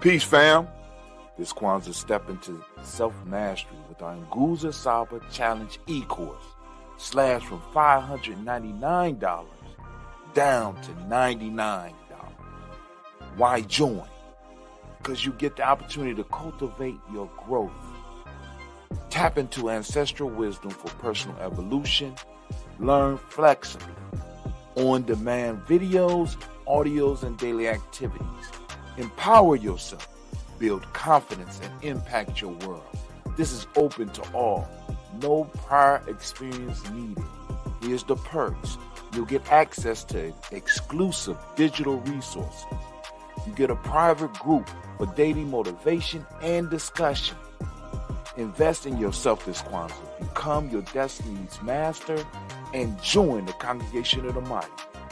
Peace, fam. This Kwanzaa step into self-mastery with our Nguza Saba Challenge e-course. Slash from $599 down to $99. Why join? Because you get the opportunity to cultivate your growth. Tap into ancestral wisdom for personal evolution. Learn flexibly. On-demand videos, audios, and daily activities. Empower yourself. Build confidence and impact your world. This is open to all. No prior experience needed. Here's the perks. You'll get access to exclusive digital resources. You get a private group for daily motivation and discussion. Invest in yourself this Kwanzaa. Become your destiny's master and join the congregation of the mighty.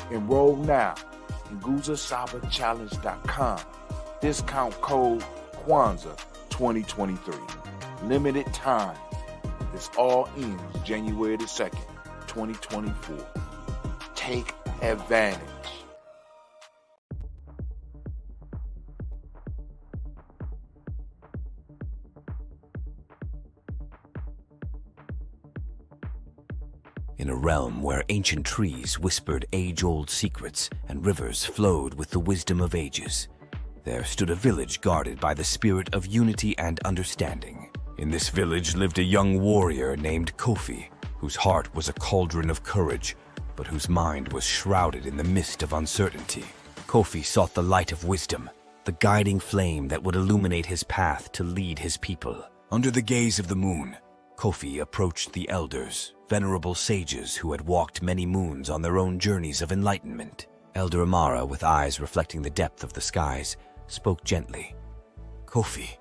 Enroll now in nguzasabachallenge.com. Discount code Kwanzaa 2023. Limited time. This all ends January the 2nd, 2024. Take advantage. In a realm where ancient trees whispered age-old secrets and rivers flowed with the wisdom of ages, there stood a village guarded by the spirit of unity and understanding. In this village lived a young warrior named Kofi, whose heart was a cauldron of courage, but whose mind was shrouded in the mist of uncertainty. Kofi sought the light of wisdom, the guiding flame that would illuminate his path to lead his people. Under the gaze of the moon, Kofi approached the elders, venerable sages who had walked many moons on their own journeys of enlightenment. Elder Amara, with eyes reflecting the depth of the skies, spoke gently. Kofi,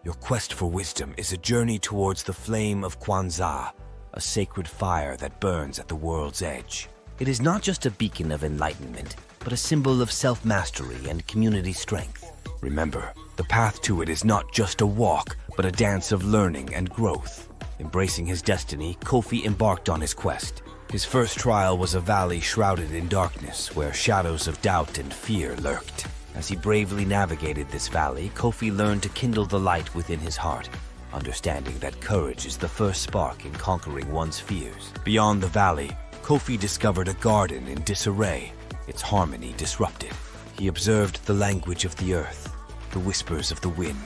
your quest for wisdom is a journey towards the flame of Kwanzaa, a sacred fire that burns at the world's edge. It is not just a beacon of enlightenment, but a symbol of self-mastery and community strength. Remember, the path to it is not just a walk, but a dance of learning and growth. Embracing his destiny, Kofi embarked on his quest. His first trial was a valley shrouded in darkness, where shadows of doubt and fear lurked. As he bravely navigated this valley, Kofi learned to kindle the light within his heart, understanding that courage is the first spark in conquering one's fears. Beyond the valley, Kofi discovered a garden in disarray, its harmony disrupted. He observed the language of the earth, the whispers of the wind,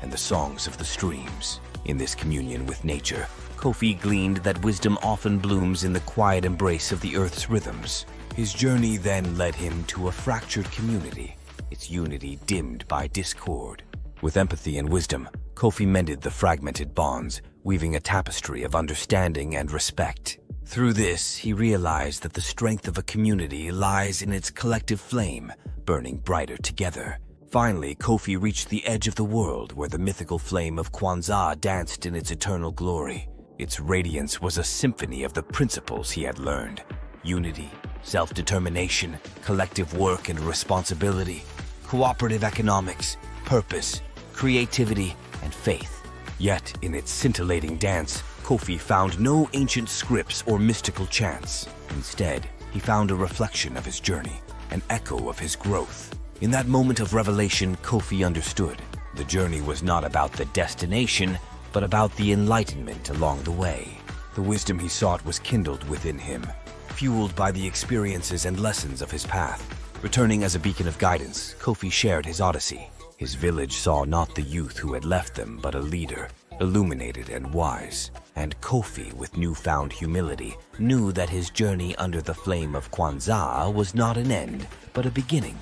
and the songs of the streams. In this communion with nature, Kofi gleaned that wisdom often blooms in the quiet embrace of the earth's rhythms. His journey then led him to a fractured community, its unity dimmed by discord. With empathy and wisdom, Kofi mended the fragmented bonds, weaving a tapestry of understanding and respect. Through this, he realized that the strength of a community lies in its collective flame, burning brighter together. Finally, Kofi reached the edge of the world where the mythical flame of Kwanzaa danced in its eternal glory. Its radiance was a symphony of the principles he had learned: unity, self-determination, collective work and responsibility, cooperative economics, purpose, creativity, and faith. Yet, in its scintillating dance, Kofi found no ancient scripts or mystical chants. Instead, he found a reflection of his journey, an echo of his growth. In that moment of revelation, Kofi understood. The journey was not about the destination, but about the enlightenment along the way. The wisdom he sought was kindled within him, fueled by the experiences and lessons of his path. Returning as a beacon of guidance, Kofi shared his odyssey. His village saw not the youth who had left them, but a leader, illuminated and wise. And Kofi, with newfound humility, knew that his journey under the flame of Kwanzaa was not an end, but a beginning.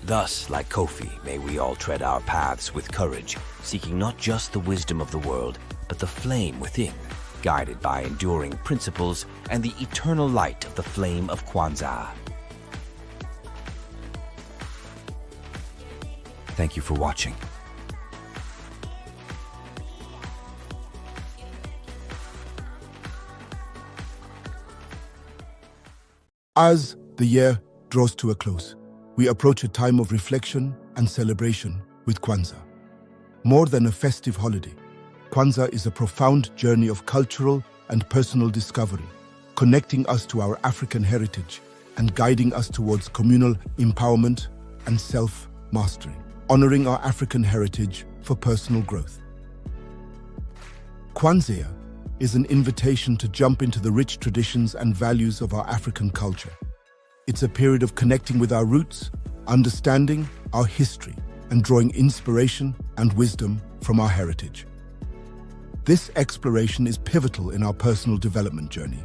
Thus, like Kofi, may we all tread our paths with courage, seeking not just the wisdom of the world, but the flame within, guided by enduring principles and the eternal light of the flame of Kwanzaa. Thank you for watching. As the year draws to a close, we approach a time of reflection and celebration with Kwanzaa. More than a festive holiday, Kwanzaa is a profound journey of cultural and personal discovery, connecting us to our African heritage and guiding us towards communal empowerment and self-mastery. honoring our African heritage for personal growth. Kwanzaa is an invitation to jump into the rich traditions and values of our African culture. It's a period of connecting with our roots, understanding our history, and drawing inspiration and wisdom from our heritage. This exploration is pivotal in our personal development journey,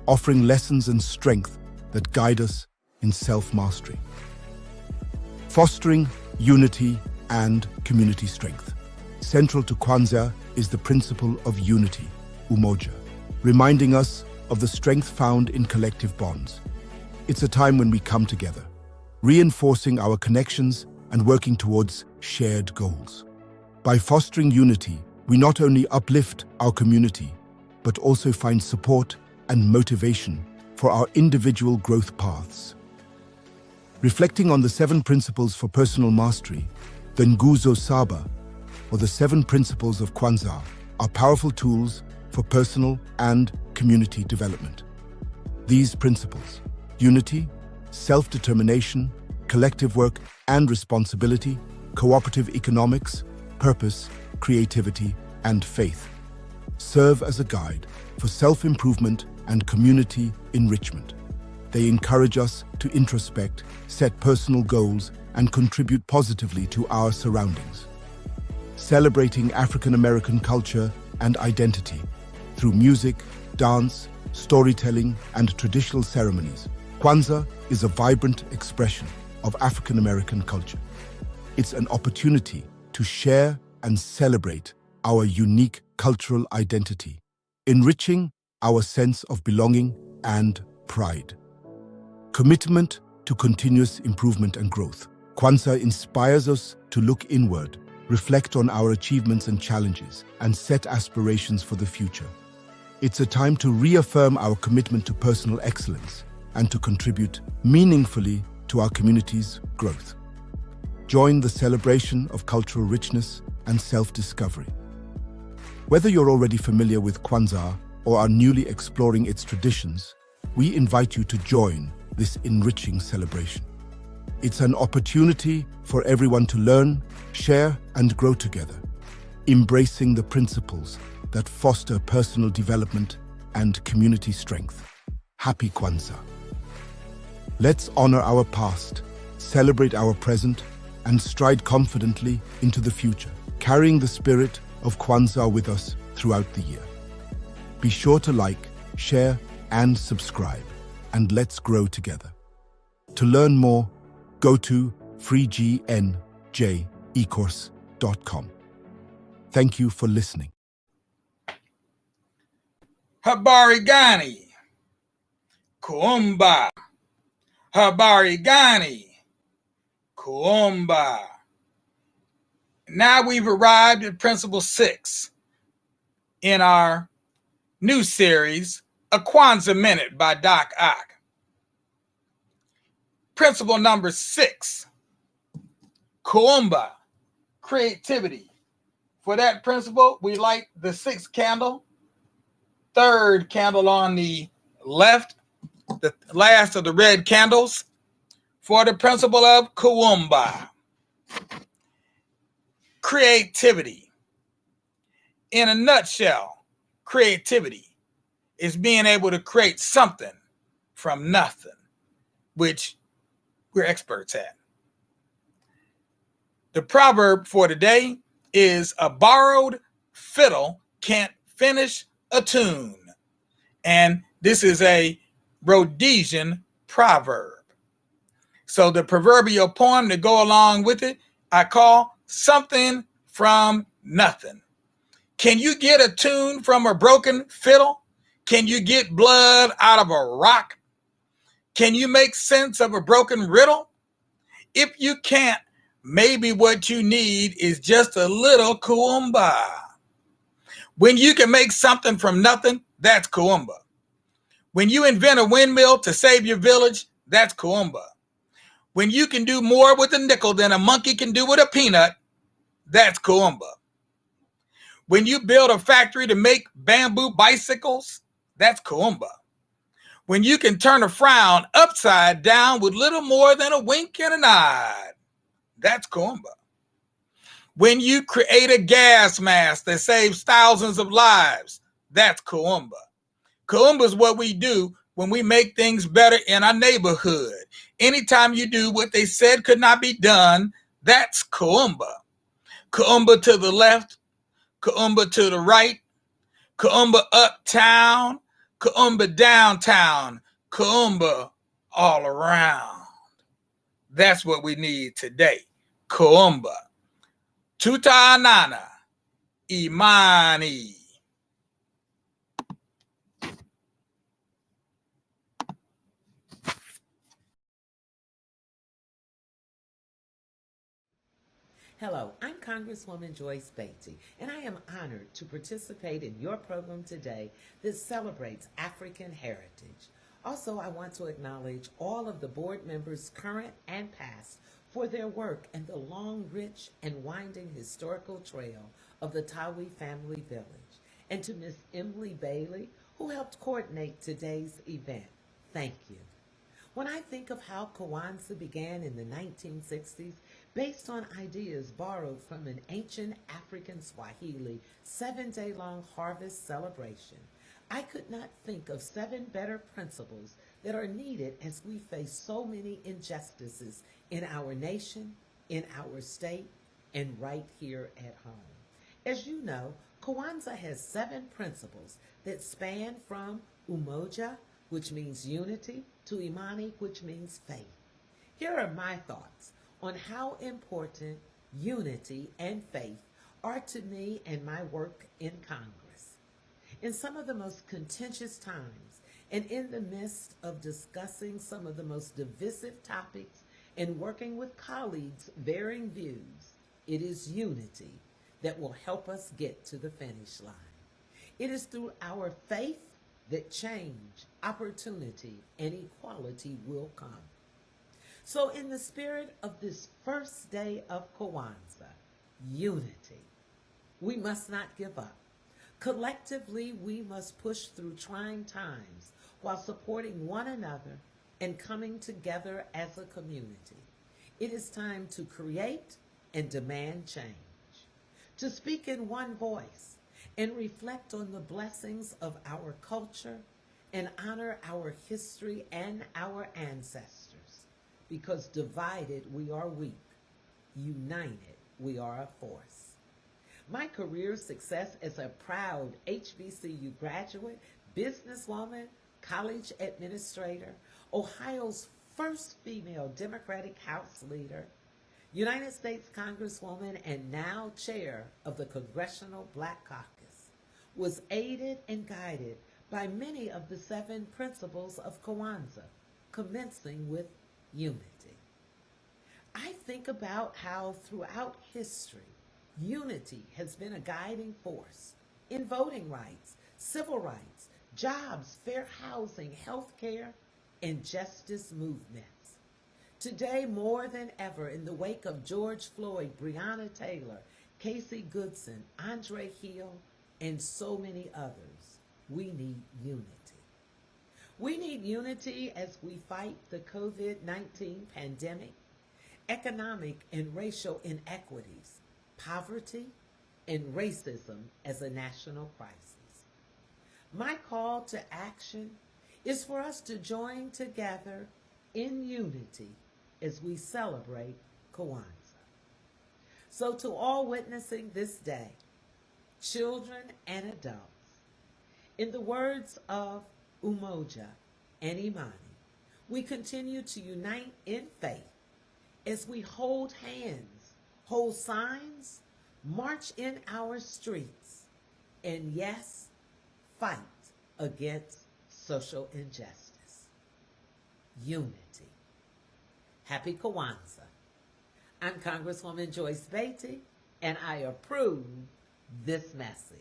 offering lessons and strength that guide us in self-mastery. Fostering unity and community strength. Central to Kwanzaa is the principle of unity, umoja, reminding us of the strength found in collective bonds. It's a time when we come together, reinforcing our connections and working towards shared goals. By fostering unity, we not only uplift our community, but also find support and motivation for our individual growth paths. Reflecting on the 7 principles for personal mastery, the Nguzo Saba, or the 7 principles of Kwanzaa, are powerful tools for personal and community development. These principles, unity, self-determination, collective work and responsibility, cooperative economics, purpose, creativity, and faith, serve as a guide for self-improvement and community enrichment. They encourage us to introspect, set personal goals, and contribute positively to our surroundings. Celebrating African American culture and identity through music, dance, storytelling, and traditional ceremonies, Kwanzaa is a vibrant expression of African American culture. It's an opportunity to share and celebrate our unique cultural identity, enriching our sense of belonging and pride. Commitment to continuous improvement and growth. Kwanzaa inspires us to look inward, reflect on our achievements and challenges, and set aspirations for the future. It's a time to reaffirm our commitment to personal excellence and to contribute meaningfully to our community's growth. Join the celebration of cultural richness and self-discovery. Whether you're already familiar with Kwanzaa or are newly exploring its traditions, we invite you to join this enriching celebration. It's an opportunity for everyone to learn, share, and grow together, embracing the principles that foster personal development and community strength. Happy Kwanzaa. Let's honor our past, celebrate our present, and stride confidently into the future, carrying the spirit of Kwanzaa with us throughout the year. Be sure to like, share, and subscribe, and let's grow together. To learn more, go to freegnjecourse.com. Thank you for listening. Habari gani, Kuumba. Habari gani, Kuumba. Now we've arrived at Principle 6 in our new series, A Kwanzaa Minute by Doc Ock. Principle number 6, Kuumba, creativity. For that principle, we light the 6th candle, 3rd candle on the left, the last of the red candles, for the principle of Kuumba. Creativity. In a nutshell, creativity is being able to create something from nothing, which we're experts at. The proverb for today is a borrowed fiddle can't finish a tune. And this is a Rhodesian proverb. So the proverbial poem to go along with it, I call Something from Nothing. Can you get a tune from a broken fiddle? Can you get blood out of a rock? Can you make sense of a broken riddle? If you can't, maybe what you need is just a little Kuumba. When you can make something from nothing, that's Kuumba. When you invent a windmill to save your village, that's Kuumba. When you can do more with a nickel than a monkey can do with a peanut, that's Kuumba. When you build a factory to make bamboo bicycles, that's Kuumba. When you can turn a frown upside down with little more than a wink and a nod, that's Kuumba. When you create a gas mask that saves thousands of lives, that's Kuumba. Kuumba is what we do when we make things better in our neighborhood. Anytime you do what they said could not be done, that's Kuumba. Kuumba to the left, Kuumba to the right, Kuumba uptown, Kuumba downtown, Kuumba all around. That's what we need today. Kuumba. Tutaanana. Imani. Hello, I'm Congresswoman Joyce Beatty, and I am honored to participate in your program today that celebrates African heritage. Also, I want to acknowledge all of the board members, current and past, for their work in the long, rich, and winding historical trail of the Tawi family village, and to Miss Emily Bailey, who helped coordinate today's event. Thank you. When I think of how Kwanzaa began in the 1960s, based on ideas borrowed from an ancient African Swahili 7-day-long harvest celebration, I could not think of 7 better principles that are needed as we face so many injustices in our nation, in our state, and right here at home. As you know, Kwanzaa has 7 principles that span from umoja, which means unity, to imani, which means faith. Here are my thoughts on how important unity and faith are to me and my work in Congress. In some of the most contentious times, and in the midst of discussing some of the most divisive topics and working with colleagues' varying views, it is unity that will help us get to the finish line. It is through our faith that change, opportunity, and equality will come. So in the spirit of this first day of Kwanzaa, unity, we must not give up. Collectively, we must push through trying times while supporting one another and coming together as a community. It is time to create and demand change, to speak in one voice and reflect on the blessings of our culture and honor our history and our ancestors, because divided we are weak, united we are a force. My career success as a proud HBCU graduate, businesswoman, college administrator, Ohio's first female Democratic House leader, United States Congresswoman, and now chair of the Congressional Black Caucus, was aided and guided by many of the 7 principles of Kwanzaa, commencing with unity. I think about how throughout history, unity has been a guiding force in voting rights, civil rights, jobs, fair housing, health care, and justice movements. Today, more than ever, in the wake of George Floyd, Breonna Taylor, Casey Goodson, Andre Hill, and so many others, we need unity. We need unity as we fight the COVID-19 pandemic, economic and racial inequities, poverty, and racism as a national crisis. My call to action is for us to join together in unity as we celebrate Kwanzaa. So to all witnessing this day, children and adults, in the words of Umoja and Imani, we continue to unite in faith as we hold hands, hold signs, march in our streets, and yes, fight against social injustice. Unity. Happy Kwanzaa. I'm Congresswoman Joyce Beatty, and I approve this message.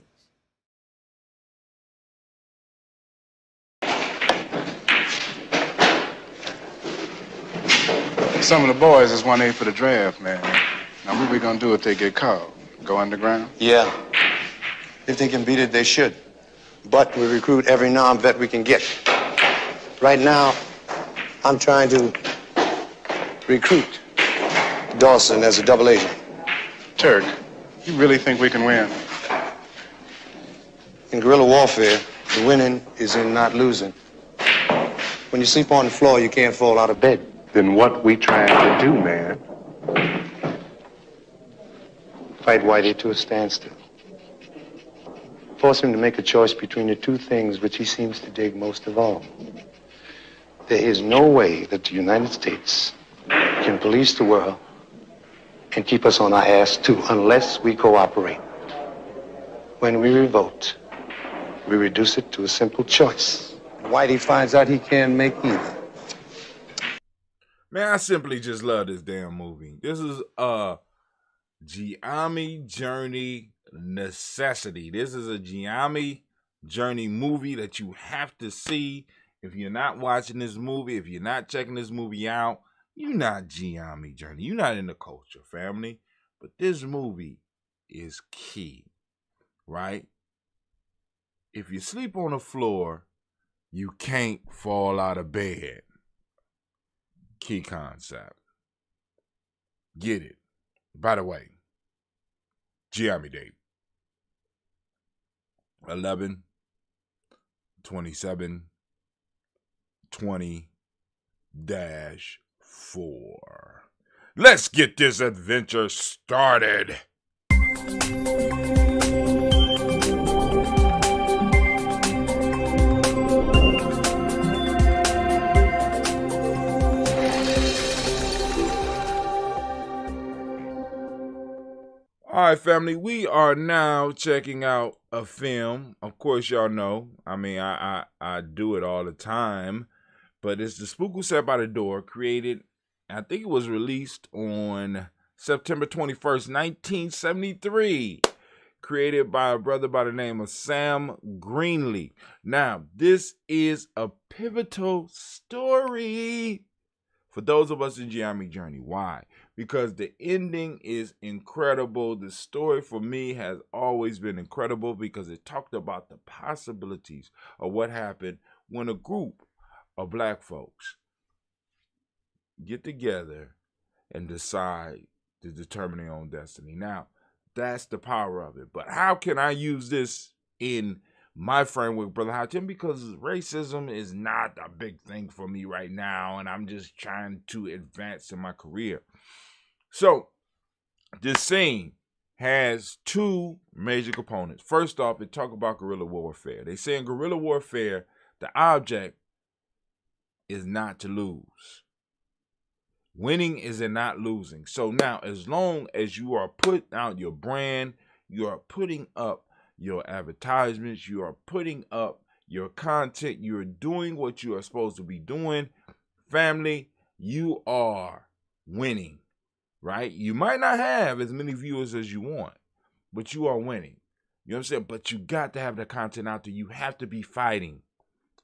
Some of the boys is 1A for the draft, man. Now, what we gonna do if they get called? Go underground? Yeah. If they can beat it, they should. But we recruit every non-vet we can get. Right now, I'm trying to recruit Dawson as a double agent. Turk, You really think we can win? In guerrilla warfare, the winning is in not losing. When you sleep on the floor, you can't fall out of bed. Then what we trying to do, man? Fight Whitey to a standstill. Force him to make a choice between the two things which he seems to dig most of all. There is no way that the United States can police the world and keep us on our ass too unless we cooperate. When we revolt, we reduce it to a simple choice. Whitey finds out he can't make either. Man, I simply just love this damn movie. This is a Giammi Journey necessity. This is a Giammi Journey movie that you have to see. If you're not watching this movie, if you're not checking this movie out, you're not Giammi Journey. You're not in the culture, family. But this movie is key, right? If you sleep on the floor, you can't fall out of bed. Key concept. Get it. By the way, Giammi date 11/27/20-4. Let's get this adventure started. All right, family, we are now checking out a film. Of course, y'all know, I do it all the time, but it's The Spook Who Sat by the Door, created, I think it was released on September 21st, 1973, created by a brother by the name of Sam Greenlee. Now, this is a pivotal story for those of us in Giammi Journey. Why? Because the ending is incredible. The story for me has always been incredible because it talked about the possibilities of what happened when a group of black folks get together and decide to determine their own destiny. Now, that's the power of it. But how can I use this in my framework, Brother Houghton? Because racism is not a big thing for me right now, and I'm just trying to advance in my career. So, this scene has two major components. First off, it talks about guerrilla warfare. They say in guerrilla warfare, the object is not to lose. Winning is in not losing. So now, as long as you are putting out your brand, you are putting up your advertisements, you are putting up your content, you're doing what you are supposed to be doing, family, you are winning. Right? You might not have as many viewers as you want, but you are winning. You know what I'm saying? But you got to have the content out there. You have to be fighting,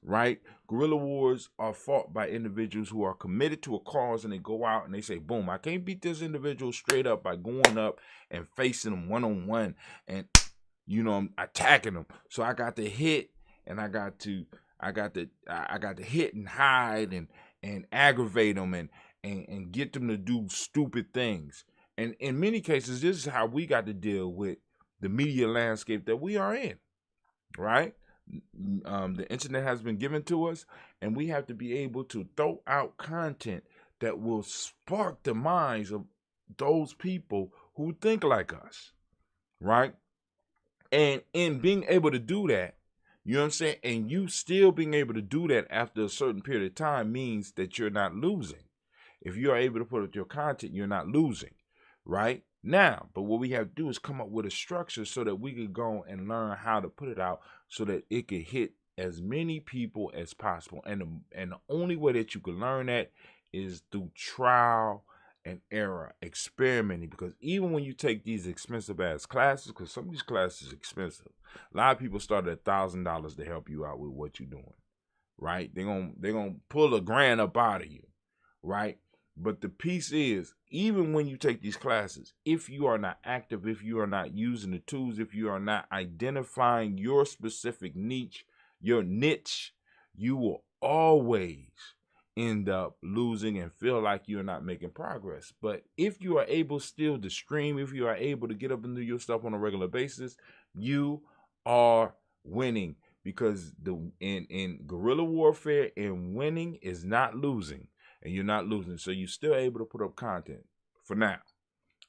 right? Guerrilla wars are fought by individuals who are committed to a cause, and they go out and they say, boom, I can't beat this individual straight up by going up and facing them one-on-one and, I'm attacking them. So I got to hit, and I got to hit and hide and aggravate them and get them to do stupid things. And in many cases, this is how we got to deal with the media landscape that we are in, right? The internet has been given to us, and we have to be able to throw out content that will spark the minds of those people who think like us, right? And in being able to do that, you know what I'm saying? And you still being able to do that after a certain period of time means that you're not losing. If you are able to put out your content, you're not losing, right? Now, but what we have to do is come up with a structure so that we could go and learn how to put it out so that it could hit as many people as possible. And the only way that you can learn that is through trial and error, experimenting. Because even when you take these expensive ass classes, because some of these classes are expensive, a lot of people start at $1,000 to help you out with what you're doing, right? They're gonna pull $1,000 up out of you, right? But the piece is, even when you take these classes, if you are not active, if you are not using the tools, if you are not identifying your specific niche, your niche, you will always end up losing and feel like you're not making progress. But if you are able still to stream, if you are able to get up and do your stuff on a regular basis, you are winning. Because in guerrilla warfare, and winning is not losing, and you're not losing. So you're still able to put up content for now.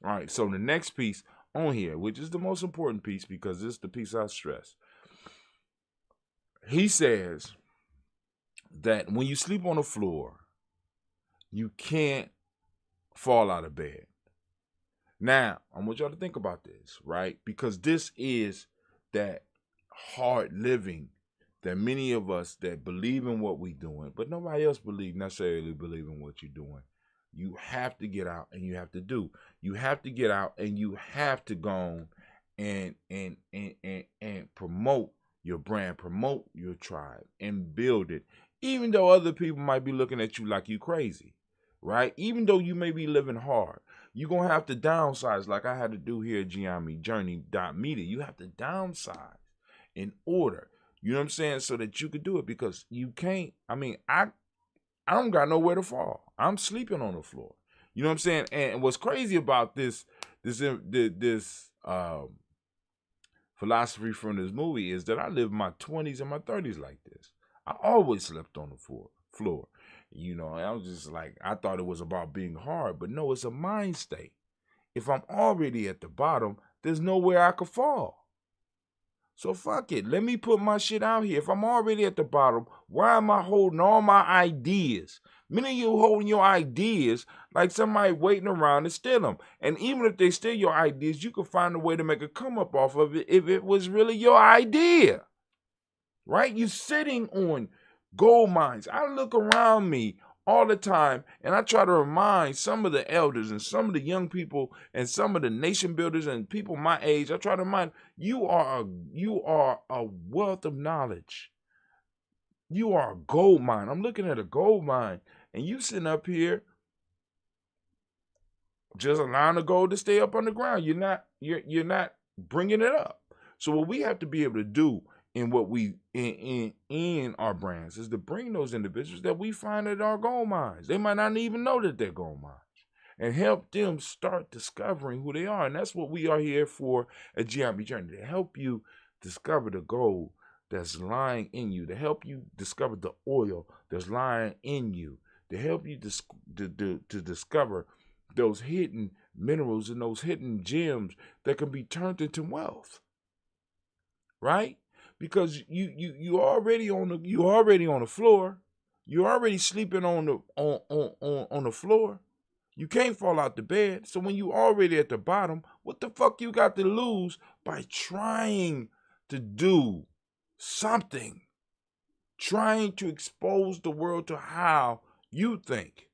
All right, so the next piece on here, which is the most important piece because this is the piece I stress. He says that when you sleep on the floor, you can't fall out of bed. Now, I want y'all to think about this, right? Because this is that hard living that many of us that believe in what we're doing, but nobody else necessarily believe in what you're doing. You have to get out and you have to do. You have to get out and you have to go on and promote your brand, promote your tribe, and build it. Even though other people might be looking at you like you crazy, right? Even though you may be living hard, you're going to have to downsize like I had to do here at Journey.media. You have to downsize in order, you know what I'm saying, so that you could do it, because you can't, I don't got nowhere to fall. I'm sleeping on the floor. You know what I'm saying? And what's crazy about this philosophy from this movie is that I lived my 20s and my 30s like this. I always slept on the floor. You know, I was just like, I thought it was about being hard, but no, it's a mind state. If I'm already at the bottom, there's nowhere I could fall. So fuck it. Let me put my shit out here. If I'm already at the bottom, why am I holding all my ideas? Many of you holding your ideas like somebody waiting around to steal them. And even if they steal your ideas, you can find a way to make a come up off of it if it was really your idea. Right? You're sitting on gold mines. I look around me all the time, and I try to remind some of the elders and some of the young people and some of the nation builders and people my age, I try to remind you are a wealth of knowledge. You are a gold mine. I'm looking at a gold mine, and you sitting up here just allowing the gold to stay up on the ground. You're not bringing it up. So what we have to be able to do in what we in our brands is to bring those individuals that we find at our gold mines. They might not even know that they're gold mines, and help them start discovering who they are. And that's what we are here for at GIB Journey, to help you discover the gold that's lying in you, to help you discover the oil that's lying in you, to help you to discover those hidden minerals and those hidden gems that can be turned into wealth. Right? Because you already on the floor. You're already sleeping on the floor. You can't fall out the bed. So when you already at the bottom, what the fuck you got to lose by trying to do something? Trying to expose the world to how you think.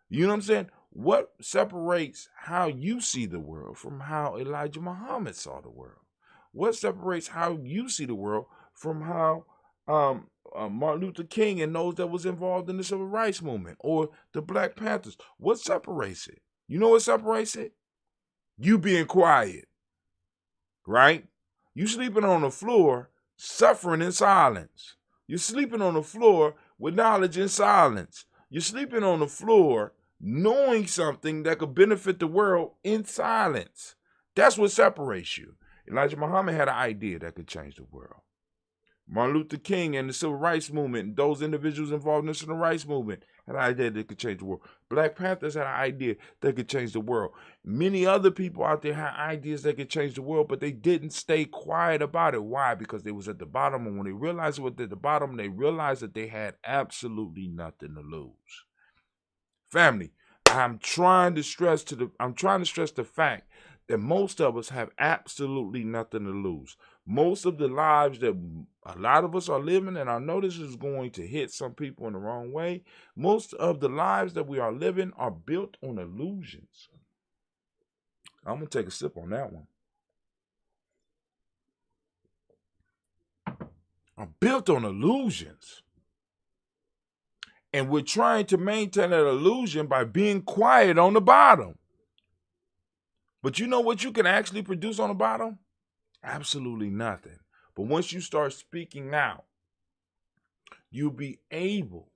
You know what I'm saying? What separates how you see the world from how Elijah Muhammad saw the world? What separates how you see the world from how Martin Luther King and those that was involved in the civil rights movement, or the Black Panthers? What separates it? You know what separates it? You being quiet, right? You sleeping on the floor, suffering in silence. You're sleeping on the floor with knowledge in silence. You're sleeping on the floor knowing something that could benefit the world in silence. That's what separates you. Elijah Muhammad had an idea that could change the world. Martin Luther King and the civil rights movement, those individuals involved in the civil rights movement, had an idea that could change the world. Black Panthers had an idea that could change the world. Many other people out there had ideas that could change the world, but they didn't stay quiet about it. Why? Because they was at the bottom, and when they realized it was at the bottom, they realized that they had absolutely nothing to lose. Family, I'm trying to stress the fact that most of us have absolutely nothing to lose. Most of the lives that a lot of us are living, and I know this is going to hit some people in the wrong way, most of the lives that we are living are built on illusions. I'm going to take a sip on that one. Are built on illusions. And we're trying to maintain that illusion by being quiet on the bottom. But you know what you can actually produce on the bottom? Absolutely nothing. But once you start speaking out, you'll be able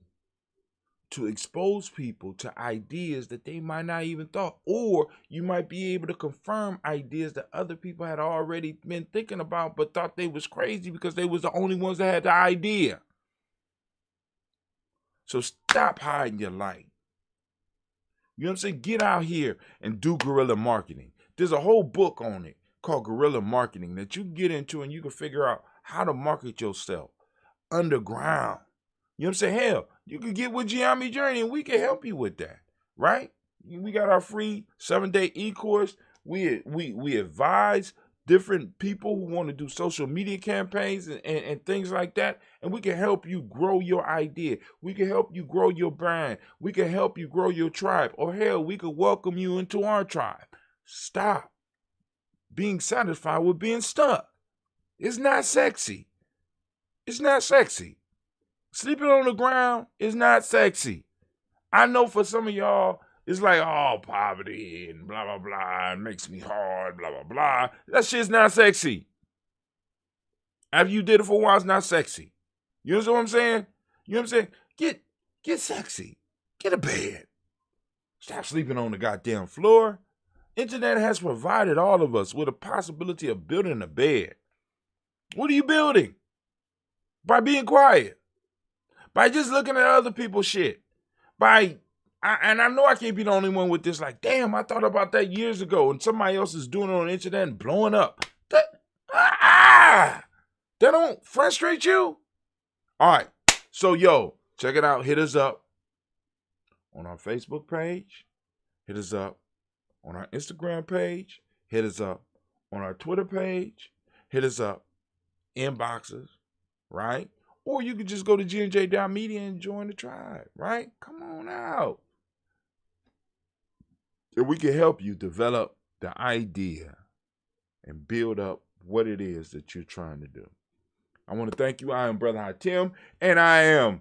to expose people to ideas that they might not even thought, or you might be able to confirm ideas that other people had already been thinking about but thought they was crazy because they was the only ones that had the idea. So stop hiding your light. You know what I'm saying? Get out here and do guerrilla marketing. There's a whole book on it called Guerrilla Marketing that you can get into, and you can figure out how to market yourself underground. You know what I'm saying? Hell, you can get with Giami Journey and we can help you with that, right? We got our free 7-day e-course. We advise different people who want to do social media campaigns and things like that, and we can help you grow your idea. We can help you grow your brand. We can help you grow your tribe, or hell, we could welcome you into our tribe. Stop being satisfied with being stuck. It's not sexy. It's not sexy. Sleeping on the ground is not sexy. I know for some of y'all, it's like, oh, poverty and blah, blah, blah. It makes me hard, blah, blah, blah. That shit's not sexy. After you did it for a while, it's not sexy. You know what I'm saying? You know what I'm saying? Get sexy. Get a bed. Stop sleeping on the goddamn floor. Internet has provided all of us with a possibility of building a bed. What are you building? By being quiet. By just looking at other people's shit. And I know I can't be the only one with this, like, damn, I thought about that years ago, and somebody else is doing it on the internet and blowing up. That don't frustrate you? All right. So, yo, check it out. Hit us up on our Facebook page. Hit us up on our Instagram page. Hit us up on our Twitter page. Hit us up inboxes, right? Or you could just go to gnj.media and join the tribe, right? Come on out. And we can help you develop the idea and build up what it is that you're trying to do. I want to thank you. I am Brother Hatim, and I am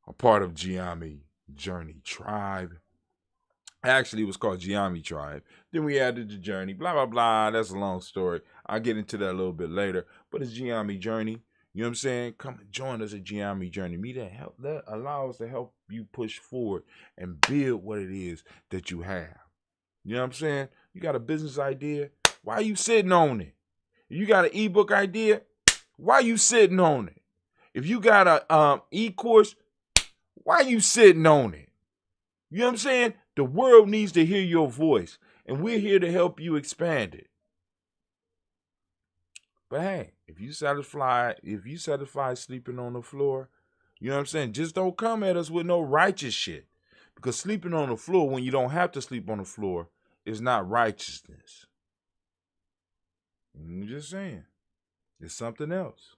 a part of Giami Journey Tribe. Actually, it was called Giami Tribe. Then we added the Journey, blah, blah, blah. That's a long story. I'll get into that a little bit later. But it's Giami Journey. You know what I'm saying? Come and join us at Giami Journey. That allows us to help you push forward and build what it is that you have. You know what I'm saying? You got a business idea. Why are you sitting on it? If you got an ebook idea, why are you sitting on it? If you got a e-course, why are you sitting on it? You know what I'm saying? The world needs to hear your voice, and we're here to help you expand it. But hey, if you satisfy sleeping on the floor, you know what I'm saying? Just don't come at us with no righteous shit. Because sleeping on the floor when you don't have to sleep on the floor is not righteousness. I'm just saying. It's something else.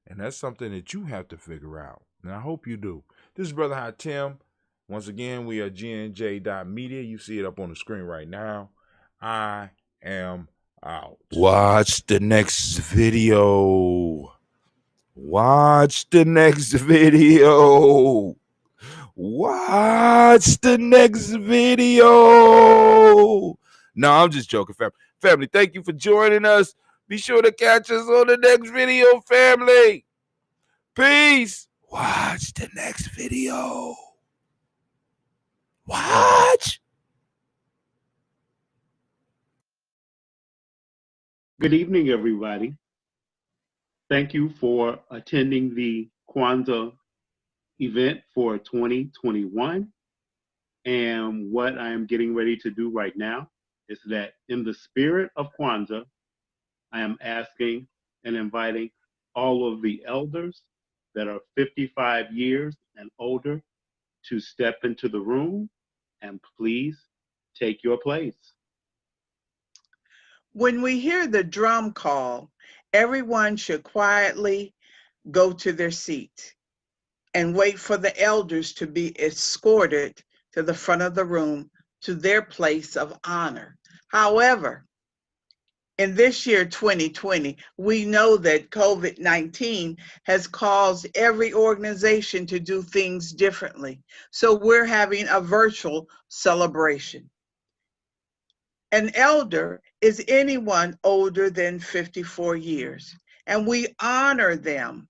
And that's something that you have to figure out. And I hope you do. This is Brother Hatim. Once again, we are gnj.media. You see it up on the screen right now. I am out. Watch the next video. Watch the next video. Watch the next video. No, I'm just joking, family. Family, thank you for joining us. Be sure to catch us on the next video, family. Peace. Watch the next video. Watch. Good evening, everybody. Thank you for attending the Kwanzaa event for 2021. And what I am getting ready to do right now is that in the spirit of Kwanzaa, I am asking and inviting all of the elders that are 55 years and older to step into the room and please take your place. When we hear the drum call, everyone should quietly go to their seat and wait for the elders to be escorted to the front of the room to their place of honor. However, in this year, 2020, we know that COVID-19 has caused every organization to do things differently. So we're having a virtual celebration. An elder is anyone older than 54 years, and we honor them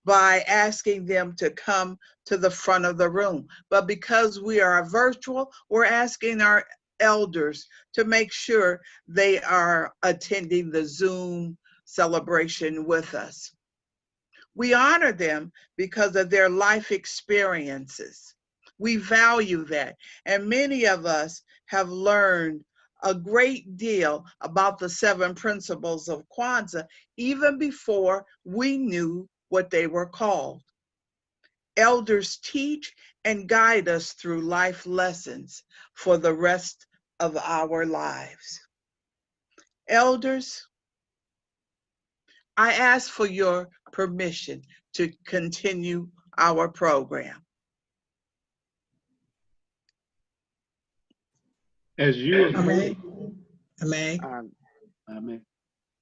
by asking them to come to the front of the room. But because we are virtual, we're asking our elders to make sure they are attending the Zoom celebration with us. We honor them because of their life experiences. We value that. And many of us have learned a great deal about the 7 principles of Kwanzaa even before we knew what they were called. Elders teach and guide us through life lessons for the rest of our lives. Elders, I ask for your permission to continue our program. As you have Amen. Amen.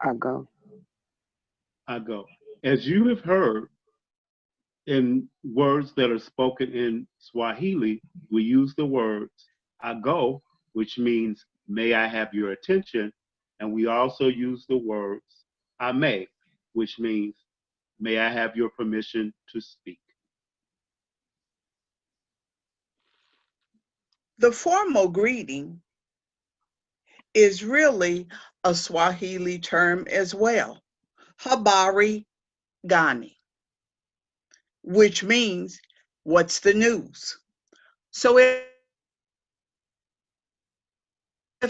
I go. I go. As you have heard in words that are spoken in Swahili, we use the words I go, which means may I have your attention, and we also use the words I may, which means may I have your permission to speak. The formal greeting is really a Swahili term as well, habari gani, which means what's the news. So if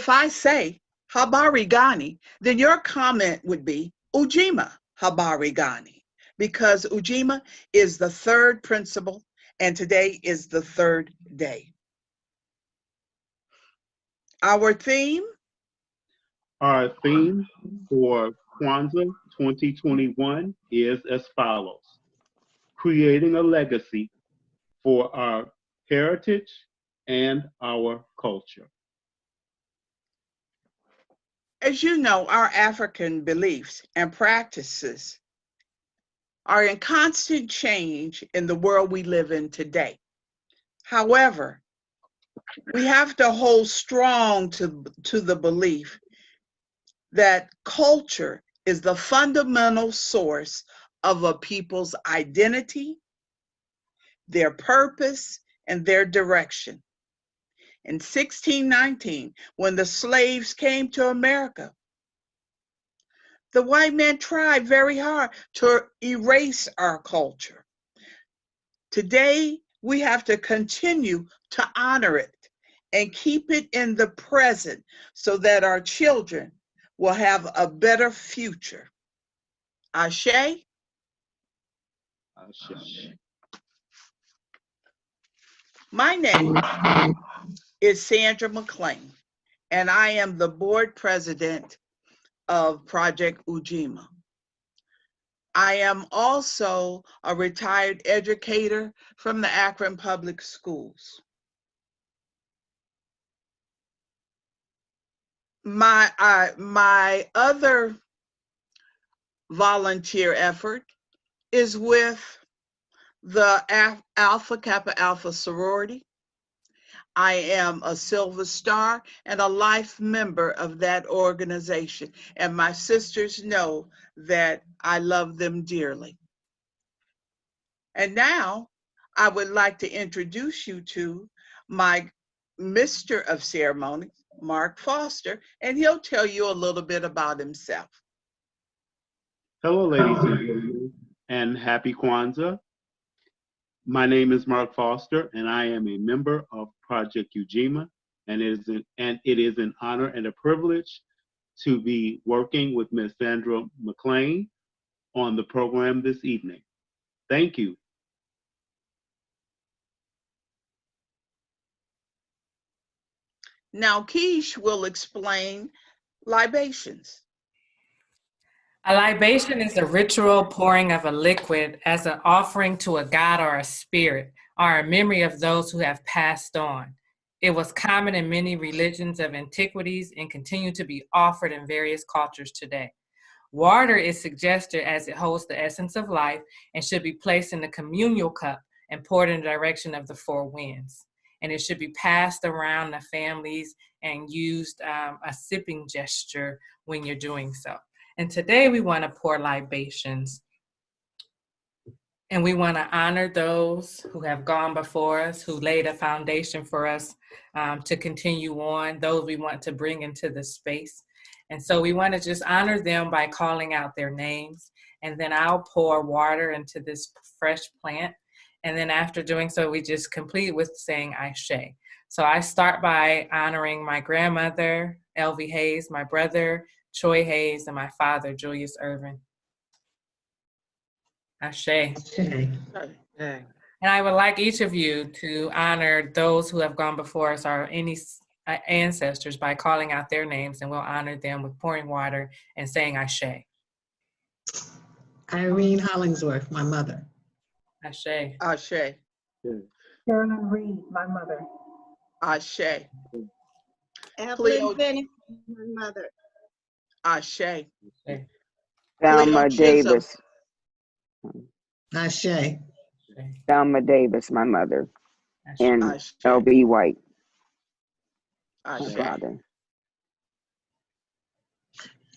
I say habari gani, then your comment would be Ujima habari gani, because Ujima is the 3rd principle and today is the 3rd day. Our theme for Kwanzaa 2021 is as follows: creating a legacy for our heritage and our culture. As you know, our African beliefs and practices are in constant change in the world we live in today. However, we have to hold strong to the belief that culture is the fundamental source of a people's identity, their purpose, and their direction. In 1619, when the slaves came to America, the white man tried very hard to erase our culture. Today, we have to continue to honor it and keep it in the present so that our children will have a better future. Ashe? Ashe. My name is Sandra McLean, and I am the board president of Project Ujima. I am also a retired educator from the Akron Public Schools. My other volunteer effort is with the Alpha Kappa Alpha sorority. I am a Silver Star and a life member of that organization, and my sisters know that I love them dearly. And now I would like to introduce you to my Mr. of Ceremonies, Mark Foster, and he'll tell you a little bit about himself. Hello, ladies and gentlemen, and happy Kwanzaa. My name is Mark Foster, and I am a member of Project Ujima, and it is an honor and a privilege to be working with Ms. Sandra McLean on the program this evening. Thank you. Now, Keish will explain libations. A libation is a ritual pouring of a liquid as an offering to a god or a spirit, or a memory of those who have passed on. It was common in many religions of antiquities and continues to be offered in various cultures today. Water is suggested as it holds the essence of life and should be placed in the communal cup and poured in the direction of the 4 winds. And it should be passed around the families and used a sipping gesture when you're doing so. And today we want to pour libations. And we want to honor those who have gone before us, who laid a foundation for us to continue on, those we want to bring into the space. And so we want to just honor them by calling out their names. And then I'll pour water into this fresh plant. And then after doing so, we just complete with saying Ashe. So I start by honoring my grandmother, Elvie Hayes, my brother, Troy Hayes, and my father, Julius Irvin. Ashe. And I would like each of you to honor those who have gone before us or any ancestors by calling out their names, and we'll honor them with pouring water and saying Ashe. Irene Hollingsworth, my mother. Ashe. Ashe. Carolyn Reed, my mother. Ashe. Evelyn Bennett, my mother. Ashe. Thelma Davis. Ashe. Thelma Davis, my mother. And Ashe. L.B. White, my Ashe. father.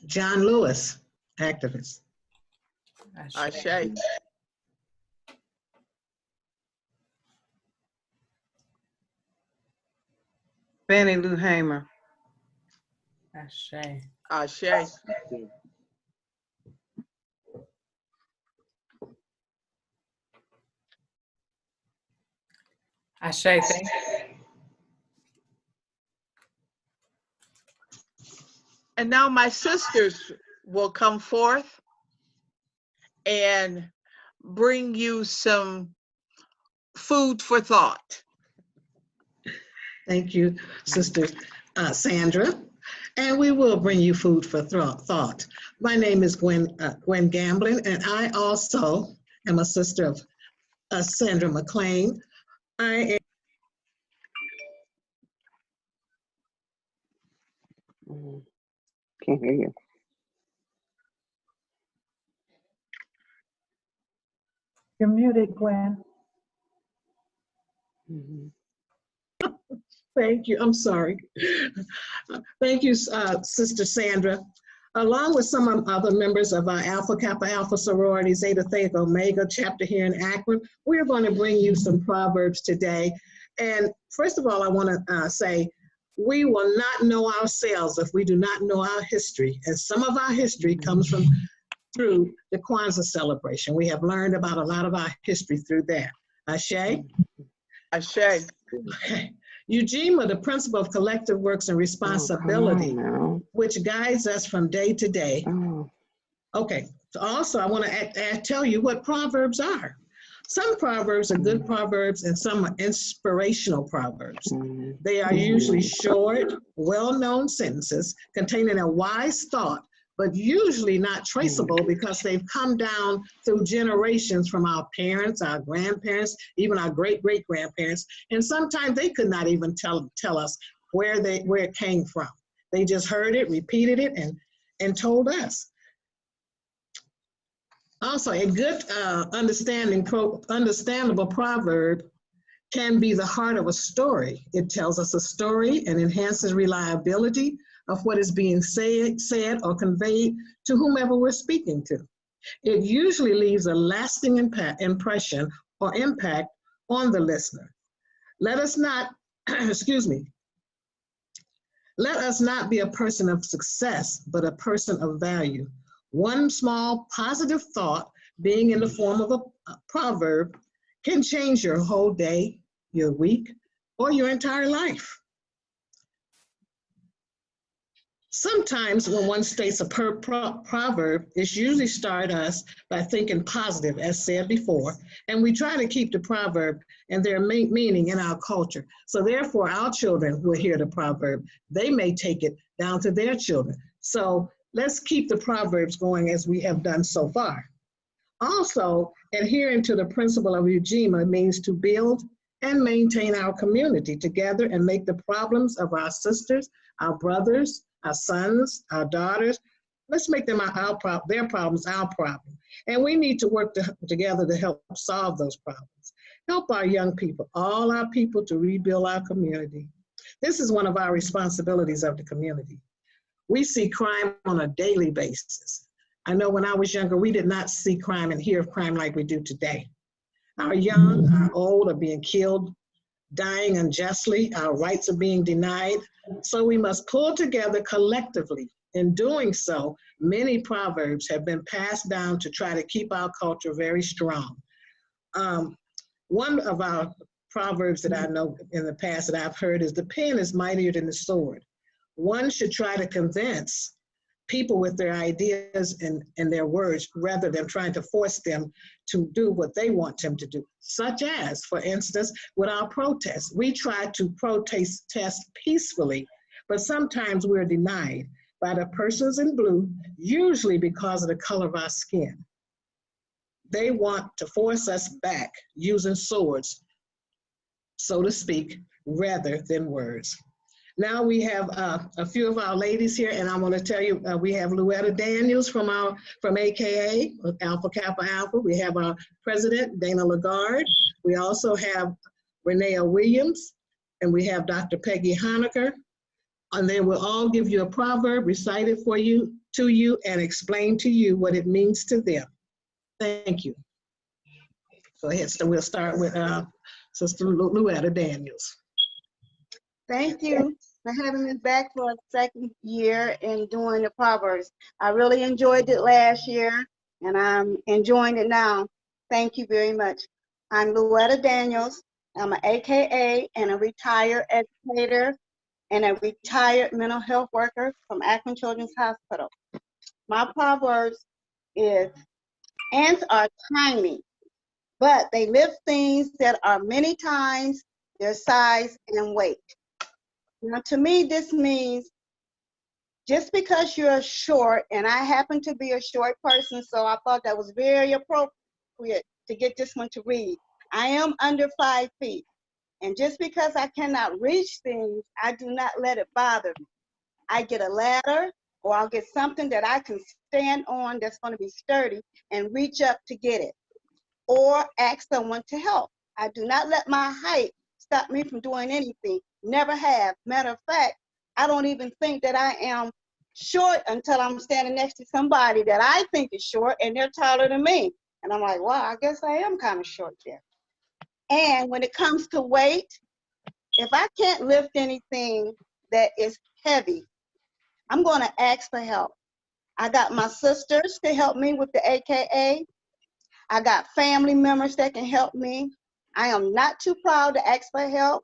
John Lewis, activist. Ashe. Fannie Lou Hamer. Ashe. Ashe. Ashe, thank you. And now my sisters will come forth and bring you some food for thought. Thank you, Sister Sandra. And we will bring you food for thought. My name is Gwen Gamblin, and I also am a sister of Sandra McLean. I am. Can't hear you. You're muted, Gwen. Thank you. I'm sorry. Thank you, Sister Sandra. Along with some other members of our Alpha Kappa Alpha sorority, Zeta Theta Omega chapter here in Akron, we're going to bring you some proverbs today. And first of all, I want to say, we will not know ourselves if we do not know our history. And some of our history comes through the Kwanzaa celebration. We have learned about a lot of our history through that. Ashe? Ashe. Okay. Ujima, the principle of collective works and responsibility, which guides us from day to day. Okay, so also I want to tell you what proverbs are. Some proverbs are good proverbs and some are inspirational proverbs. They are usually short, well-known sentences containing a wise thought, but usually not traceable because they've come down through generations from our parents, our grandparents, even our great-great-grandparents, and sometimes they could not even tell us where it came from. They just heard it, repeated it, and told us. Also, a good understandable proverb can be the heart of a story. It tells us a story and enhances reliability of what is being said or conveyed to whomever we're speaking to. It usually leaves a lasting impression or impact on the listener. Let us not, let us not be a person of success, but a person of value. One small positive thought, being in the form of a proverb, can change your whole day, your week, or your entire life. Sometimes when one states a proverb, it's usually start us by thinking positive, as said before, and we try to keep the proverb and their meaning in our culture. So therefore, our children will hear the proverb. They may take it down to their children. So let's keep the proverbs going as we have done so far. Also, adhering to the principle of Ujima means to build and maintain our community together and make the problems of our sisters, our brothers, our sons, our daughters, let's make them their problems our problem. And we need to work together to help solve those problems. Help our young people, all our people, to rebuild our community. This is one of our responsibilities of the community. We see crime on a daily basis. I know when I was younger, we did not see crime and hear of crime like we do today. Our young, our old are being killed, dying unjustly. Our rights are being denied. So we must pull together collectively. In doing so, many proverbs have been passed down to try to keep our culture very strong. One of our proverbs that I know in the past that I've heard is, the pen is mightier than the sword. One should try to convince people with their ideas and their words rather than trying to force them to do what they want them to do. Such as, for instance, with our protests. We try to protest peacefully, but sometimes we're denied by the persons in blue, usually because of the color of our skin. They want to force us back using swords, so to speak, rather than words. Now we have a few of our ladies here, and I want to tell you, we have Louetta Daniels from AKA, Alpha Kappa Alpha. We have our president, Dana Lagarde. We also have Renea Williams, and we have Dr. Peggy Honaker. And then we'll all give you a proverb, recite it to you, and explain to you what it means to them. Thank you. Go ahead. So we'll start with Sister Louetta Daniels. Thank you for having me back for a second year in doing the Proverbs. I really enjoyed it last year, and I'm enjoying it now. Thank you very much. I'm Louetta Daniels. I'm an AKA and a retired educator and a retired mental health worker from Akron Children's Hospital. My Proverbs is, ants are tiny, but they lift things that are many times their size and weight. Now, to me, this means just because you're short, and I happen to be a short person, so I thought that was very appropriate to get this one to read. I am under 5 feet, and just because I cannot reach things, I do not let it bother me. I get a ladder, or I'll get something that I can stand on that's going to be sturdy and reach up to get it, or ask someone to help. I do not let my height stop me from doing anything. Never have. Matter of fact, I don't even think that I am short until I'm standing next to somebody that I think is short and they're taller than me. And I'm like, wow, I guess I am kind of short there. And when it comes to weight, if I can't lift anything that is heavy, I'm going to ask for help. I got my sisters to help me with the AKA. I got family members that can help me. I am not too proud to ask for help,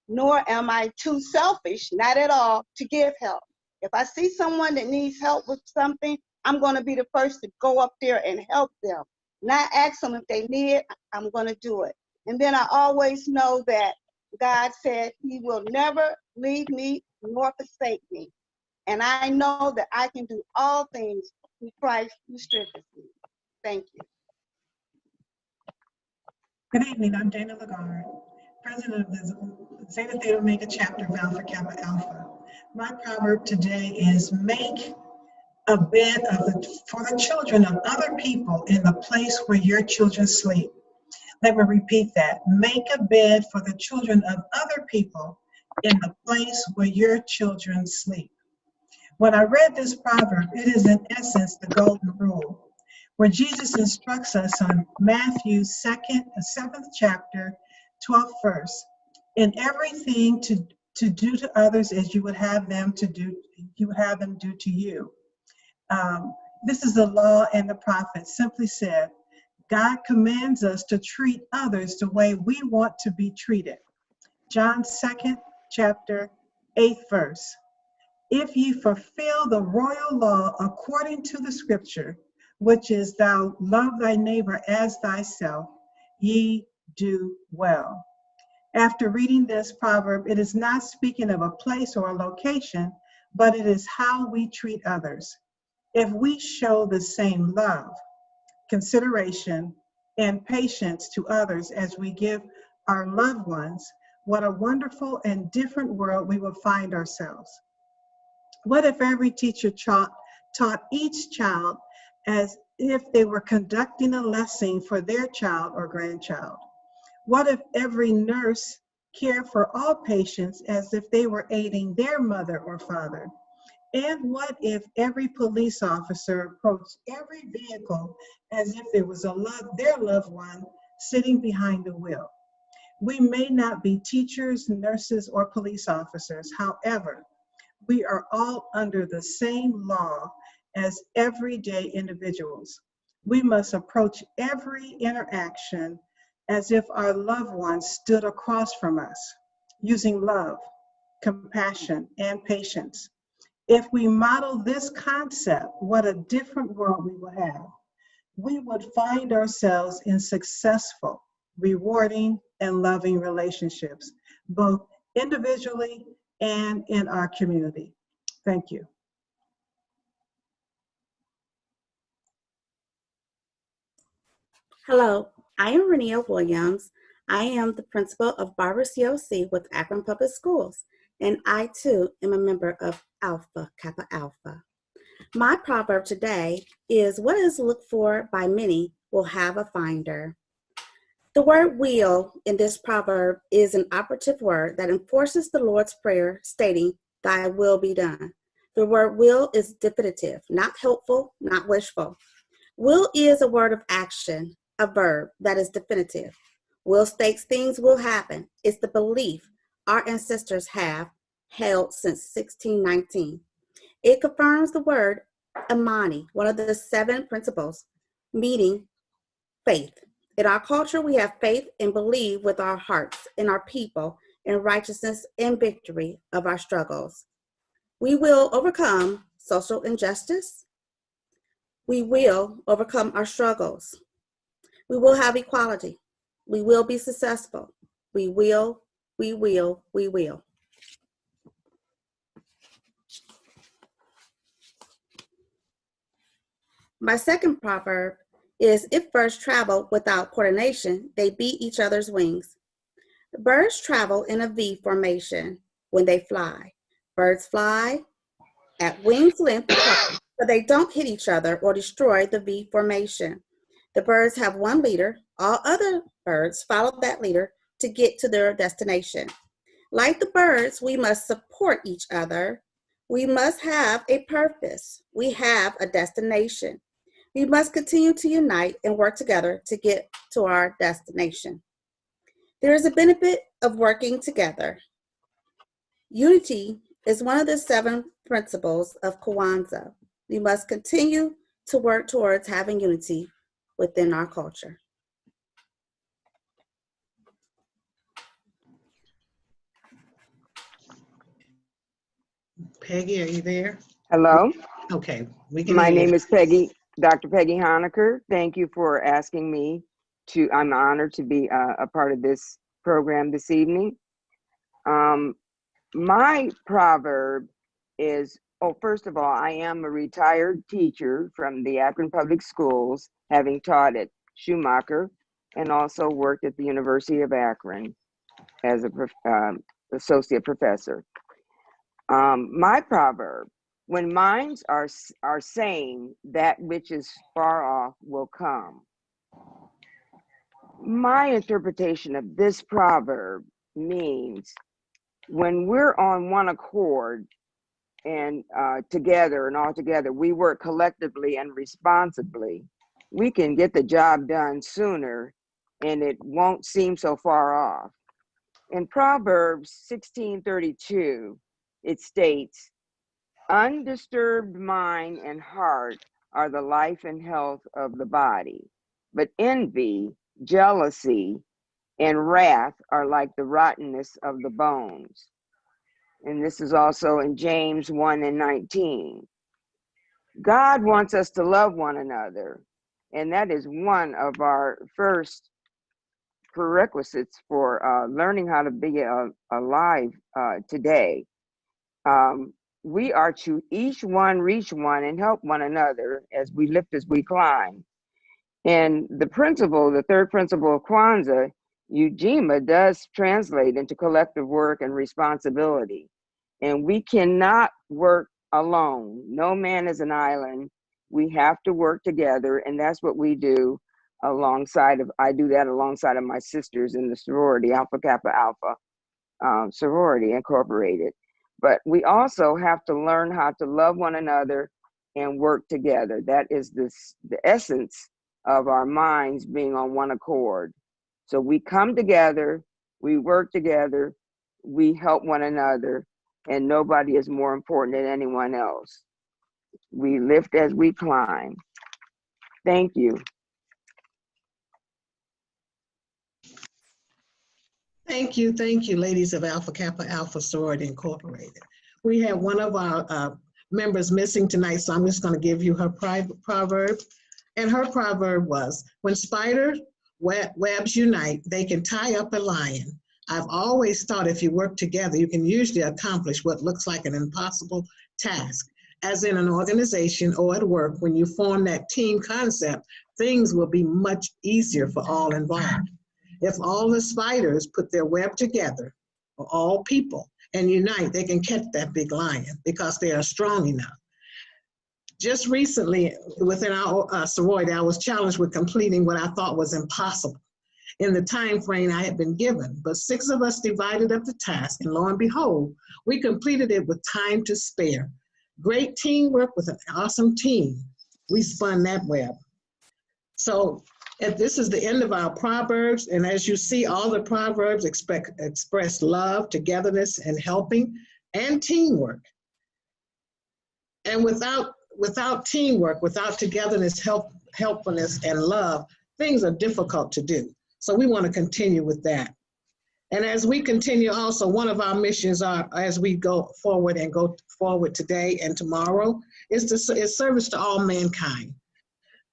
nor am I too selfish, not at all, to give help. If I see someone that needs help with something, I'm going to be the first to go up there and help them. Not ask them if they need it, I'm going to do it. And then I always know that God said he will never leave me nor forsake me. And I know that I can do all things through Christ who strengthens me. Thank you. Good evening, I'm Dana Lagarde, president of the Zeta Theta Omega chapter of Alpha Kappa Alpha. My proverb today is, make a bed for the children of other people in the place where your children sleep. Let me repeat that. Make a bed for the children of other people in the place where your children sleep. When I read this proverb, it is in essence the golden rule, where Jesus instructs us on Matthew 7th chapter, 12th verse. In everything to do to others as you would have them do to you. This is the law and the prophets. Simply said, God commands us to treat others the way we want to be treated. John 2nd chapter, 8th verse. If ye fulfill the royal law according to the scripture, which is thou love thy neighbor as thyself, ye do well. After reading this proverb, it is not speaking of a place or a location, but it is how we treat others. If we show the same love, consideration, and patience to others as we give our loved ones, what a wonderful and different world we will find ourselves. What if every teacher taught each child as if they were conducting a lesson for their child or grandchild? What if every nurse cared for all patients as if they were aiding their mother or father? And what if every police officer approached every vehicle as if it was their loved one sitting behind the wheel. We may not be teachers, nurses, or police officers. However, we are all under the same law as everyday individuals. We must approach every interaction as if our loved ones stood across from us, using love, compassion, and patience. If we model this concept, what a different world we will have. We would find ourselves in successful, rewarding, and loving relationships, both individually and in our community. Thank you. Hello, I am Renia Williams. I am the principal of Barber COC with Akron Public Schools, and I too am a member of Alpha Kappa Alpha. My proverb today is, what is looked for by many will have a finder. The word will in this proverb is an operative word that enforces the Lord's Prayer stating, thy will be done. The word will is definitive, not helpful, not wishful. Will is a word of action, a verb that is definitive. Will states things will happen. It's the belief our ancestors have held since 1619. It confirms the word Imani, one of the 7 principles, meaning faith. In our culture, we have faith and believe with our hearts in our people, in righteousness and victory of our struggles. We will overcome social injustice. We will overcome our struggles. We will have equality. We will be successful. We will. My second proverb is, if birds travel without coordination, they beat each other's wings. Birds travel in a V formation when they fly. Birds fly at wing's length apart, but they don't hit each other or destroy the V formation. The birds have one leader. All other birds follow that leader to get to their destination. Like the birds, we must support each other. We must have a purpose. We have a destination. We must continue to unite and work together to get to our destination. There is a benefit of working together. Unity is one of the 7 principles of Kwanzaa. We must continue to work towards having unity within our culture. Peggy, are you there? Hello. Okay, we can My hear name you. is Peggy, Dr. Peggy Honaker. Thank you for asking me to, I'm honored to be a part of this program this evening. My proverb is, first of all, I am a retired teacher from the Akron Public Schools, having taught at Schumacher and also worked at the University of Akron as an associate professor. My proverb, when minds are saying that which is far off will come. My interpretation of this proverb means when we're on one accord and together and all together, we work collectively and responsibly, we can get the job done sooner and it won't seem so far off. In Proverbs 16:32, it states, undisturbed mind and heart are the life and health of the body, but envy, jealousy, and wrath are like the rottenness of the bones. And this is also in James 1:19. God wants us to love one another, and that is one of our first prerequisites for learning how to be alive today. We are to each one reach one and help one another as we lift as we climb. And the principle, the 3rd principle of Kwanzaa, Ujima, does translate into collective work and responsibility. And we cannot work alone. No man is an island. We have to work together, and that's what we do I do that alongside of my sisters in the sorority, Alpha Kappa Alpha Sorority Incorporated. But we also have to learn how to love one another and work together. That is the essence of our minds being on one accord. So we come together, we work together, we help one another, and nobody is more important than anyone else. We lift as we climb. Thank you. Thank you, ladies of Alpha Kappa Alpha Sorority Incorporated. We have one of our members missing tonight, so I'm just going to give you her proverb. And her proverb was, when spider webs unite, they can tie up a lion. I've always thought if you work together, you can usually accomplish what looks like an impossible task. As in an organization or at work, when you form that team concept, things will be much easier for all involved. If all the spiders put their web together, or all people, and unite, they can catch that big lion because they are strong enough. Just recently, within our sorority, I was challenged with completing what I thought was impossible in the time frame I had been given. But 6 of us divided up the task, and lo and behold, we completed it with time to spare. Great teamwork with an awesome team. We spun that web. So this is the end of our Proverbs, and as you see, all the Proverbs express love, togetherness, and helping, and teamwork. And without teamwork, without togetherness, helpfulness, and love, things are difficult to do. So we want to continue with that. And as we continue also, one of our missions are, as we go forward today and tomorrow, is service to all mankind.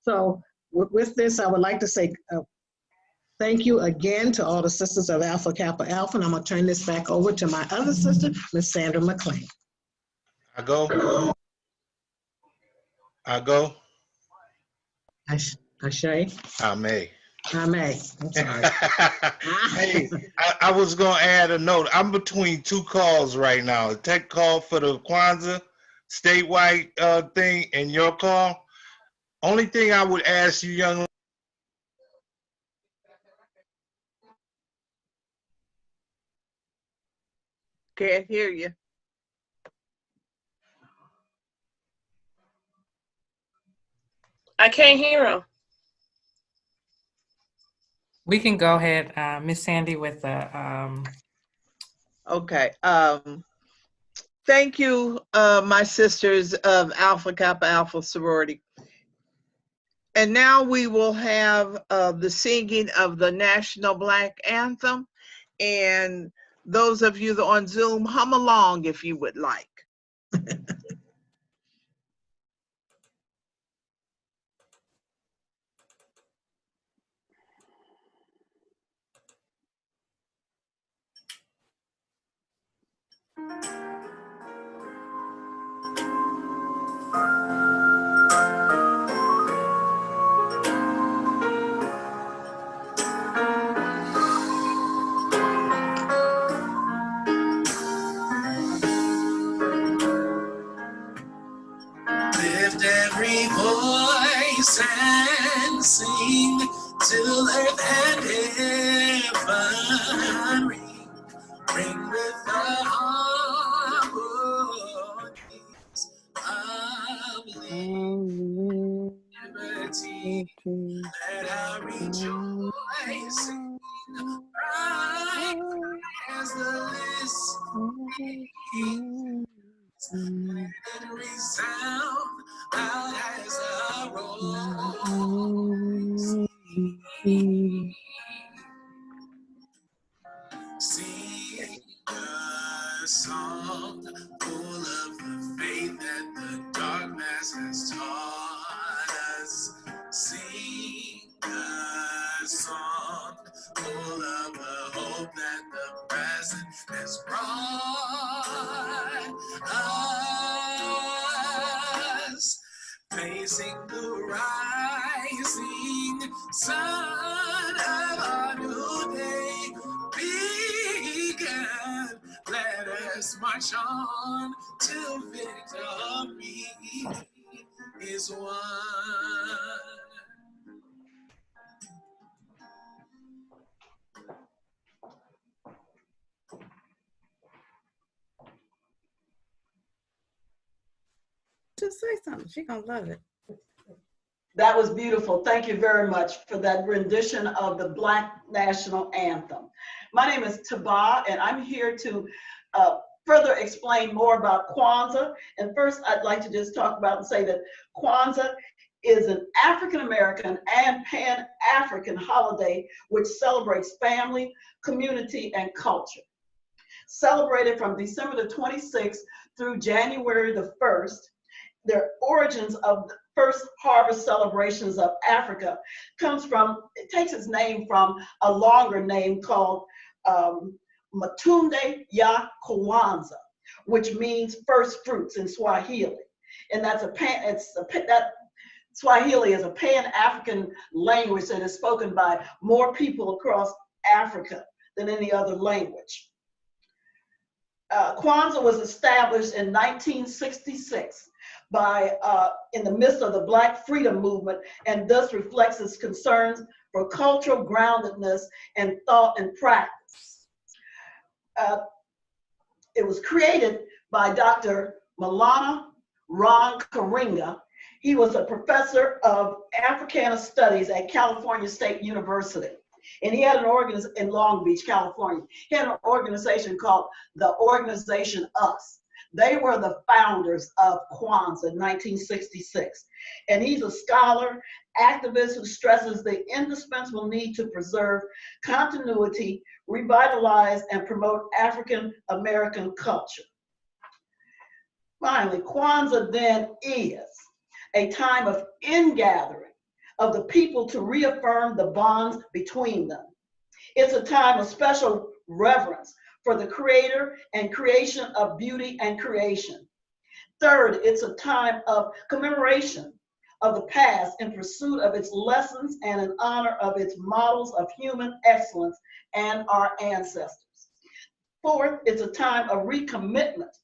So with this, I would like to say thank you again to all the sisters of Alpha Kappa Alpha, and I'm going to turn this back over to my other sister, Miss Sandra McLean. I go. Ashay? I may. I'm sorry. Hey, I was going to add a note. I'm between 2 calls right now. A tech call for the Kwanzaa statewide thing and your call. Only thing I would ask you, young. Can't hear you. I can't hear him. We can go ahead, Miss Sandy, with the. Okay. Thank you, my sisters of Alpha Kappa Alpha Sorority. And now we will have the singing of the National Black Anthem. And those of you that are on Zoom, hum along if you would like. Lift every voice and sing till earth and heaven ring. Ring with the harmonies of liberty. Let our rejoicing rise as the listening and resound out as a roaring. Sing a song full of the faith that the darkness has taught us. Sing a song full of the hope that the present has brought us. Facing the rising sun of our new day began. Let us march on till victory is won. Just say something. She gonna love it. That was beautiful. Thank you very much for that rendition of the Black National Anthem. My name is Taba, and I'm here to further explain more about Kwanzaa. And first, I'd like to just talk about and say that Kwanzaa is an African-American and Pan-African holiday which celebrates family, community, and culture. Celebrated from December the 26th through January the 1st, the origins of the first harvest celebrations of Africa it takes its name from a longer name called Matunde ya Kwanzaa, which means first fruits in Swahili. And Swahili is a Pan-African language that is spoken by more people across Africa than any other language. Kwanzaa was established in 1966 in the midst of the Black freedom movement, and thus reflects its concerns for cultural groundedness and thought and practice. It was created by Dr. Malana Ron Karinga. He was a professor of Africana Studies at California State University. And he had an organization in Long Beach, California. He had an organization called the Organization US. They were the founders of Kwanzaa in 1966. And he's a scholar, activist who stresses the indispensable need to preserve continuity, revitalize, and promote African American culture. Finally, Kwanzaa then is a time of ingathering of the people to reaffirm the bonds between them. It's a time of special reverence for the creator and creation of beauty and creation. Third, it's a time of commemoration of the past in pursuit of its lessons and in honor of its models of human excellence and our ancestors. Fourth, it's a time of recommitment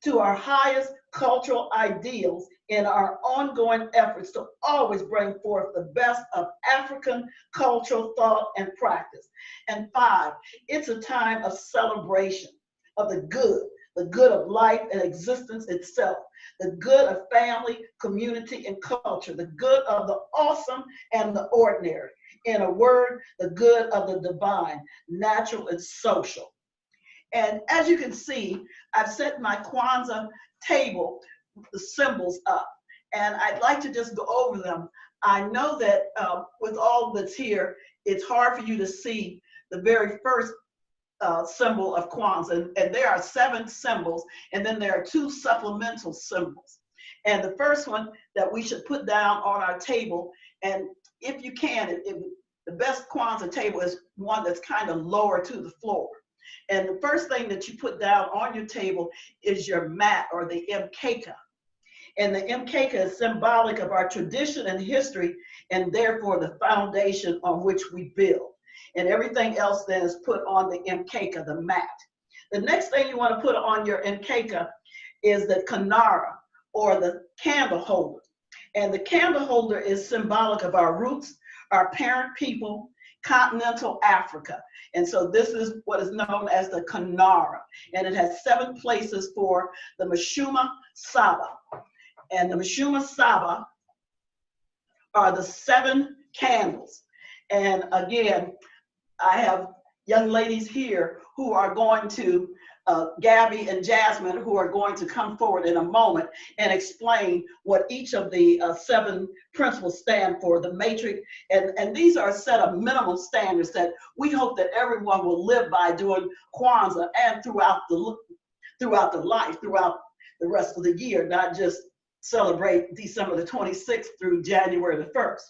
to our highest cultural ideals in our ongoing efforts to always bring forth the best of African cultural thought and practice. And five, it's a time of celebration of the good of life and existence itself, the good of family, community, and culture, the good of the awesome and the ordinary. In a word, the good of the divine, natural and social. And as you can see, I've set my Kwanzaa table, the symbols up, and I'd like to just go over them. I know that with all that's here, it's hard for you to see the very first symbol of Kwanzaa, and there are 7 symbols, and then there are 2 supplemental symbols. And the first one that we should put down on our table, and if you can, the best Kwanzaa table is one that's kind of lower to the floor. And the first thing that you put down on your table is your mat, or the mkeka. And the mkeka is symbolic of our tradition and history, and therefore the foundation on which we build. And everything else then is put on the mkeka, the mat. The next thing you want to put on your mkeka is the kanara, or the candle holder. And the candle holder is symbolic of our roots, our parent people, continental Africa. And so this is what is known as the kanara. And it has 7 places for the Mashuma Saba. And the Mashuma Saba are the 7 candles. And again, I have young ladies here who are going to, Gabby and Jasmine, who are going to come forward in a moment and explain what each of the 7 principles stand for, the matrix. And these are a set of minimum standards that we hope that everyone will live by during Kwanzaa and throughout the life, throughout the rest of the year, not just celebrate December the 26th through January the 1st.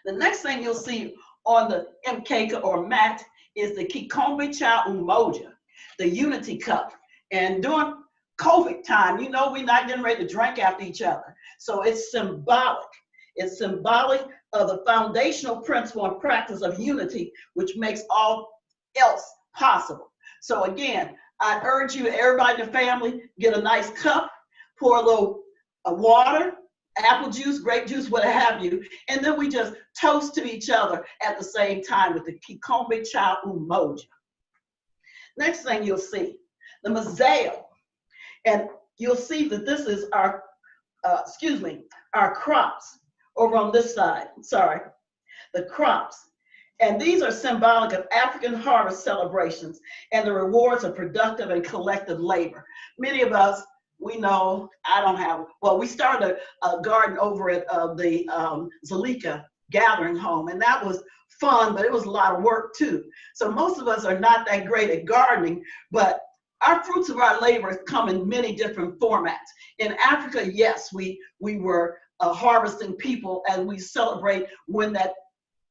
The next thing you'll see on the mkeka or mat is the kikombe cha umoja, the unity cup. And during COVID time, you know, we're not getting ready to drink after each other. So it's symbolic. It's symbolic of the foundational principle and practice of unity, which makes all else possible. So again, I urge you, everybody in the family, get a nice cup, pour a little water, apple juice, grape juice, what have you, and then we just toast to each other at the same time with the kikombe cha umoja. Next thing you'll see, the mazao, and you'll see that this is our, our crops over on this side, sorry, the crops. And these are symbolic of African harvest celebrations and the rewards of productive and collective labor. Many of us, we know, I don't have, well, we started a garden over at the Zalika Gathering Home, and that was fun, but it was a lot of work too. So most of us are not that great at gardening, but our fruits of our labor come in many different formats. In Africa, yes, we were harvesting people, and we celebrate when that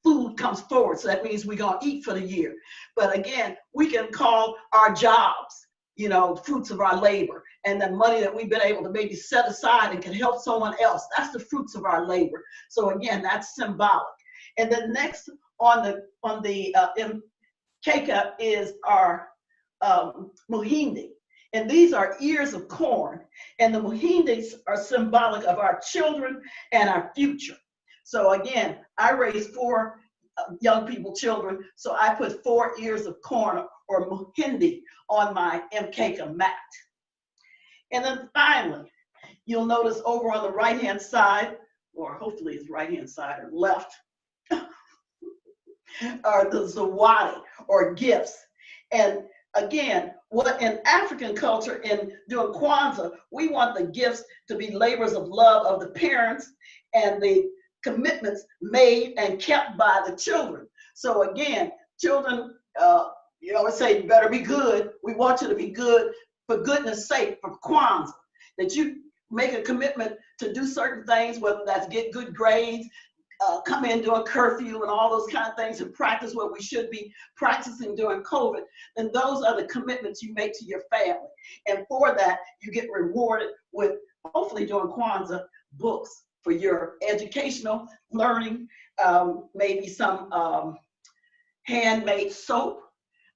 food comes forward. So that means we're gonna eat for the year. But again, we can call our jobs, you know, fruits of our labor, and the money that we've been able to maybe set aside and can help someone else. That's the fruits of our labor. So again, that's symbolic. And then next on the Mkeka is our muhindi. And these are ears of corn. And the muhindis are symbolic of our children and our future. So again, I raised 4 young people, children, so I put 4 ears of corn or muhindi on my Mkeka mat. And then finally, you'll notice over on the right-hand side, or hopefully it's right-hand side or left, are the zawadi, or gifts. And again, what in African culture, in doing Kwanzaa, we want the gifts to be labors of love of the parents and the commitments made and kept by the children. So again, children, you always say, you better be good. We want you to be good for goodness sake, for Kwanzaa, that you make a commitment to do certain things, whether that's get good grades, come in during curfew and all those kind of things, and practice what we should be practicing during COVID, then those are the commitments you make to your family. And for that, you get rewarded with, hopefully during Kwanzaa, books for your educational learning, maybe some handmade soap.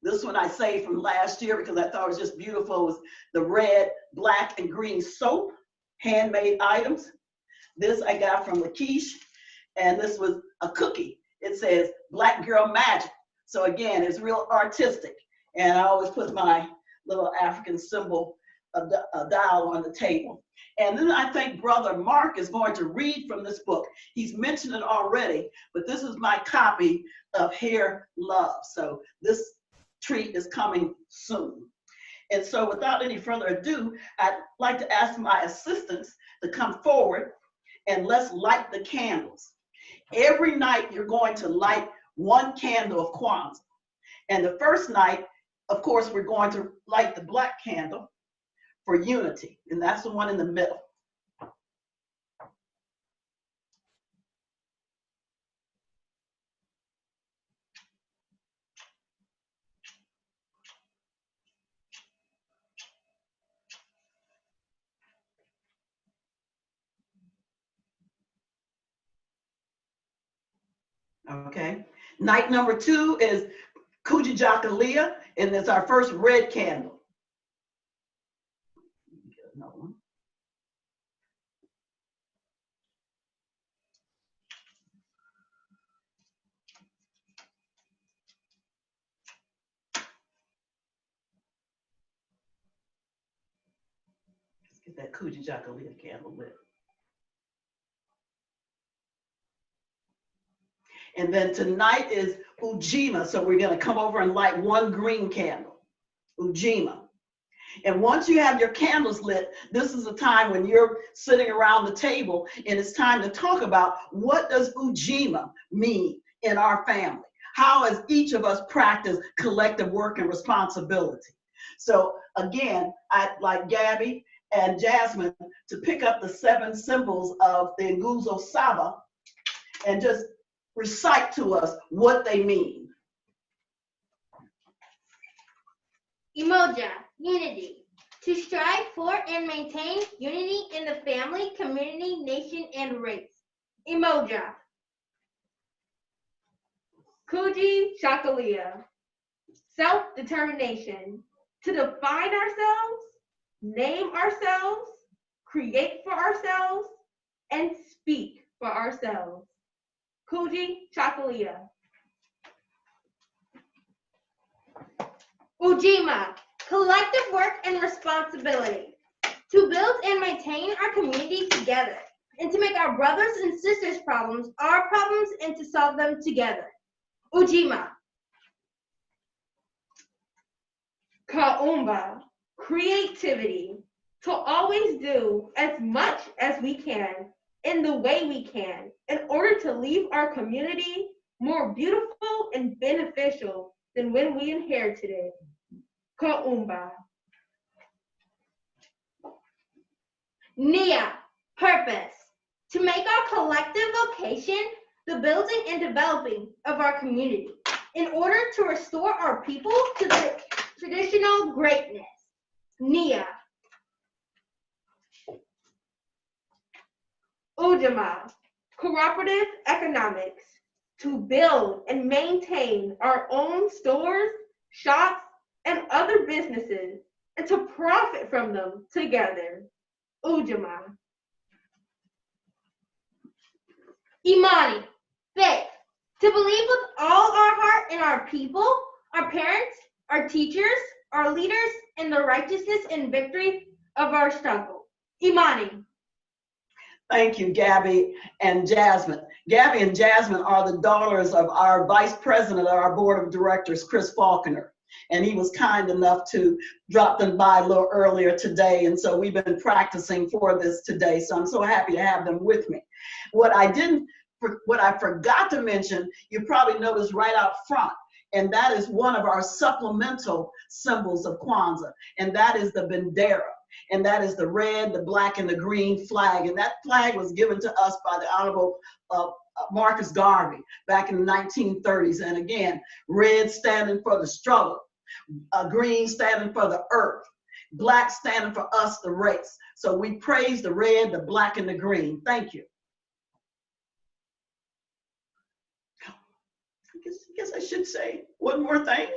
This one I saved from last year because I thought it was just beautiful. It was the red, black, and green soap, handmade items. This I got from Lakeisha, and this was a cookie. It says Black Girl Magic. So again, it's real artistic. And I always put my little African symbol, a dial on the table. And then I think Brother Mark is going to read from this book. He's mentioned it already, but this is my copy of Hair Love. So this treat is coming soon. And so without any further ado, I'd like to ask my assistants to come forward and let's light the candles. Every night you're going to light 1 candle of Kwanzaa. And the first night, of course, we're going to light the black candle for unity, and that's the one in the middle. Okay. Night number 2 is Kujijakalia, and it's our first red candle. Get another one. Let's get that Kujijakalia candle lit. And then tonight is Ujima, so we're going to come over and light 1 green candle, Ujima. And once you have your candles lit, this is the time when you're sitting around the table, and it's time to talk about what does Ujima mean in our family? How has each of us practiced collective work and responsibility? So again, I'd like Gabby and Jasmine to pick up the 7 symbols of the Nguzo Saba and just recite to us what they mean. Umoja, unity. To strive for and maintain unity in the family, community, nation, and race. Umoja. Kujijakalia. Self-determination. To define ourselves, name ourselves, create for ourselves, and speak for ourselves. Kujijakalia. Ujima, collective work and responsibility. To build and maintain our community together and to make our brothers and sisters' problems our problems and to solve them together. Ujima. Kuumba. Creativity. To always do as much as we can in the way we can in order to leave our community more beautiful and beneficial than when we inherited it. Kuumba. Nia. Purpose. To make our collective vocation the building and developing of our community in order to restore our people to the traditional greatness. Nia. Ujima. Cooperative economics. To build and maintain our own stores, shops, and other businesses, and to profit from them together. Ujima. Imani. Faith. To believe with all our heart in our people, our parents, our teachers, our leaders, in the righteousness and victory of our struggle. Imani. Thank you, Gabby and Jasmine. Gabby and Jasmine are the daughters of our vice president of our board of directors, Chris Faulkner. And he was kind enough to drop them by a little earlier today. And so we've been practicing for this today. So I'm so happy to have them with me. What I forgot to mention, you probably noticed right out front, and that is one of our supplemental symbols of Kwanzaa, and that is the Bendera. And that is the red, the black, and the green flag. And that flag was given to us by the Honorable Marcus Garvey back in the 1930s. And again, red standing for the struggle, green standing for the earth, black standing for us, the race. So we praise the red, the black, and the green. Thank you. I guess I should say one more thing.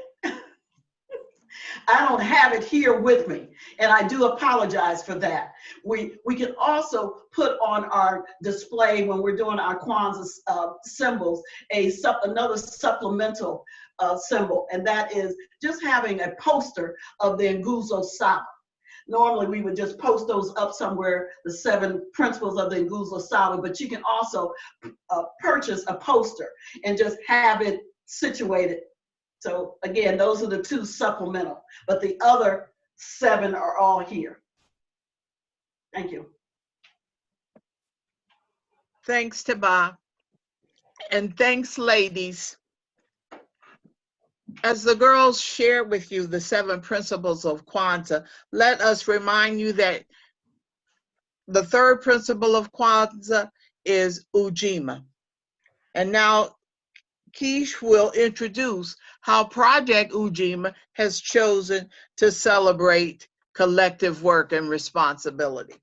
I don't have it here with me, and I do apologize for that. We can also put on our display when we're doing our Kwanzaa symbols another supplemental symbol, and that is just having a poster of the Nguzo Saba. Normally, we would just post those up somewhere, the 7 principles of the Nguzo Saba, but you can also purchase a poster and just have it situated. So again, those are the 2 supplemental, but the other 7 are all here. Thank you. Thanks, Taba. And thanks, ladies. As the girls share with you the 7 principles of Kwanzaa, let us remind you that the 3rd principle of Kwanzaa is Ujima. And now Keish will introduce how Project Ujima has chosen to celebrate collective work and responsibility.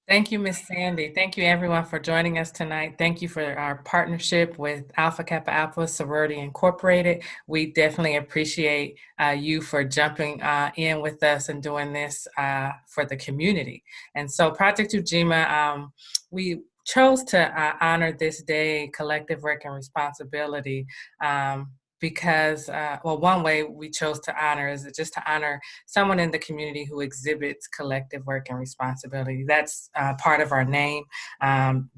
Thank you, Ms. Sandy. Thank you, everyone, for joining us tonight. Thank you for our partnership with Alpha Kappa Alpha Sorority Incorporated. We definitely appreciate you for jumping in with us and doing this for the community. And so Project Ujima, we chose to honor this day, collective work and responsibility, because, well, one way we chose to honor is just to honor someone in the community who exhibits collective work and responsibility. That's part of our name.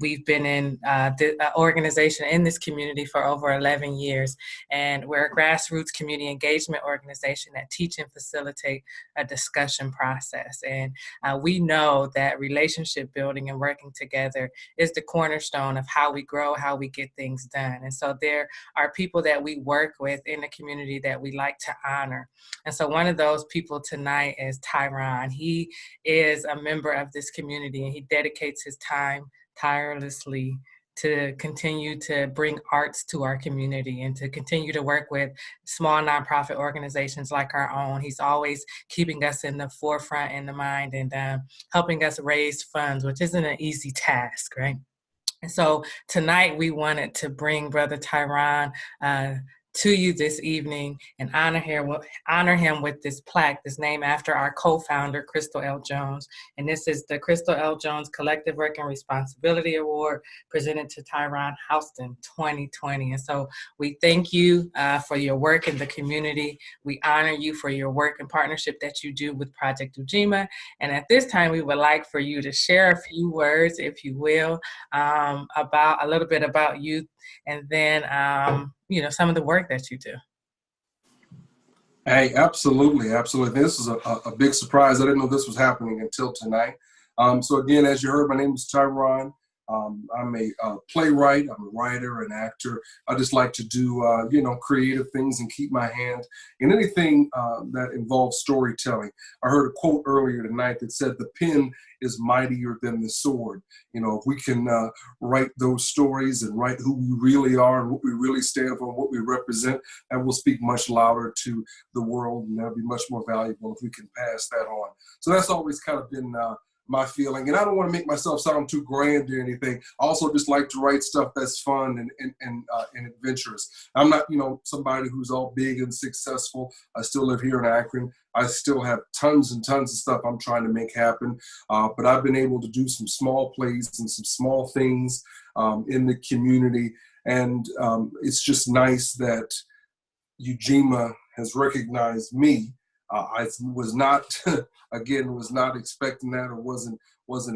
We've been in the organization in this community for over 11 years, and we're a grassroots community engagement organization that teach and facilitate a discussion process. And we know that relationship building and working together is the cornerstone of how we grow, how we get things done. And so there are people that we work with in the community that we like to honor. And so one of those people tonight is Tyron. He is a member of this community, and he dedicates his time tirelessly to continue to bring arts to our community and to continue to work with small nonprofit organizations like our own. He's always keeping us in the forefront in the mind and helping us raise funds, which isn't an easy task, right? And so tonight we wanted to bring Brother Tyron to you this evening and honor him with this plaque that's named after our co-founder, Crystal L. Jones. And this is the Crystal L. Jones Collective Work and Responsibility Award presented to Tyron Houston 2020. And so we thank you for your work in the community. We honor you for your work and partnership that you do with Project Ujima. And at this time, we would like for you to share a few words, if you will, about a little bit about youth, and then some of the work that you do. Hey, absolutely. This is a big surprise. I didn't know this was happening until tonight. So again, as you heard, my name is Tyron. I'm a playwright, I'm a writer, an actor. I just like to do, creative things and keep my hand in anything that involves storytelling. I heard a quote earlier tonight that said, the pen is mightier than the sword. If we can write those stories and write who we really are and what we really stand for and what we represent, that will speak much louder to the world, and that'll be much more valuable if we can pass that on. So that's always kind of been my feeling. And I don't want to make myself sound too grand or anything. I also just like to write stuff that's fun and adventurous. I'm not, somebody who's all big and successful. I still live here in Akron. I still have tons and tons of stuff I'm trying to make happen. But I've been able to do some small plays and some small things in the community. And it's just nice that Ujima has recognized me. I was not, was not expecting that, or wasn't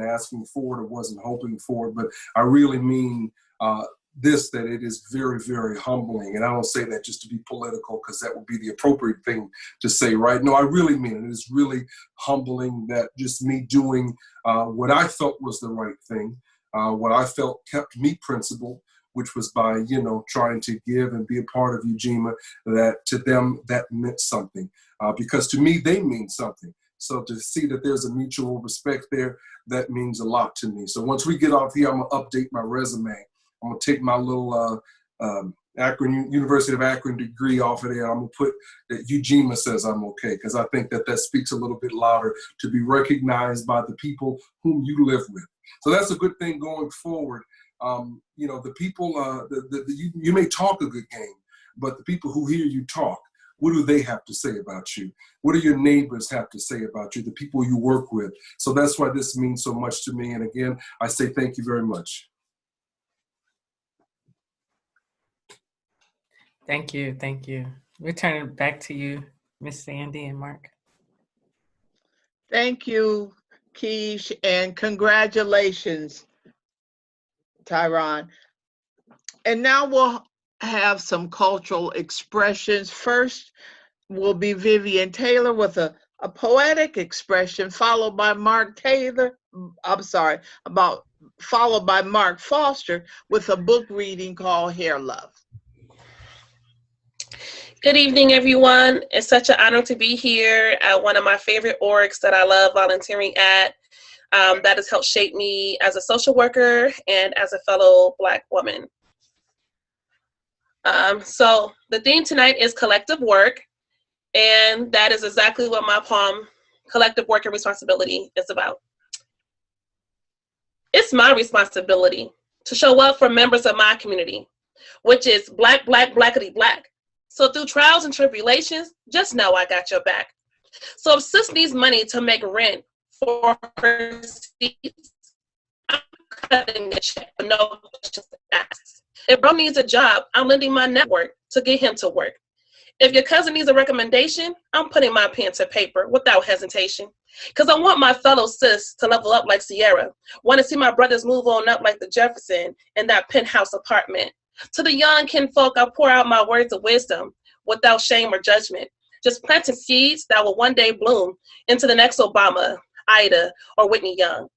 asking for it, or wasn't hoping for it. But I really mean that it is very, very humbling. And I don't say that just to be political, because that would be the appropriate thing to say, right? No, I really mean it. It is really humbling that just me doing what I felt was the right thing, what I felt kept me principled, which was by, trying to give and be a part of Ujima, that to them, that meant something. Because to me, they mean something. So to see that there's a mutual respect there, that means a lot to me. So once we get off here, I'm gonna update my resume. I'm gonna take my little University of Akron degree off of there. I'm gonna put that Ujima says I'm okay, because I think that speaks a little bit louder, to be recognized by the people whom you live with. So that's a good thing going forward. The people, you may talk a good game, but the people who hear you talk, what do they have to say about you? What do your neighbors have to say about you, the people you work with? So that's why this means so much to me. And again, I say thank you very much. Thank you. Thank you. We turn it back to you, Miss Sandy and Mark. Thank you, Keish, and congratulations, Tyron. And now we'll have some cultural expressions. First will be Vivian Taylor with a poetic expression, followed by Mark Foster with a book reading called Hair Love. Good evening, everyone. It's such an honor to be here at one of my favorite orgs that I love volunteering at. That has helped shape me as a social worker and as a fellow Black woman. So the theme tonight is collective work, and that is exactly what my poem, Collective Work and Responsibility, is about. It's my responsibility to show up for members of my community, which is Black, Black, Blackity Black. So through trials and tribulations, just know I got your back. So if sis needs money to make rent for her seats, I'm cutting the check for no questions asked. If bro needs a job, I'm lending my network to get him to work. If your cousin needs a recommendation, I'm putting my pen to paper without hesitation. Because I want my fellow sis to level up like Sierra. Want to see my brothers move on up like the Jefferson in that penthouse apartment. To the young kinfolk, I pour out my words of wisdom without shame or judgment. Just planting seeds that will one day bloom into the next Obama, Ida, or Whitney Young.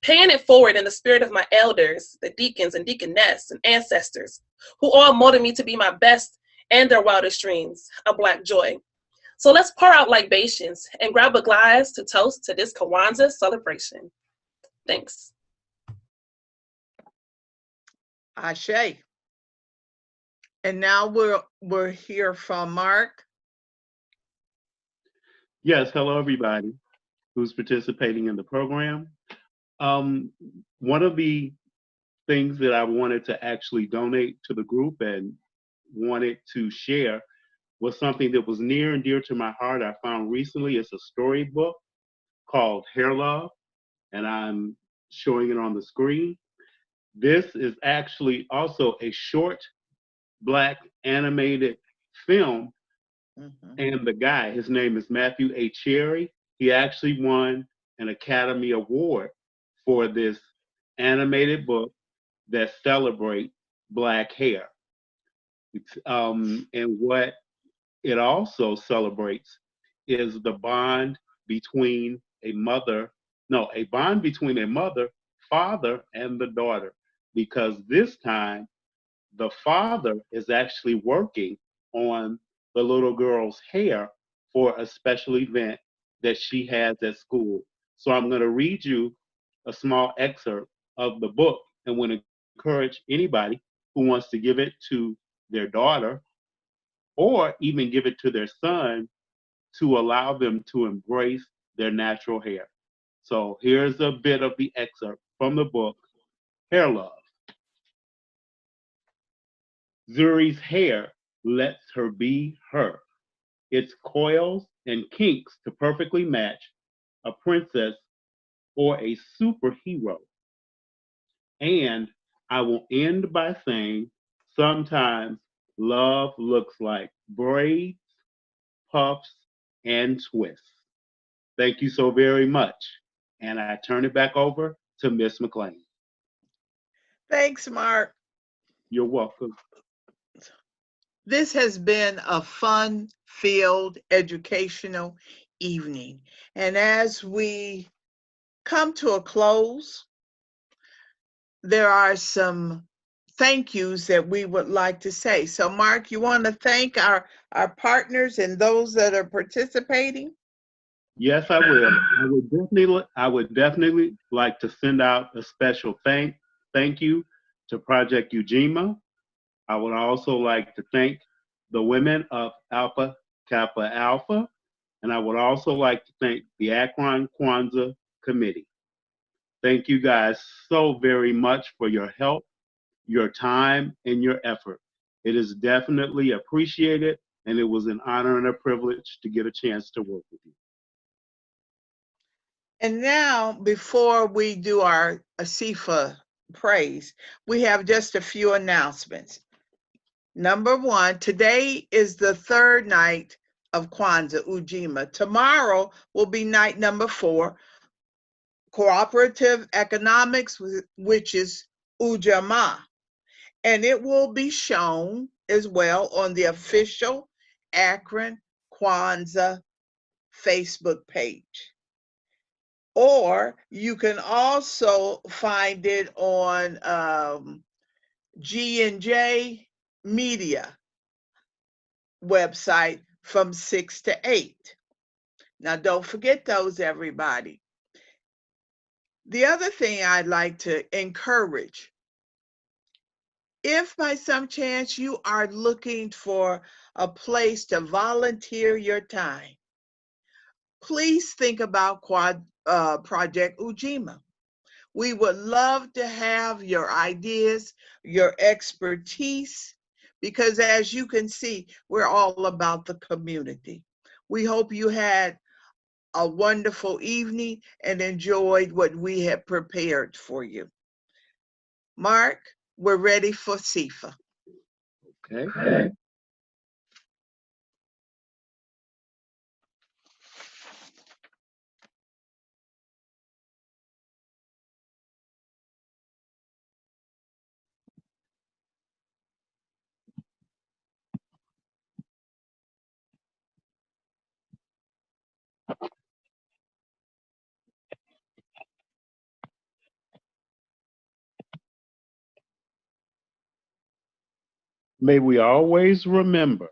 Paying it forward in the spirit of my elders, the deacons and deaconess and ancestors, who all molded me to be my best and their wildest dreams, a Black joy. So let's pour out libations and grab a glass to toast to this Kwanzaa celebration. Thanks. Ashe. And now we'll hear from Mark. Yes, hello everybody who's participating in the program. One of the things that I wanted to actually donate to the group, and wanted to share was something that was near and dear to my heart. I found recently. It's a storybook called Hair Love, and I'm showing it on the screen. This is actually also a short Black animated film, and the guy, his name is Matthew A. Cherry. He actually won an Academy Award for this animated book that celebrates Black hair. And what it also celebrates is the bond between a mother, no, a bond between a mother, father, and the daughter. Because this time, the father is actually working on the little girl's hair for a special event that she has at school. So I'm going to read you a small excerpt of the book and want to encourage anybody who wants to give it to their daughter or even give it to their son to allow them to embrace their natural hair. So here's a bit of the excerpt from the book, Hair Love. Zuri's hair lets her be her. Its coils and kinks to perfectly match a princess or a superhero. And I will end by saying sometimes love looks like braids, puffs, and twists. Thank you so very much. And I turn it back over to Miss McLean. Thanks, Mark. You're welcome. This has been a fun-filled educational evening. And as we come to a close, there are some thank yous that we would like to say. So Mark, you want to thank our partners and those that are participating? Yes, I will. I would definitely like to send out a special thank you to Project Ujima. I would also like to thank the women of Alpha Kappa Alpha, and I would also like to thank the Akron Kwanzaa Committee. Thank you guys so very much for your help, your time, and your effort. It is definitely appreciated, and it was an honor and a privilege to get a chance to work with you. And now, before we do our Asifa praise, we have just a few announcements. Number one, today is the third night of Kwanzaa, Ujima. Tomorrow will be night number 4, cooperative economics, which is Ujamaa. And it will be shown as well on the official Akron Kwanzaa Facebook page. Or you can also find it on G&J Media website from 6 to 8. Now, don't forget those, everybody. The other thing I'd like to encourage, if by some chance you are looking for a place to volunteer your time, please think about Project Ujima. We would love to have your ideas, your expertise, because as you can see, we're all about the community. We hope you had a wonderful evening and enjoyed what we have prepared for you. Mark, we're ready for Sifa. Okay. May we always remember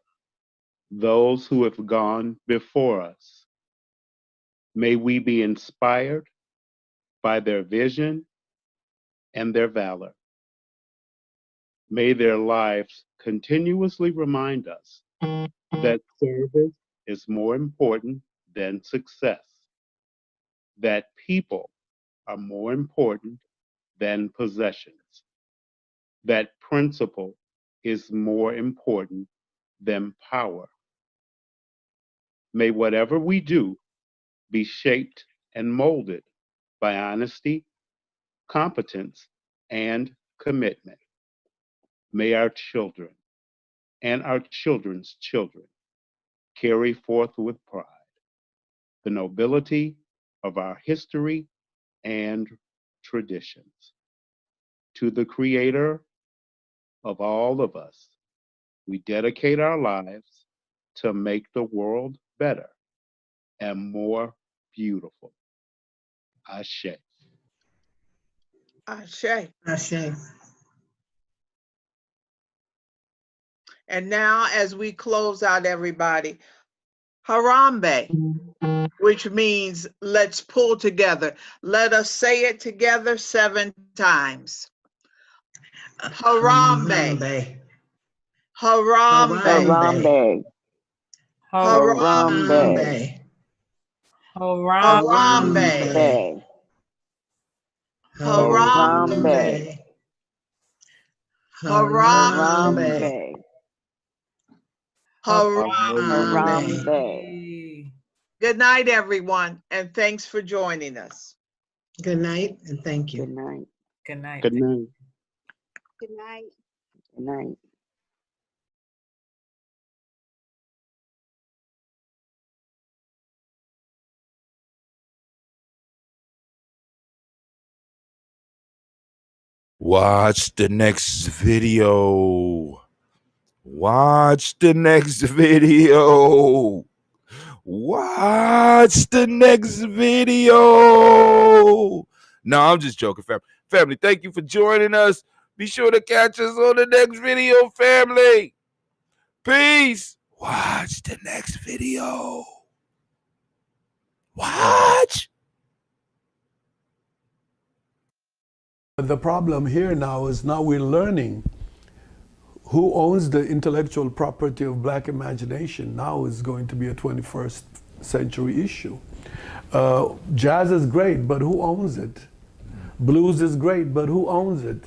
those who have gone before us. May we be inspired by their vision and their valor. May their lives continuously remind us that service is more important than success, that people are more important than possessions, that principle is more important than power. May whatever we do be shaped and molded by honesty, competence, and commitment. May our children and our children's children carry forth with pride the nobility of our history and traditions. To the Creator of all of us, we dedicate our lives to make the world better and more beautiful. Ashe. Ashe. Ashe. And now, as we close out, everybody, Harambe, which means let's pull together. Let us say it together 7 times. Harambe. Harambe. Harambe. Harambe. Harambe. Harambe. Harambe. Harambe. Harambe. Good night, everyone, and thanks for joining us. Good night, and thank you. Good night. Good night. Good night. Good night. Good night. Watch the next video. Watch the next video. Watch the next video. No, I'm just joking, family. Family, thank you for joining us. Be sure to catch us on the next video, family. Peace. Watch the next video. Watch. The problem here now is now we're learning who owns the intellectual property of black imagination now is going to be a 21st century issue. Jazz is great, but who owns it? Blues is great, but who owns it?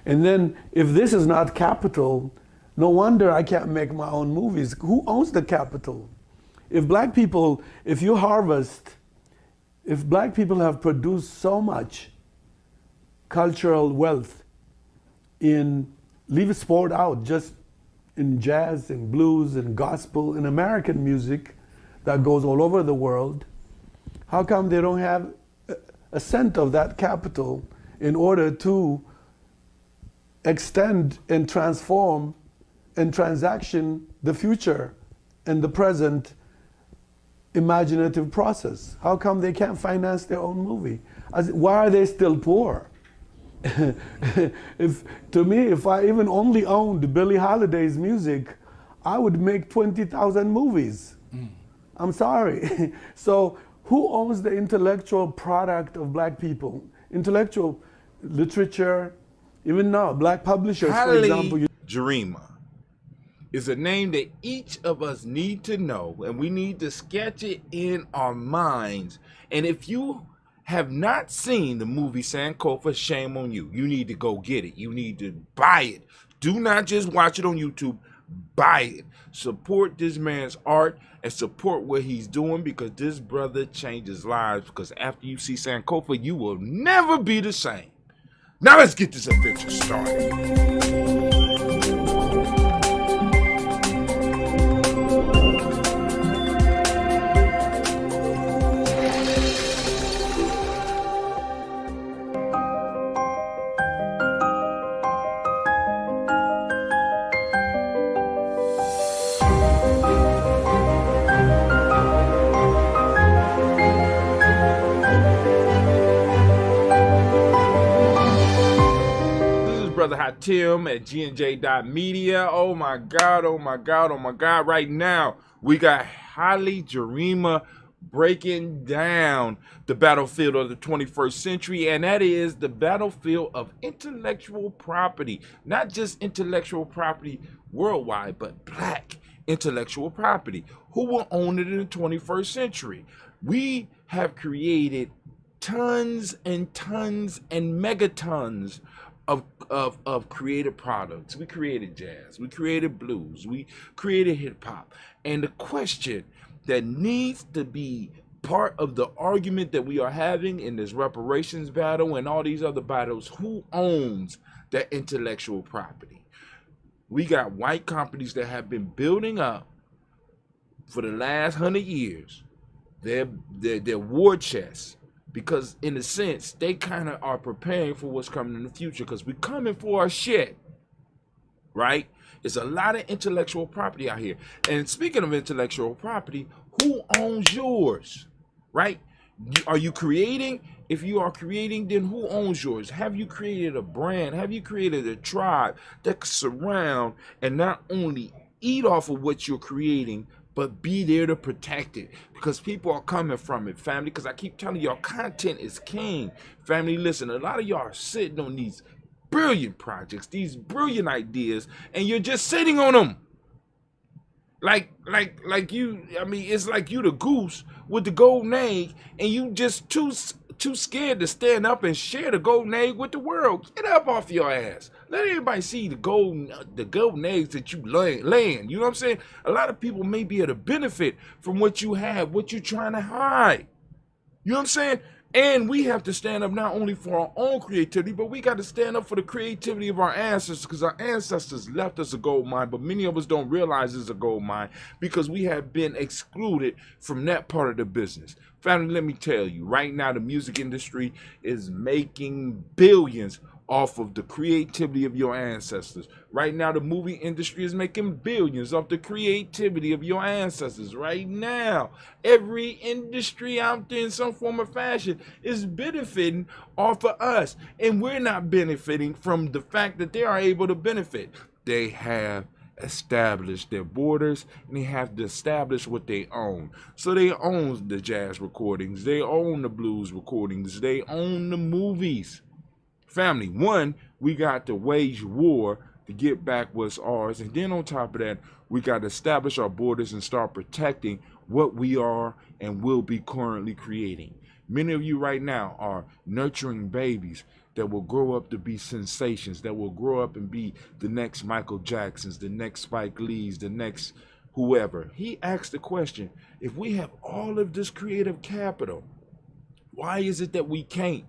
And then if this is not capital, no wonder I can't make my own movies. Who owns the capital? If black people, if you harvest, if black people have produced so much cultural wealth in, leave sport out, just in jazz and blues and gospel and American music that goes all over the world, how come they don't have a cent of that capital in order to extend and transform and transaction the future and the present imaginative process? How come they can't finance their own movie? Why are they still poor? To me, if I even only owned Billie Holiday's music, I would make 20,000 movies. I'm sorry. So who owns the intellectual product of black people? Intellectual literature, even now, black publishers, for example. Jarima is a name that each of us need to know, and we need to sketch it in our minds. And if you have not seen the movie Sankofa, shame on you. You need to go get it. You need to buy it. Do not just watch it on YouTube. Buy it. Support this man's art and support what he's doing, because this brother changes lives, because after you see Sankofa, you will never be the same. Now let's get this adventure started. Brother Hatim at gnj.media. Oh my God, oh my God, oh my God. Right now, we got Haile Jarima breaking down the battlefield of the 21st century, and that is the battlefield of intellectual property. Not just intellectual property worldwide, but black intellectual property. Who will own it in the 21st century? We have created tons and tons and megatons of creative products. We created jazz, we created blues, we created hip hop. And the question that needs to be part of the argument that we are having in this reparations battle and all these other battles, who owns that intellectual property? We got white companies that have been building up for the last 100 years their war chest, because in a sense they kind of are preparing for what's coming in the future, because we're coming for our shit, right? There's a lot of intellectual property out here. And speaking of intellectual property, who owns yours, right? Are you creating? If you are creating, then who owns yours? Have you created a brand? Have you created a tribe that can surround and not only eat off of what you're creating, but be there to protect it? Because people are coming from it, family. Because I keep telling y'all, content is king. Family, listen, a lot of y'all are sitting on these brilliant projects, these brilliant ideas, and you're just sitting on them. Like you, I mean, it's like you the goose with the golden egg, and you just too scared to stand up and share the golden egg with the world. Get up off your ass. Let everybody see the golden eggs that you laying. You know what I'm saying? A lot of people may be able to benefit from what you have, what you're trying to hide. You know what I'm saying? And we have to stand up not only for our own creativity, but we got to stand up for the creativity of our ancestors, because our ancestors left us a gold mine, but many of us don't realize it's a gold mine because we have been excluded from that part of the business. Family, let me tell you, right now the music industry is making billions off of the creativity of your ancestors. Right now the movie industry is making billions off the creativity of your ancestors. Right now every industry out there in some form or fashion is benefiting off of us, and we're not benefiting from the fact that they are able to benefit. They have established their borders, and they have to establish what they own. So they own the jazz recordings, they own the blues recordings, they own the movies. Family, one, we got to wage war to get back what's ours. And then on top of that, we got to establish our borders and start protecting what we are and will be currently creating. Many of you right now are nurturing babies that will grow up to be sensations, that will grow up and be the next Michael Jacksons, the next Spike Lees, the next whoever. He asked the question, if we have all of this creative capital, why is it that we can't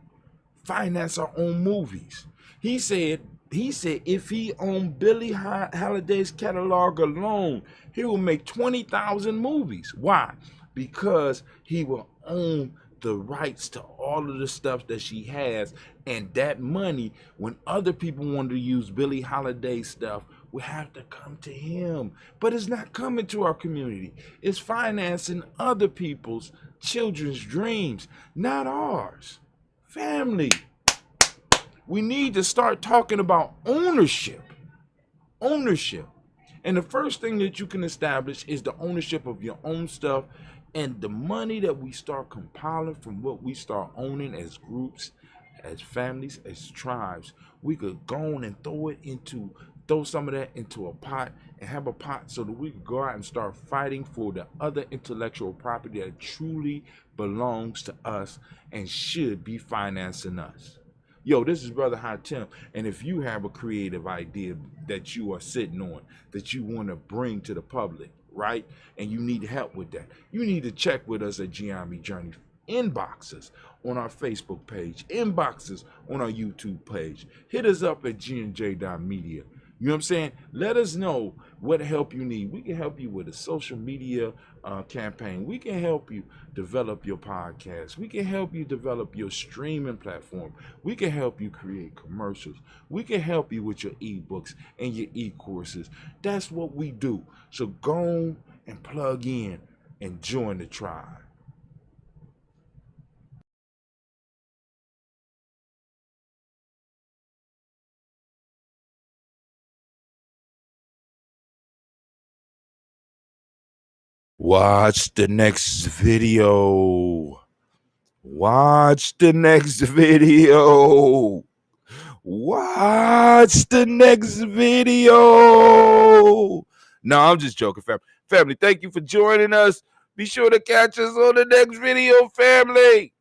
finance our own movies? He said if he owned Billie Holiday's catalog alone, he will make 20,000 movies. Why? Because he will own the rights to all of the stuff that she has, and that money, when other people want to use Billie Holiday stuff, will have to come to him. But it's not coming to our community. It's financing other people's children's dreams, not ours. Family, we need to start talking about ownership. Ownership. And the first thing that you can establish is the ownership of your own stuff, and the money that we start compiling from what we start owning as groups, as families, as tribes. We could go on and throw some of that into a pot, and have a pot so that we could go out and start fighting for the other intellectual property that truly belongs to us and should be financing us. Yo, this is Brother Hatem, and if you have a creative idea that you are sitting on, that you want to bring to the public, right, and you need help with that, you need to check with us at Giambi Journey. Inbox us on our Facebook page, inbox us on our YouTube page, hit us up at gnj.media. You know what I'm saying? Let us know what help you need. We can help you with a social media campaign. We can help you develop your podcast. We can help you develop your streaming platform. We can help you create commercials. We can help you with your ebooks and your e-courses. That's what we do. So go and plug in and join the tribe. Watch the next video. Watch the next video. Watch the next video. No, I'm just joking, family. Family, thank you for joining us. Be sure to catch us on the next video, family.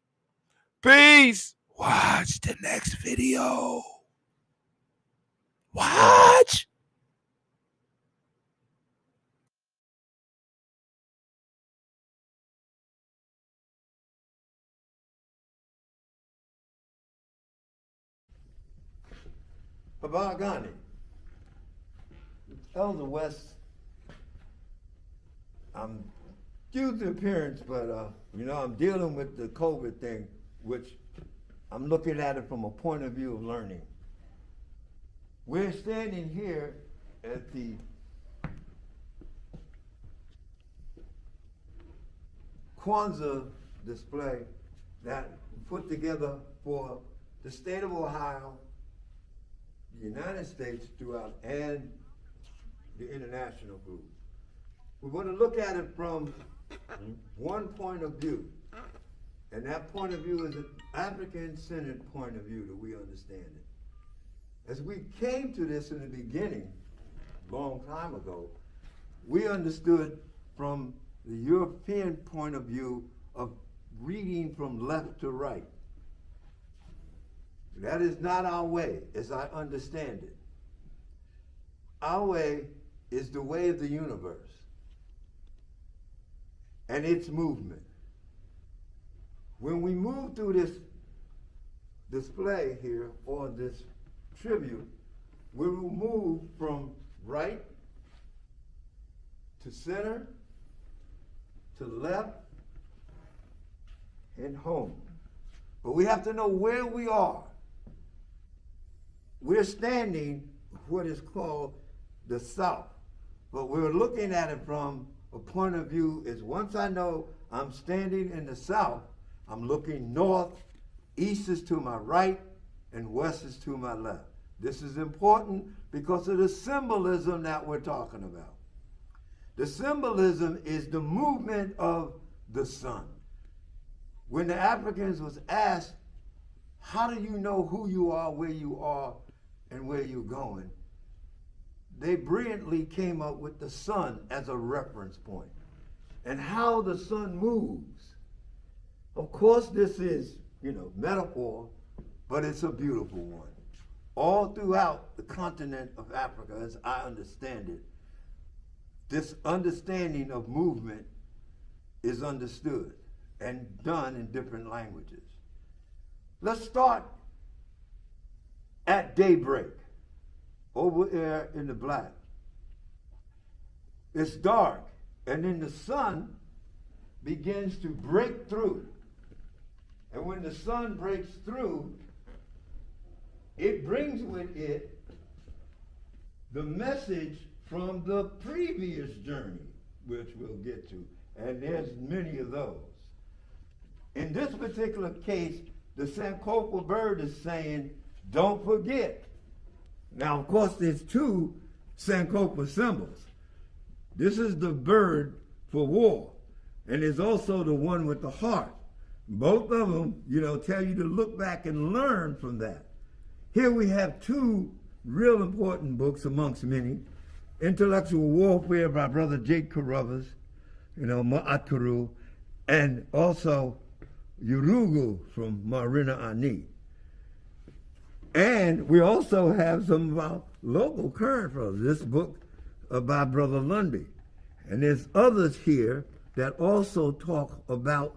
Peace. Watch the next video. What? Baba Ghani, Elder West, I'm due to appearance, but I'm dealing with the COVID thing, which I'm looking at it from a point of view of learning. We're standing here at the Kwanzaa display that we put together for the state of Ohio, the United States throughout, and the international group. We're going to look at it from one point of view, and that point of view is an African-centered point of view that we understand it. As we came to this in the beginning, a long time ago, we understood from the European point of view of reading from left to right. That is not our way, as I understand it. Our way is the way of the universe and its movement. When we move through this display here, or this tribute, we will move from right to center, to left, and home. But we have to know where we are. We're standing what is called the South, but we're looking at it from a point of view is once I know I'm standing in the South, I'm looking north, east is to my right, and west is to my left. This is important because of the symbolism that we're talking about. The symbolism is the movement of the sun. When the Africans was asked, how do you know who you are, and where you're going? They brilliantly came up with the sun as a reference point and how the sun moves. Of course, this is, metaphor, but it's a beautiful one. All throughout the continent of Africa, as I understand it, this understanding of movement is understood and done in different languages. Let's start at daybreak, over there in the black. It's dark, and then the sun begins to break through. And when the sun breaks through, it brings with it the message from the previous journey, which we'll get to, and there's many of those. In this particular case, the Sankofa bird is saying, don't forget. Now, of course, there's two Sankofa symbols. This is the bird for war, and there's also the one with the heart. Both of them, tell you to look back and learn from that. Here we have two real important books amongst many. Intellectual Warfare by Brother Jake Carruthers, Ma'aturu, and also Yurugu from Marina Ani. And we also have some of our local current brothers. This book by Brother Lundy. And there's others here that also talk about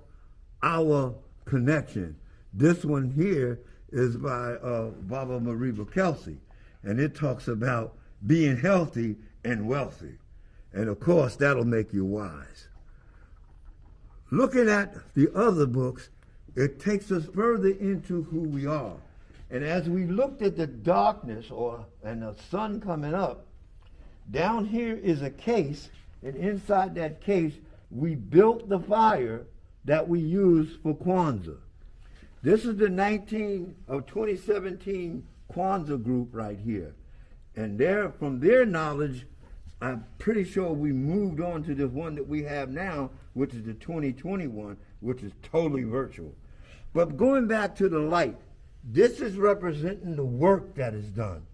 our connection. This one here is by Baba Mariba Kelsey, and it talks about being healthy and wealthy. And of course, that'll make you wise. Looking at the other books, it takes us further into who we are. And as we looked at the darkness and the sun coming up, down here is a case, and inside that case, we built the fire that we use for Kwanzaa. This is the 2017 Kwanzaa group right here. And from their knowledge, I'm pretty sure we moved on to the one that we have now, which is the 2021, which is totally virtual. But going back to the light, this is representing the work that is done.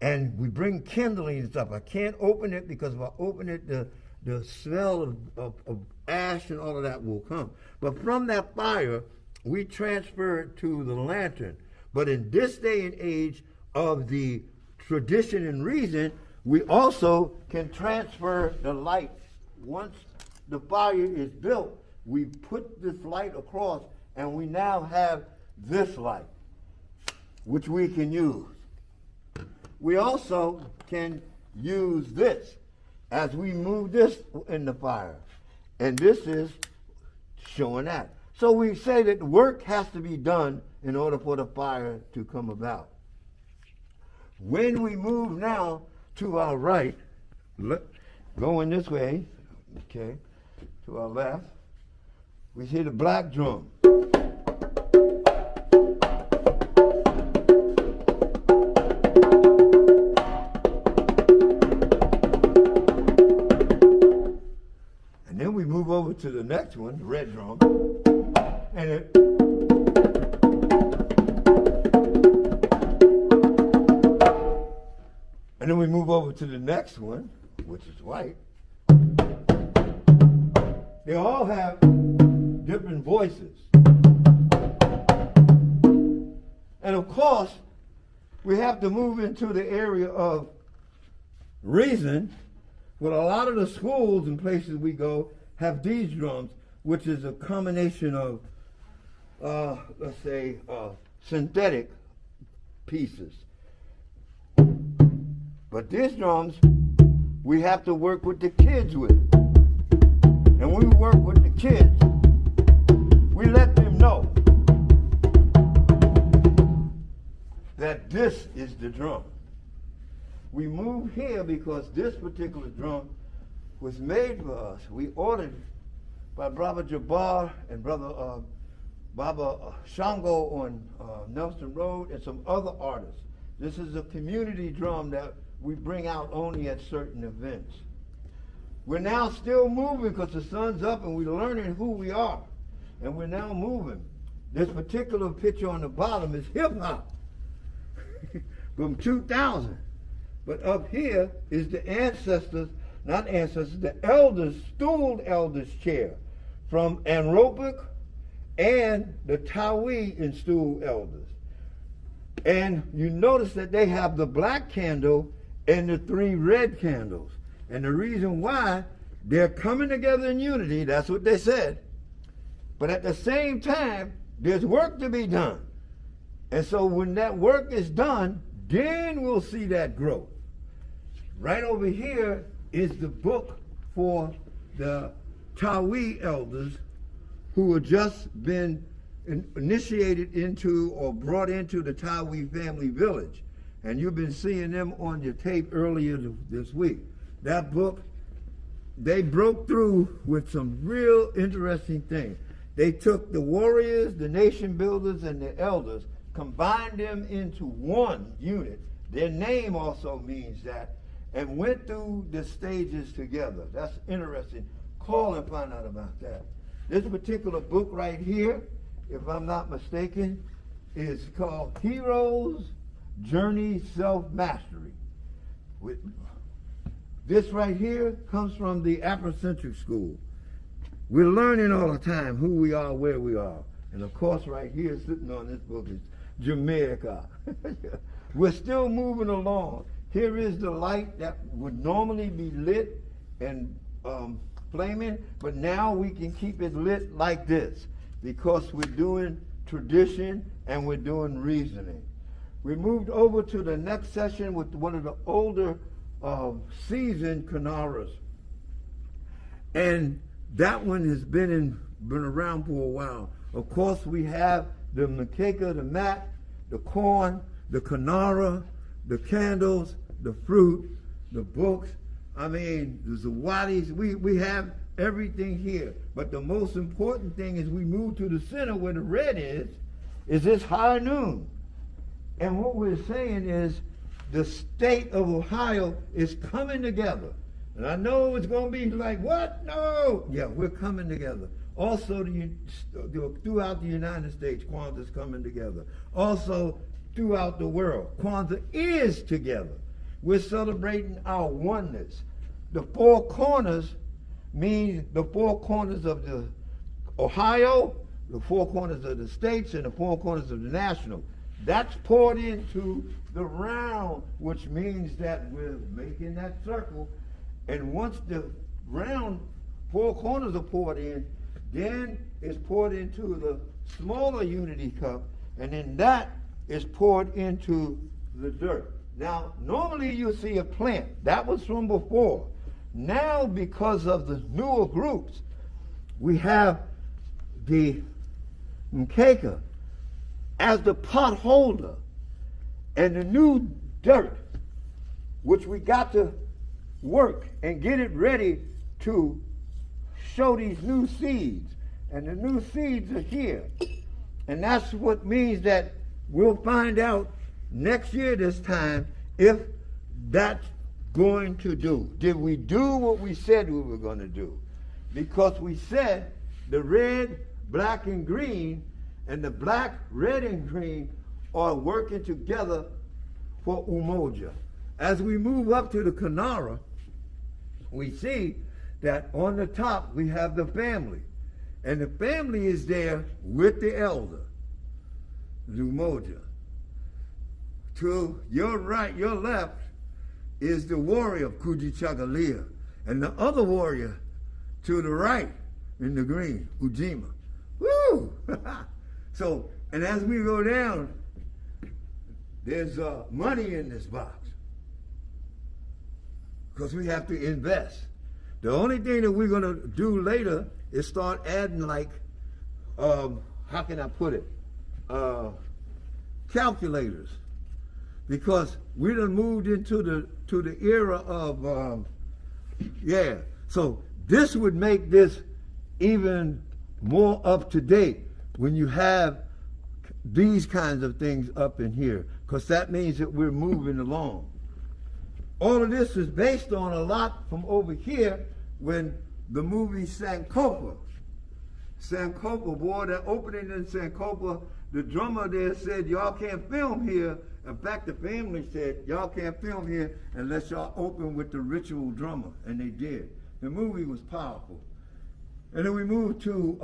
And we bring kindling and stuff. I can't open it because if I open it, the smell of ash and all of that will come. But from that fire, we transfer it to the lantern. But in this day and age of the tradition and reason, we also can transfer the light. Once the fire is built, we put this light across, and we now have this light, which we can use. We also can use this as we move this in the fire. And this is showing that. So we say that work has to be done in order for the fire to come about. When we move now to our right, going this way, okay, to our left, we see the black drum. And then we move over to the next one, the red drum, and it And then we move over to the next one, which is white. They all have different voices. And of course, we have to move into the area of reason. Well, a lot of the schools and places we go have these drums, which is a combination of, let's say, synthetic pieces. But these drums, we have to work with the kids with. And when we work with the kids, we let them know that this is the drum. We move here because this particular drum was made for us. We ordered it by Brother Jabbar and Brother Baba Shango on Nelson Road and some other artists. This is a community drum that we bring out only at certain events. We're now still moving because the sun's up and we're learning who we are. And we're now moving. This particular picture on the bottom is hip hop from 2000. But up here is the ancestors, not ancestors, the elders, stooled elders chair from Anropic and the Tawi in stooled elders. And you notice that they have the black candle and the 3 red candles. And the reason why, they're coming together in unity, that's what they said. But at the same time, there's work to be done. And so when that work is done, then we'll see that growth. Right over here is the book for the Tawi elders who have just been initiated into or brought into the Tawi family village. And you've been seeing them on your tape earlier this week. That book, they broke through with some real interesting things. They took the warriors, the nation builders, and the elders, combined them into one unit. Their name also means that, and went through the stages together. That's interesting. Call and find out about that. This particular book right here, if I'm not mistaken, is called Heroes Journey Self-Mastery. This right here comes from the Afrocentric school. We're learning all the time who we are, where we are. And of course right here sitting on this book is Jamaica. We're still moving along. Here is the light that would normally be lit and flaming, but now we can keep it lit like this because we're doing tradition and we're doing reasoning. We moved over to the next session with one of the older seasoned Kanaras. And that one has been around for a while. Of course, we have the makeka, the mat, the corn, the Kanara, the candles, the fruit, the books. I mean, the Zawadis, we have everything here. But the most important thing is we move to the center where the red is this high noon. And what we're saying is the state of Ohio is coming together. And I know it's going to be like, what? No. Yeah, we're coming together. Also, throughout the United States, Kwanzaa is coming together. Also, throughout the world, Kwanzaa is together. We're celebrating our oneness. The 4 corners mean the 4 corners of the Ohio, the 4 corners of the states, and the 4 corners of the national. That's poured into the round, which means that we're making that circle. And once the round 4 corners are poured in, then it's poured into the smaller unity cup, and then that is poured into the dirt. Now, normally you see a plant. That was from before. Now, because of the newer groups, we have the mkeka as the pot holder and the new dirt, which we got to work and get it ready to show these new seeds. And the new seeds are here. And that's what means that we'll find out next year this time if that's going to do. Did we do what we said we were going to do? Because we said the red, black, and green, and the black, red, and green are working together for umoja. As we move up to the Kanara, we see that on the top we have the family. And the family is there with the elder, the umoja. To your right, your left, is the warrior of Kujichagulia. And the other warrior to the right, in the green, Ujima. Woo! So, and as we go down, there's money in this box. Because we have to invest. The only thing that we're going to do later is start adding, like, how can I put it? Calculators. Because we done moved into the era of, So this would make this even more up to date when you have these kinds of things up in here, because that means that we're moving along. All of this is based on a lot from over here when the movie Sankofa, boy, that opening in Sankofa, the drummer there said, y'all can't film here. In fact, the family said, y'all can't film here unless y'all open with the ritual drummer, and they did. The movie was powerful. And then we moved to,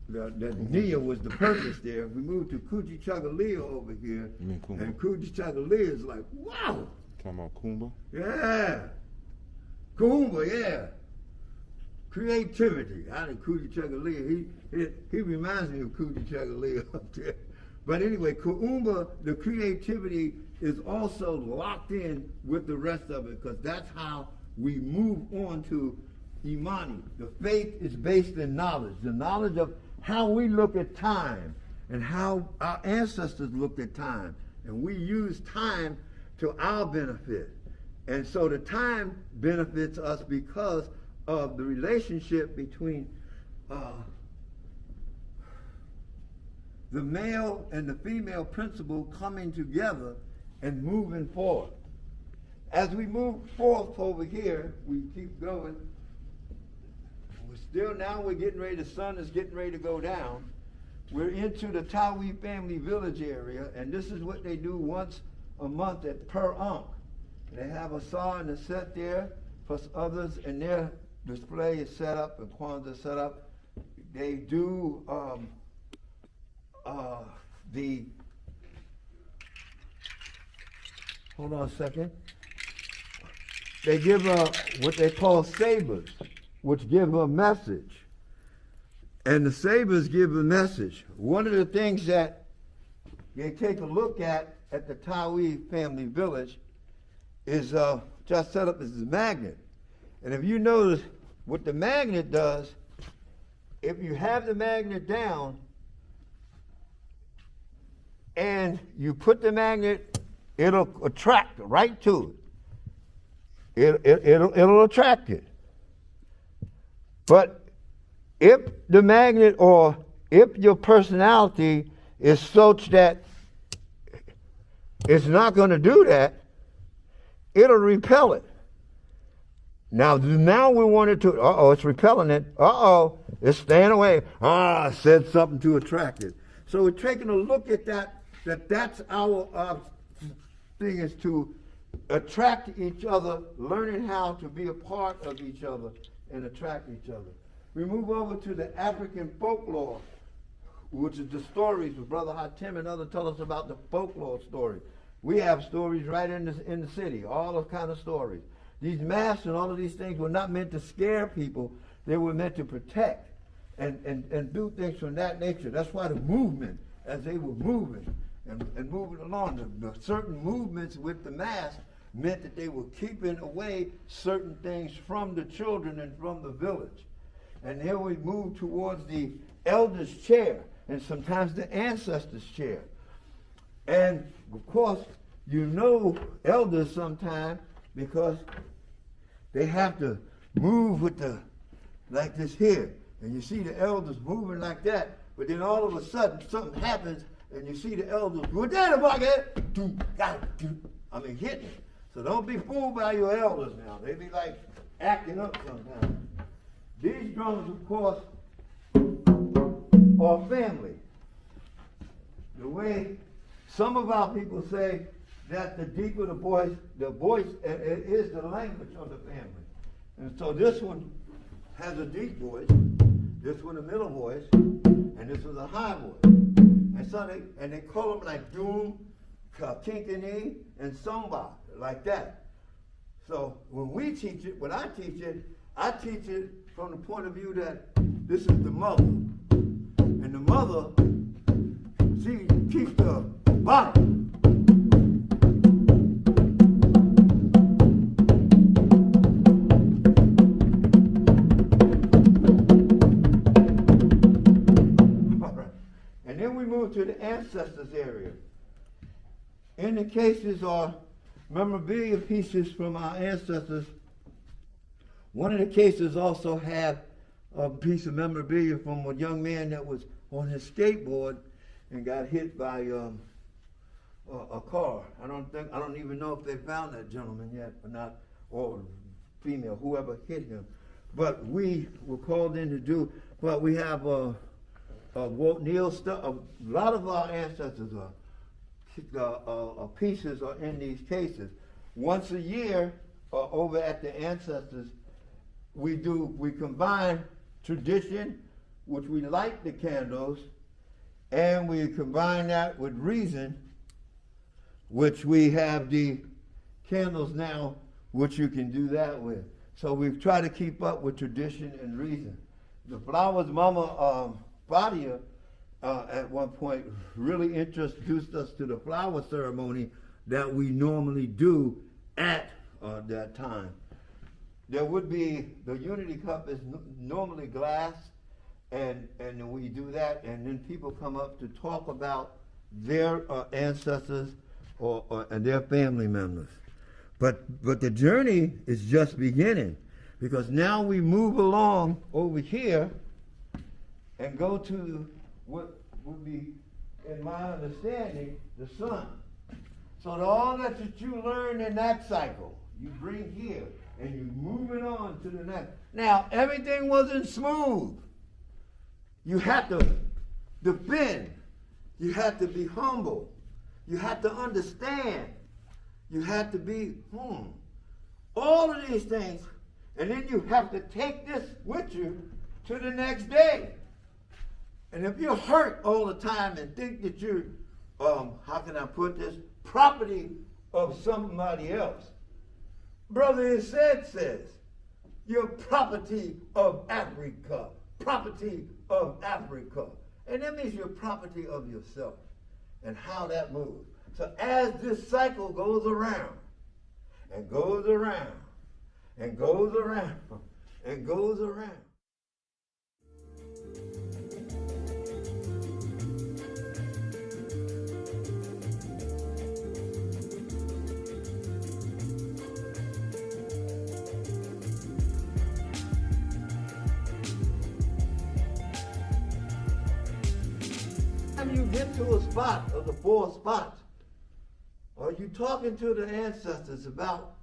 the Nia was the purpose there. We moved to Kujichagulia over here. You mean Kuumba? And Kujichagulia is like, wow. Talking about Kuumba? Yeah. Kuumba, yeah. Creativity. Out of Kujichagulia. He reminds me of Kujichagulia up there. But anyway, Kuumba, the creativity is also locked in with the rest of it, because that's how we move on to Imani. The faith is based in knowledge, the knowledge of how we look at time and how our ancestors looked at time. And we use time to our benefit. And so the time benefits us because of the relationship between the male and the female principle coming together and moving forward. As we move forth over here, we keep going. We're getting ready, the sun is getting ready to go down. We're into the Tawi family village area, and this is what they do once a month at Per Ankh. They have a saw and a set there for others, and their display is set up and Kwanzaa set up. They do hold on a second. They give what they call sabers, which give a message. And the sabers give a message. One of the things that they take a look at the Tawi family village is just set up as a magnet. And if you notice what the magnet does, if you have the magnet down and you put the magnet, it'll attract right to it. It'll attract it. But if the magnet, or if your personality is such that it's not going to do that, it'll repel it. Now we want it to, it's repelling it. It's staying away. I said something to attract it. So we're taking a look at that's our thing, is to attract each other, learning how to be a part of each other and attract each other. We move over to the African folklore, which is the stories. Brother Hatim and others tell us about the folklore stories. We have stories right in the city, all those kind of stories. These masks and all of these things were not meant to scare people. They were meant to protect and do things from that nature. That's why the movement, as they were moving and moving along, the certain movements with the mask meant that they were keeping away certain things from the children and from the village. And here we move towards the elder's chair and sometimes the ancestor's chair. And of course, you know elders sometimes because they have to move with like this here. And you see the elders moving like that, but then all of a sudden something happens and you see the elders go down the bucket, hitting it. So don't be fooled by your elders now. They be like acting up sometimes. These drums, of course, are family. The way some of our people say that the deeper the voice is the language of the family. And so this one has a deep voice, this one a middle voice, and this was a high voice. And so they call them like Doom, Kinkini, and Somba, like that. So when we teach it, when I teach it from the point of view that this is the mother. And the mother, she keeps the bottom. And then we move to the ancestors area. In the cases are memorabilia pieces from our ancestors. One of the cases also have a piece of memorabilia from a young man that was on his skateboard and got hit by a car. I don't even know if they found that gentleman yet or not, or female, whoever hit him. But we were called in to do. But we have Neil stuff. A lot of our ancestors pieces are in these cases. Once a year, over at the ancestors, we combine tradition, which we light the candles, and we combine that with reason, which we have the candles now, which you can do that with. So we've tried to keep up with tradition and reason. The Flowers Mama Badia at one point really introduced us to the flower ceremony that we normally do at that time. There would be, the unity cup is normally glass, and we do that, and then people come up to talk about their ancestors and their family members. But the journey is just beginning, because now we move along over here and go to what would be, in my understanding, the sun. So all that you learn in that cycle, you bring here, and you're moving on to the next. Now, everything wasn't smooth. You had to defend. You had to be humble. You had to understand. You had to be, all of these things. And then you have to take this with you to the next day. And if you're hurt all the time and think that you're, how can I put this, property of somebody else, Brother Ised says, you're property of Africa, property of Africa. And that means you're property of yourself and how that moves. So as this cycle goes around and goes around and goes around and goes around, you get to a spot of the 4 spots, are you talking to the ancestors about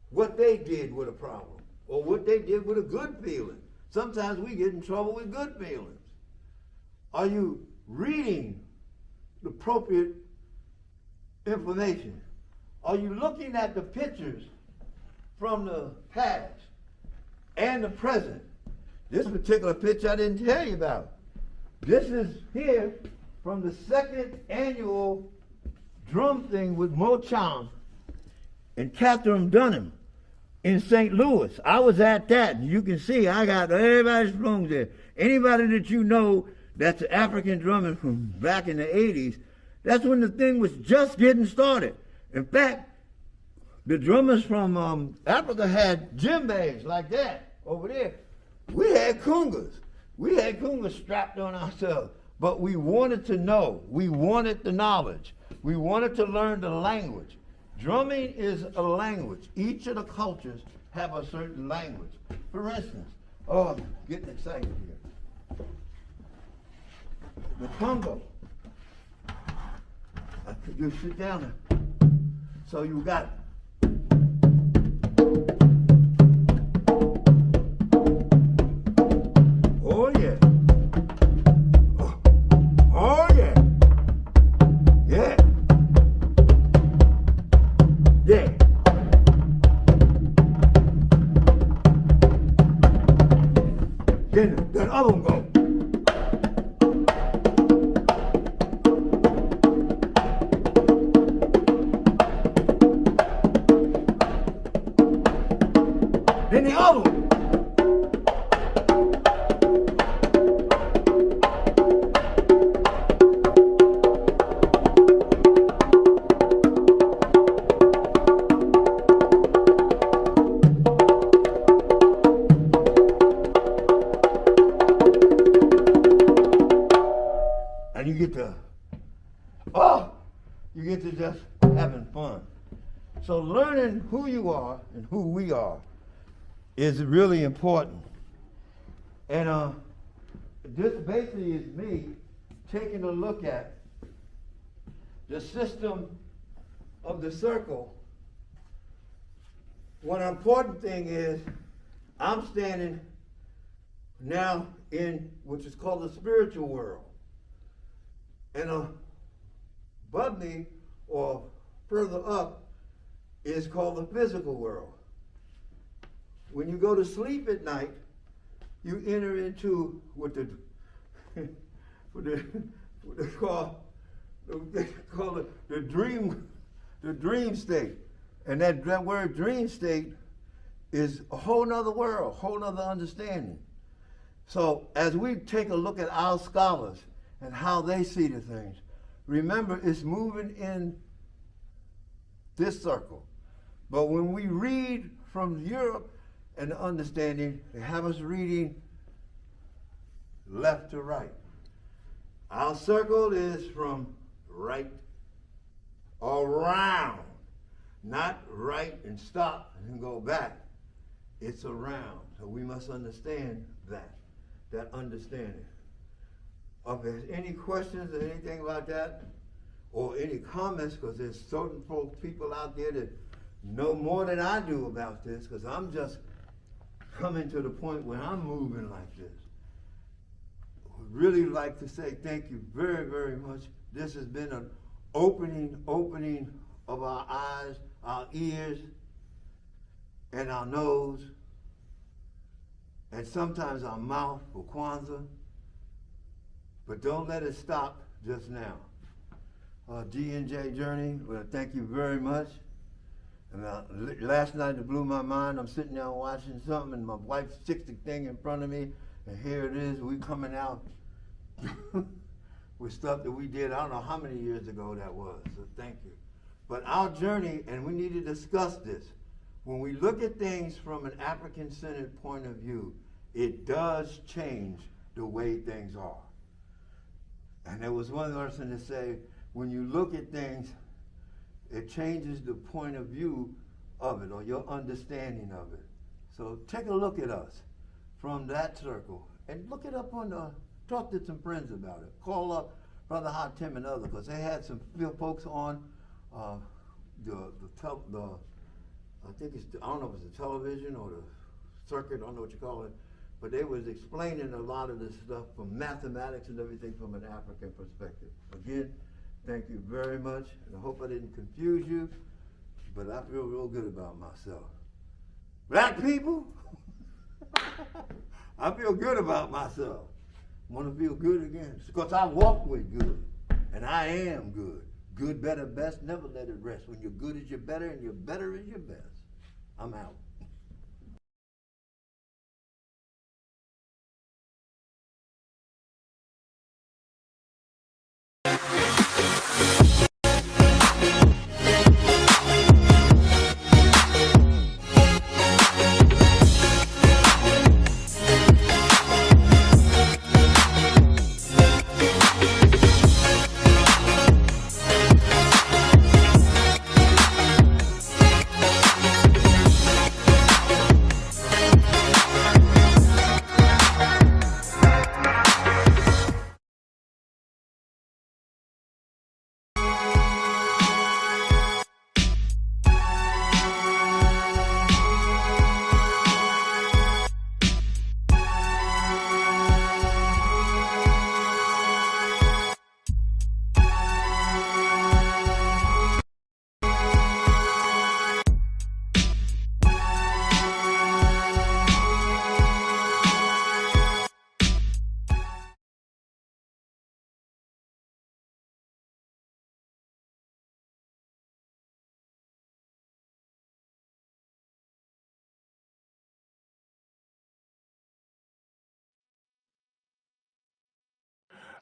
what they did with a problem or what they did with a good feeling? Sometimes we get in trouble with good feelings. Are you reading the appropriate information? Are you looking at the pictures from the past and the present? This particular picture I didn't tell you about. This is here from the second annual drum thing with Motown and Catherine Dunham in St. Louis. I was at that, and you can see I got everybody's drums there. Anybody that you know that's African drumming from back in the 80s, that's when the thing was just getting started. In fact, the drummers from Africa had djembes like that over there. We had congas. We had congas strapped on ourselves. But we wanted to know. We wanted the knowledge. We wanted to learn the language. Drumming is a language. Each of the cultures have a certain language. For instance, oh, I'm getting excited here. The Congo. You sit down there. So you got oh yeah. Oh yeah. Yeah. Yeah. Then that other one go. Then the other one. And you get to just having fun. So learning who you are and who we are is really important. And this basically is me taking a look at the system of the circle. One important thing is I'm standing now in which is called the spiritual world. And above me or further up is called the physical world. When you go to sleep at night, you enter into what they call the dream state. And that word dream state is a whole nother world, whole nother understanding. So as we take a look at our scholars and how they see the things, remember it's moving in this circle. But when we read from Europe and the understanding, they have us reading left to right. Our circle is from right around, not right and stop and go back. It's around. So we must understand that understanding. If there's any questions or anything about that, or any comments, because there's certain people out there that know more than I do about this, because I'm just coming to the point where I'm moving like this. Would really like to say thank you very, very much. This has been an opening of our eyes, our ears, and our nose, and sometimes our mouth for Kwanzaa. But don't let it stop just now. G&J Journey, well, thank you very much. And last night it blew my mind. I'm sitting there watching something, and my wife sticks the thing in front of me, and here it is. We coming out with stuff that we did. I don't know how many years ago that was. So thank you. But our journey, and we need to discuss this. When we look at things from an African-centered point of view, it does change the way things are. And there was one person that said, when you look at things, it changes the point of view of it or your understanding of it. So take a look at us from that circle and look it up talk to some friends about it. Call up Brother Hot Tim and others, because they had some folks on I think I don't know if it's the television or the circuit, I don't know what you call it, but they was explaining a lot of this stuff from mathematics and everything from an African perspective. Again, thank you very much, and I hope I didn't confuse you, but I feel real good about myself. Black people, I feel good about myself. Want to feel good again? Because I walk with good, and I am good. Good, better, best. Never let it rest. When you're good is your better, and your better is your best. I'm out.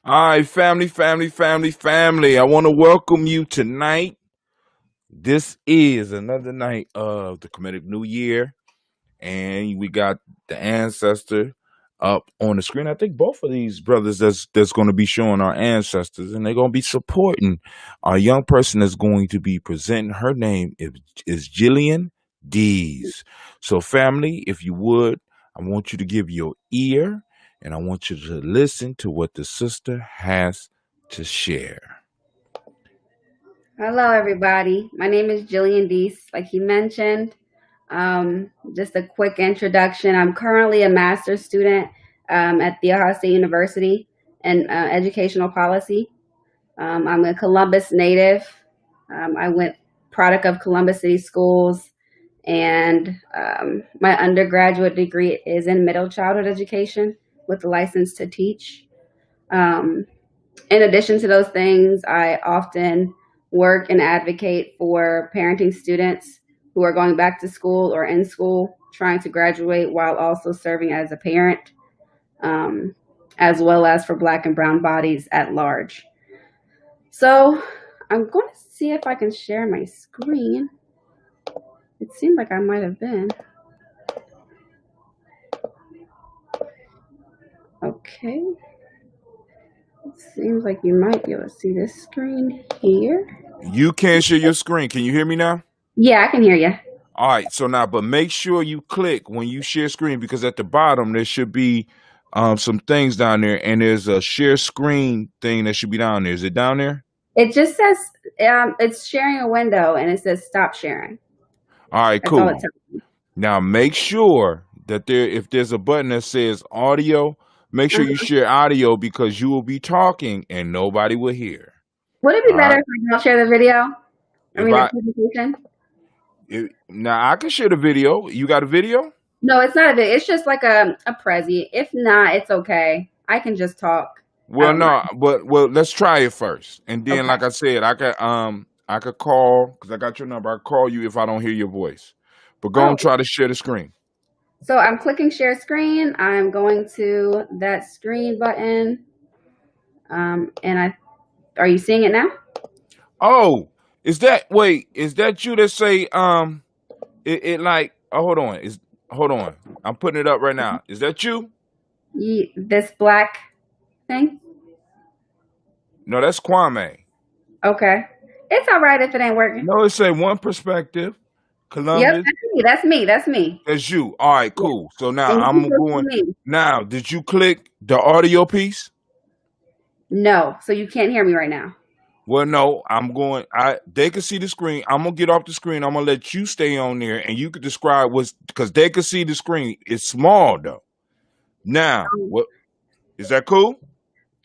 All right, family, family, family, family. I want to welcome you tonight. This is another night of the Comedic New Year, and we got the ancestor up on the screen. I think both of these brothers that's going to be showing our ancestors, and they're going to be supporting our young person that's going to be presenting. Her name is Jillian Dees. So, family, if you would, I want you to give your ear, and I want you to listen to what the sister has to share. Hello, everybody. My name is Jillian Deese, like he mentioned. Just a quick introduction. I'm currently a master's student at the Ohio State University in educational policy. I'm a Columbus native. I went product of Columbus City Schools, and my undergraduate degree is in middle childhood education with a license to teach. In addition to those things, I often work and advocate for parenting students who are going back to school or in school, trying to graduate while also serving as a parent, as well as for Black and brown bodies at large. So I'm going to see if I can share my screen. It seemed like I might have been. Okay. It seems like you might be able to see this screen here. You can't share your screen. Can you hear me now? Yeah, I can hear you. All right. So now, but make sure you click when you share screen, because at the bottom there should be some things down there, and there's a share screen thing that should be down there. Is it down there? It just says it's sharing a window, and it says stop sharing. All right, That's all it cool. tells me. Now make sure that if there's a button that says audio, make sure you share audio, because you will be talking and nobody will hear. Would it be All better right. if I don't share the video? If The presentation? Now I can share the video. You got a video? No, it's not a video. It's just like a prezi. If not, it's okay. I can just talk. Well, no, but let's try it first, and then, Okay. like I said, I could call, because I got your number. I call you if I don't hear your voice. But go and try to share the screen. So I'm clicking share screen. I'm going to that screen button. Are you seeing it now? Oh, is that you that say it like, oh, hold on. I'm putting it up right now. Is that you? This black thing? No, that's Kwame. Okay. It's all right if it ain't working. No, it say One Perspective, Columbus. Yep, that's me. That's you. All right, cool. So now And I'm you can going. see me. Now, did you click the audio piece? No, so you can't hear me right now. Well, no, I'm going. They can see the screen. I'm gonna get off the screen. I'm gonna let you stay on there, and you can describe because they can see the screen. It's small though. Now, what is that cool?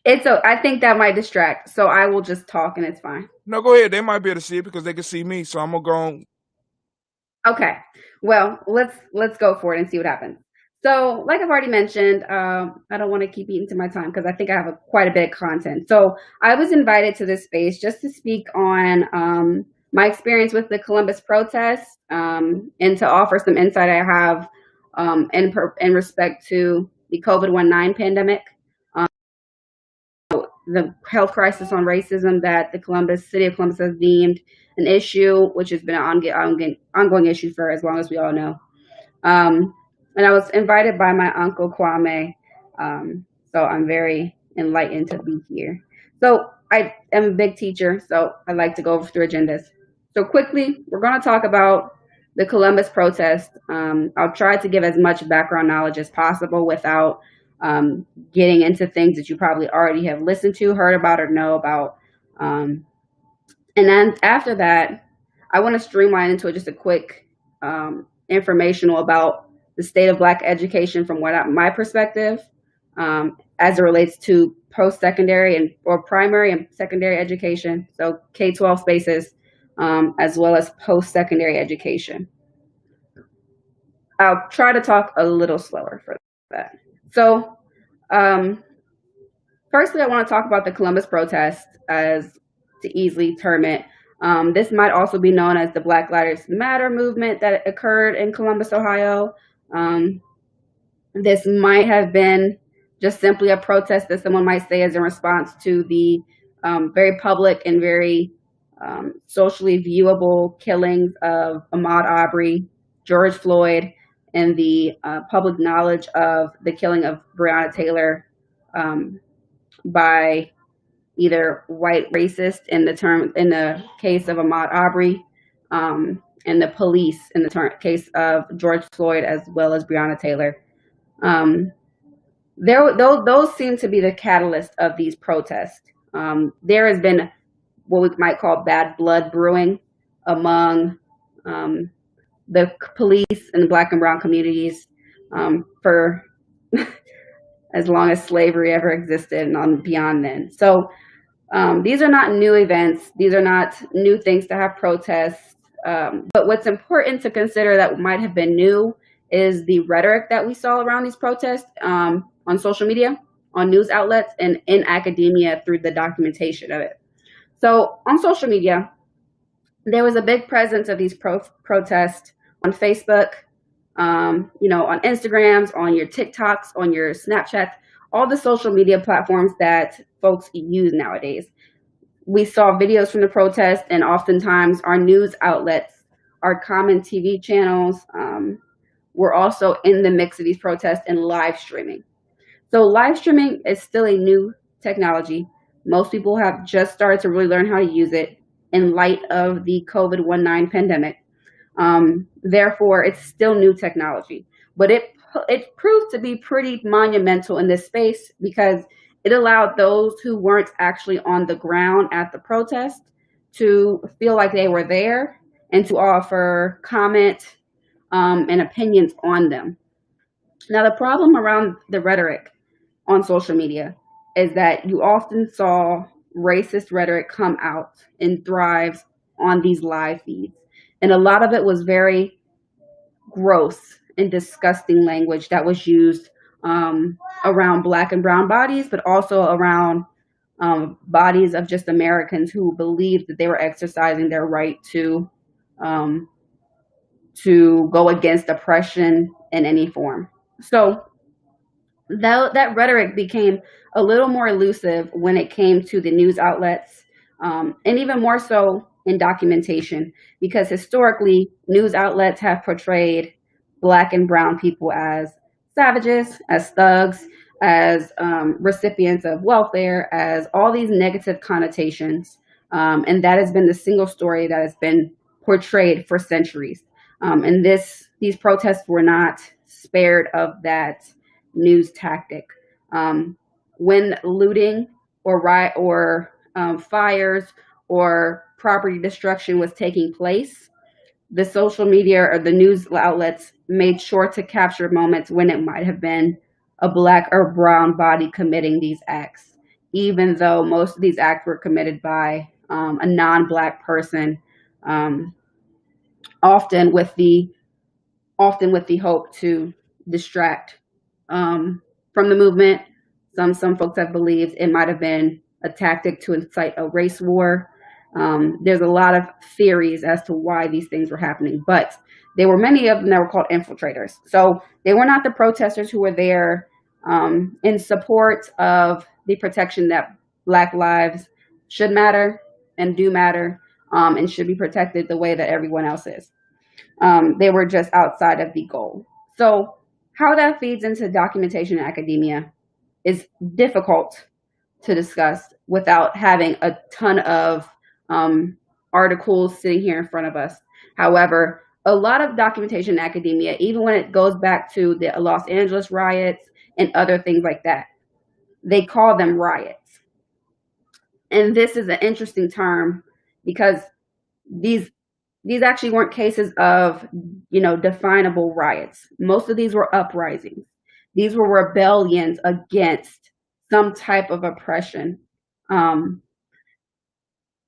I think that might distract, so I will just talk and it's fine. No, go ahead. They might be able to see it because they can see me. So I'm gonna go on. Okay. Well, let's go for it and see what happens. So, like I've already mentioned, I don't want to keep eating to my time because I think I have quite a bit of content. So, I was invited to this space just to speak on my experience with the Columbus protests and to offer some insight I have in respect to the COVID-19 pandemic, the health crisis on racism that the city of Columbus has deemed an issue, which has been an ongoing issue for as long as we all know. And I was invited by my uncle Kwame, so I'm very enlightened to be here. So I am a big teacher, so I like to go through agendas. So quickly, we're going to talk about the Columbus protest. I'll try to give as much background knowledge as possible without getting into things that you probably already have listened to, heard about, or know about. And then after that, I want to streamline into just a quick informational about the state of Black education from my perspective, as it relates to post-secondary or primary and secondary education, so K-12 spaces, as well as post-secondary education. I'll try to talk a little slower for that. So, firstly, I want to talk about the Columbus protest, as to easily term it. This might also be known as the Black Lives Matter movement that occurred in Columbus, Ohio. This might have been just simply a protest that someone might say is in response to the very public and very socially viewable killings of Ahmaud Arbery, George Floyd, and the public knowledge of the killing of Breonna Taylor by either white racist in the case of Ahmaud Arbery, and the police in the case of George Floyd as well as Breonna Taylor. Those seem to be the catalyst of these protests. There has been what we might call bad blood brewing among the police and the Black and brown communities for as long as slavery ever existed and beyond then. So these are not new events. These are not new things to have protests. But what's important to consider that might have been new is the rhetoric that we saw around these protests on social media, on news outlets, and in academia through the documentation of it. So on social media, there was a big presence of these protests on Facebook, on Instagrams, on your TikToks, on your Snapchats, all the social media platforms that folks use nowadays. We saw videos from the protest, and oftentimes our news outlets, our common TV channels, were also in the mix of these protests and live streaming. So live streaming is still a new technology. Most people have just started to really learn how to use it in light of the COVID-19 pandemic. Therefore, it's still new technology, but it proved to be pretty monumental in this space because it allowed those who weren't actually on the ground at the protest to feel like they were there and to offer comment and opinions on them. Now, the problem around the rhetoric on social media is that you often saw racist rhetoric come out and thrive on these live feeds. And a lot of it was very gross and disgusting language that was used around Black and brown bodies, but also around bodies of just Americans who believed that they were exercising their right to go against oppression in any form. So that rhetoric became a little more elusive when it came to the news outlets, and even more so in documentation, because historically news outlets have portrayed Black and brown people as savages, as thugs, as recipients of welfare, as all these negative connotations, and that has been the single story that has been portrayed for centuries. And these protests were not spared of that news tactic. When looting or fires or property destruction was taking place, the social media or the news outlets made sure to capture moments when it might have been a Black or brown body committing these acts, even though most of these acts were committed by a non-Black person, often with the hope to distract from the movement. Some folks have believed it might have been a tactic to incite a race war. There's a lot of theories as to why these things were happening, but there were many of them that were called infiltrators. So they were not the protesters who were there in support of the protection that Black lives should matter and do matter, and should be protected the way that everyone else is. They were just outside of the goal. So how that feeds into documentation in academia is difficult to discuss without having a ton of articles sitting here in front of us. However, a lot of documentation in academia, even when it goes back to the Los Angeles riots and other things like that, they call them riots. And this is an interesting term because these actually weren't cases of, definable riots. Most of these were uprisings. These were rebellions against some type of oppression. And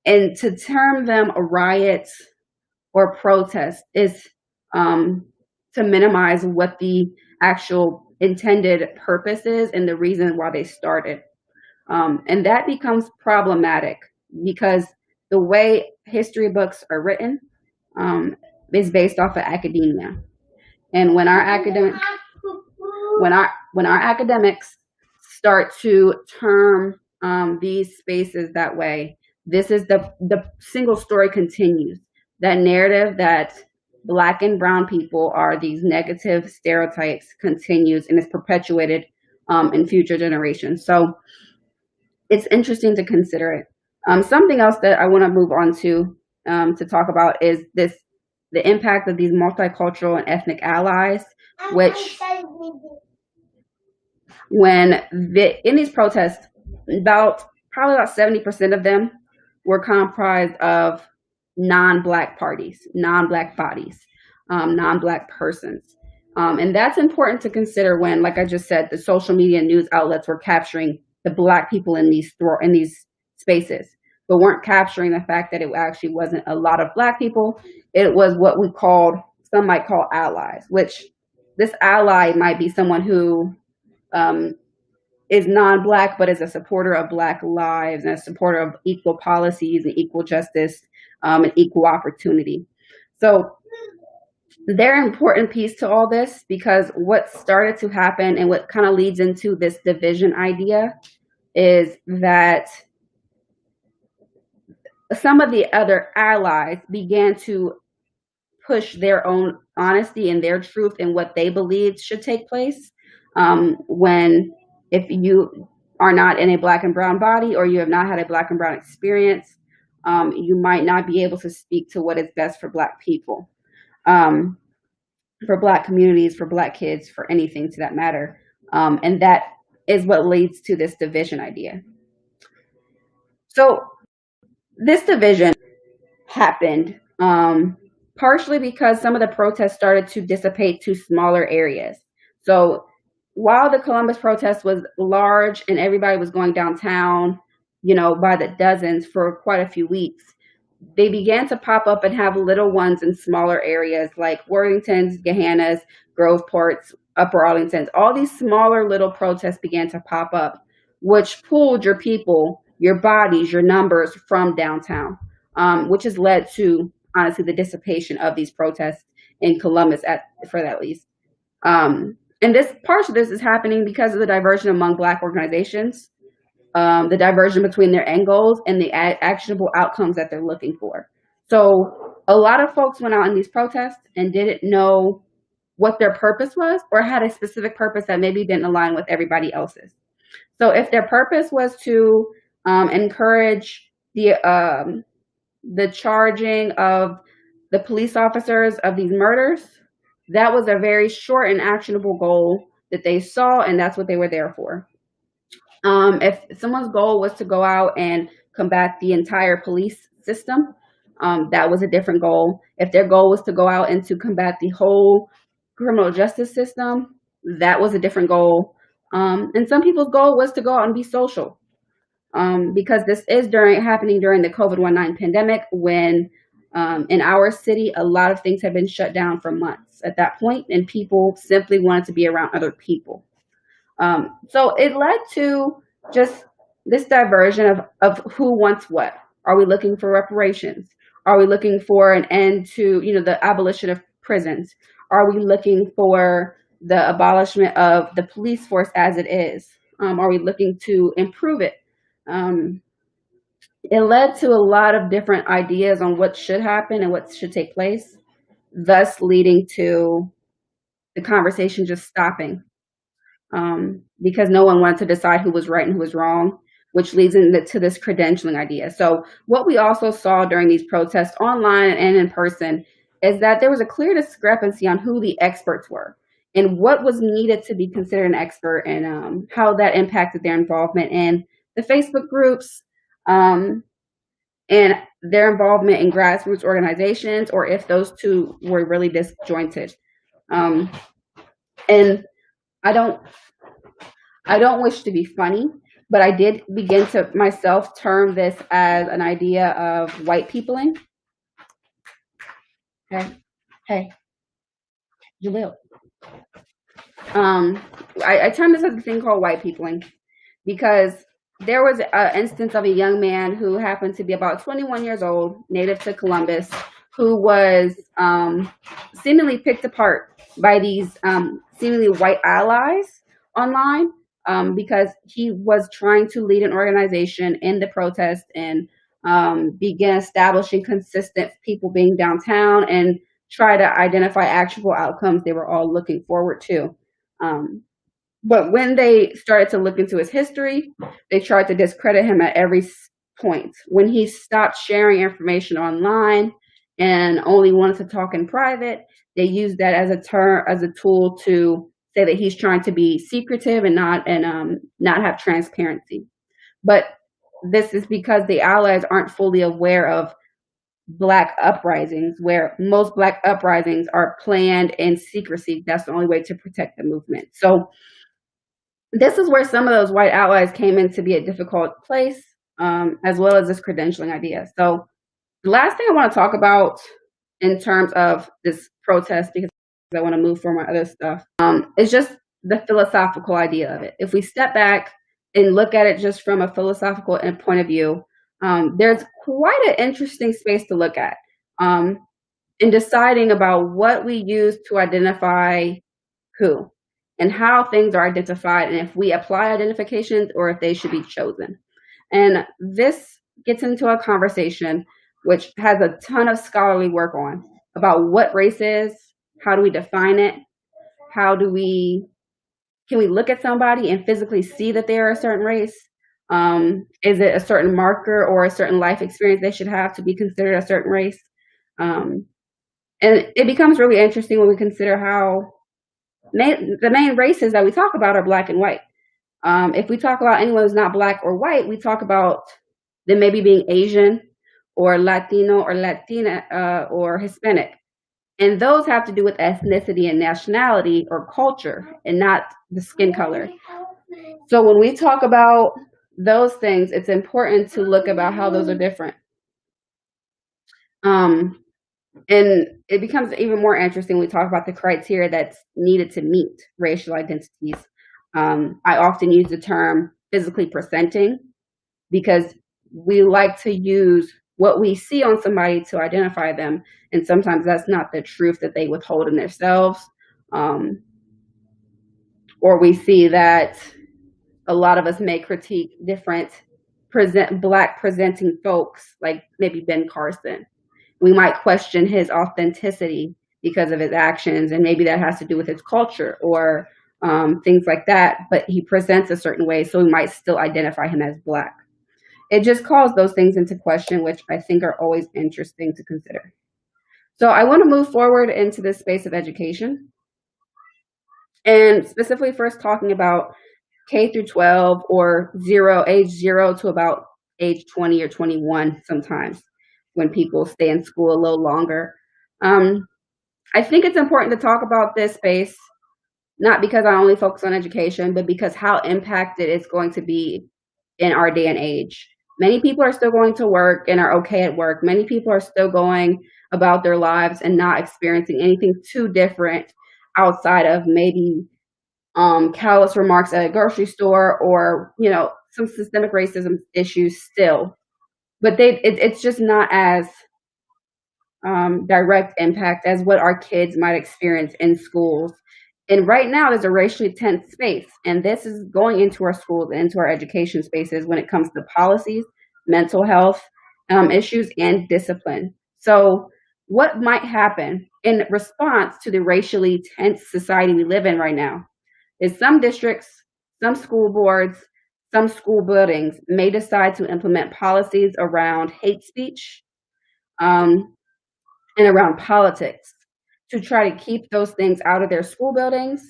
to term them a riot or protest is to minimize what the actual intended purpose is and the reason why they started. And that becomes problematic because the way history books are written is based off of academia. And when our academics start to term these spaces that way, this is the single story continues. That narrative that Black and brown people are these negative stereotypes continues and is perpetuated in future generations. So it's interesting to consider it. Something else that I want to move on to talk about is the impact of these multicultural and ethnic allies, which in these protests, probably about 70% of them were comprised of non-Black parties, non-Black bodies, non-Black persons. And that's important to consider when, like I just said, the social media and news outlets were capturing the Black people in these spaces, but weren't capturing the fact that it actually wasn't a lot of Black people. It was what some might call allies, which this ally might be someone who is non-Black, but is a supporter of Black lives and a supporter of equal policies and equal justice and equal opportunity. So they're an important piece to all this because what started to happen and what kind of leads into this division idea is that some of the other allies began to push their own honesty and their truth and what they believed should take place. If you are not in a Black and brown body or you have not had a Black and brown experience, you might not be able to speak to what is best for Black people, for Black communities, for Black kids, for anything to that matter. And that is what leads to this division idea. So this division happened partially because some of the protests started to dissipate to smaller areas. So while the Columbus protest was large and everybody was going downtown, by the dozens for quite a few weeks, they began to pop up and have little ones in smaller areas like Worthington's, Gahanna's, Groveport's, Upper Arlington's. All these smaller little protests began to pop up, which pulled your people, your bodies, your numbers from downtown, which has led to, honestly, the dissipation of these protests in Columbus, for that least. And part of this is happening because of the diversion among Black organizations, the diversion between their end goals and the actionable outcomes that they're looking for. So a lot of folks went out in these protests and didn't know what their purpose was or had a specific purpose that maybe didn't align with everybody else's. So if their purpose was to encourage the charging of the police officers of these murders, that was a very short and actionable goal that they saw, and that's what they were there for. If someone's goal was to go out and combat the entire police system, that was a different goal. If their goal was to go out and to combat the whole criminal justice system, that was a different goal. And some people's goal was to go out and be social, because this is happening during the COVID-19 pandemic when In our city, a lot of things have been shut down for months at that point, and people simply wanted to be around other people. So it led to just this diversion of who wants what. Are we looking for reparations? Are we looking for an end to, the abolition of prisons? Are we looking for the abolishment of the police force as it is? Are we looking to improve it? It led to a lot of different ideas on what should happen and what should take place, thus leading to the conversation just stopping, because no one wanted to decide who was right and who was wrong, which leads into this credentialing idea. So what we also saw during these protests online and in person is that there was a clear discrepancy on who the experts were and what was needed to be considered an expert, and how that impacted their involvement in the Facebook groups, and their involvement in grassroots organizations, or if those two were really disjointed. And I don't wish to be funny, but I did begin to myself term this as an idea of white peopling. Hey, Jalil. I termed this as a thing called white peopling because there was an instance of a young man who happened to be about 21 years old, native to Columbus, who was seemingly picked apart by these seemingly white allies online, because he was trying to lead an organization in the protest and begin establishing consistent people being downtown and try to identify actual outcomes they were all looking forward to. But when they started to look into his history, they tried to discredit him at every point. When he stopped sharing information online and only wanted to talk in private, they used that as a tool to say that he's trying to be secretive and not have transparency. But this is because the allies aren't fully aware of Black uprisings, where most Black uprisings are planned in secrecy. That's the only way to protect the movement. So this is where some of those white allies came in to be a difficult place, as well as this credentialing idea. So the last thing I want to talk about in terms of this protest, because I want to move forward my other stuff, is just the philosophical idea of it. If we step back and look at it just from a philosophical point of view, there's quite an interesting space to look at in deciding about what we use to identify who and how things are identified, and if we apply identifications or if they should be chosen. And this gets into a conversation which has a ton of scholarly work on about what race is, how do we define it, can we look at somebody and physically see that they are a certain race? Is it a certain marker or a certain life experience they should have to be considered a certain race? And it becomes really interesting when we consider how the main races that we talk about are Black and white. If we talk about anyone who's not Black or white, we talk about them maybe being Asian or Latino or Latina or Hispanic. And those have to do with ethnicity and nationality or culture and not the skin color. So when we talk about those things, it's important to look about how those are different. And it becomes even more interesting when we talk about the criteria that's needed to meet racial identities. I often use the term physically presenting because we like to use what we see on somebody to identify them, and sometimes that's not the truth that they withhold in themselves. Or we see that a lot of us may critique different Black presenting folks, like maybe Ben Carson. We might question his authenticity because of his actions, and maybe that has to do with his culture or things like that, but he presents a certain way, so we might still identify him as Black. It just calls those things into question, which I think are always interesting to consider. So I want to move forward into this space of education, and specifically first talking about K through 12 or age 0 to about age 20 or 21 sometimes, when people stay in school a little longer. I think it's important to talk about this space, not because I only focus on education, but because how impacted it's going to be in our day and age. Many people are still going to work and are okay at work. Many people are still going about their lives and not experiencing anything too different outside of maybe callous remarks at a grocery store or, some systemic racism issues still. But it's just not as direct impact as what our kids might experience in schools. And right now, there's a racially tense space, and this is going into our schools and into our education spaces when it comes to policies, mental health issues, and discipline. So, what might happen in response to the racially tense society we live in right now is some districts, some school boards, some school buildings may decide to implement policies around hate speech, um, and around politics to try to keep those things out of their school buildings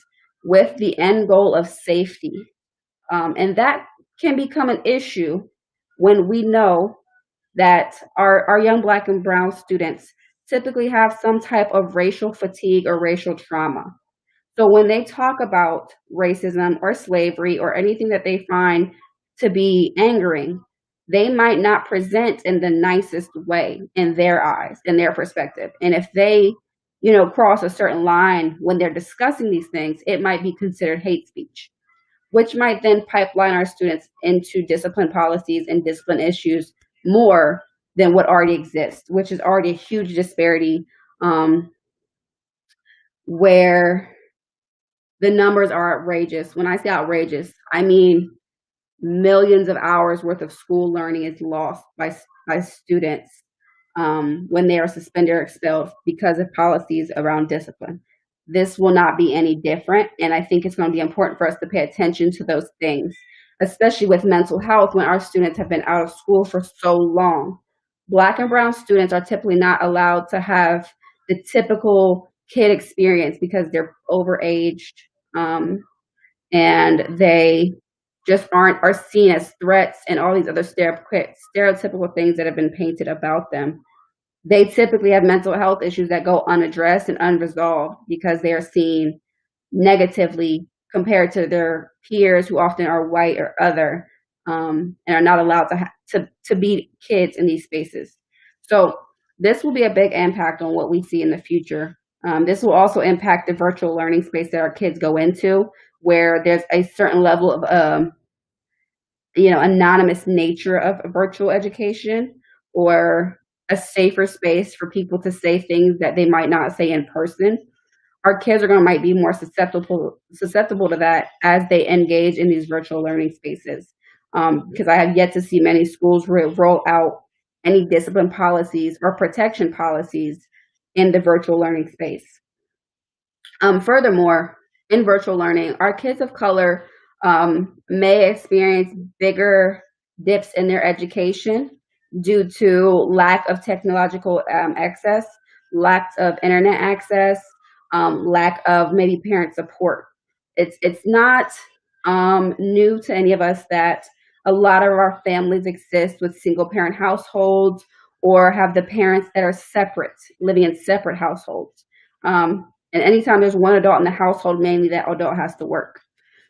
with the end goal of safety. And that can become an issue when we know that our young Black and Brown students typically have some type of racial fatigue or racial trauma. So when they talk about racism or slavery or anything that they find to be angering, they might not present in the nicest way in their eyes, in their perspective. And if they, cross a certain line when they're discussing these things, it might be considered hate speech, which might then pipeline our students into discipline policies and discipline issues more than what already exists, which is already a huge disparity where the numbers are outrageous. When I say outrageous, I mean millions of hours worth of school learning is lost by students when they are suspended or expelled because of policies around discipline. This will not be any different, and I think it's going to be important for us to pay attention to those things, especially with mental health when our students have been out of school for so long. Black and Brown students are typically not allowed to have the typical kid experience because they're overaged, and they just are seen as threats and all these other stereotypical things that have been painted about them. They typically have mental health issues that go unaddressed and unresolved because they are seen negatively compared to their peers who often are white or other, and are not allowed to be kids in these spaces. So this will be a big impact on what we see in the future. This will also impact the virtual learning space that our kids go into, where there's a certain level of anonymous nature of virtual education, or a safer space for people to say things that they might not say in person. Our kids might be more susceptible to that as they engage in these virtual learning spaces. Because I have yet to see many schools roll out any discipline policies or protection policies in the virtual learning space. Furthermore, in virtual learning, our kids of color may experience bigger dips in their education due to lack of technological access, lack of internet access, lack of maybe parent support. It's not new to any of us that a lot of our families exist with single parent households or have the parents that are separate, living in separate households. And anytime there's one adult in the household, mainly that adult has to work.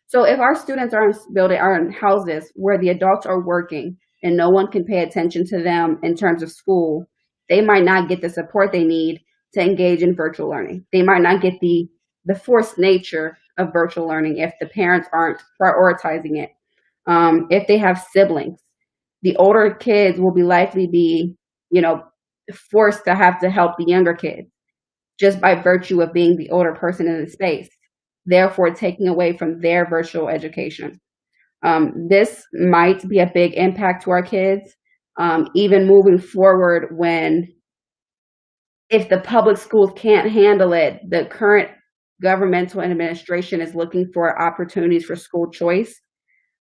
So if our students are in houses where the adults are working and no one can pay attention to them in terms of school, they might not get the support they need to engage in virtual learning. They might not get the forced nature of virtual learning if the parents aren't prioritizing it. If they have siblings, the older kids will likely be, forced to have to help the younger kids just by virtue of being the older person in the space, therefore taking away from their virtual education. This might be a big impact to our kids, even moving forward if the public schools can't handle it, the current governmental administration is looking for opportunities for school choice,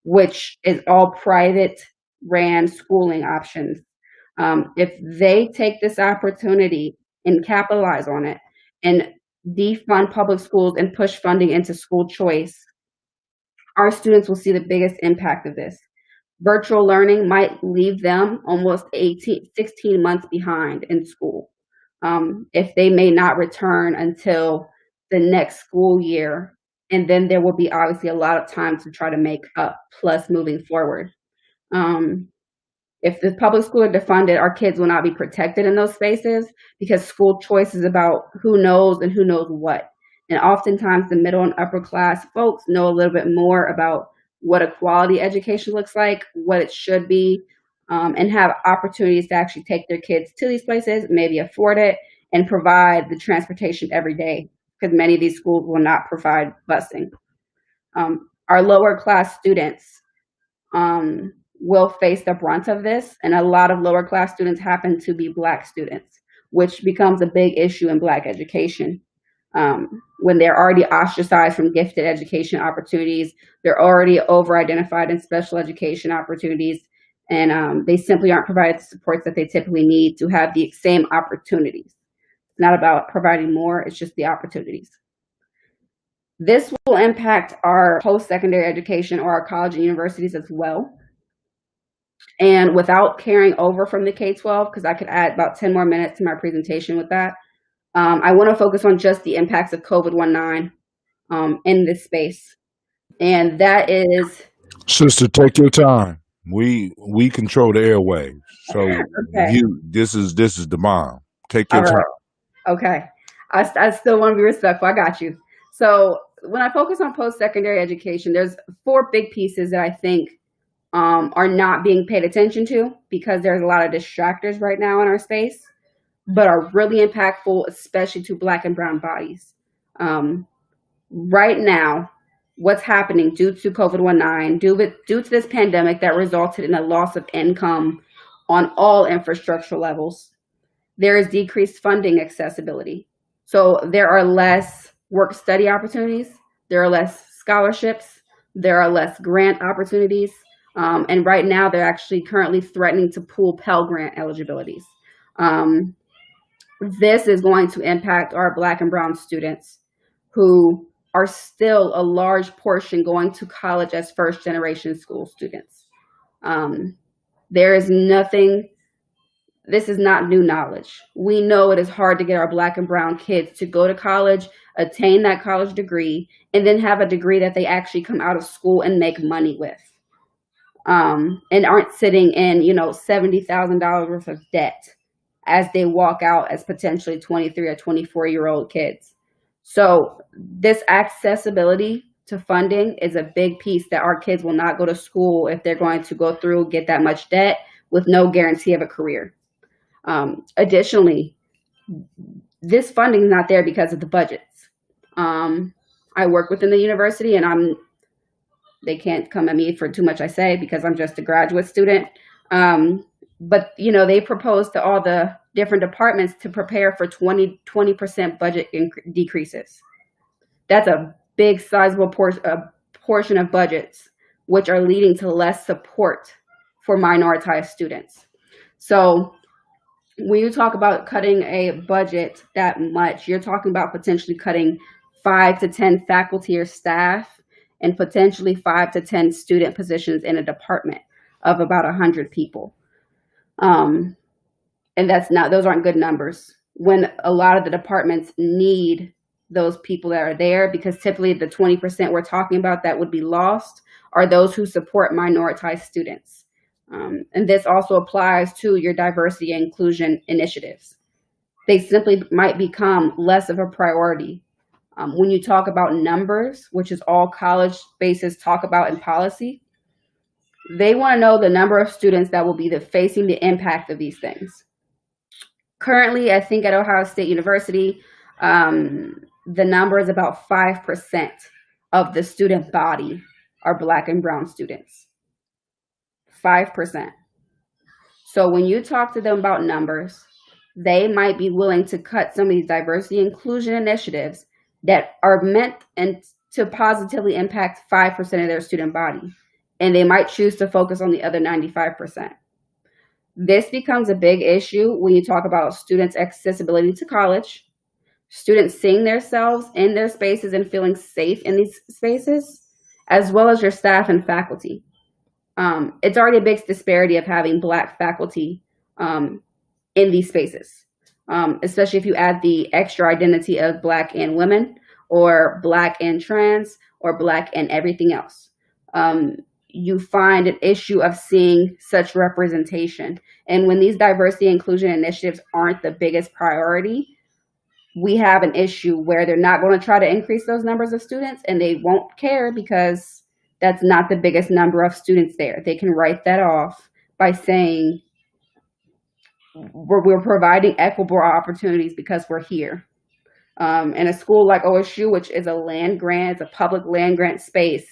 which is all private ran schooling options. If they take this opportunity and capitalize on it and defund public schools and push funding into school choice, our students will see the biggest impact of this. Virtual learning might leave them almost 16 months behind in school, if they may not return until the next school year. And then there will be obviously a lot of time to try to make up, plus moving forward. If the public schools are defunded, our kids will not be protected in those spaces because school choice is about who knows and who knows what. And oftentimes the middle and upper class folks know a little bit more about what a quality education looks like, what it should be, and have opportunities to actually take their kids to these places, maybe afford it, and provide the transportation every day, because many of these schools will not provide busing. Our lower class students will face the brunt of this, and a lot of lower class students happen to be Black students, which becomes a big issue in Black education. When they're already ostracized from gifted education opportunities, they're already over-identified in special education opportunities, and they simply aren't provided the supports that they typically need to have the same opportunities. It's not about providing more, it's just the opportunities. This will impact our post-secondary education or our college and universities as well. And without carrying over from the K-12, because I could add about 10 more minutes to my presentation with that, I want to focus on just the impacts of COVID-19 in this space. And that is... Sister, take your time. We control the airwaves. So Okay. this is the mom. Take your All time. right. Okay. I still want to be respectful. I got you. So when I focus on post-secondary education, there's 4 big pieces that I think are not being paid attention to because there's a lot of distractors right now in our space, but are really impactful, especially to Black and brown bodies. Right now, what's happening due to COVID-19, due to this pandemic that resulted in a loss of income on all infrastructural levels, there is decreased funding accessibility. So there are less work-study opportunities, there are less scholarships, there are less grant opportunities, and right now they're actually currently threatening to pull Pell Grant eligibilities. This is going to impact our Black and brown students who are still a large portion going to college as first-generation school students. There is nothing... This is not new knowledge. We know it is hard to get our Black and brown kids to go to college, attain that college degree, and then have a degree that they actually come out of school and make money with, and aren't sitting in, $70,000 worth of debt as they walk out as potentially 23 or 24-year-old kids. So this accessibility to funding is a big piece that our kids will not go to school if they're going to go through, get that much debt with no guarantee of a career. Additionally, this funding is not there because of the budgets. I work within the university, and they can't come at me for too much I say because I'm just a graduate student. But they propose to all the different departments to prepare for 20% budget decreases. That's a big sizable portion of budgets, which are leading to less support for minoritized students. So when you talk about cutting a budget that much, you're talking about potentially cutting 5 to 10 faculty or staff and potentially 5 to 10 student positions in a department of about 100 people. And those aren't good numbers when a lot of the departments need those people that are there, because typically the 20% we're talking about that would be lost are those who support minoritized students. And this also applies to your diversity and inclusion initiatives. They simply might become less of a priority. When you talk about numbers, which is all college spaces talk about in policy, they want to know the number of students that will be facing the impact of these things. Currently, I think at Ohio State University, the number is about 5% of the student body are Black and brown students. 5%. So when you talk to them about numbers, they might be willing to cut some of these diversity inclusion initiatives that are meant to positively impact 5% of their student body. And they might choose to focus on the other 95%. This becomes a big issue when you talk about students' accessibility to college, students seeing themselves in their spaces and feeling safe in these spaces, as well as your staff and faculty. It's already a big disparity of having Black faculty in these spaces, especially if you add the extra identity of Black and women, or Black and trans, or Black and everything else. you find an issue of seeing such representation. And when these diversity inclusion initiatives aren't the biggest priority, we have an issue where they're not going to try to increase those numbers of students, and they won't care because that's not the biggest number of students there. They can write that off by saying we're providing equitable opportunities because we're here. In a school like OSU, which is a land grant, it's a public land grant space,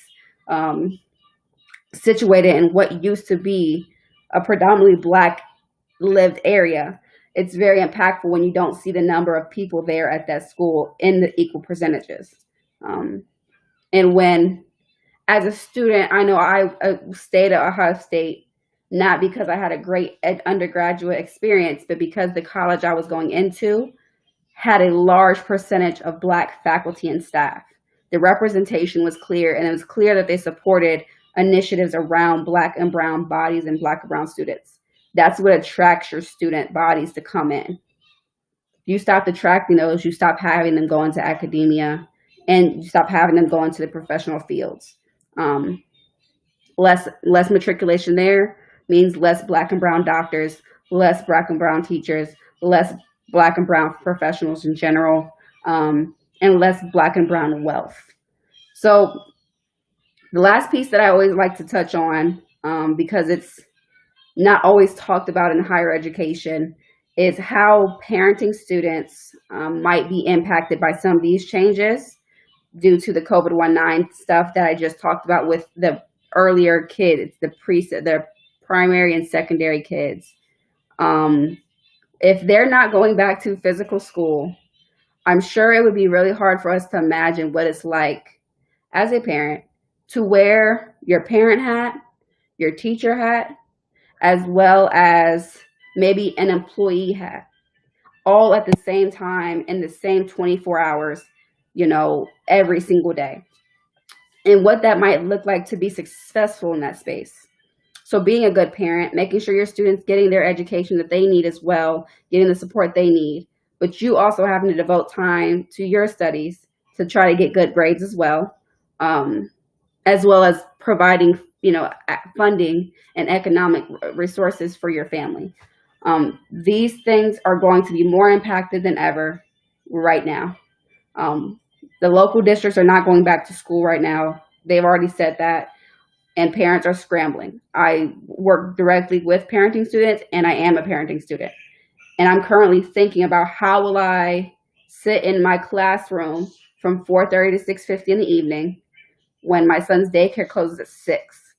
situated in what used to be a predominantly Black lived area, it's very impactful when you don't see the number of people there at that school in the equal percentages. And when, as a student, I know I stayed at Ohio State not because I had a great undergraduate experience, but because the college I was going into had a large percentage of Black faculty and staff. The representation was clear, and it was clear that they supported initiatives around Black and brown bodies and Black and brown students. That's what attracts your student bodies to come in. You stop attracting those, you stop having them go into academia, and you stop having them go into the professional fields. Less matriculation there means less Black and brown doctors, less Black and brown teachers, less Black and brown professionals in general, and less Black and brown wealth. So the last piece that I always like to touch on, because it's not always talked about in higher education, is how parenting students might be impacted by some of these changes due to the COVID-19 stuff that I just talked about with the earlier kids, the primary and secondary kids. If they're not going back to physical school, I'm sure it would be really hard for us to imagine what it's like as a parent to wear your parent hat, your teacher hat, as well as maybe an employee hat, all at the same time in the same 24 hours, every single day. And what that might look like to be successful in that space. So being a good parent, making sure your students getting their education that they need as well, getting the support they need, but you also having to devote time to your studies to try to get good grades as well as providing, funding and economic resources for your family. These things are going to be more impacted than ever right now. The local districts are not going back to school right now. They've already said that, and parents are scrambling. I work directly with parenting students, and I am a parenting student. And I'm currently thinking about how will I sit in my classroom from 4:30 to 6:50 in the evening when my son's daycare closes at 6.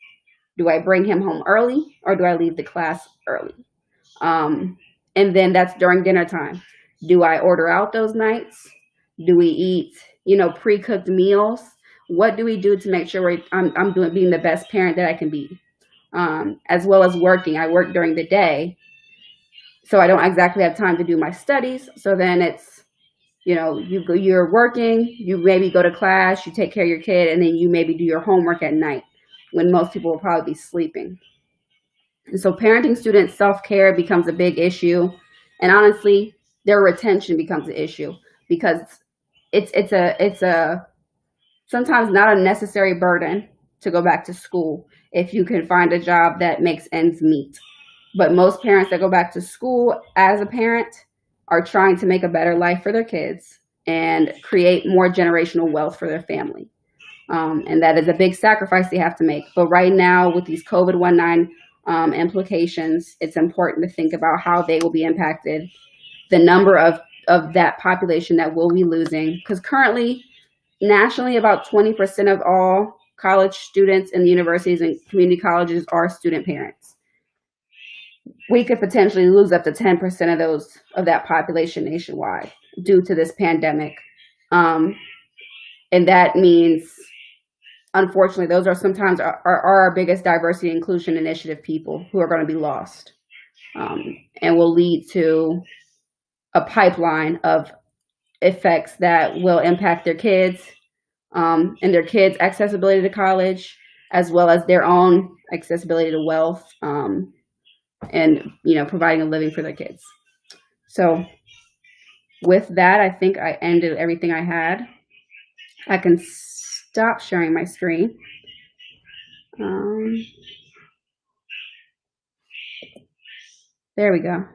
Do I bring him home early or do I leave the class early? And then that's during dinner time. Do I order out those nights? Do we eat, pre-cooked meals? What do we do to make sure I'm being the best parent that I can be? As well as working. I work during the day, so I don't exactly have time to do my studies. So then it's, you're working, you maybe go to class, you take care of your kid, and then you maybe do your homework at night when most people will probably be sleeping. And so parenting students' self-care becomes a big issue. And honestly, their retention becomes an issue because it's a sometimes not a necessary burden to go back to school if you can find a job that makes ends meet. But most parents that go back to school as a parent are trying to make a better life for their kids and create more generational wealth for their family. And that is a big sacrifice they have to make. But right now, with these COVID-19 implications, it's important to think about how they will be impacted, the number of that population that we'll be losing. Because currently, nationally, about 20% of all college students in the universities and community colleges are student parents. We could potentially lose up to 10% of that population nationwide due to this pandemic. And that means, unfortunately, those are sometimes our biggest diversity inclusion initiative people who are going to be lost, and will lead to a pipeline of effects that will impact their kids and their kids' accessibility to college, as well as their own accessibility to wealth, and providing a living for their kids. So with that, I think I ended everything I had. I can stop sharing my screen. There we go.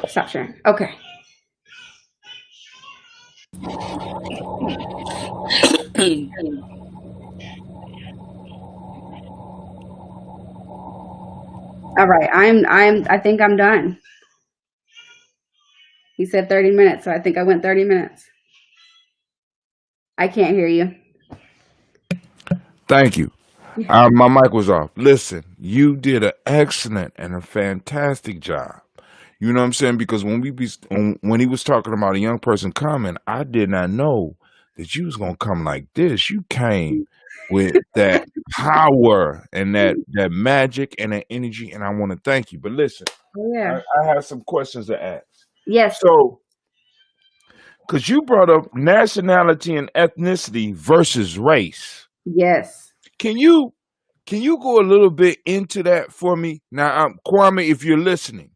Stop sharing. Okay. All right. I think I'm done. He said 30 minutes, so I think I went 30 minutes. I can't hear you. Thank you. My mic was off. Listen, you did an excellent and a fantastic job. You know what I'm saying? Because when he was talking about a young person coming, I did not know that you was gonna come like this. You came with that power and that magic and that energy, and I want to thank you. But listen, Yeah. I have some questions to ask. Yes. So, because you brought up nationality and ethnicity versus race, Yes. can you go a little bit into that for me? Now, Kwame, if you're listening,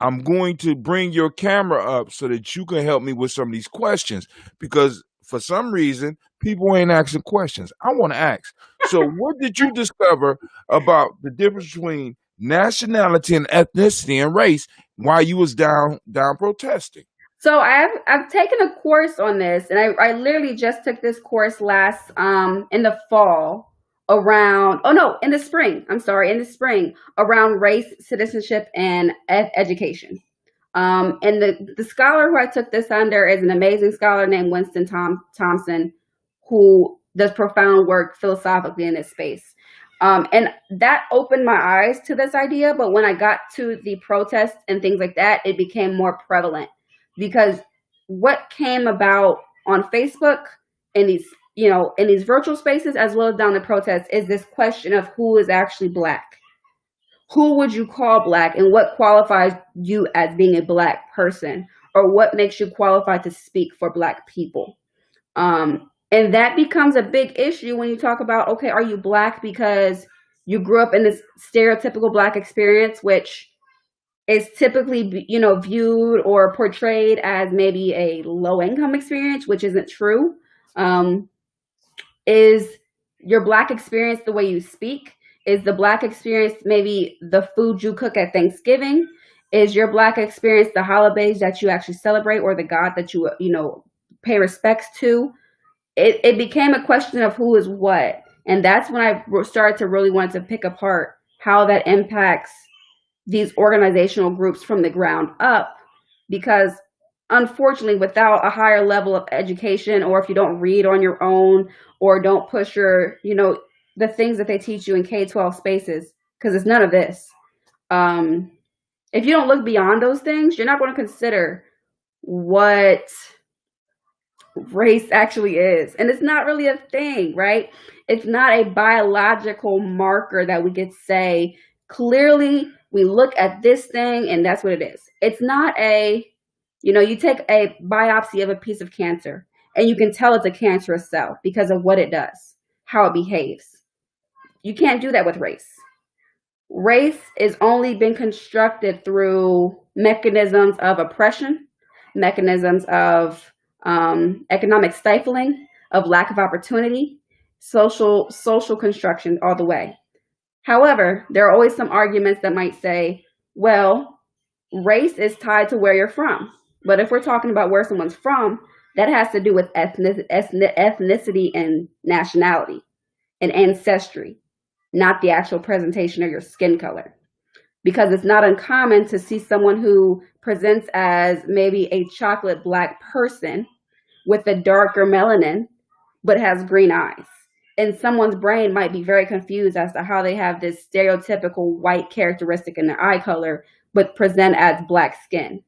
I'm going to bring your camera up so that you can help me with some of these questions because for some reason people ain't asking questions. I want to ask. So, what did you discover about the difference between nationality and ethnicity and race while you was down protesting? So I've taken a course on this, and I literally just took this course last in the fall around in the spring. I'm sorry, in the spring around race, citizenship, and education. And the scholar who I took this under is an amazing scholar named Winston Thompson, who does profound work philosophically in this space. And that opened my eyes to this idea. But when I got to the protests and things like that, it became more prevalent because what came about on Facebook in these, in these virtual spaces as well as down the protests is this question of who is actually Black. Who would you call Black, and what qualifies you as being a Black person, or what makes you qualified to speak for Black people? And that becomes a big issue when you talk about, okay, are you Black because you grew up in this stereotypical Black experience, which is typically, viewed or portrayed as maybe a low income experience, which isn't true. Is your Black experience the way you speak? Is the Black experience maybe the food you cook at Thanksgiving? Is your Black experience the holidays that you actually celebrate or the God that you, pay respects to? It became a question of who is what. And that's when I started to really want to pick apart how that impacts these organizational groups from the ground up. Because unfortunately, without a higher level of education, or if you don't read on your own or don't push your, the things that they teach you in K-12 spaces, because it's none of this. If you don't look beyond those things, you're not going to consider what race actually is. And it's not really a thing, right? It's not a biological marker that we could say, clearly, we look at this thing and that's what it is. It's not you take a biopsy of a piece of cancer and you can tell it's a cancerous cell because of what it does, how it behaves. You can't do that with race. Race is only been constructed through mechanisms of oppression, mechanisms of economic stifling, of lack of opportunity, social construction all the way. However, there are always some arguments that might say, well, race is tied to where you're from. But if we're talking about where someone's from, that has to do with ethnicity and nationality and ancestry, not the actual presentation of your skin color. Because it's not uncommon to see someone who presents as maybe a chocolate Black person with a darker melanin, but has green eyes. And someone's brain might be very confused as to how they have this stereotypical white characteristic in their eye color, but present as Black skin,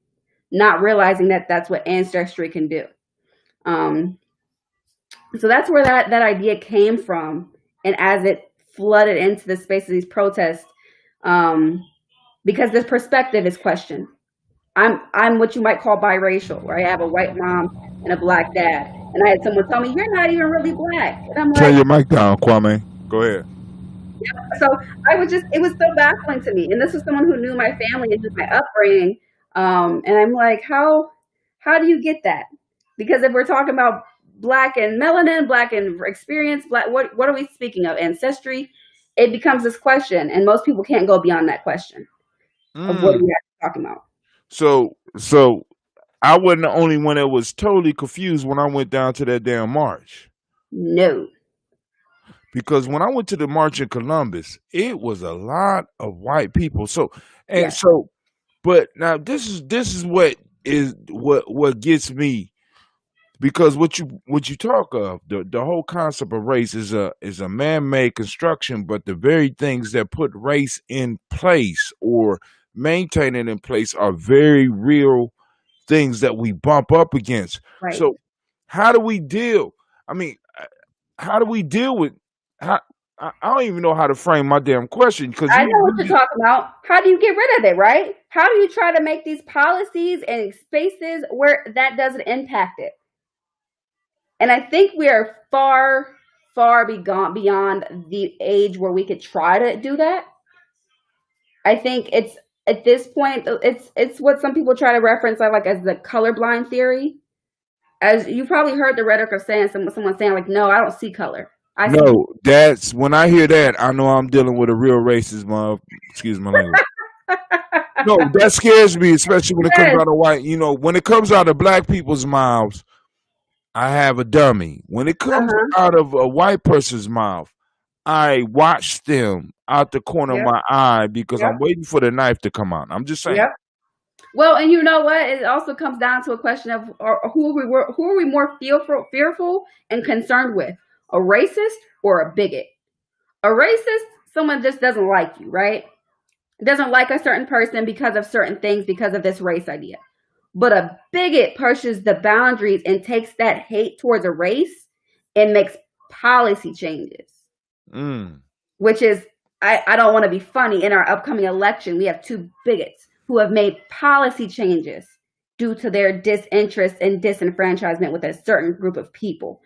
not realizing that that's what ancestry can do. So that's where that idea came from. And as it flooded into the space of these protests, because this perspective is questioned. I'm what you might call biracial, where I have a white mom and a Black dad. And I had someone tell me, you're not even really Black. And I'm Turn like, your mic down, Kwame. Go ahead. so it was so baffling to me. And this was someone who knew my family and just my upbringing. And I'm like, how do you get that? Because if we're talking about black and melanin, black and experience, black. What are we speaking of? Ancestry. It becomes this question, and most people can't go beyond that question of what are Mm. we actually talking about. So I wasn't the only one that was totally confused when I went down to that damn march. No. Because when I went to the march in Columbus, it was a lot of white people. So and Yes. so, but now this is what gets me, because what you talk of, the whole concept of race is a man-made construction, but the very things that put race in place or maintain it in place are very real things that we bump up against. Right. So how do we deal? I mean, how do we deal with how? I don't even know how to frame my damn question, because I know what you're talking about. How do you get rid of it, right? How do you try to make these policies and spaces where that doesn't impact it? And I think we are far, far beyond the age where we could try to do that. I think it's at this point, it's what some people try to reference like as the colorblind theory. As you probably heard the rhetoric of saying someone saying like, no, I don't see color. I see. No, that's when I hear that, I know I'm dealing with a real racist, excuse my language. No, that scares me, especially when it comes Yes. out of white. When it comes out of black people's mouths, I have a dummy. When it comes out of a white person's mouth, I watch them out the corner of Yep. my eye because Yep. I'm waiting for the knife to come out. I'm just saying. Yep. Well, and you know what? It also comes down to a question of who are we more fearful and concerned with? A racist or a bigot? A racist, someone just doesn't like you, right? Doesn't like a certain person because of certain things, because of this race idea. But a bigot pushes the boundaries and takes that hate towards a race and makes policy changes. Mm. Which is, I don't want to be funny. In our upcoming election, we have two bigots who have made policy changes due to their disinterest and disenfranchisement with a certain group of people.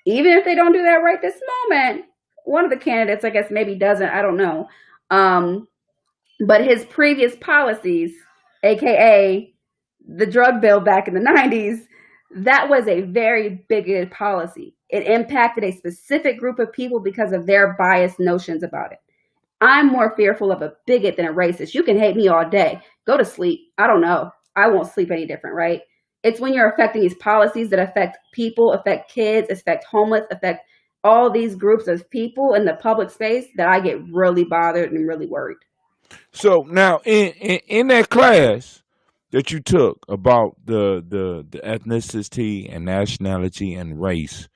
Even if they don't do that right this moment, one of the candidates, I guess, maybe doesn't. I don't know. But his previous policies, aka the drug bill back in the 90s, that was a very bigoted policy. It impacted a specific group of people because of their biased notions about it. I'm more fearful of a bigot than a racist. You can hate me all day. Go to sleep. I don't know. I won't sleep any different, right? It's when you're affecting these policies that affect people, affect kids, affect homeless, affect all these groups of people in the public space that I get really bothered and really worried. So now, in that class that you took about the ethnicity and nationality and race,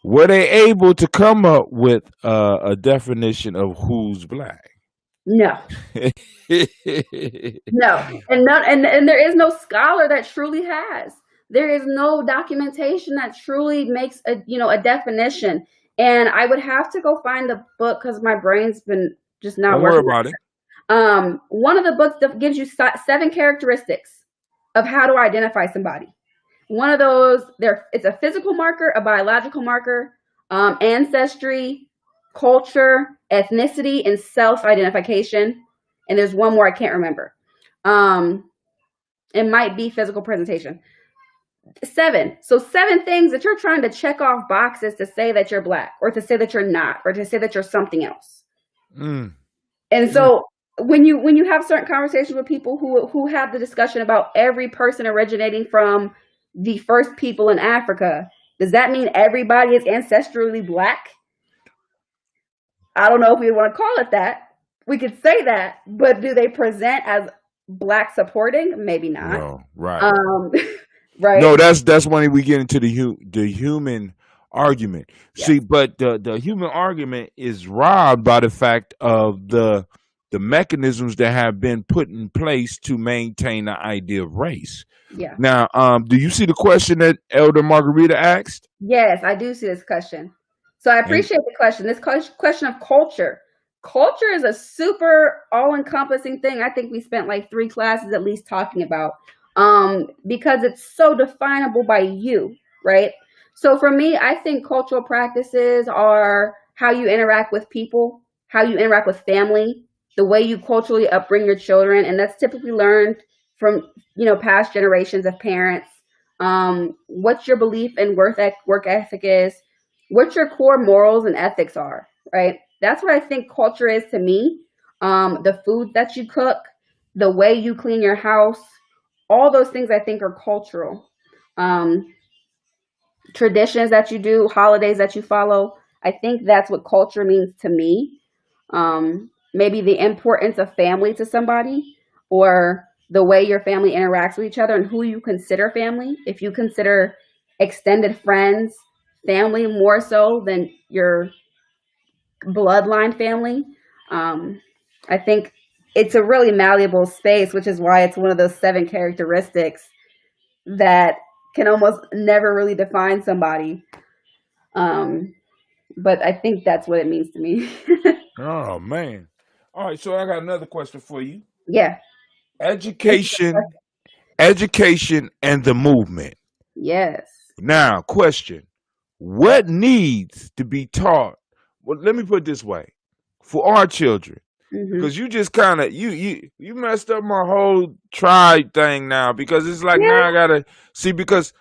were they able to come up with a definition of who's black? No. No, and there is no scholar that truly has. There is no documentation that truly makes a definition. And I would have to go find the book because my brain's been just not Don't worry working. about it. One of the books that gives you 7 characteristics of how to identify somebody. One of those, it's a physical marker, a biological marker, ancestry, culture, ethnicity, and self-identification. And there's one more I can't remember. It might be physical presentation. 7. So 7 things that you're trying to check off boxes to say that you're black, or to say that you're not, or to say that you're something else. And so when you have certain conversations with people who have the discussion about every person originating from the first people in Africa, does that mean everybody is ancestrally black? I don't know if we want to call it that. We could say that, but do they present as black supporting? Maybe not. No, right. Right. No, that's when we get into the human argument. Yes. See, but the human argument is robbed by the fact of the mechanisms that have been put in place to maintain the idea of race. Yeah. Now, do you see the question that Elder Margarita asked? Yes, I do see this question. So I appreciate the question. This question of culture. Culture is a super all-encompassing thing. I think we spent like 3 classes at least talking about, because it's so definable by you, right? So for me, I think cultural practices are how you interact with people, how you interact with family, the way you culturally upbring your children, and that's typically learned from past generations of parents. what your belief and work ethic is, what your core morals and ethics are, right? That's what I think culture is to me. The food that you cook, the way you clean your house, all those things I think are cultural. Um, Traditions that you do, holidays that you follow, I think that's what culture means to me. Maybe the importance of family to somebody, or the way your family interacts with each other and who you consider family. If you consider extended friends family more so than your bloodline family, I think it's a really malleable space, which is why it's one of those 7 characteristics that can almost never really define somebody. Um, but I think that's what it means to me. Oh man. All right, so I got another question for you. Yeah. Education, education and the movement. Yes. Now, question. What needs to be taught? Well, let me put it this way. For our children, because you just kind of you messed up my whole tribe thing now, because it's like now I gotta see, because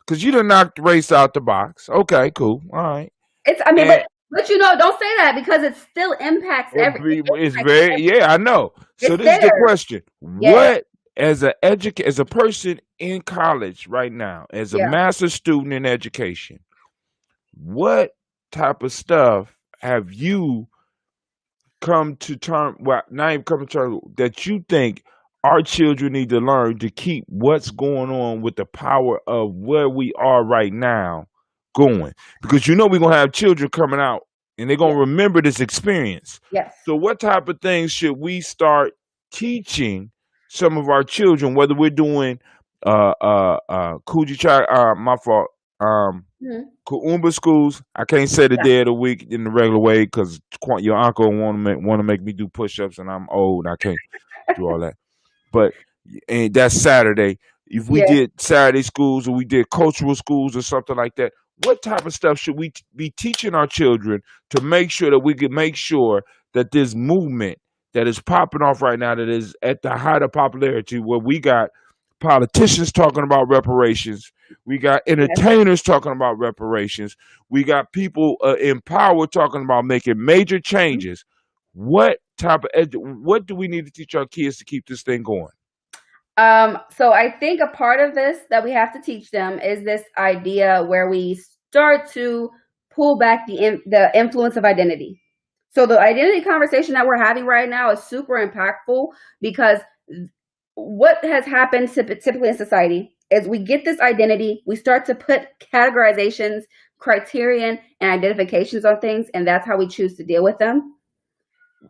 you done knocked race out the box. Okay, cool. All right. It's, I mean, but you know, don't say that, because it still impacts everything. It's very, yeah, I know. So It's this is the there. question. Yeah. What, as as a person in college right now, as a Yeah. master's student in education, what type of stuff have you come to term, well, not even come to term, that you think our children need to learn to keep what's going on with the power of where we are right now going? Because we're going to have children coming out and they're going to remember this experience. Yes. So what type of things should we start teaching some of our children, whether we're doing my fault, Kuumba schools? I can't say the day of the week in the regular way because your uncle want to make me do push-ups, and I'm old. I can't do all that. But and that's Saturday. If we did Saturday schools, or we did cultural schools or something like that, what type of stuff should we be teaching our children to make sure that we can make sure that this movement that is popping off right now, that is at the height of popularity, where we got politicians talking about reparations, we got entertainers talking about reparations, we got people in power talking about making major changes. What type of what do we need to teach our kids to keep this thing going? So I think a part of this that we have to teach them is this idea where we start to pull back the influence of identity. So the identity conversation that we're having right now is super impactful, because what has happened typically in society is we get this identity, we start to put categorizations, criterion, and identifications on things, and that's how we choose to deal with them.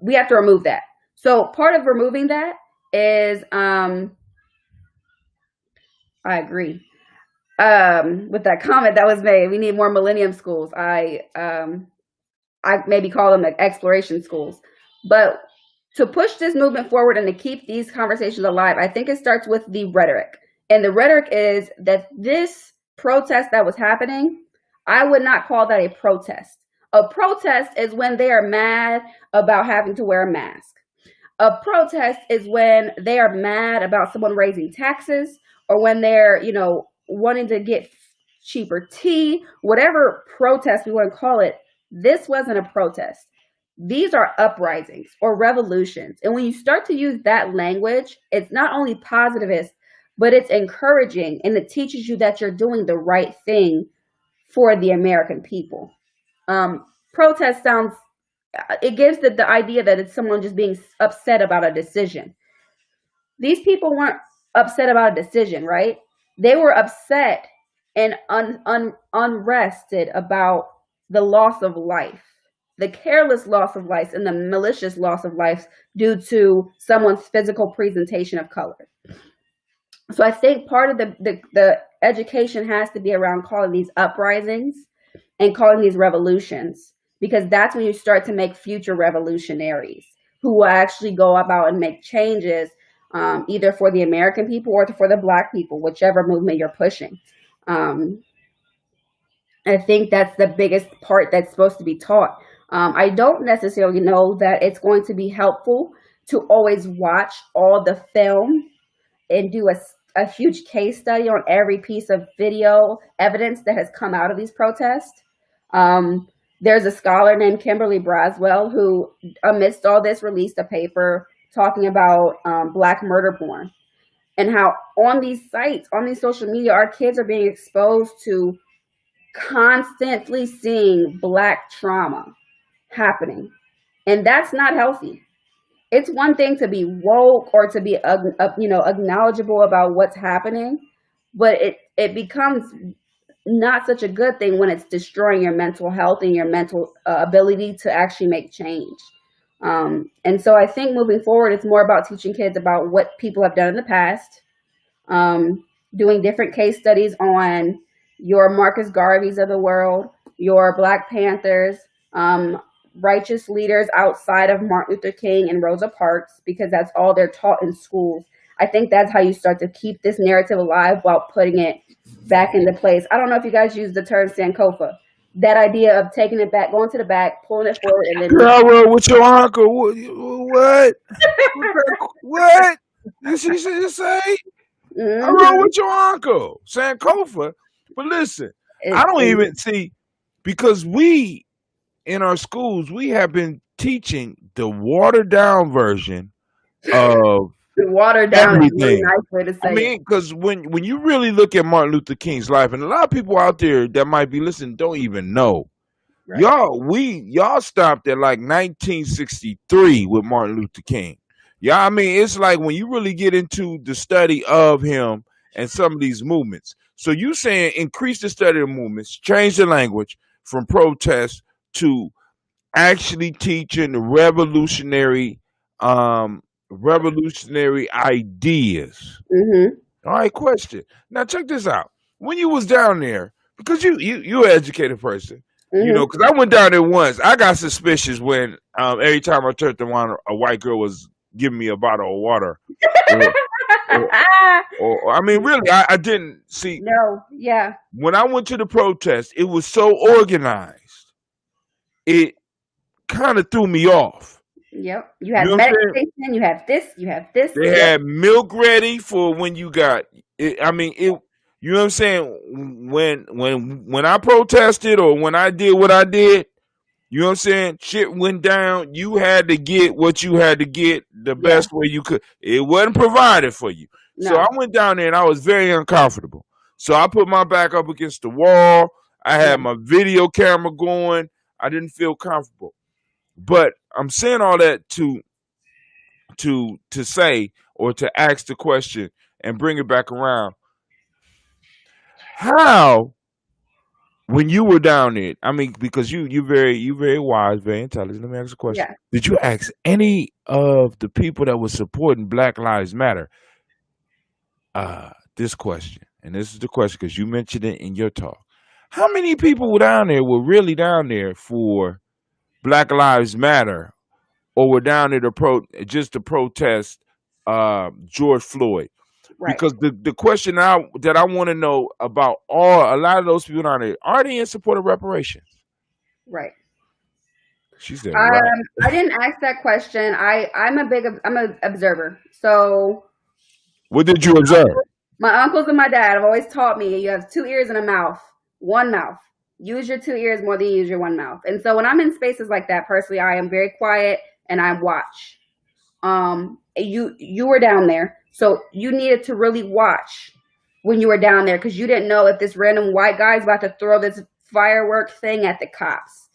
We have to remove that. So part of removing that is, I agree with that comment that was made. We need more millennium schools. I maybe call them like exploration schools. But to push this movement forward and to keep these conversations alive, I think it starts with the rhetoric. And the rhetoric is that this protest that was happening, I would not call that a protest. A protest is when they are mad about having to wear a mask. A protest is when they are mad about someone raising taxes, or when they're, wanting to get cheaper tea, whatever protest we want to call it. This wasn't a protest. These are uprisings or revolutions. And when you start to use that language, it's not only positivist, but it's encouraging, and it teaches you that you're doing the right thing for the American people. Protest sounds, it gives the idea that it's someone just being upset about a decision. These people weren't upset about a decision, right? They were upset and unrested about the loss of life, the careless loss of life, and the malicious loss of life due to someone's physical presentation of color. So I think part of the education has to be around calling these uprisings and calling these revolutions, because that's when you start to make future revolutionaries who will actually go about and make changes, either for the American people or for the Black people, whichever movement you're pushing. I think that's the biggest part that's supposed to be taught. I don't necessarily know that it's going to be helpful to always watch all the film and do a huge case study on every piece of video evidence that has come out of these protests. There's a scholar named Kimberly Braswell who, amidst all this, released a paper talking about Black murder porn and how on these sites, on these social media, our kids are being exposed to constantly seeing Black trauma happening. And that's not healthy. It's one thing to be woke or to be acknowledgeable about what's happening, but it becomes not such a good thing when it's destroying your mental health and your mental ability to actually make change. And so I think moving forward, it's more about teaching kids about what people have done in the past, doing different case studies on your Marcus Garveys of the world, your Black Panthers, righteous leaders outside of Martin Luther King and Rosa Parks, because that's all they're taught in schools. I think that's how you start to keep this narrative alive while putting it back into place. I don't know if you guys use the term Sankofa. That idea of taking it back, going to the back, pulling it forward, and then Girl, I rode with your uncle. What? What? You see, you say? I rode with your uncle, Sankofa. But listen, I don't even see, because we in our schools, we have been teaching the watered down version of watered down is a really everything. nice way to say I mean, because when you really look at Martin Luther King's life, and a lot of people out there that might be listening don't even know. Right. Y'all stopped at like 1963 with Martin Luther King. Yeah, I mean, it's like when you really get into the study of him and some of these movements. So you saying increase the study of movements, change the language from protest to actually teaching the revolutionary ideas. All right, question. Now check this out. When you was down there, because you're an educated person, you know, because I went down there once. I got suspicious when every time I turned around, a white girl was giving me a bottle of water. Or I mean, really, I didn't see. No, yeah. When I went to the protest, it was so organized. It kind of threw me off. Yep. You have You know what I'm saying? medication, you have this, you have this. They had milk ready for when you got it. I mean, it. You know what I'm saying? When I protested or when I did what I did, you know what I'm saying? Shit went down. You had to get what you had to get the best way you could. It wasn't provided for you. No. So I went down there and I was very uncomfortable. So I put my back up against the wall. I had my video camera going. I didn't feel comfortable. But I'm saying all that to say or to ask the question and bring it back around. How, when you were down there, I mean, because you very wise, very intelligent. Let me ask a question. Yeah. Did you ask any of the people that were supporting Black Lives Matter this question? And this is the question because you mentioned it in your talk. How many people were down there were really down there for Black Lives Matter, or were down there to protest George Floyd? Right. Because the question that I want to know about a lot of those people down there, are they in support of reparations? Right. She said, right. I didn't ask that question. I'm an observer. So What did you observe? my uncles and my dad have always taught me you have two ears and a mouth, one mouth. Use your two ears more than you use your one mouth. And so when I'm in spaces like that, personally, I am very quiet and I watch. You were down there, so you needed to really watch when you were down there because you didn't know if this random white guy is about to throw this firework thing at the cops,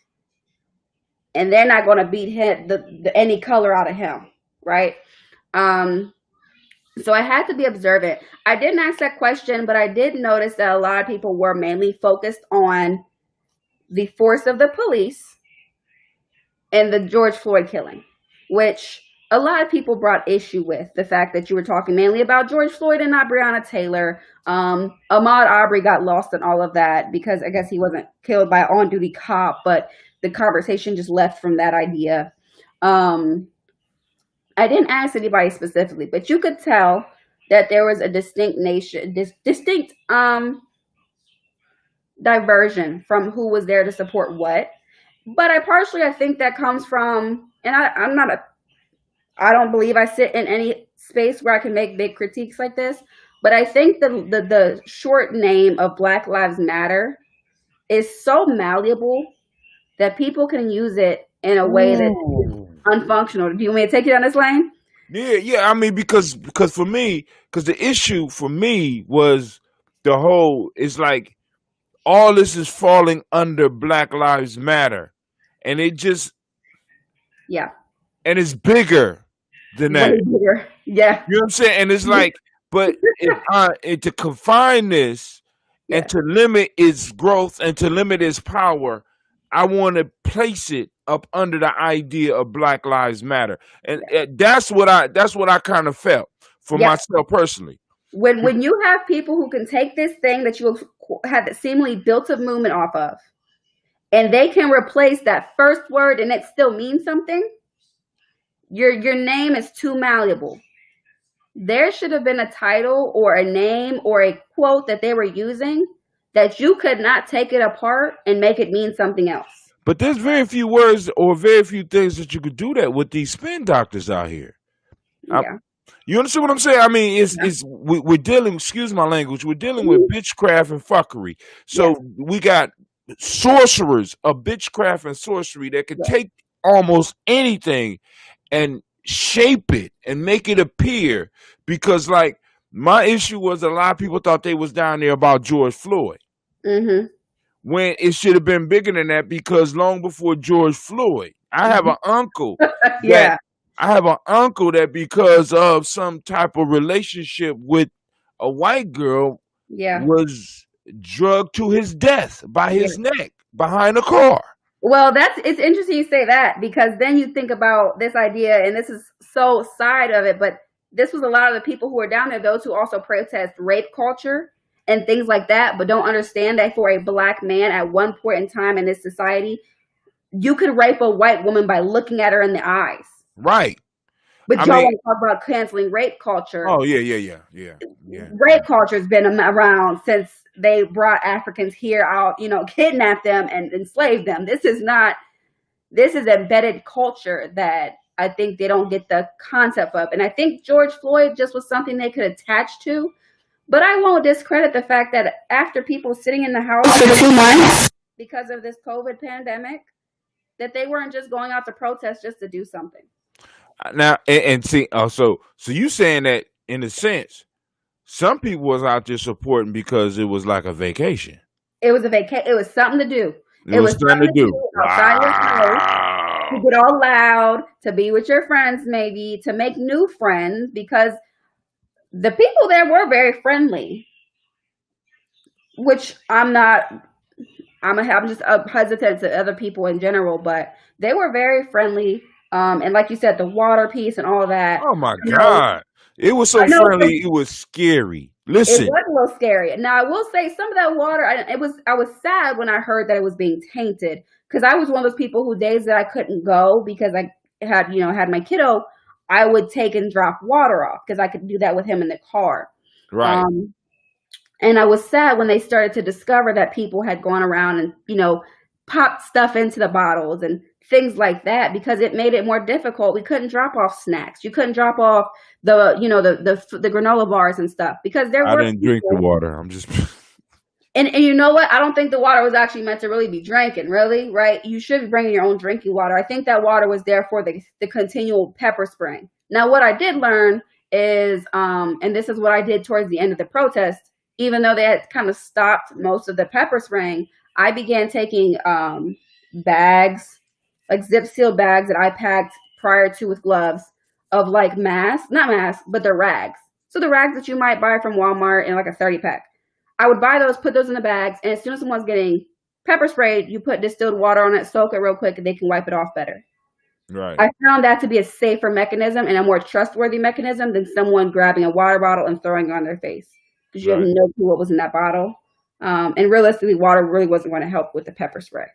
and they're not going to beat him any color out of him, right? So I had to be observant. I didn't ask that question, but I did notice that a lot of people were mainly focused on the force of the police and the George Floyd killing, which a lot of people brought issue with the fact that you were talking mainly about George Floyd and not Breonna Taylor. Ahmaud Arbery got lost in all of that because I guess he wasn't killed by an on-duty cop, but the conversation just left from that idea. I didn't ask anybody specifically, but you could tell that there was a distinct diversion from who was there to support what. But I think that comes from, and I don't believe I sit in any space where I can make big critiques like this, But I think the short name of Black Lives Matter is so malleable that people can use it in a way that is Ooh. unfunctional. Do you want me to take you down this lane? Yeah. I mean, because for me, because the issue for me was the whole. It's like all this is falling under Black Lives Matter, and it just Yeah. and it's bigger than Way that. bigger. Yeah. You know what I'm saying? And it's like, but to confine this and Yeah. to limit its growth and to limit its power, I want to place it up under the idea of Black Lives Matter, and that's what I kind of felt for Yep. myself personally. When you have people who can take this thing that you have seemingly built a movement off of, and they can replace that first word and it still means something, your name is too malleable. There should have been a title or a name or a quote that they were using that you could not take it apart and make it mean something else. But there's very few words or very few things that you could do that with these spin doctors out here. Yeah. You understand what I'm saying? I mean, we're dealing. Excuse my language. We're dealing with bitchcraft and fuckery. So we got sorcerers of bitchcraft and sorcery that can take almost anything and shape it and make it appear. Because, like, my issue was a lot of people thought they was down there about George Floyd. Mm-hmm. When it should have been bigger than that, because long before George Floyd, I have an uncle Yeah. that because of some type of relationship with a white girl Yeah. was drugged to his death by his Yeah. neck behind a car. Well, it's interesting you say that, because then you think about this idea, and this is so side of it, but this was a lot of the people who were down there, those who also protest rape culture and things like that, but don't understand that for a Black man at one point in time in this society, you could rape a white woman by looking at her in the eyes. Right. But I y'all mean, want to talk about canceling rape culture. oh yeah. Rape culture has been around since they brought Africans here out, kidnapped them and enslaved them. This is embedded culture that I think they don't get the concept of. And I think George Floyd just was something they could attach to. But I won't discredit the fact that after people sitting in the house for 2 months because of this COVID pandemic, that they weren't just going out to protest just to do something. Now and see, so you saying that in a sense, some people was out there supporting because it was like a vacation. It was a vacation. It was something to do. It was something to do. Outside your house, to get all loud, to be with your friends, maybe to make new friends, because the people there were very friendly. Which I'm just hesitant to other people in general, but they were very friendly. And like you said, the water piece and all that. Oh my God. It was so friendly, it was scary. Listen. It was a little scary. Now I will say some of that water, I was sad when I heard that it was being tainted, because I was one of those people who days that I couldn't go because I had my kiddo, I would take and drop water off because I could do that with him in the car. Right. And I was sad when they started to discover that people had gone around and, popped stuff into the bottles and things like that, because it made it more difficult. We couldn't drop off snacks. You couldn't drop off the granola bars and stuff, because I didn't drink the water. I'm just. And you know what? I don't think the water was actually meant to really be drinking, really, right? You should be bringing your own drinking water. I think that water was there for the continual pepper spraying. Now, what I did learn is, and this is what I did towards the end of the protest, even though they had kind of stopped most of the pepper spraying, I began taking bags, like zip seal bags that I packed prior to with gloves of like not masks, but the rags. So the rags that you might buy from Walmart in like a 30 pack. I would buy those, put those in the bags, and as soon as someone's getting pepper sprayed, you put distilled water on it, soak it real quick, and they can wipe it off better. Right. I found that to be a safer mechanism and a more trustworthy mechanism than someone grabbing a water bottle and throwing it on their face, because you have no clue what was in that bottle. And realistically, water really wasn't going to help with the pepper spray.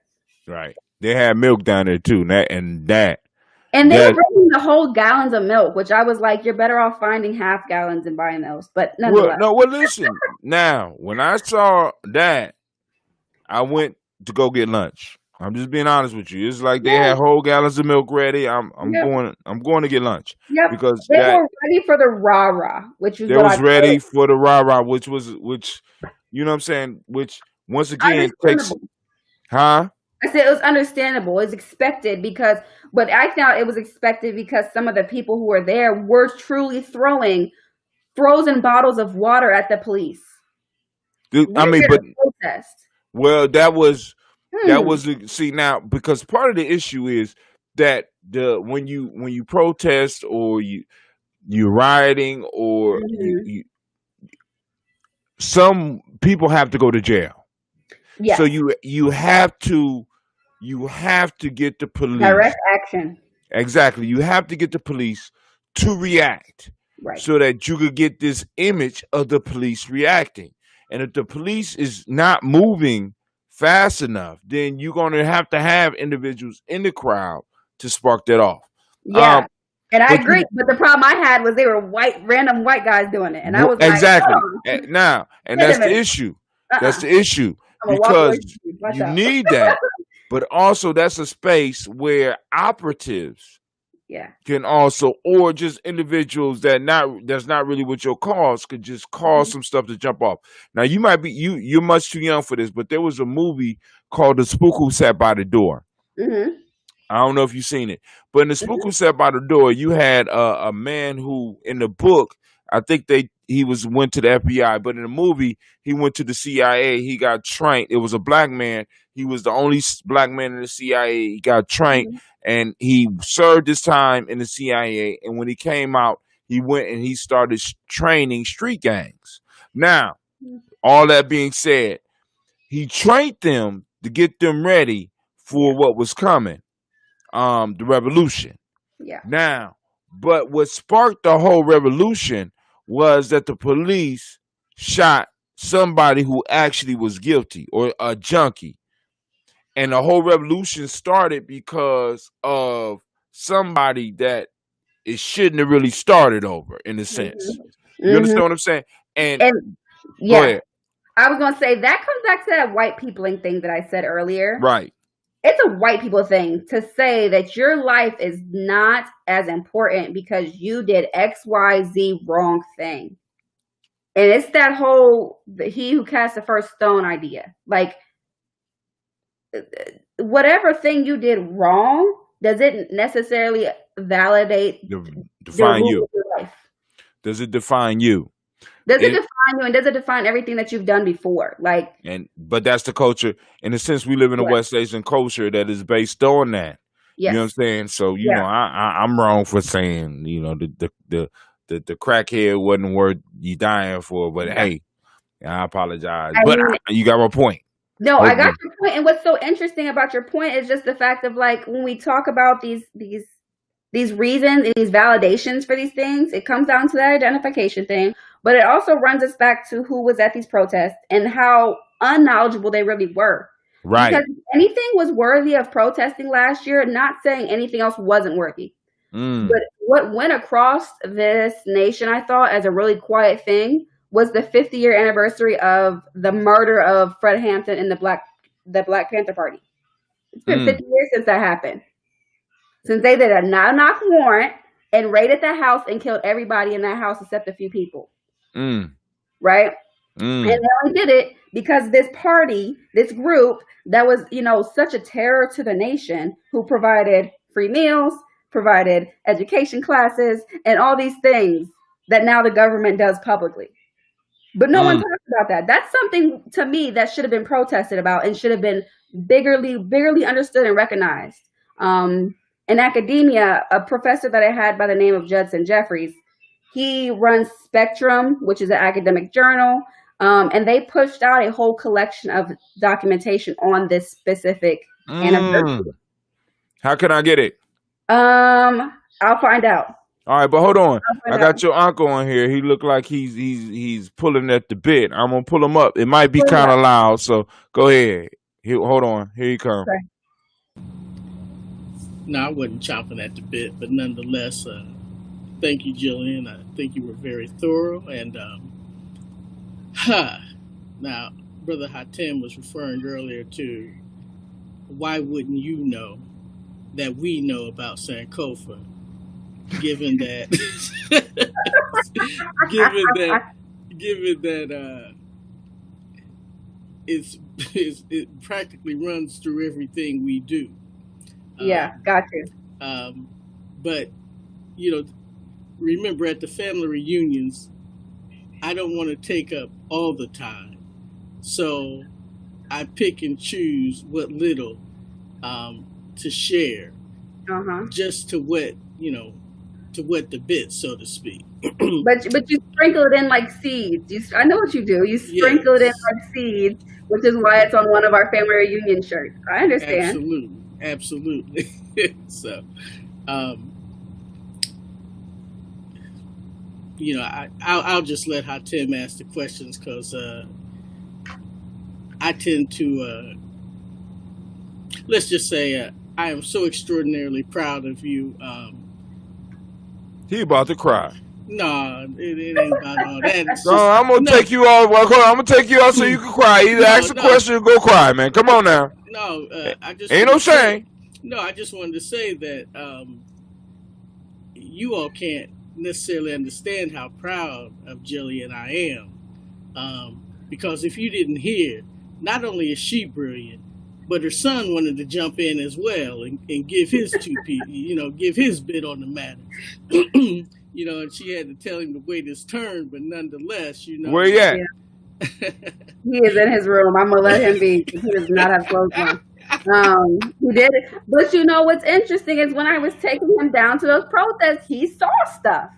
Right. They had milk down there too, and they were bringing the whole gallons of milk, which I was like, you're better off finding half gallons and buying those. But nonetheless. Well, listen. Now, when I saw that, I went to go get lunch. I'm just being honest with you. It's like they Yeah. had whole gallons of milk ready. I'm Yep. going to get lunch Yep. because They that were ready for the rah-rah, which is they what I was told. ready for the rah rah, which you know what I'm saying, which once again takes, Understandable. huh? I said it was understandable. It's expected because, but I thought it was expected because some of the people who were there were truly throwing frozen bottles of water at the police. Dude, We're I mean, here but to protest. well, that Hmm. was see now because part of the issue is that the when you protest or you're rioting or Mhm. some people have to go to jail. So Yes. you have to get the police. Direct action. Exactly. You have to get the police to react Right. so that you could get this image of the police reacting. And if the police is not moving fast enough, then you're going to have individuals in the crowd to spark that off. Yeah. And I But agree. But the problem I had was they were random white guys doing it. And I was like, exactly. hold on. Now, and Wait a that's the minute. issue. That's Uh-uh. the issue I'm going to walk away because from you. Watch you out. need that. But also, that's a space where operatives Yeah. can also, or just individuals that's not really with your cause, could just cause some stuff to jump off. Now, you might be you're much too young for this, but there was a movie called The Spook Who Sat by the Door. Mm-hmm. I don't know if you've seen it, but in The Spook Who Sat by the Door, you had a man who, in the book, I think he went to the FBI, but in the movie, he went to the CIA. He got trained. It was a black man. He was the only black man in the CIA. He got trained, and he served his time in the CIA. And when he came out, he went and he started training street gangs. Now, all that being said, he trained them to get them ready for what was coming. The revolution. Yeah. Now, but what sparked the whole revolution was that the police shot somebody who actually was guilty or a junkie. And the whole revolution started because of somebody that it shouldn't have really started over, in a sense. You understand what I'm saying? And And go yeah, ahead. I was gonna say that comes back to that white peopling thing that I said earlier. Right. It's a white people thing to say that your life is not as important because you did XYZ wrong thing. And it's that whole he who cast the first stone idea. Like whatever thing you did wrong doesn't necessarily validate Define the rule you. of your life. Does it define you? Does it define you, and does it define everything that you've done before? Like, But that's the culture. In a sense, we live in a yeah. West Asian culture that is based on that. You know what I'm Yes. saying? So Yeah. I'm wrong for saying the crackhead wasn't worth you dying for. But Yeah. hey, I apologize. I But mean, you got my point. no, I got Hopefully. your point. And what's so interesting about your point is just the fact of like when we talk about these reasons and these validations for these things, it comes down to that identification thing. But it also runs us back to who was at these protests and how unknowledgeable they really were. Right. Because if anything was worthy of protesting last year, not saying anything else wasn't worthy. But what went across this nation, I thought, as a really quiet thing was the 50-year anniversary of the murder of Fred Hampton in the Black Panther Party. It's been 50 years since that happened. Since they did a no-knock warrant and raided the house and killed everybody in that house except a few people. Right? And they only did it because this party, this group that was, such a terror to the nation, who provided free meals, provided education classes, and all these things that now the government does publicly. But no one talks about that. That's something to me that should have been protested about and should have been biggerly understood and recognized. In academia, a professor that I had by the name of Judson Jeffries, he runs Spectrum, which is an academic journal, and they pushed out a whole collection of documentation on this specific anniversary. How can I get it? I'll find out. All right, but hold on. I got out. your uncle on here. He looked like he's pulling at the bit. I'm gonna pull him up. It might be Pull him kind of up. loud, so go ahead. Hold on. Here he comes. No, I wasn't chomping at the bit, but nonetheless, thank you, Jillian. I think you were very thorough. And now, Brother Hatem was referring earlier to why wouldn't you know that we know about Sankofa, given that, given that, given that it practically runs through everything we do. Yeah, got you. But you know, remember at the family reunions, I don't want to take up all the time, so I pick and choose what little to share, just to wet the bit, so to speak. But you sprinkle it in like seeds. I know what you do. You sprinkle it in like seeds, which is why it's on one of our family reunion shirts. I understand. Absolutely. So, I'll just let Hatem ask the questions, because I tend to, let's just say, I am so extraordinarily proud of you. He about to cry. No, it ain't about all that. It's No, just, I'm gonna take you all. Well, I'm gonna take you out so you can cry. Either ask a question or go cry, man. Come on now. No, I just ain't no shame. No, I just wanted to say that you all can't necessarily understand how proud of Jillian I am, because if you didn't hear, not only is she brilliant, but her son wanted to jump in as well and give his give his bit on the matter. And she had to tell him to wait his turn, but nonetheless, Where he at? He is in his room. I'm gonna let him be. He does not have clothes on. He did it. But what's interesting is when I was taking him down to those protests, he saw stuff,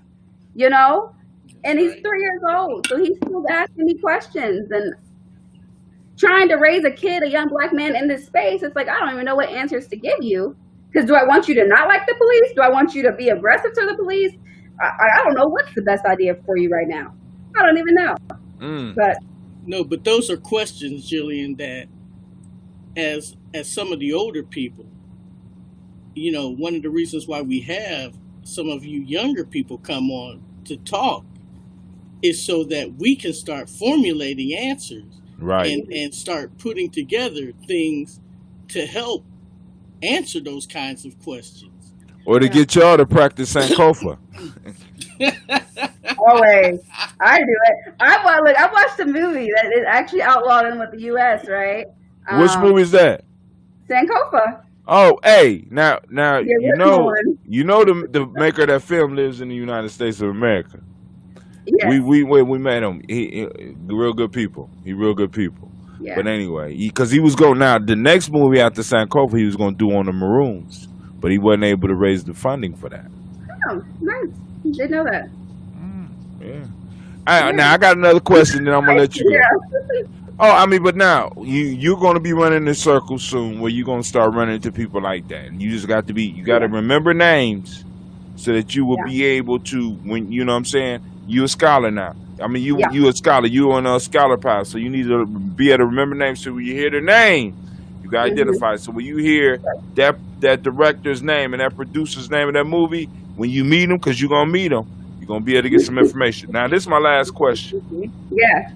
and he's 3 years old, so he's still asking me questions and trying to raise a kid, a young Black man in this space. It's like, I don't even know what answers to give you, because do I want you to not like the police? Do I want you to be aggressive to the police? I don't know what's the best idea for you right now. I don't even know. But those are questions, Jillian, that as some of the older people, one of the reasons why we have some of you younger people come on to talk is so that we can start formulating answers, right, and start putting together things to help answer those kinds of questions, or to get y'all to practice Sankofa. Always, I do it. I watched a movie that is actually outlawed in the U.S. Right? Which movie is that? Sankofa. Oh, hey, now you know the maker of that film lives in the United States of America. Yes. We met him. He real good people. He real good people. Yeah. But anyway, because he was going now the next movie after Sankofa he was going to do on the Maroons, but he wasn't able to raise the funding for that. Oh, nice. Didn't know that. Yeah. Now I got another question, then I'm gonna let you go. Yeah. Oh, but now you're gonna be running in circles soon, where you're gonna start running into people like that, and you just got to remember names, so that you will be able to, when you know what I'm saying. You a scholar now. You a scholar. You on a scholar path, so you need to be able to remember names. So when you hear the name, you got to identify. So when you hear that director's name and that producer's name of that movie, when you meet them, because you're gonna meet them, you're gonna be able to get some information. Now, this is my last question. Yeah.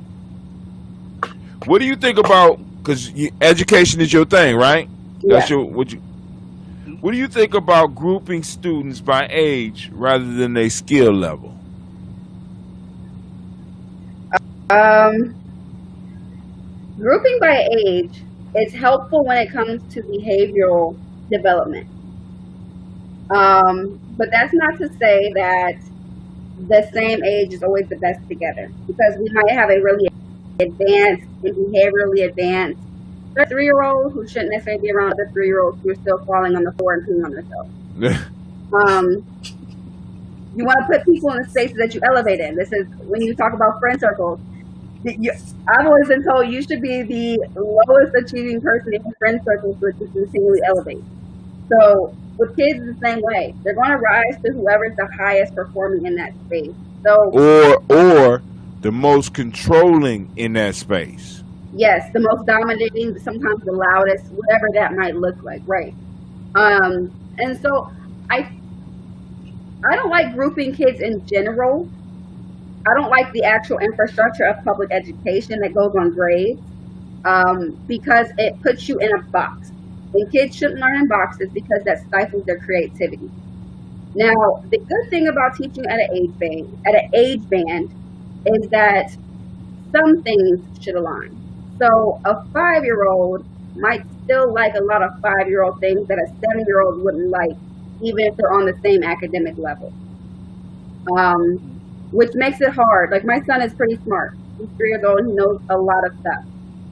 What do you think about? Because education is your thing, right? That's what do you think about grouping students by age rather than their skill level? Grouping by age is helpful when it comes to behavioral development. But that's not to say that the same age is always the best together, because we might have a really advanced and behaviorally advanced 3-year-old who shouldn't necessarily be around other 3-year-olds who are still falling on the floor and peeing on themselves. You want to put people in the spaces that you elevate in. This is when you talk about friend circles. I've always been told you should be the lowest achieving person in your friend circle so that you continually elevate. So with kids, it's the same way. They're going to rise to whoever's the highest performing in that space. So or the most controlling in that space. Yes, the most dominating, sometimes the loudest, whatever that might look like, right? And so I don't like grouping kids in general. I don't like the actual infrastructure of public education that goes on grades, because it puts you in a box. And kids shouldn't learn in boxes because that stifles their creativity. Now, the good thing about teaching at an age band is that some things should align. So a 5-year-old might still like a lot of 5-year-old things that a 7-year-old wouldn't like, even if they're on the same academic level. Which makes it hard. Like, my son is pretty smart. He's 3 years old and he knows a lot of stuff.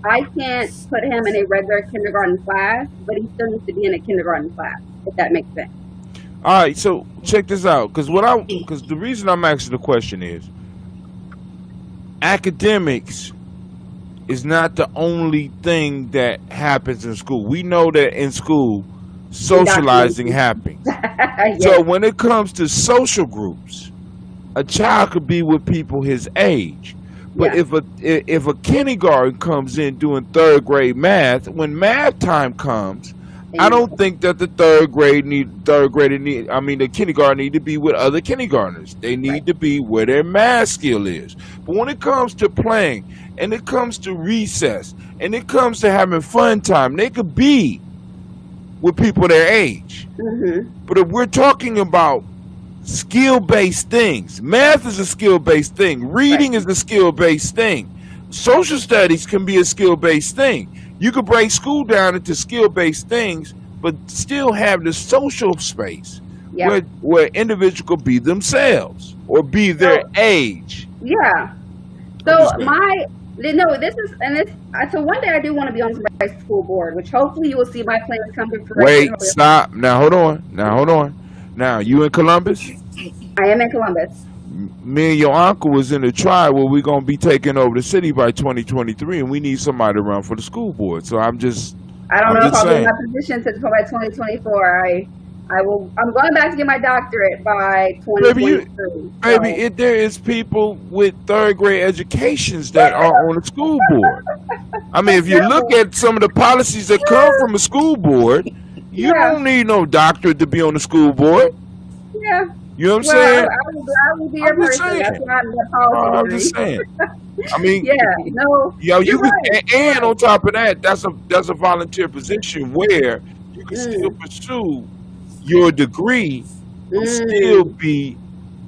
I can't put him in a regular kindergarten class, but he still needs to be in a kindergarten class, if that makes sense. All right, so check this out, because the reason I'm asking the question is, academics is not the only thing that happens in school. We know that in school, socializing happens. Yes. So when it comes to social groups, a child could be with people his age. But Yeah. if a kindergarten comes in doing 3rd grade math, when math time comes, I don't think that the kindergarten need to be with other kindergartners. They need to be where their math skill is. But when it comes to playing, and it comes to recess, and it comes to having fun time, they could be with people their age. Mm-hmm. But if we're talking about skill-based things, math is a skill-based thing, reading is a skill-based thing, social studies can be a skill-based thing. You could break school down into skill-based things, but still have the social space where individuals could be themselves or be their age. Yeah. So so one day I do want to be on somebody's school board, which hopefully you will see my plans come to fruition. Wait, stop. Now hold on. Now you in Columbus? I am in Columbus. Me and your uncle was in the tribe where we're gonna be taking over the city by 2023, and we need somebody to run for the school board. So I'm I don't know if I'll be in my position by 2024. I'm going back to get my doctorate by 2023. There is people with 3rd grade educations that are on the school board. I mean, if you look at some of the policies that come from a school board, you don't need no doctorate to be on the school board. Yeah. You know what I'm saying? I will be a person. That's not the policy. I'm just saying. I mean, and on top of that, that's a volunteer position where you can still pursue your degree and still be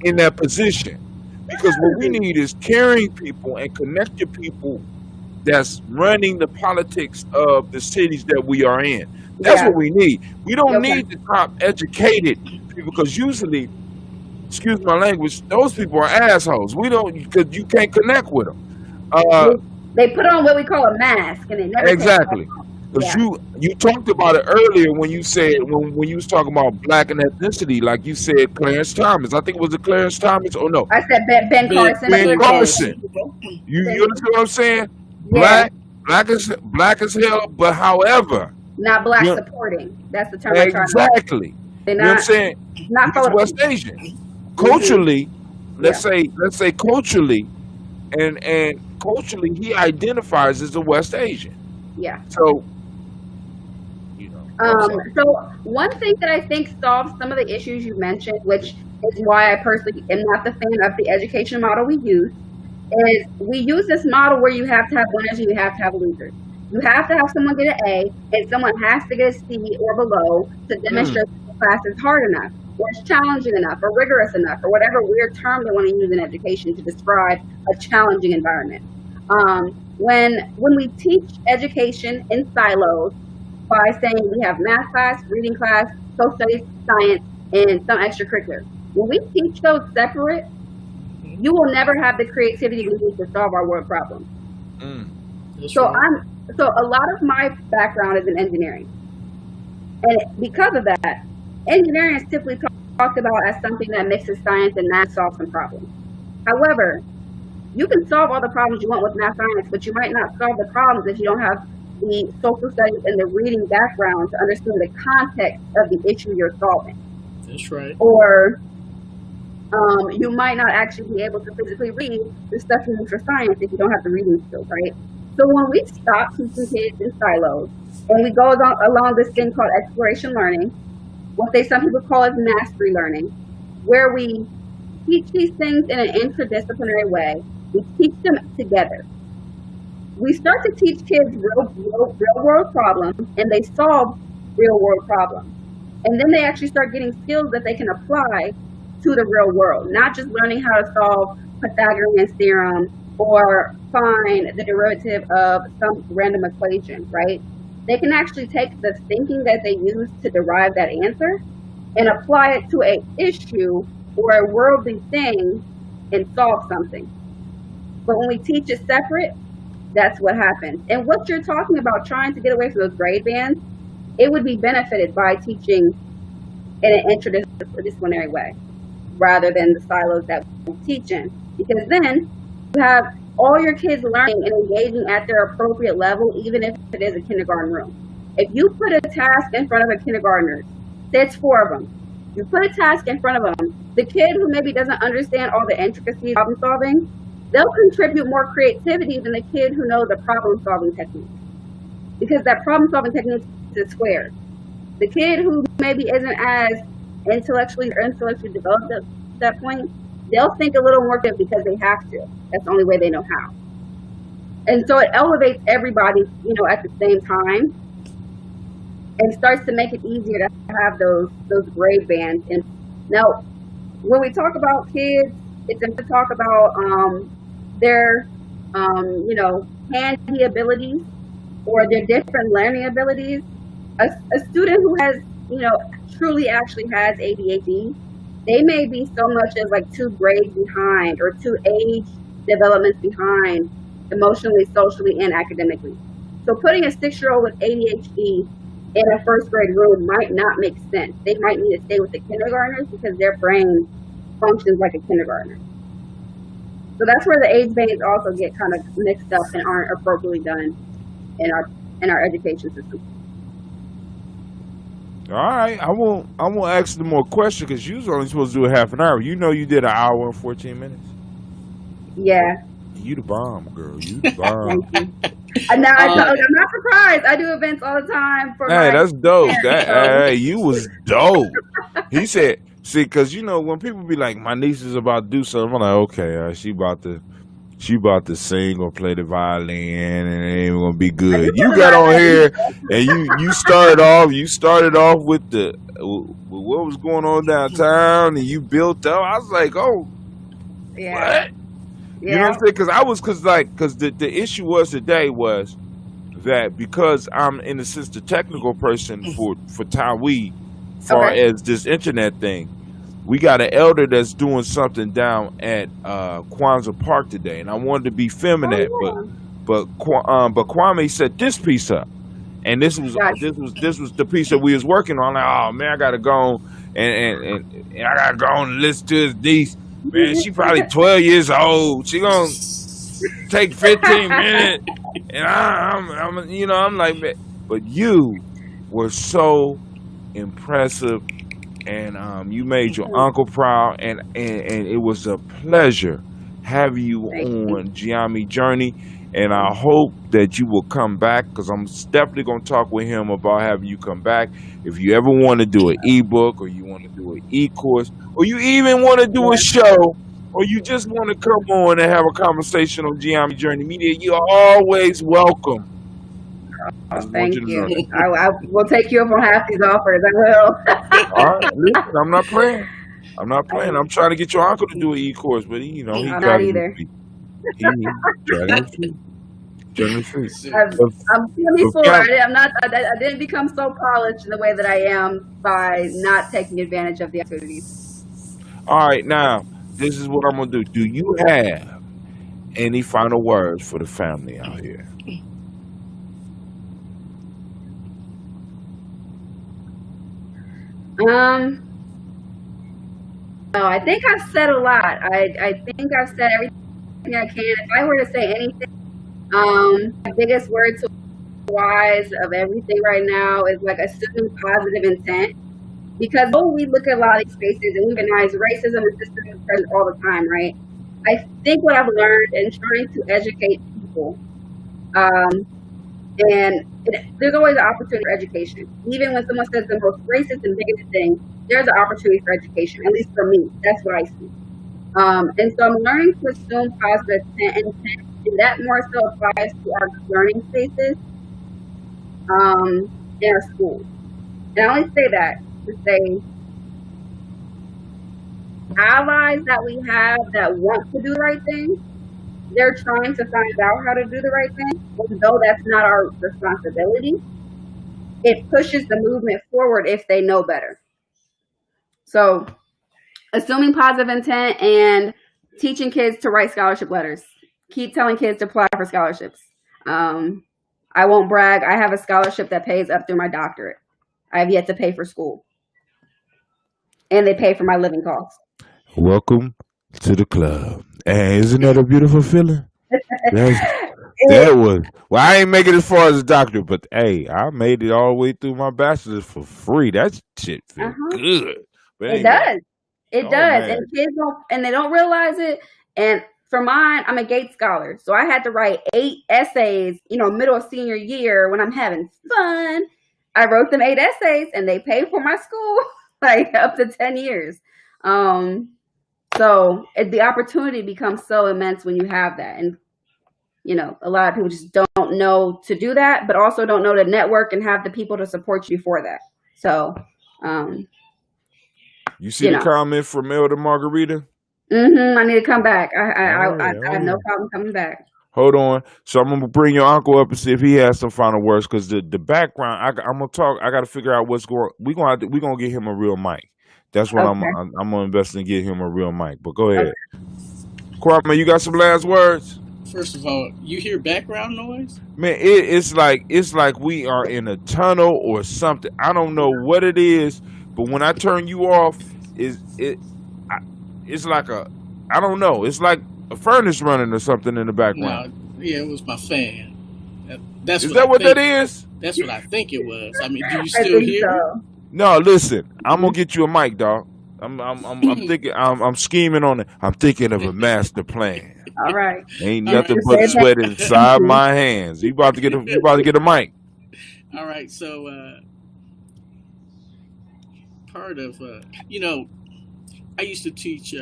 in that position. Because what we need is caring people and connected people that's running the politics of the cities that we are in. That's what we need. We don't need the top educated people, because usually, excuse my language, those people are assholes. We don't, because you can't connect with them. They put on what we call a mask, and they never exactly. Because you talked about it earlier when you said when you was talking about black and ethnicity, like you said Clarence Thomas. I think it was Clarence Thomas or no? I said Ben Carson. Ben Carson. You understand what I'm saying? Yeah. Black as hell, but however, not black supporting. That's the term. Exactly. They're you know what I'm saying? Not He's West Asian. Culturally, let's say culturally, and culturally he identifies as a West Asian. Yeah. So, so one thing that I think solves some of the issues you mentioned, which is why I personally am not the fan of the education model we use, is we use this model where you have to have winners and you have to have losers. You have to have someone get an A, and someone has to get a C or below to demonstrate that the class is hard enough, or it's challenging enough, or rigorous enough, or whatever weird term they want to use in education to describe a challenging environment. When we teach education in silos by saying we have math class, reading class, social studies, science, and some extracurriculars, when we teach those separate, you will never have the creativity we need to solve our world problems. So a lot of my background is in engineering, and because of that, engineering is typically talked about as something that mixes science and math, solves some problems. However, you can solve all the problems you want with math science, but you might not solve the problems if you don't have the social studies and the reading background to understand the context of the issue you're solving. That's right. Or you might not actually be able to physically read the stuff you need for science if you don't have the reading skills, right? So when we stop teaching kids in silos and we go along this thing called exploration learning, what some people call is mastery learning, where we teach these things in an interdisciplinary way, we teach them together. We start to teach kids real world problems, and they solve real world problems. And then they actually start getting skills that they can apply to the real world, not just learning how to solve Pythagorean theorem or find the derivative of some random equation, right? They can actually take the thinking that they use to derive that answer and apply it to an issue or a worldly thing and solve something. But when we teach it separate, that's what happens. And what you're talking about, trying to get away from those grade bands, it would be benefited by teaching in an interdisciplinary way rather than the silos that we teach in. Because then you have all your kids learning and engaging at their appropriate level, even if it is a kindergarten room. If you put a task in front of a kindergartner, say it's 4 of them, you put a task in front of them, the kid who maybe doesn't understand all the intricacies of problem solving, they'll contribute more creativity than the kid who knows the problem solving technique. Because that problem solving technique is squared. The kid who maybe isn't as intellectually developed at that point, they'll think a little more because they have to. That's the only way they know how. And so it elevates everybody, at the same time, and starts to make it easier to have those grade bands. And now, when we talk about kids, it's important to talk about their, handy abilities or their different learning abilities. A student who has, truly actually has ADHD, they may be so much as like 2 grades behind or 2 age developments behind emotionally, socially, and academically. So putting a 6-year-old with ADHD in a 1st grade room might not make sense. They might need to stay with the kindergartners because their brain functions like a kindergartner. So that's where the age bands also get kind of mixed up and aren't appropriately done in our education system. All right, I won't ask them more questions because you was only supposed to do a half an hour. You did an hour and 14 minutes. Yeah. You the bomb, girl. You the bomb. Thank you. I'm not surprised. I do events all the time for Hey, that's dope. parents, Hey, you was dope. He said, see, because when people be like, my niece is about to do something, I'm like, okay, she about to sing or play the violin, and it ain't gonna be good. You got on here, and you started off with what was going on downtown, and you built up. I was like, oh, yeah. what? You know what I'm saying? Because the issue was today was that because I'm in a sense the technical person for Tawee, far as this internet thing, we got an elder that's doing something down at Kwanzaa Park today, and I wanted to be filming that, but Kwame set this piece up, and this was the piece that we was working on. Like, oh man, I gotta go and I gotta go and listen to his niece. Man, she probably 12 years old. She gonna take 15 minutes, and I'm like, man. But you were so impressive, and you made your uncle proud, and it was a pleasure having you on Giami Journey, and I hope that you will come back because I'm definitely going to talk with him about having you come back. If you ever want to do an ebook or you want to do an e-course or you even want to do a show or you just want to come on and have a conversation on Giami Journey Media, you're always welcome. Thank you. I will take you up on half these offers. I will. All right, listen, I'm not playing. I'm trying to get your uncle to do an e-course, but he I'm not either. Generally free. I'm 24. I didn't become so polished in the way that I am by not taking advantage of the opportunities. All right, now this is what I'm gonna do. Do you have any final words for the family out here? No, I think I've said a lot. I think I've said everything I can. If I were to say anything, the biggest word to wise of everything right now is like assuming positive intent. Because when we look at a lot of these spaces and we recognize racism and system is present all the time, right? I think what I've learned in trying to educate people, and there's always an opportunity for education. Even when someone says the most racist and biggest thing, there's an opportunity for education, at least for me. That's what I see. And so I'm learning to assume positive intent, and that more so applies to our learning spaces in our schools. And I only say that to say allies that we have that want to do the right thing, they're trying to find out how to do the right thing, and though that's not our responsibility, it pushes the movement forward if they know better. So, assuming positive intent and teaching kids to write scholarship letters. Keep telling kids to apply for scholarships. I won't brag. I have a scholarship that pays up through my doctorate. I have yet to pay for school, and they pay for my living costs. Welcome to the club. Hey, isn't that a beautiful feeling? That's, that It, was well. I ain't make it as far as a doctor, but hey, I made it all the way through my bachelor's for free. That shit feel uh-huh. good. But It anyway, does. It oh does. And man, kids don't, and they don't realize it. And for mine, I'm a Gates scholar. So I had to write 8 essays, middle of senior year when I'm having fun. I wrote them 8 essays and they paid for my school like up to 10 years. So the opportunity becomes so immense when you have that. And, a lot of people just don't know to do that, but also don't know to network and have the people to support you for that. So, you see the comment from Elder Margarita? I need to come back. Oh I yeah, oh have no yeah. problem coming back. Hold on. So I'm gonna bring your uncle up and see if he has some final words. Cause the background, I'm gonna talk. I got to figure out what's going. We gonna get him a real mic. That's what Okay. I'm gonna invest in get him a real mic. But go Okay. ahead, Kwame. You got some last words? First of all, you hear background noise? Man, it's like we are in a tunnel or something. I don't know what it is, but when I turn you off, I- it's like I don't know. It's like a furnace running or something in the background. No, yeah, it was my fan. That's Is what I that what that think. is? That's what I think it was. I mean, do you I still think hear it? so. No, listen. I'm gonna get you a mic, dog. I'm thinking. I'm scheming on it. I'm thinking of a master plan. All right. Ain't All nothing right. You but said So, sweat inside that. my hands. You about to get a mic. all right. So, part of I used to teach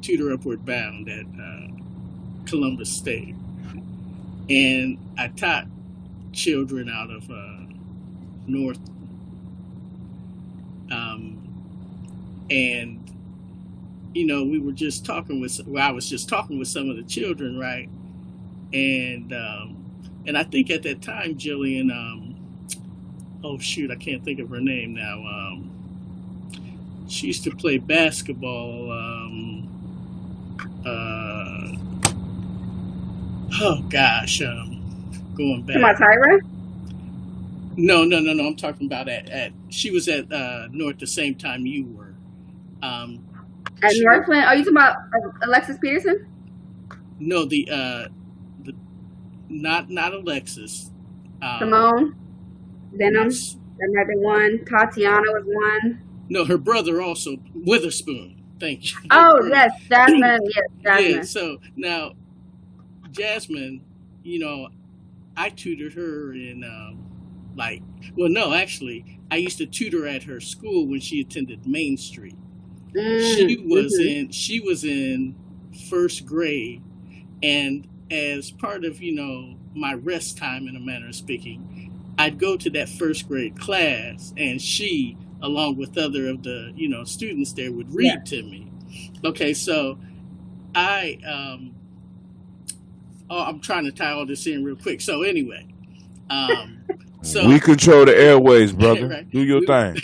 tutor upward bound at Columbus State, and I taught children out of North, and we were just talking I was just talking with some of the children, right? And I think at that time, Jillian, oh shoot, I can't think of her name now. She used to play basketball. Oh gosh, going To my back. Tyra? No. I'm talking about she was at North the same time you were. At She would Northland? Are you talking about Alexis Peterson? no the not Alexis. Simone? Venom? That might be one. Tatiana was one. No, her brother also, Witherspoon. Thank you. Oh, yes. Jasmine. Yes, Yeah. Jasmine. So now, Jasmine, I tutored her in no, actually, I used to tutor at her school when she attended Main Street. She was in first grade, and as part of my rest time, in a manner of speaking, I'd go to that first grade class, and she, along with other of the students there, would read to me. Okay, so I'm trying to tie all this in real quick. So anyway, so We control the airways, brother. right, Do your thing.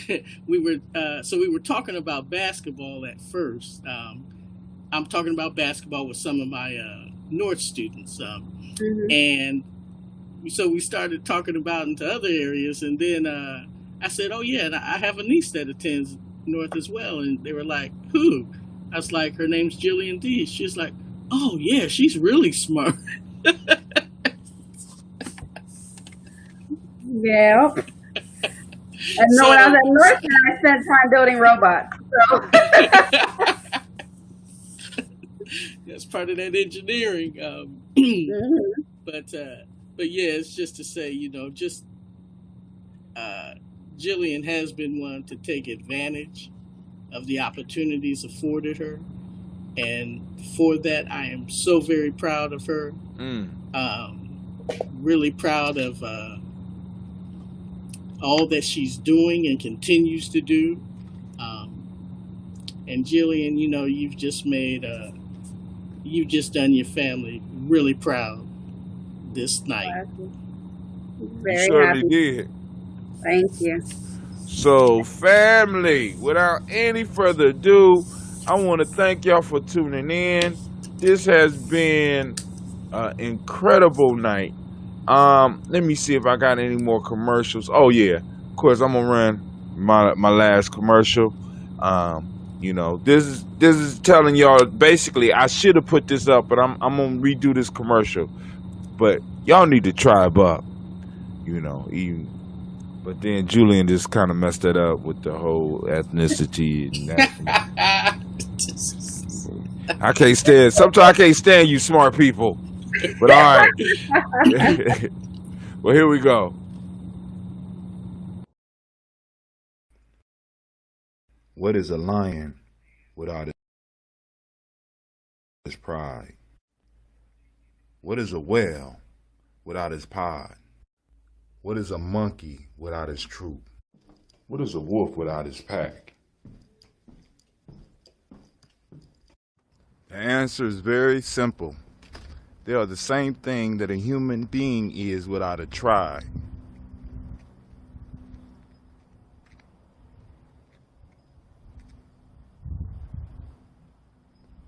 we were talking about basketball at first. I'm talking about basketball with some of my North students, and so we started talking about into other areas, and then I said, "Oh yeah, and I have a niece that attends North as well," and they were like, "Who?" I was like, "Her name's Jillian D." She's like, "Oh yeah, she's really smart." Yeah. And no, when I was at Northland, I spent time building robots. So. That's part of that engineering. But yeah, it's just to say, just Jillian has been one to take advantage of the opportunities afforded her, and for that, I am so very proud of her. Really proud of all that she's doing and continues to do. Um, and Jillian, you know, you've just done your family really proud this night. You Very certainly happy. did. Thank you. So, family, without any further ado, I want to thank y'all for tuning in. This has been an incredible night. Let me see if I got any more commercials. Oh yeah, of course I'm gonna run my last commercial. You know, this is telling y'all basically I should have put this up, but I'm gonna redo this commercial. But y'all need to tribe up. You know, even. But then Julian just kind of messed it up with the whole ethnicity and that. I can't stand. Sometimes I can't stand you, smart people. But all right. Well, here we go. What is a lion without his pride? What is a whale without his pod? What is a monkey without his troop? What is a wolf without his pack? The answer is very simple. They are the same thing that a human being is without a tribe.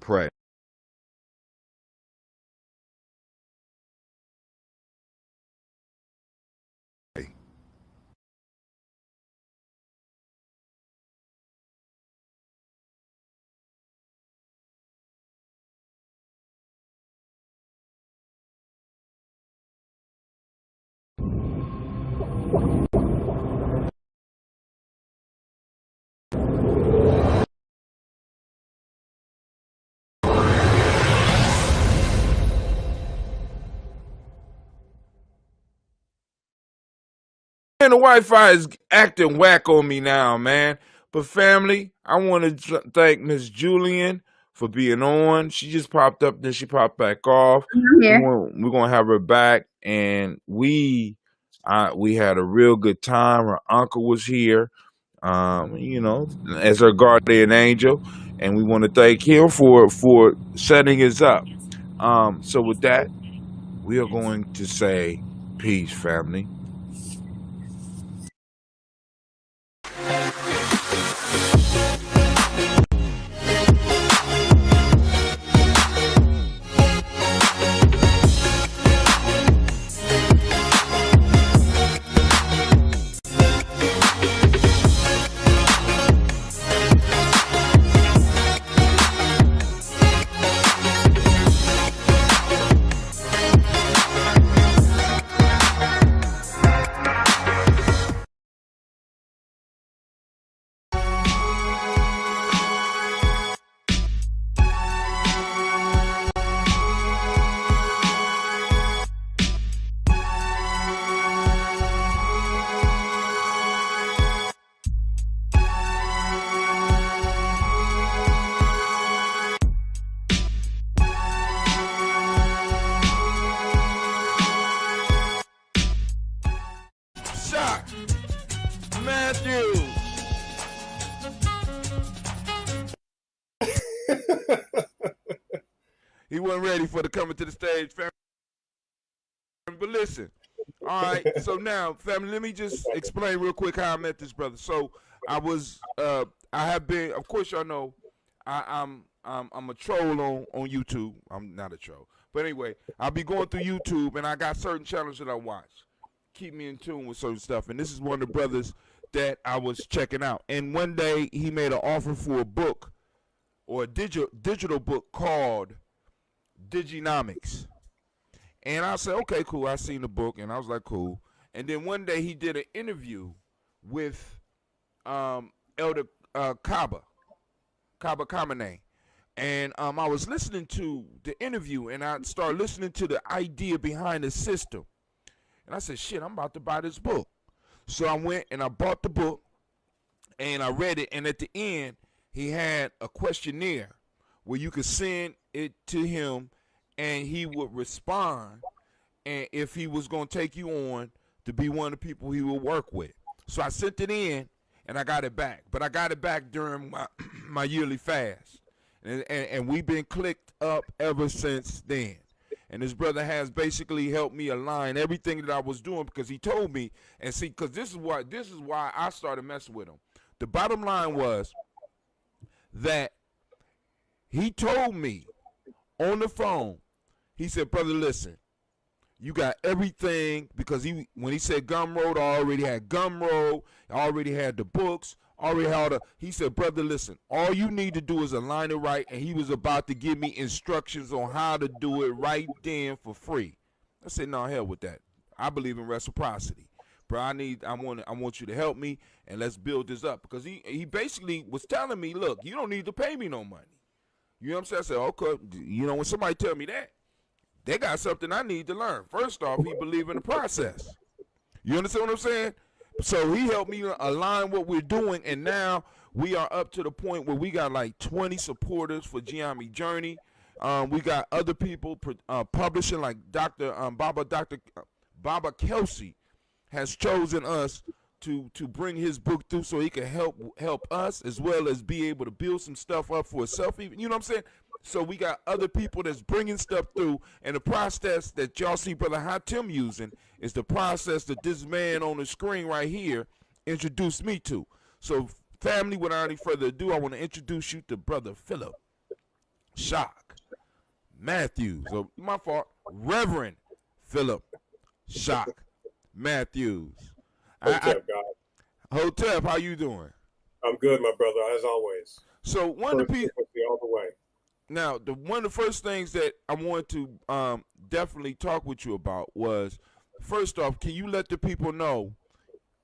Pray. Man, the Wi-Fi is acting whack on me now, man. But family, I want to thank Miss Julian for being on. She just popped up, then she popped back off. I'm here. We're gonna have her back, and we had a real good time. Her uncle was here, you know, as her guardian angel, and we want to thank him for setting us up. So with that, we are going to say peace, family. Shot Matthew. He wasn't ready for the coming to the stage, family. But listen, all right. So now, family, let me just explain real quick how I met this brother. So I have been, of course, y'all know, I'm a troll on YouTube. I'm not a troll, but anyway, I'll be going through YouTube, and I got certain channels that I watch. Keep me in tune with certain stuff, and this is one of the brothers that I was checking out. And one day he made an offer for a book or a digital book called Diginomics. And I said, okay, cool. I seen the book, and I was like, cool. And then one day he did an interview with Elder Kaba Kamene. And I was listening to the interview, and I started listening to the idea behind the system. And I said, shit, I'm about to buy this book. So I went and I bought the book, and I read it. And at the end, he had a questionnaire where you could send it to him, and he would respond, and if he was going to take you on to be one of the people he would work with. So I sent it in and I got it back. But I got it back during my yearly fast. And we've been clicked up ever since then. And this brother has basically helped me align everything that I was doing because he told me, and see, because this is why I started messing with him. The bottom line was that he told me on the phone, he said, brother, listen, you got everything, because when he said Gumroad, I already had Gumroad, I already had the books, already had he said, brother, listen, all you need to do is align it right, and he was about to give me instructions on how to do it right then for free. I said, no, hell with that. I believe in reciprocity. Bro, I want you to help me, and let's build this up. Because he basically was telling me, look, you don't need to pay me no money. You know what I'm saying? I said, okay, when somebody tell me that, they got something I need to learn. First off, he believe in the process. You understand what I'm saying? So he helped me align what we're doing, and now we are up to the point where we got like 20 supporters for Geometry Journey. We got other people publishing, like Dr. Baba Kelsey has chosen us to bring his book through so he can help us, as well as be able to build some stuff up for himself. Even, you know what I'm saying? So we got other people that's bringing stuff through, and the process that y'all see Brother Hatim using is the process that this man on the screen right here introduced me to. So family, without any further ado, I want to introduce you to Brother Philip Shock Matthews. So my fault, Reverend Philip Shock Matthews. Hotep, God. Hotep, how you doing? I'm good, my brother, as always. So one of the people all the way. Now, one of the first things that I wanted to definitely talk with you about was, first off, can you let the people know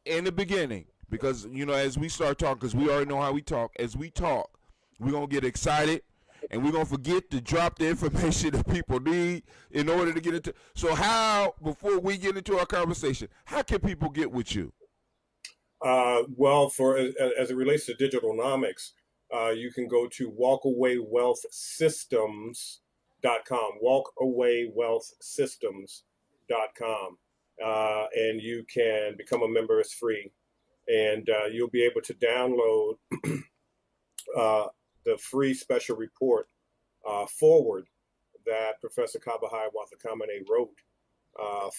in the beginning, because, as we start talking, because we already know how we talk, as we talk, we're going to get excited, and we're going to forget to drop the information that people need in order to get into. So before we get into our conversation, how can people get with you? Well, as it relates to digitalnomics, you can go to walkawaywealthsystems.com, walkawaywealthsystems.com, and you can become a member. It's free, and you'll be able to download the free special report forward that Professor Kabahai Wathakamane wrote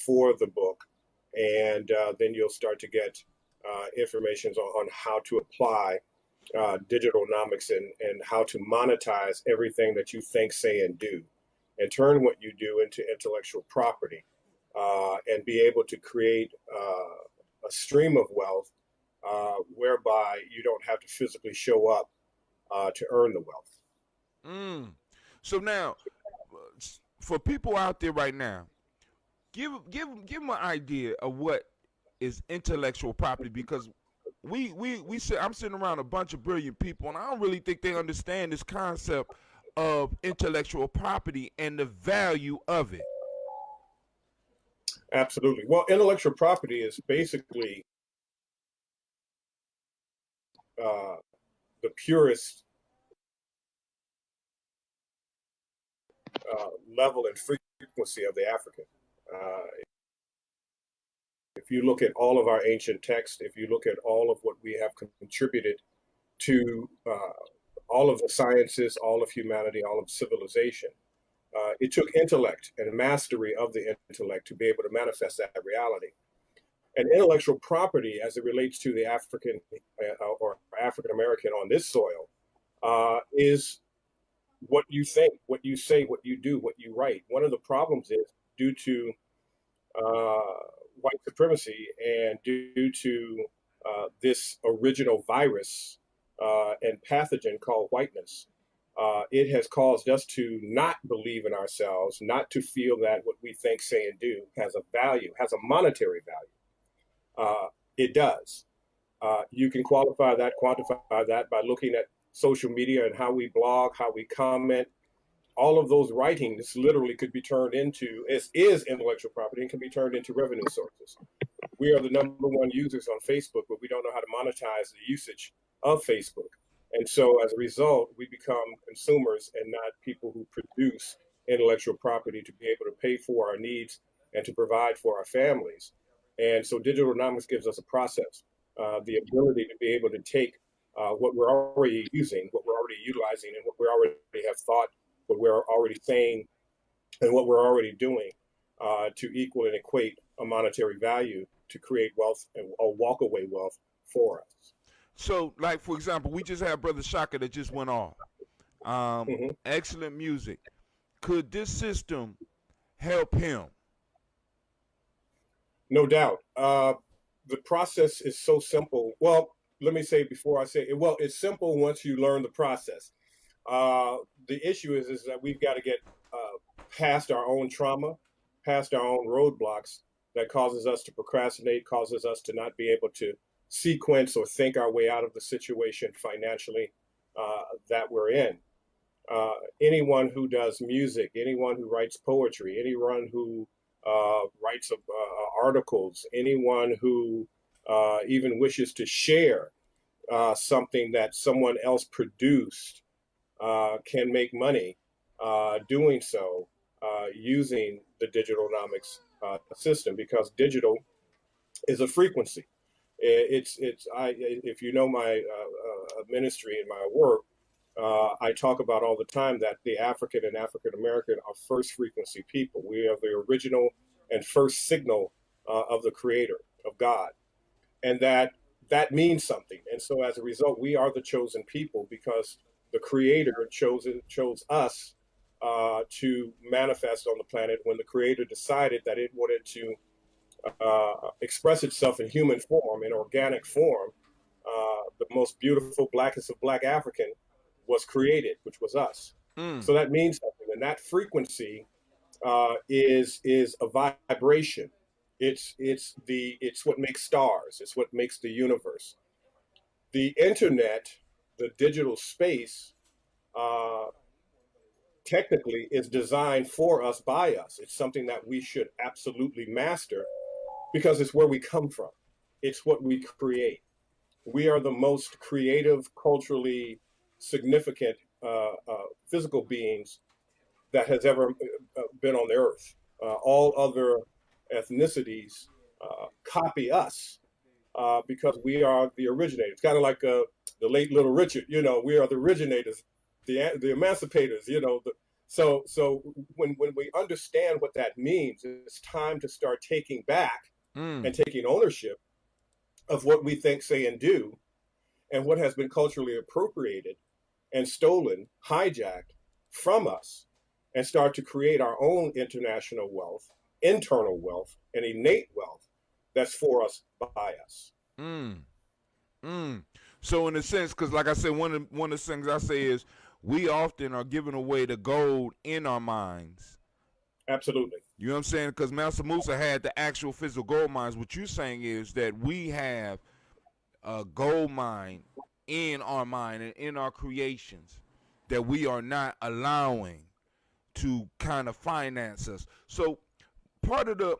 for the book, and then you'll start to get information on how to apply digitalnomics and how to monetize everything that you think, say, and do, and turn what you do into intellectual property, and be able to create a stream of wealth whereby you don't have to physically show up to earn the wealth. So now, for people out there right now, give them an idea of what is intellectual property, because I'm sitting around a bunch of brilliant people, and I don't really think they understand this concept of intellectual property and the value of it. Absolutely. Well, intellectual property is basically the purest level and frequency of the African. If you look at all of our ancient texts, if you look at all of what we have contributed to all of the sciences, all of humanity, all of civilization, it took intellect and mastery of the intellect to be able to manifest that reality. And intellectual property, as it relates to the African or African American on this soil, is what you think, what you say, what you do, what you write. One of the problems is due to white supremacy and due to this original virus and pathogen called whiteness, it has caused us to not believe in ourselves, not to feel that what we think, say, and do has a value, has a monetary value. It does. You can quantify that by looking at social media and how we blog, how we comment. All of those writings literally could be turned into, is intellectual property, and can be turned into revenue sources. We are the #1 users on Facebook, but we don't know how to monetize the usage of Facebook. And so as a result, we become consumers and not people who produce intellectual property to be able to pay for our needs and to provide for our families. And so digitalnomics gives us a process. the ability to be able to take what we're already using, what we're already utilizing, and what we already have thought, what we're already saying, and what we're already doing to equal and equate a monetary value to create wealth and a walkaway wealth for us. So, like for example, we just had Brother Shaka that just went off. Excellent music. Could this system help him? No doubt. The process is so simple. Well, let me say before I say it, well, it's simple once you learn the process. The issue is that we've got to get past our own trauma, past our own roadblocks that causes us to procrastinate, causes us to not be able to sequence or think our way out of the situation financially that we're in. Anyone who does music, anyone who writes poetry, anyone who writes articles, anyone who even wishes to share something that someone else produced can make money doing so using the digitalonomics system, because digital is a frequency. If you know my ministry and my work, I talk about all the time that the African and African American are first frequency people. We are the original and first signal of the Creator, of God, and that means something. And so, as a result, we are the chosen people because the Creator chose us to manifest on the planet when the Creator decided that it wanted to express itself in human form, in organic form. The most beautiful, blackest of black African was created, which was us. So that means something, and that frequency is a vibration. It's what makes stars. It's what makes the universe. The internet, the digital space, technically is designed for us by us. It's something that we should absolutely master because it's where we come from. It's what we create. We are the most creative, culturally significant physical beings that has ever been on the earth. All other ethnicities copy us because we are the originators. It's kind of like the late Little Richard. We are the originators, the emancipators. So when we understand what that means, it's time to start taking back and taking ownership of what we think, say, and do, and what has been culturally appropriated and stolen, hijacked from us, and start to create our own international wealth, internal wealth, and innate wealth that's for us, by us. So in a sense, because like I said, one of the things I say is we often are giving away the gold in our minds. Absolutely. You know what I'm saying? Because Master Musa had the actual physical gold mines. What you're saying is that we have a gold mine in our mind and in our creations that we are not allowing to kind of finance us. So part of the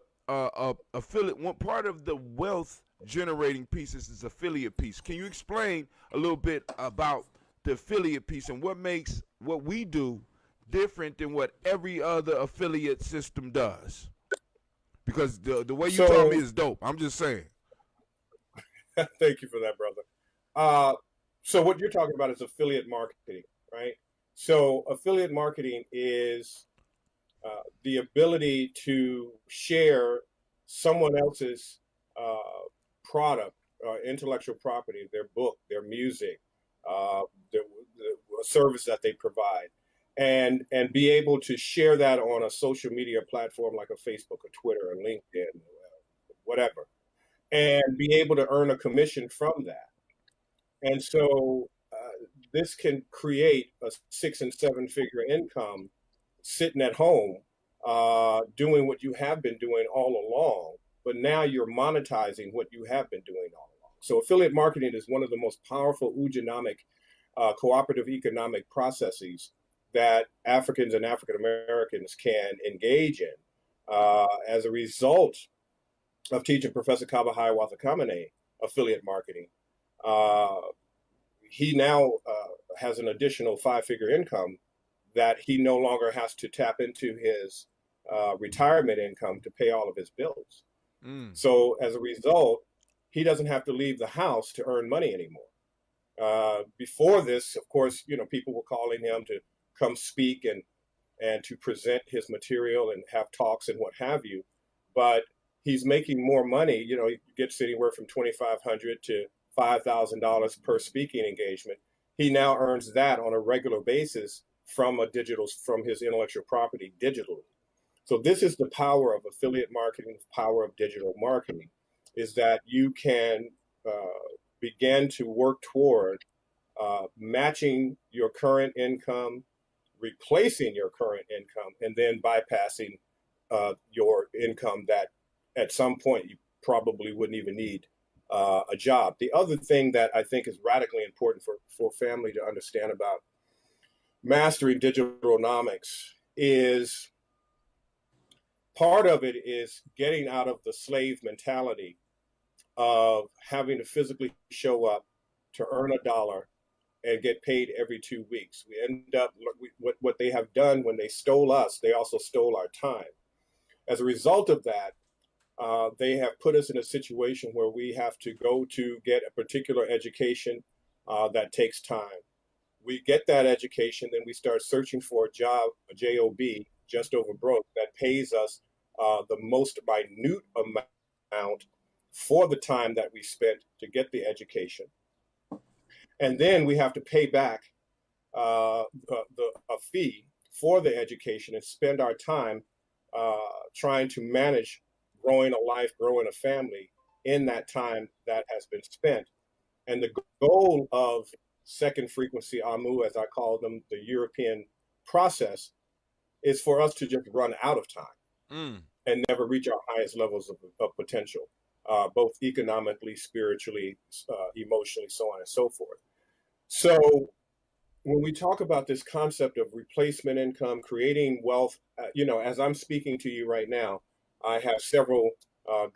affiliate, one part of the wealth generating piece is affiliate piece. Can you explain a little bit about the affiliate piece and what makes what we do different than what every other affiliate system does? Because the way you taught me is dope. I'm just saying. Thank you for that, brother. So what you're talking about is affiliate marketing, right? So affiliate marketing is the ability to share someone else's product, intellectual property, their book, their music, the service that they provide, and be able to share that on a social media platform like a Facebook or Twitter or LinkedIn, whatever, and be able to earn a commission from that. And so this can create a 6 and 7 figure income sitting at home, doing what you have been doing all along, but now you're monetizing what you have been doing all along. So affiliate marketing is one of the most powerful eugenomic cooperative economic processes that Africans and African Americans can engage in as a result of teaching Professor Kaba Hiawatha Kamene affiliate marketing. He now has an additional 5-figure income that he no longer has to tap into his retirement income to pay all of his bills. So as a result, he doesn't have to leave the house to earn money anymore. Before this, of course, people were calling him to come speak and to present his material and have talks and what have you. But he's making more money. He gets anywhere from $2,500 to $5,000 per speaking engagement. He now earns that on a regular basis from his intellectual property digitally. So this is the power of affiliate marketing, the power of digital marketing, is that you can begin to work toward matching your current income, replacing your current income, and then bypassing your income that at some point you probably wouldn't even need a job. The other thing that I think is radically important for family to understand about mastering digitalonomics is part of it is getting out of the slave mentality of having to physically show up to earn a dollar and get paid every 2 weeks. We end up, what they have done when they stole us, they also stole our time. As a result of that, they have put us in a situation where we have to go to get a particular education that takes time. We get that education, then we start searching for a job, a job, just over broke, that pays us the most minute amount for the time that we spent to get the education. And then we have to pay back a fee for the education and spend our time trying to manage growing a life, growing a family in that time that has been spent. And the goal of second frequency AMU, as I call them, the European process, is for us to just run out of time and never reach our highest levels of potential, both economically, spiritually, emotionally, so on and so forth. So when we talk about this concept of replacement income, creating wealth, as I'm speaking to you right now, I have several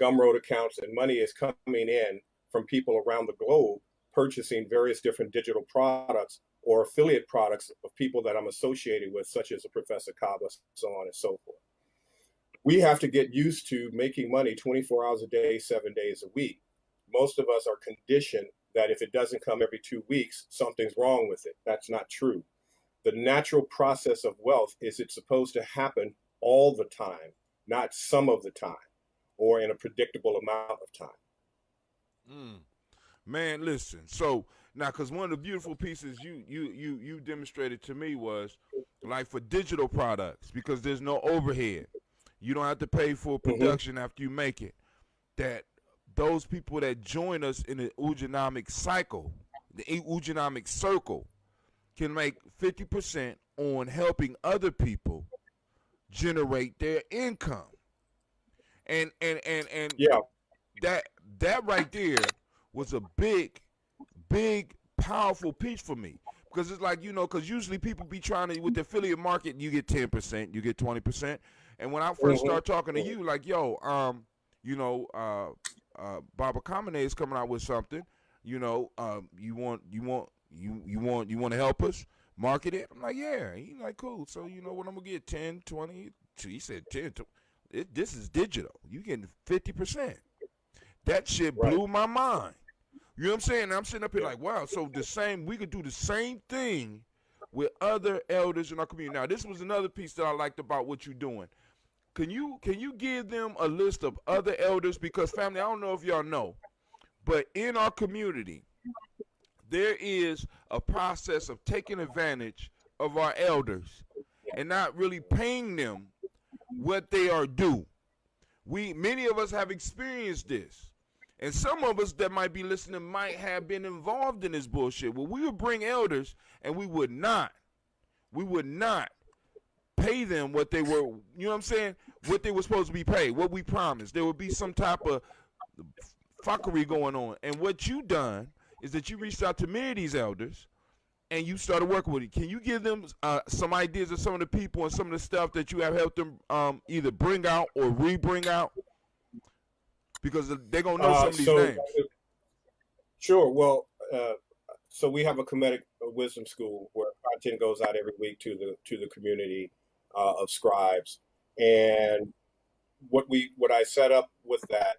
Gumroad accounts, and money is coming in from people around the globe purchasing various different digital products or affiliate products of people that I'm associated with, such as a Professor Kaba, so on and so forth. We have to get used to making money 24 hours a day, 7 days a week. Most of us are conditioned that if it doesn't come every 2 weeks, something's wrong with it. That's not true. The natural process of wealth is it's supposed to happen all the time, not some of the time or in a predictable amount of time. Man, listen. So now, because one of the beautiful pieces you demonstrated to me was like for digital products, because there's no overhead. You don't have to pay for production after you make it. That those people that join us in the Ujanomic cycle, the Ujanomic circle, can make 50% on helping other people generate their income. And yeah, that right there was a big, powerful piece for me. Because it's like, because usually people be trying to, with the affiliate market, you get 10%, you get 20%. And when I first start talking to you, like, yo, Baba Kamene is coming out with something, you want to help us market it? I'm like, yeah. He's like, cool. So, what I'm going to get, 10, 20, he said 10, this is digital. You getting 50%. That shit blew my mind. You know what I'm saying? And I'm sitting up here like, wow, so we could do the same thing with other elders in our community. Now, this was another piece that I liked about what you're doing. Can you give them a list of other elders? Because family, I don't know if y'all know, but in our community, there is a process of taking advantage of our elders and not really paying them what they are due. Many of us have experienced this. And some of us that might be listening might have been involved in this bullshit. Well, we would bring elders and we would not pay them what they were, you know what I'm saying? What they were supposed to be paid, what we promised. There would be some type of fuckery going on. And what you done is that you reached out to many of these elders and you started working with it. Can you give them some ideas of some of the people and some of the stuff that you have helped them either bring out or re-bring out? Because they're going to know some of these names. Sure. Well, so we have a Kemetic wisdom school where content goes out every week to the community of scribes. And what I set up with that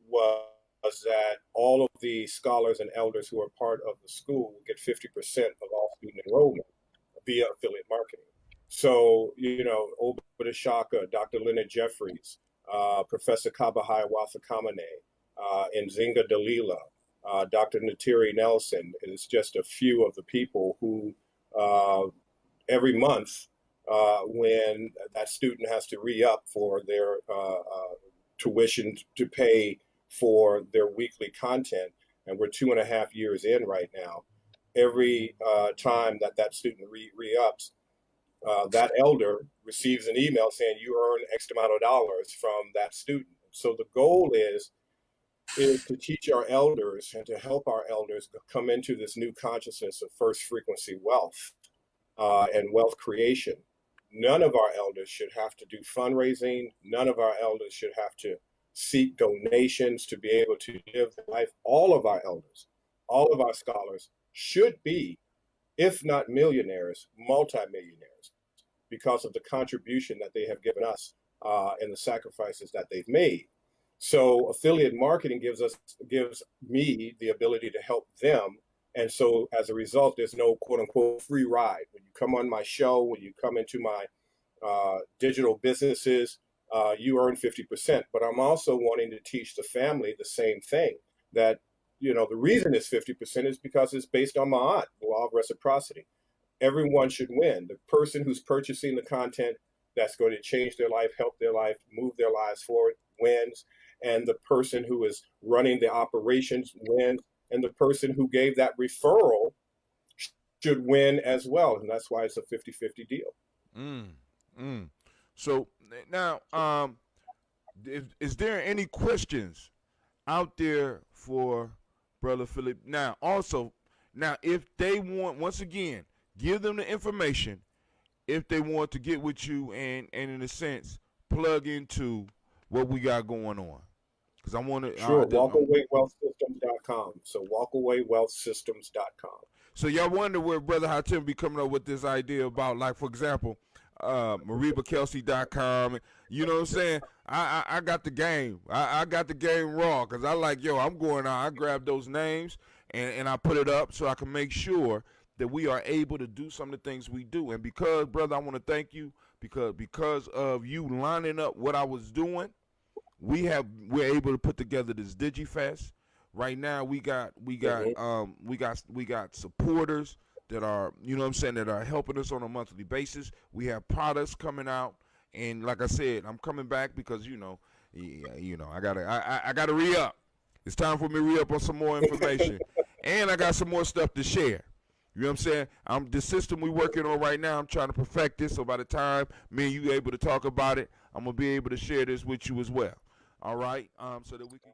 was was that all of the scholars and elders who are part of the school get 50% of all student enrollment via affiliate marketing. So, Obada Shaka, Dr. Leonard Jeffries, Professor Kabahai Wathakamane, Nzinga Dalila, Dr. Natiri Nelson is just a few of the people who every month when that student has to re-up for their tuition to pay for their weekly content, and we're 2.5 years in right now, every time that student re-ups, that elder receives an email saying you earn X amount of dollars from that student. So the goal is to teach our elders and to help our elders come into this new consciousness of first frequency wealth and wealth creation. None of our elders should have to do fundraising. None of our elders should have to seek donations to be able to live life. All of our elders, all of our scholars should be, if not millionaires, multimillionaires, because of the contribution that they have given us and the sacrifices that they've made. So affiliate marketing gives me the ability to help them. And so as a result, there's no quote unquote free ride. When you come on my show, when you come into my digital businesses, you earn 50%. But I'm also wanting to teach the family the same thing, that, the reason it's 50% is because it's based on Ma'at, the law of reciprocity. Everyone should win. The person who's purchasing the content that's going to change their life, help their life, move their lives forward, wins. And the person who is running the operations wins. And the person who gave that referral should win as well. And that's why it's a 50-50 deal. So now, is there any questions out there for Brother Philip? Now, also, if they want, once again, give them the information if they want to get with you and in a sense, plug into what we got going on. Because I want to... Sure, walkawaywealthsystems.com. So walkawaywealthsystems.com. So y'all wonder where Brother Hatem be coming up with this idea about, like, for example, MaribaKelsey.com. You know what I'm saying? I got the game. I got the game raw because I like, I'm going out. I grab those names and I put it up so I can make sure that we are able to do some of the things we do. And because, brother, I want to thank you because of you lining up what I was doing, we're able to put together this DigiFest. Right now we got supporters that are, that are helping us on a monthly basis. We have products coming out, and like I said, I'm coming back because I gotta re-up. It's time for me to re-up on some more information, and I got some more stuff to share. You know what I'm saying? The system we're working on right now, I'm trying to perfect this, so by the time me and you able to talk about it, I'm gonna be able to share this with you as well. All right, so that we can.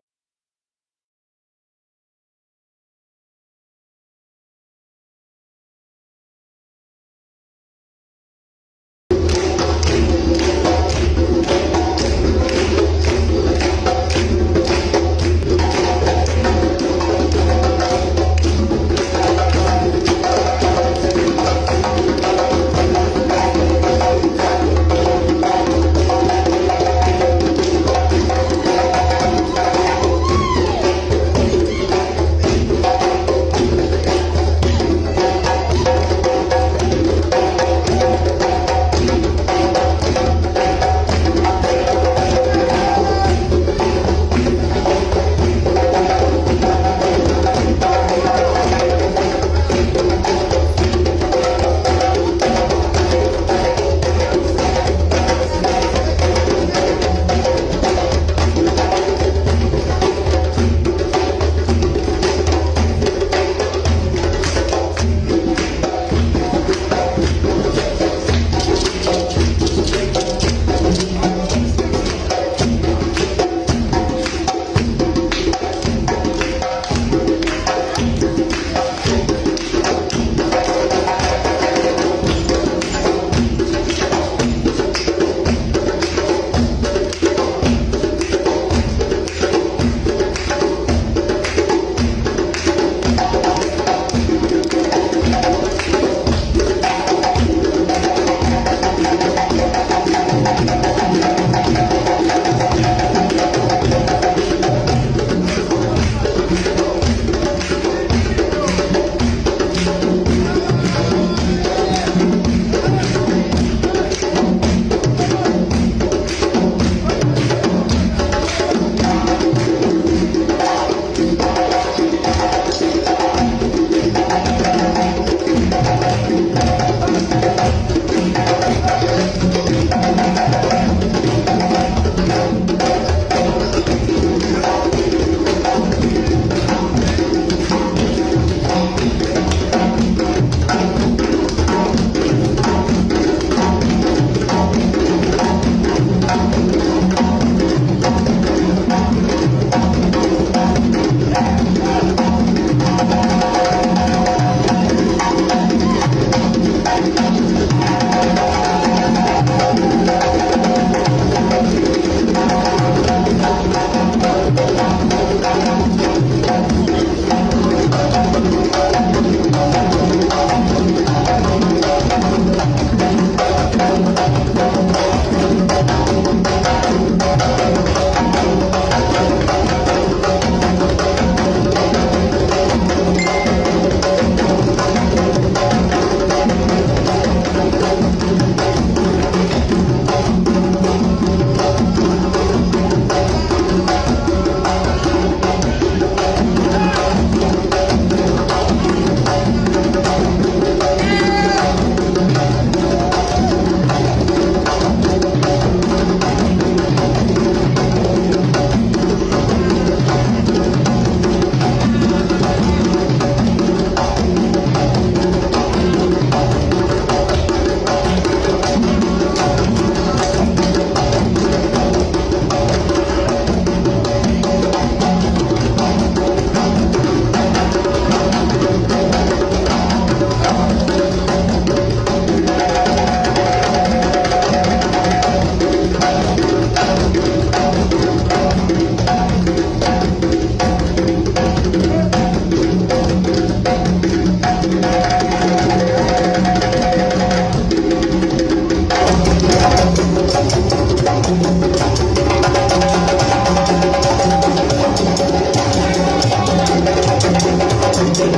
Habargani,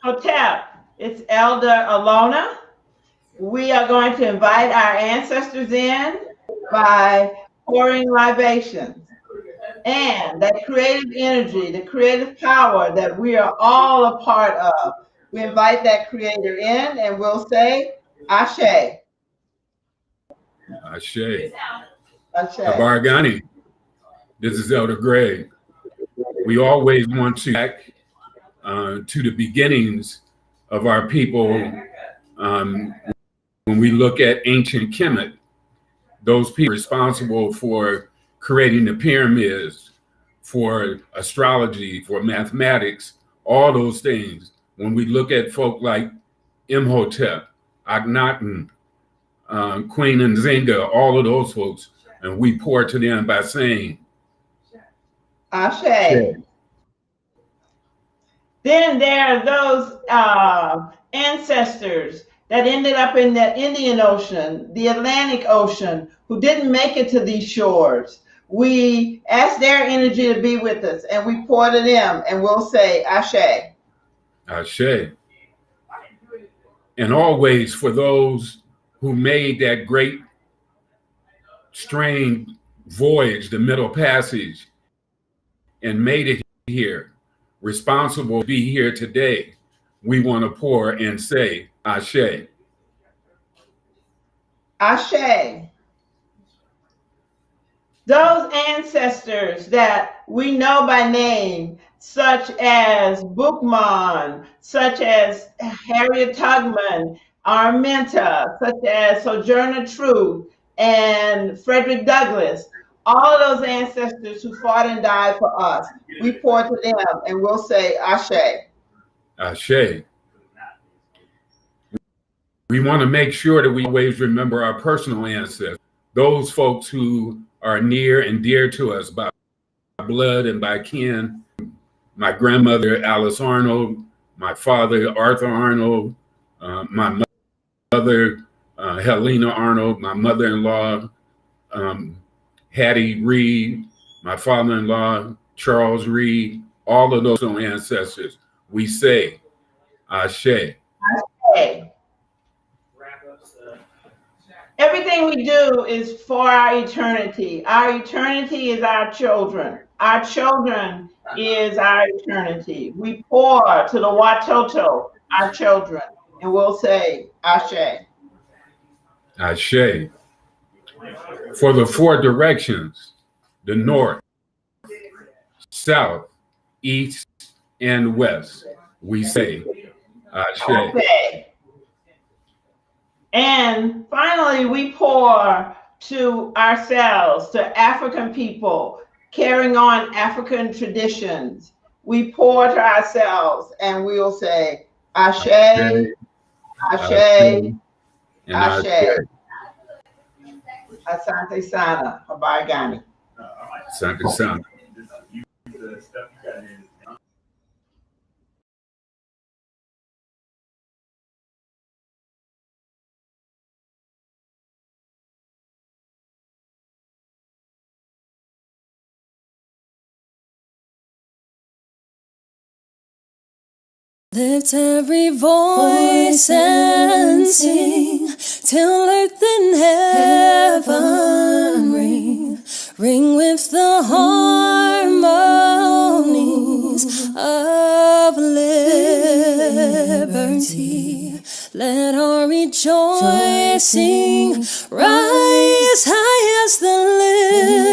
Hotep, it's Elder Alona. We are going to invite our ancestors in by pouring libations. And that creative energy, the creative power that we are all a part of, we invite that creator in and we'll say, Ashe. Ashe. Ashe. Habargani, this is Elder Greg. We always want to back to the beginnings of our people. When we look at ancient Kemet, those people responsible for creating the pyramids, for astrology, for mathematics, all those things. When we look at folk like Imhotep, Akhenaten, Queen Nzinga, all of those folks, and we pour to them by saying, Ashe. Ashe. Then there are those ancestors that ended up in the Indian Ocean, the Atlantic Ocean, who didn't make it to these shores. We ask their energy to be with us and we pour to them and we'll say, Ashe. Ashe. And always for those who made that great strange voyage, the Middle Passage, and made it here, responsible to be here today, we want to pour and say, Ashe. Ashe. Those ancestors that we know by name, such as Bookman, such as Harriet Tubman, Arminta, such as Sojourner Truth, and Frederick Douglass, all of those ancestors who fought and died for us, we pour to them and we'll say, Ashe. Ashe. We want to make sure that we always remember our personal ancestors, those folks who are near and dear to us by blood and by kin. My grandmother, Alice Arnold, my father, Arthur Arnold, my mother, Helena Arnold, my mother-in-law, Hattie Reed, my father-in-law, Charles Reed, all of those ancestors. We say, Ashe. Ashe. Everything we do is for our eternity. Our eternity is our children. Our children is our eternity. We pour to the Watoto, our children, and we'll say, Ashe. Ashe. For the four directions, the north, south, east, and west, we say, Ashe. Ashe. And finally, we pour to ourselves, to African people, carrying on African traditions. We pour to ourselves and we'll say, Ashe, Ashe, Ashe. Asante Sana, Habargani. Asante Sana. Lift every voice and sing till earth and heaven ring. Ring with the harmonies of liberty. Let our rejoicing rise high as the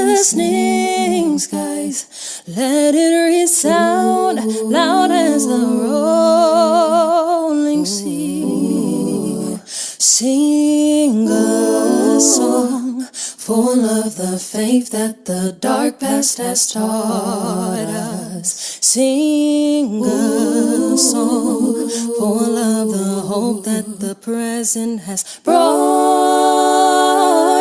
listening skies. Let it resound loud as the rolling sea. Sing a song full of the faith that the dark past has taught us. Sing a song full of the hope that the present has brought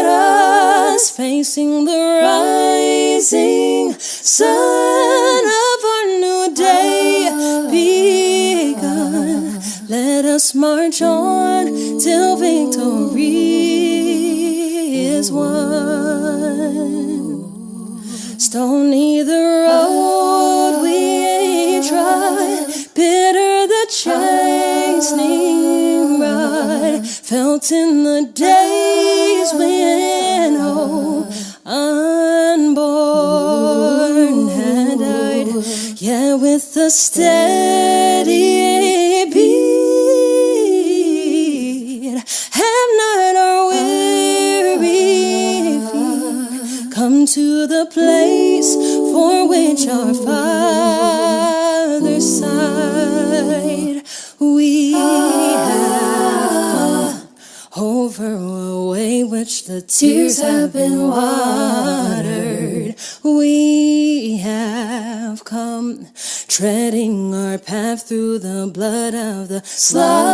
us. us facing the rising sun of our new day begun. Let us march on till victory is won. Stony the road we trod, bitter the chastening rod, felt in the days when hope unborn had died. Yet with a steady beat, have not our weary feet come to the place for which our Father sighed. We have come over a way which the tears have been watered. We have come treading our path through the blood of the slaughtered.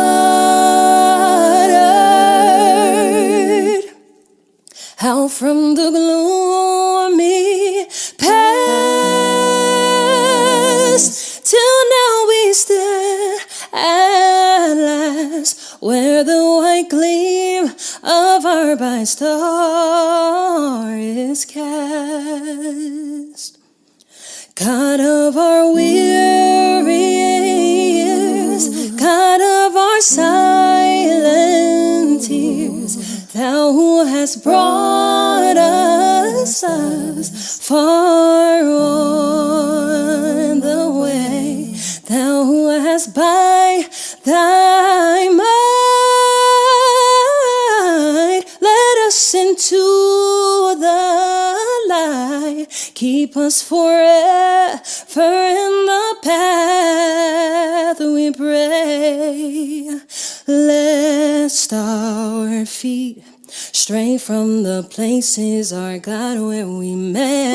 Out from the gloomy past, till now we stand at last, where the white gleam of our bright star is cast. God of our weary years, God of our silent tears, Thou who hast brought us far on the way, Thou who hast by Thy might led us into the light. Keep us forever in the path, we pray. Lest our feet stray from the places, our God, where we met.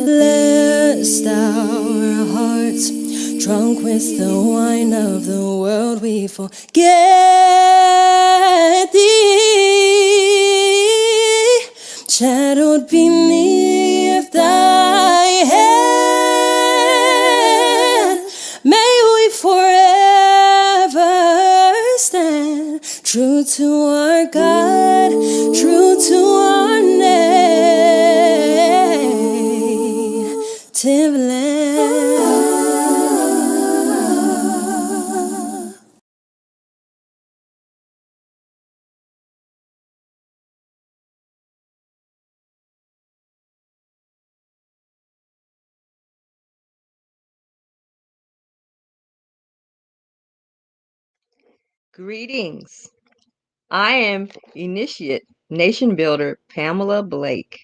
Lest our hearts, drunk with the wine of the world, we forget Thee. Shadowed beneath Thy hand, may we forever stand true to our God, true to our native land. Greetings. I am Initiate Nation Builder Pamela Blake,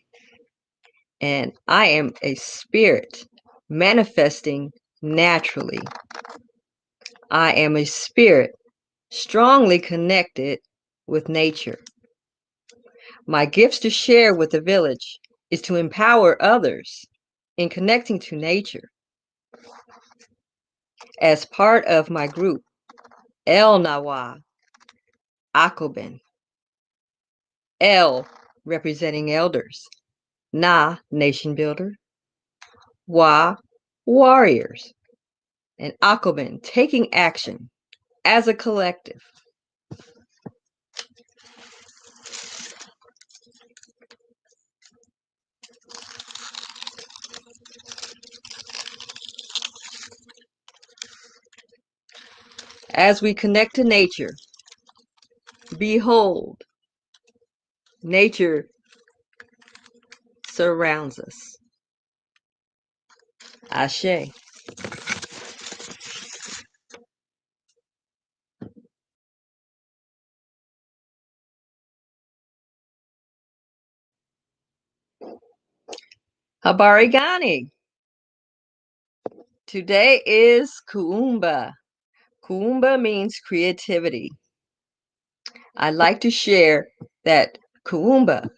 and I am a spirit manifesting naturally. I am a spirit strongly connected with nature. My gifts to share with the village is to empower others in connecting to nature. As part of my group, El Nawa Akoben, El representing elders, Na nation builder, Wa warriors, and Akoben taking action as a collective. As we connect to nature, behold, nature surrounds us. Ashe. Habari gani. Today is Kuumba. Kuumba means creativity. I'd like to share that Kuumba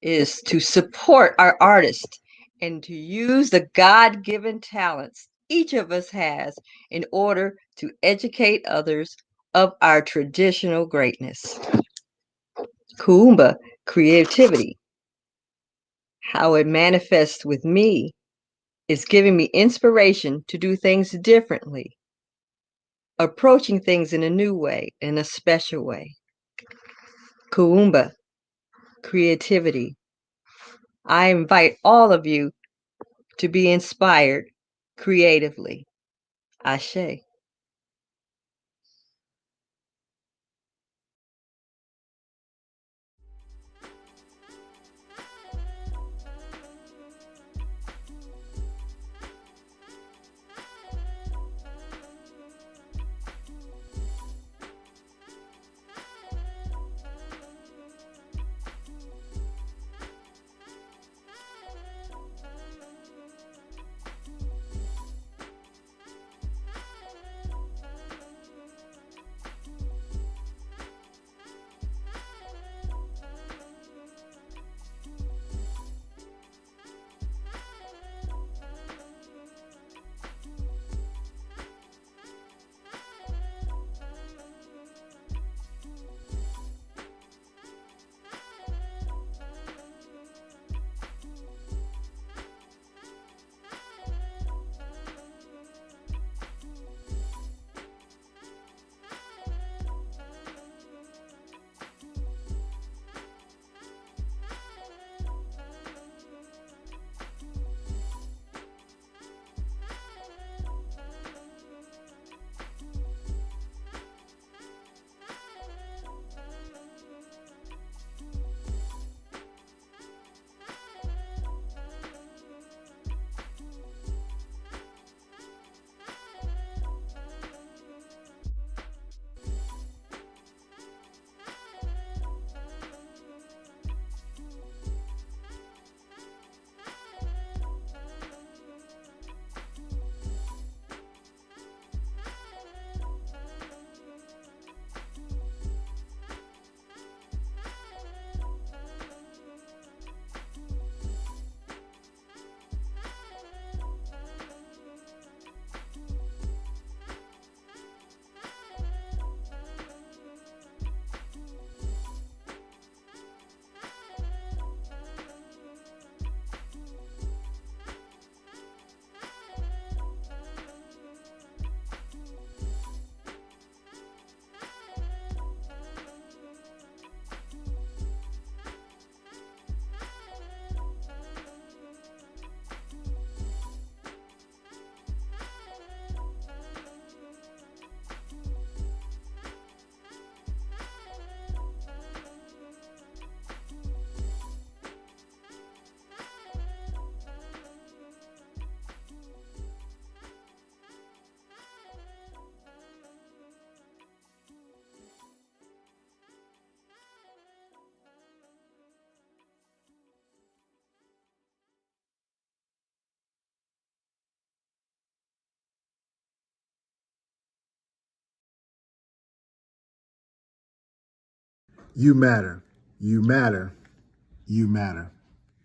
is to support our artists and to use the God-given talents each of us has in order to educate others of our traditional greatness. Kuumba creativity. How it manifests with me is giving me inspiration to do things differently, approaching things in a new way, in a special way. Kuumba, creativity. I invite all of you to be inspired creatively. Ashe. You matter. You matter. You matter.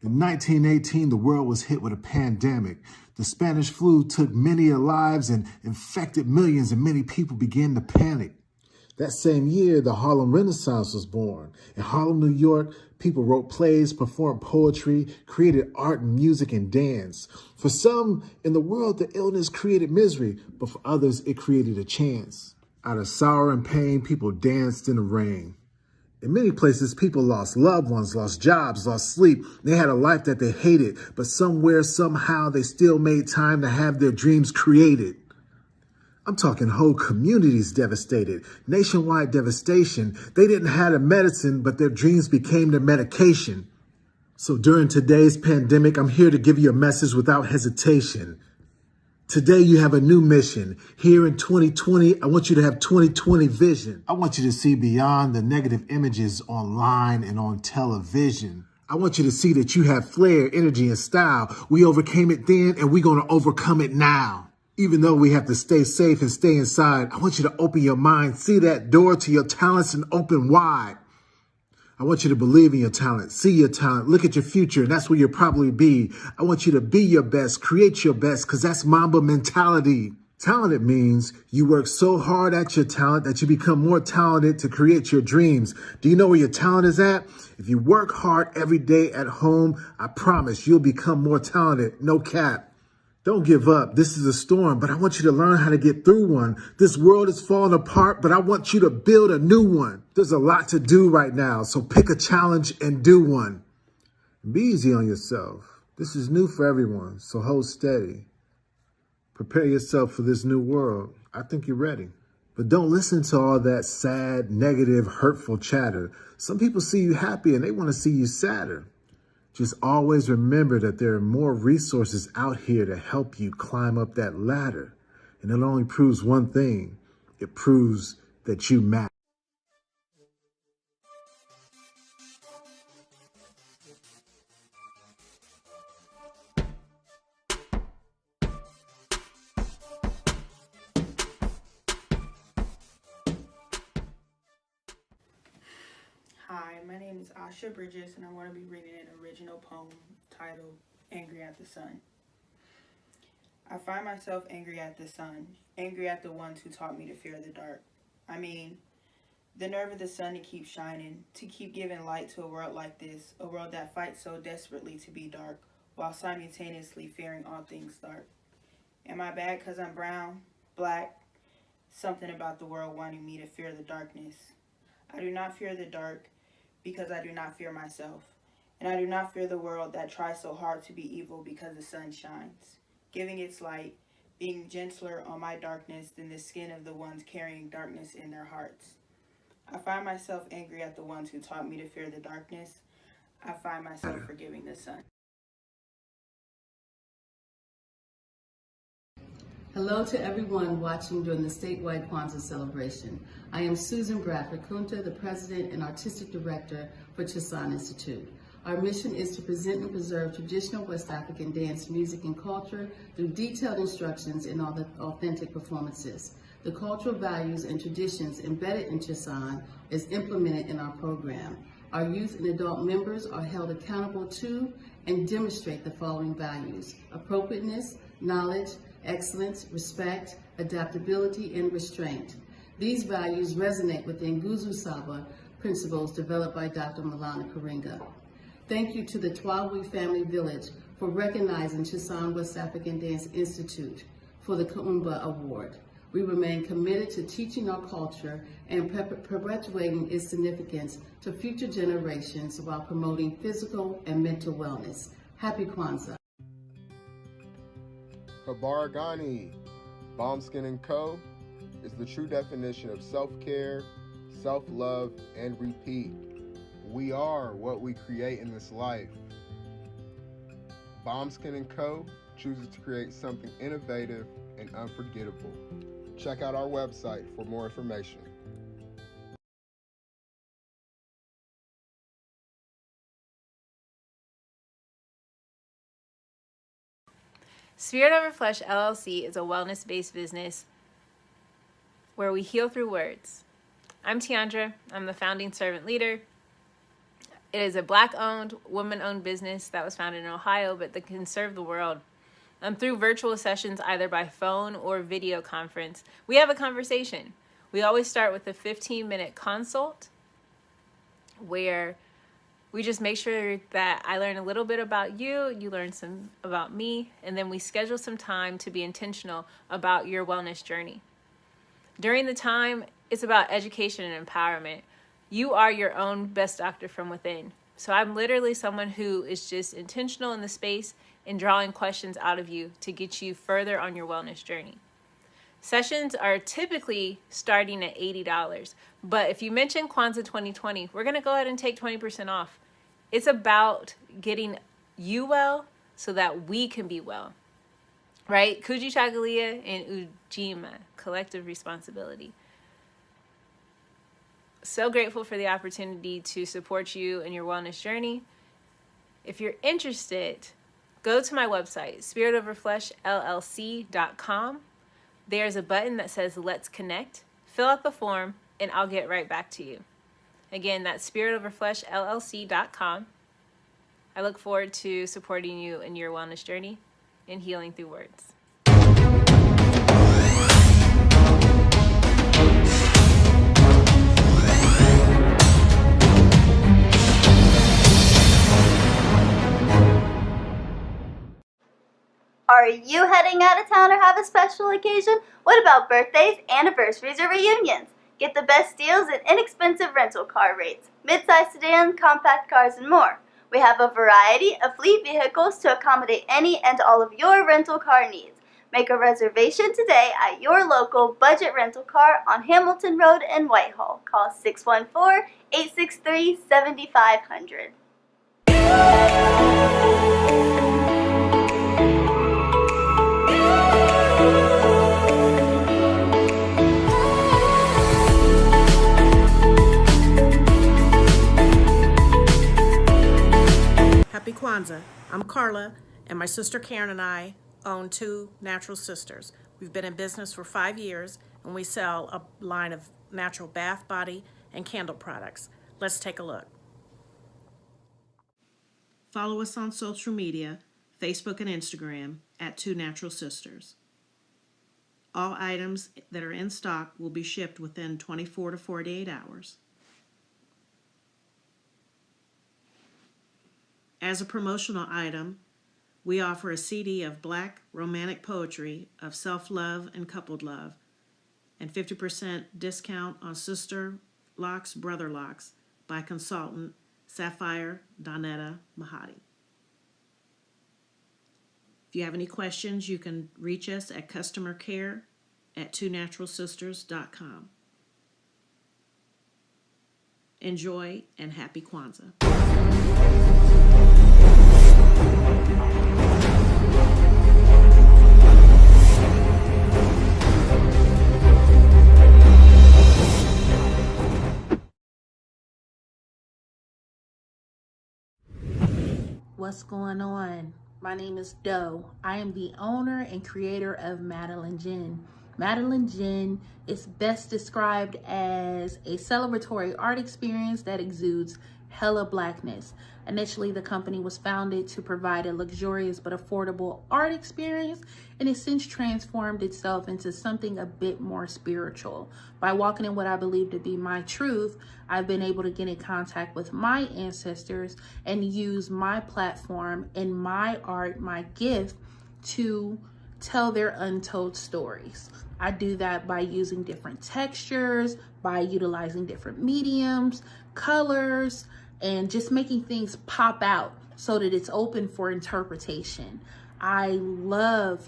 In 1918, the world was hit with a pandemic. The Spanish flu took many lives and infected millions, and many people began to panic. That same year, the Harlem Renaissance was born. In Harlem, New York, people wrote plays, performed poetry, created art and music and dance. For some in the world, the illness created misery, but for others, it created a chance. Out of sorrow and pain, people danced in the rain. In many places, people lost loved ones, lost jobs, lost sleep. They had a life that they hated, but somewhere, somehow, they still made time to have their dreams created. I'm talking whole communities devastated, nationwide devastation. They didn't have a medicine, but their dreams became their medication. So during today's pandemic, I'm here to give you a message without hesitation. Today, you have a new mission. Here in 2020, I want you to have 2020 vision. I want you to see beyond the negative images online and on television. I want you to see that you have flair, energy, and style. We overcame it then, and we're going to overcome it now. Even though we have to stay safe and stay inside, I want you to open your mind, see that door to your talents and open wide. I want you to believe in your talent, see your talent, look at your future, and that's where you'll probably be. I want you to be your best, create your best, because that's Mamba mentality. Talented means you work so hard at your talent that you become more talented to create your dreams. Do you know where your talent is at? If you work hard every day at home, I promise you'll become more talented. No cap. Don't give up. This is a storm, but I want you to learn how to get through one. This world is falling apart, but I want you to build a new one. There's a lot to do right now, so pick a challenge and do one. Be easy on yourself. This is new for everyone, so hold steady. Prepare yourself for this new world. I think you're ready. But don't listen to all that sad, negative, hurtful chatter. Some people see you happy and they want to see you sadder. Just always remember that there are more resources out here to help you climb up that ladder. And it only proves one thing. It proves that you matter. Hi, my name is Asha Bridges, and I want to be reading an original poem titled Angry at the Sun. I find myself angry at the sun, angry at the ones who taught me to fear the dark. I mean, the nerve of the sun to keep shining, to keep giving light to a world like this, a world that fights so desperately to be dark, while simultaneously fearing all things dark. Am I bad because I'm brown, black? Something about the world wanting me to fear the darkness. I do not fear the dark, because I do not fear myself, and I do not fear the world that tries so hard to be evil because the sun shines, giving its light, being gentler on my darkness than the skin of the ones carrying darkness in their hearts. I find myself angry at the ones who taught me to fear the darkness. I find myself forgiving the sun. Hello to everyone watching during the statewide Kwanzaa celebration. I am Susan Bradford Kunta, the President and Artistic Director for Chisan Institute. Our mission is to present and preserve traditional West African dance, music, and culture through detailed instructions in all the authentic performances. The cultural values and traditions embedded in Chisan is implemented in our program. Our youth and adult members are held accountable to and demonstrate the following values: appropriateness, knowledge, excellence, respect, adaptability, and restraint. These values resonate with the Nguzo Saba principles developed by Dr. Malana Karinga. Thank you to the Twawi Family Village for recognizing Chisan West African Dance Institute for the Kuumba Award. We remain committed to teaching our culture and perpetuating its significance to future generations while promoting physical and mental wellness. Happy Kwanzaa. Habaragani, Bombskin & Co. is the true definition of self-care, self-love, and repeat. We are what we create in this life. Bombskin & Co. chooses to create something innovative and unforgettable. Check out our website for more information. Spirit Over Flesh LLC is a wellness-based business where we heal through words. I'm Tiandra. I'm the founding servant leader. It is a Black-owned, woman-owned business that was founded in Ohio, but that can serve the world. Through virtual sessions, either by phone or video conference, we have a conversation. We always start with a 15-minute consult where we just make sure that I learn a little bit about you, you learn some about me, and then we schedule some time to be intentional about your wellness journey. During the time, it's about education and empowerment. You are your own best doctor from within. So I'm literally someone who is just intentional in the space and drawing questions out of you to get you further on your wellness journey. Sessions are typically starting at $80, but if you mention Kwanzaa 2020, we're gonna go ahead and take 20% off. It's about getting you well so that we can be well, right? Kujichagulia and Ujima, collective responsibility. So grateful for the opportunity to support you in your wellness journey. If you're interested, go to my website, spiritoverfleshllc.com. There's a button that says Let's Connect. Fill out the form and I'll get right back to you. Again, that's spiritoverfleshllc.com. I look forward to supporting you in your wellness journey and healing through words. Are you heading out of town or have a special occasion? What about birthdays, anniversaries, or reunions? Get the best deals and inexpensive rental car rates, midsize sedans, compact cars, and more. We have a variety of fleet vehicles to accommodate any and all of your rental car needs. Make a reservation today at your local budget rental car on Hamilton Road in Whitehall. Call 614-863-7500. Happy Kwanzaa. I'm Carla, and my sister Karen and I own Two Natural Sisters. We've been in business for 5 years, and we sell a line of natural bath, body, and candle products. Let's take a look. Follow us on social media, Facebook and Instagram, at Two Natural Sisters. All items that are in stock will be shipped within 24 to 48 hours. As a promotional item, we offer a CD of Black romantic poetry of self-love and coupled love, and 50% discount on Sister Locks, Brother Locks by consultant Sapphire Donetta Mahadi. If you have any questions, you can reach us at customercare@twonaturalsisters.com. Enjoy and happy Kwanzaa. What's going on? My name is Doe. I am the owner and creator of Madeline Gin. Madeline Gin is best described as a celebratory art experience that exudes hella blackness. Initially, the company was founded to provide a luxurious but affordable art experience, and it's since transformed itself into something a bit more spiritual. By walking in what I believe to be my truth, I've been able to get in contact with my ancestors and use my platform and my art, my gift, to tell their untold stories. I do that by using different textures, by utilizing different mediums, colors, and just making things pop out so that it's open for interpretation. I love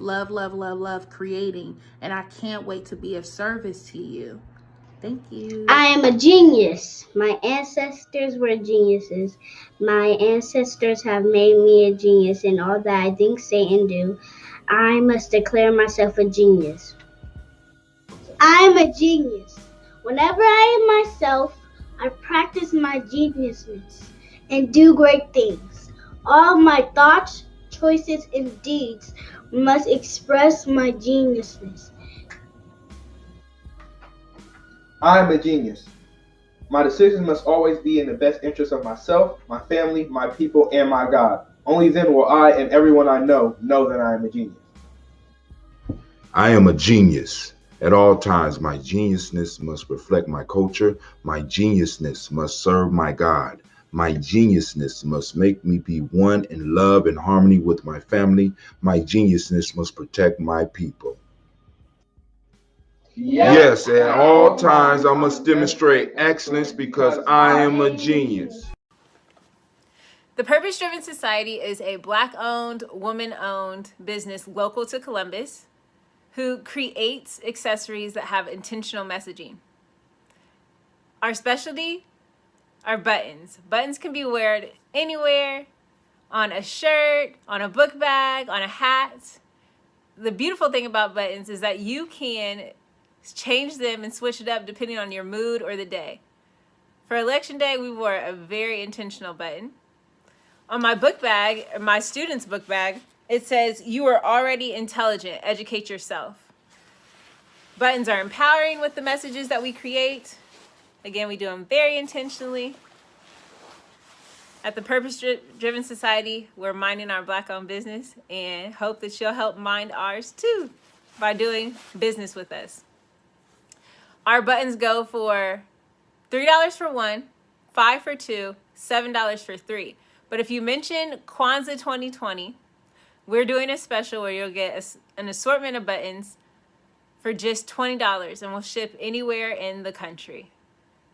creating, and I can't wait to be of service to you. Thank you. I am a genius. My ancestors were geniuses. My ancestors have made me a genius in all that I think, say, and do. I must declare myself a genius. I am a genius. Whenever I am myself, I practice my geniusness and do great things. All my thoughts, choices, and deeds must express my geniusness. I am a genius. My decisions must always be in the best interest of myself, my family, my people, and my God. Only then will I and everyone I know that I am a genius. I am a genius. At all times, my geniusness must reflect my culture. My geniusness must serve my God. My geniusness must make me be one in love and harmony with my family. My geniusness must protect my people. Yes, at all times I must demonstrate excellence because I am a genius. The Purpose Driven Society is a Black-owned, woman-owned business local to Columbus who creates accessories that have intentional messaging. Our specialty are buttons. Buttons can be worn anywhere, on a shirt, on a book bag, on a hat. The beautiful thing about buttons is that you can change them and switch it up depending on your mood or the day. For Election Day, we wore a very intentional button. On my book bag, my student's book bag, it says, "You are already intelligent, educate yourself." Buttons are empowering with the messages that we create. Again, we do them very intentionally. At the Purpose Driven Society, we're minding our Black-owned business and hope that you'll help mind ours too. by doing business with us. Our buttons go for $3 for one, $5 for two, $7 for three. But if you mention Kwanzaa 2020, we're doing a special where you'll get an assortment of buttons for just $20, and we'll ship anywhere in the country.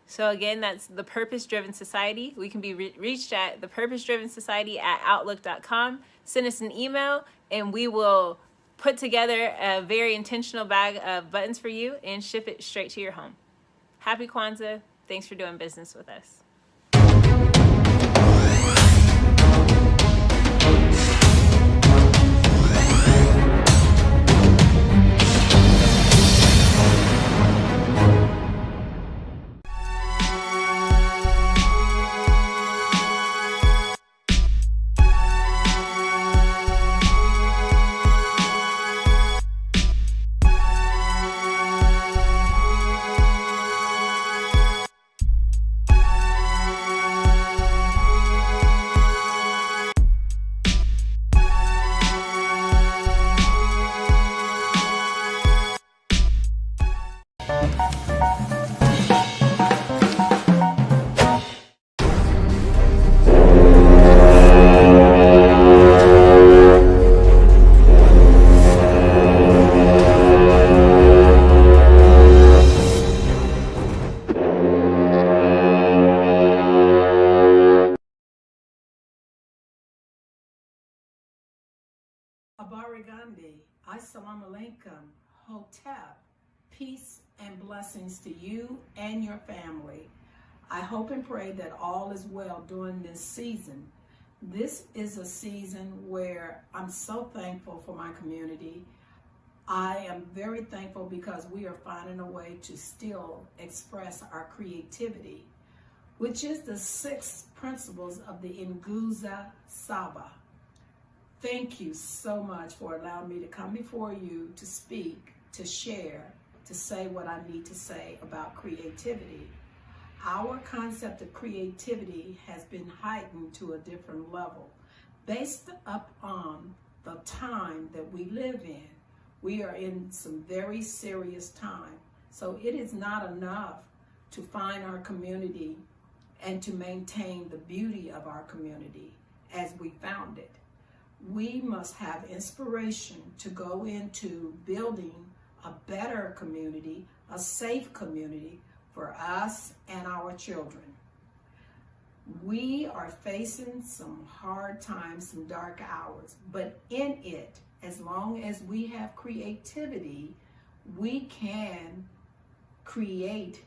So again, that's the Purpose Driven Society. We can be reached at thepurposedrivensociety@outlook.com. Send us an email, and we will put together a very intentional bag of buttons for you and ship it straight to your home. Happy Kwanzaa. Thanks for doing business with us. Abarigandi, Assalamu alaikum, Hotep, peace and blessings to you and your family. I hope and pray that all is well during this season. This is a season where I'm so thankful for my community. I am very thankful because we are finding a way to still express our creativity, which is the 6 principles of the Nguza Saba. Thank you so much for allowing me to come before you to speak, to share, to say what I need to say about creativity. Our concept of creativity has been heightened to a different level based upon the time that we live in. We are in some very serious time. So it is not enough to find our community and to maintain the beauty of our community as we found it. We must have inspiration to go into building a better community, a safe community for us and our children. We are facing some hard times, some dark hours, but in it, as long as we have creativity, we can create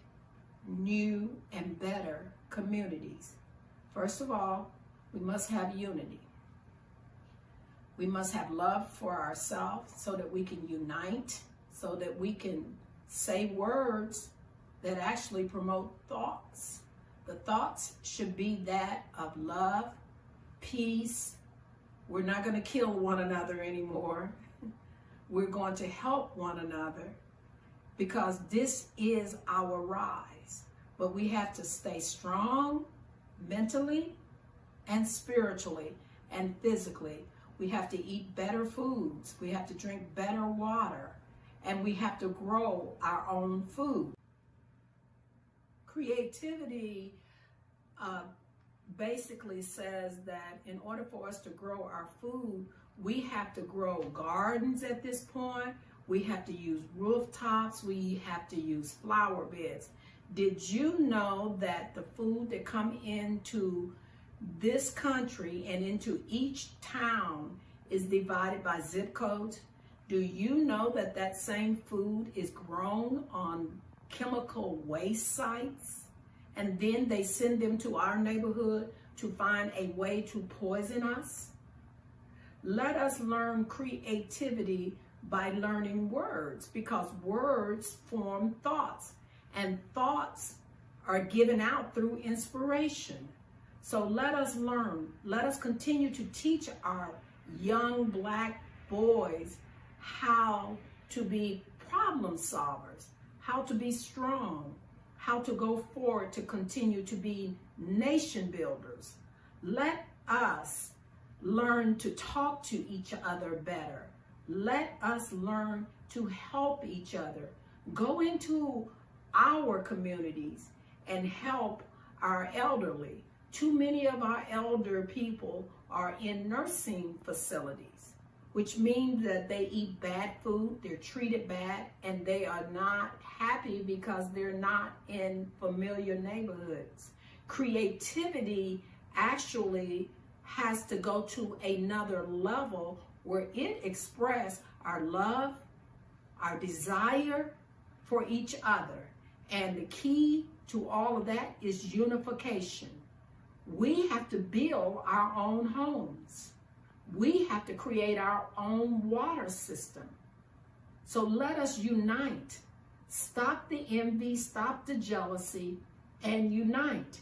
new and better communities. First of all, we must have unity. We must have love for ourselves so that we can unite, so that we can say words that actually promote thoughts. The thoughts should be that of love, peace. We're not going to kill one another anymore. We're going to help one another because this is our rise. But we have to stay strong mentally and spiritually and physically. We have to eat better foods. We have to drink better water. And we have to grow our own food. Creativity basically says that in order for us to grow our food, we have to grow gardens at this point. We have to use rooftops. We have to use flower beds. Did you know that the food that come into this country and into each town is divided by zip codes? Do you know that that same food is grown on chemical waste sites? And then they send them to our neighborhood to find a way to poison us? Let us learn creativity by learning words, because words form thoughts, and thoughts are given out through inspiration. So let us learn. Let us continue to teach our young Black boys how to be problem solvers, how to be strong, how to go forward to continue to be nation builders. Let us learn to talk to each other better. Let us learn to help each other. Go into our communities and help our elderly. Too many of our elder people are in nursing facilities, which means that they eat bad food, they're treated bad, and they are not happy because they're not in familiar neighborhoods. Creativity actually has to go to another level where it expresses our love, our desire for each other. And the key to all of that is unification. We have to build our own homes. We have to create our own water system. So let us unite. Stop the envy, stop the jealousy, and unite.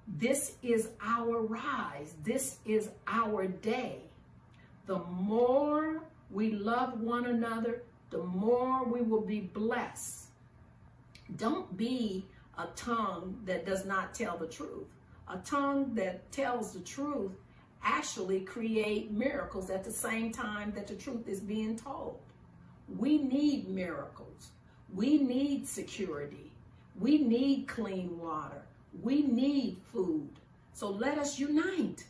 This is our rise. This is our day. The more we love one another, the more we will be blessed. Don't be a tongue that does not tell the truth. A tongue that tells the truth actually create miracles at the same time that the truth is being told. We need miracles. We need security. We need clean water. We need food. So let us unite.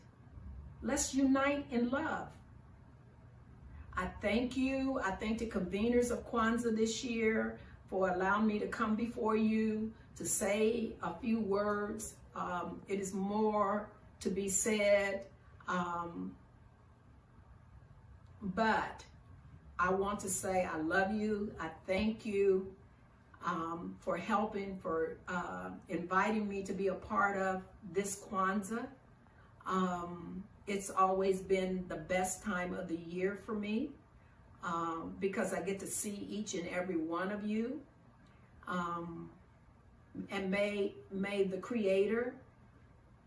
Let's unite in love. I thank you. I thank the conveners of Kwanzaa this year for allowing me to come before you to say a few words. It is more to be said, but I want to say I love you. I thank you for helping, for inviting me to be a part of this Kwanzaa. It's always been the best time of the year for me because I get to see each and every one of you. And may the Creator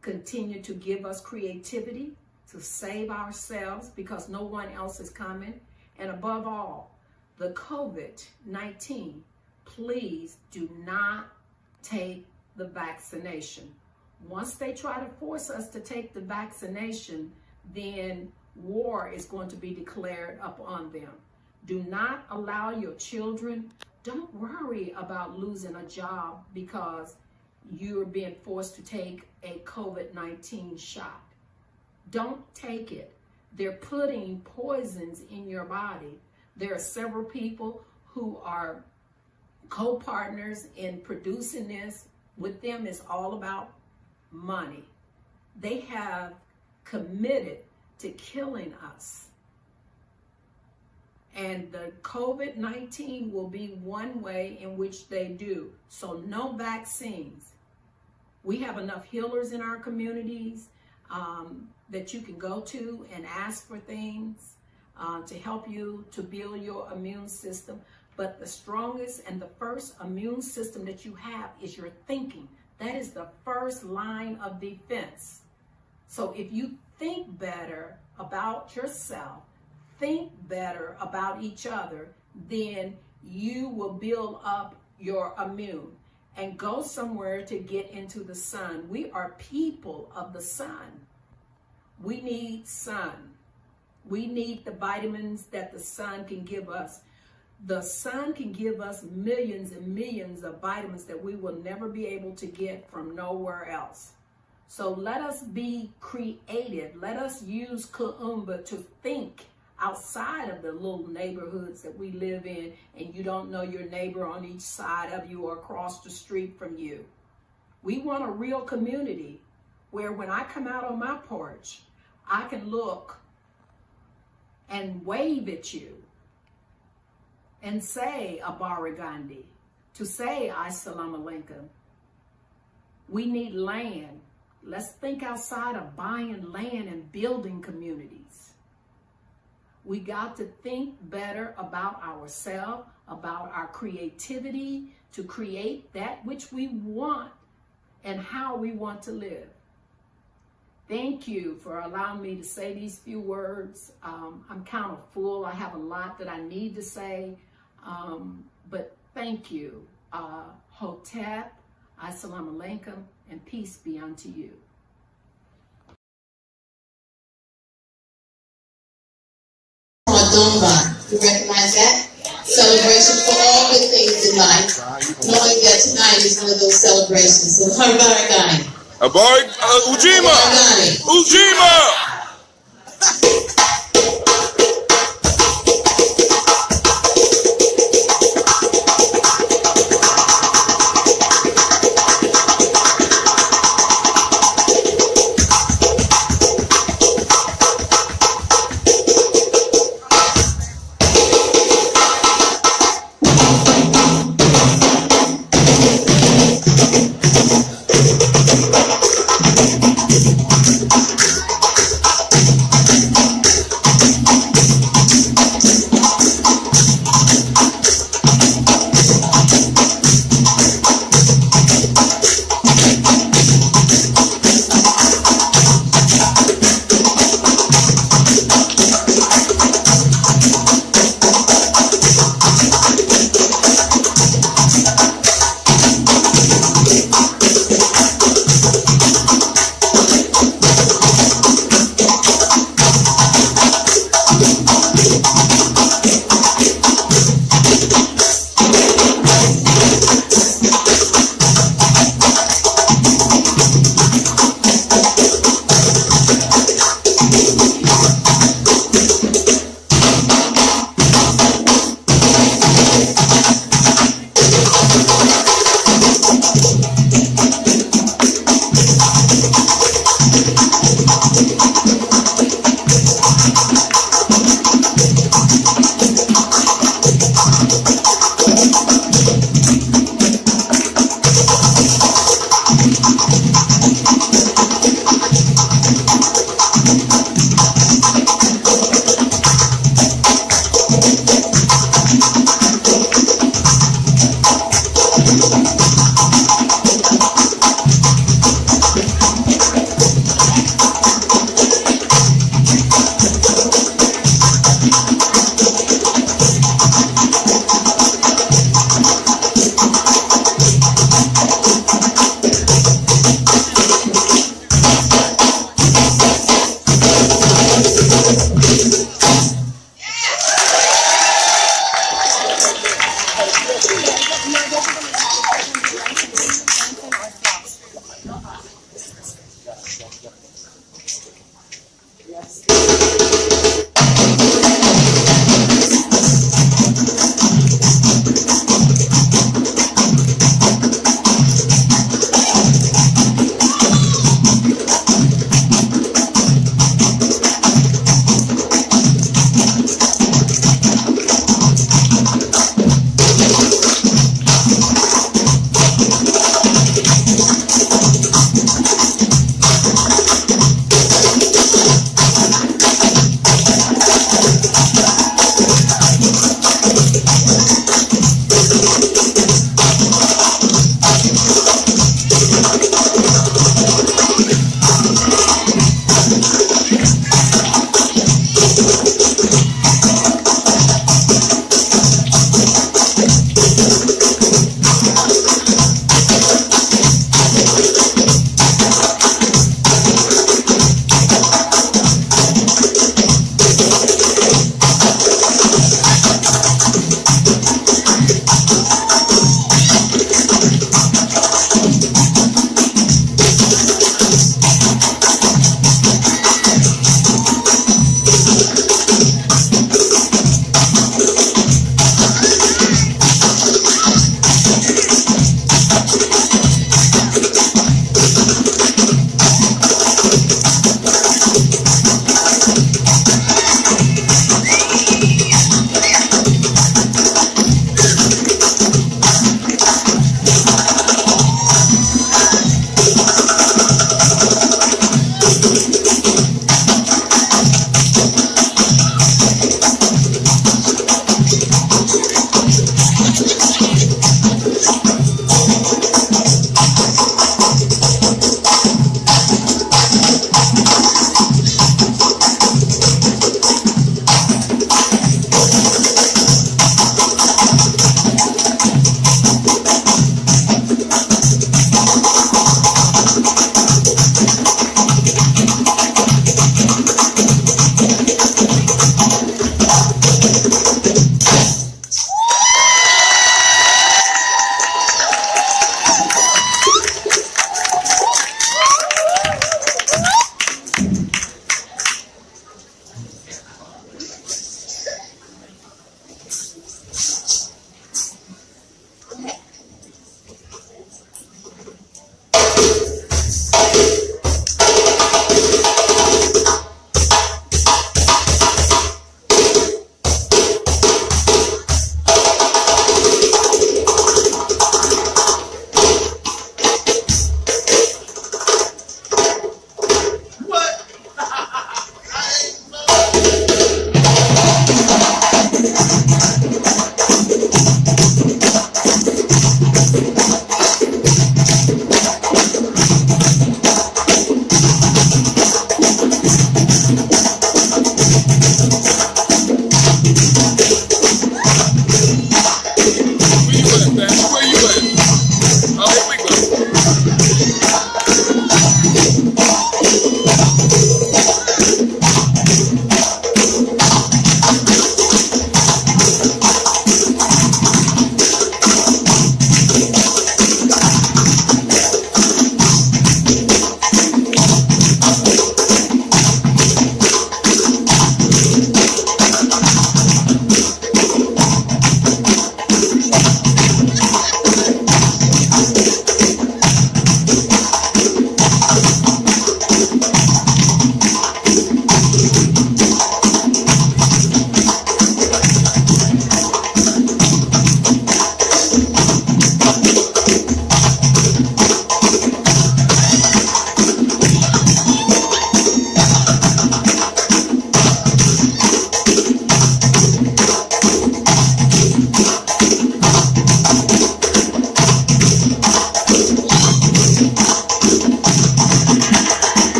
continue to give us creativity to save ourselves because no one else is coming. And above all, the COVID-19, please do not take the vaccination. Once they try to force us to take the vaccination, then war is going to be declared upon them. Do not allow your children, don't worry about losing a job because you're being forced to take a COVID-19 shot. Don't take it. They're putting poisons in your body. There are several people who are co-partners in producing this. With them, it's all about money. They have committed to killing us. And the COVID-19 will be one way in which they do. So no vaccines. We have enough healers in our communities that you can go to and ask for things to help you to build your immune system. But the strongest and the first immune system that you have is your thinking. That is the first line of defense. So if you think better about yourself, think better about each other, then you will build up your immune and go somewhere to get into the sun. We are people of the sun. We need sun. We need the vitamins that the sun can give us. The sun can give us millions and millions of vitamins that we will never be able to get from nowhere else. So let us be creative. Let us use Kuumba to think outside of the little neighborhoods that we live in, and you don't know your neighbor on each side of you or across the street from you. We want a real community where when I come out on my porch, I can look and wave at you and say Abaragandi, to say Assalamu alaikum. We need land. Let's think outside of buying land and building communities. We got to think better about ourselves, about our creativity, to create that which we want and how we want to live. Thank you for allowing me to say these few words. I'm kind of full. I have a lot that I need to say, but thank you. Hotep, Assalamu alaikum, and peace be unto you. Kuumba. You recognize that? Celebration for all good things in life, knowing that tonight is one of those celebrations. So, Harbaragani. Ujima! Ujima!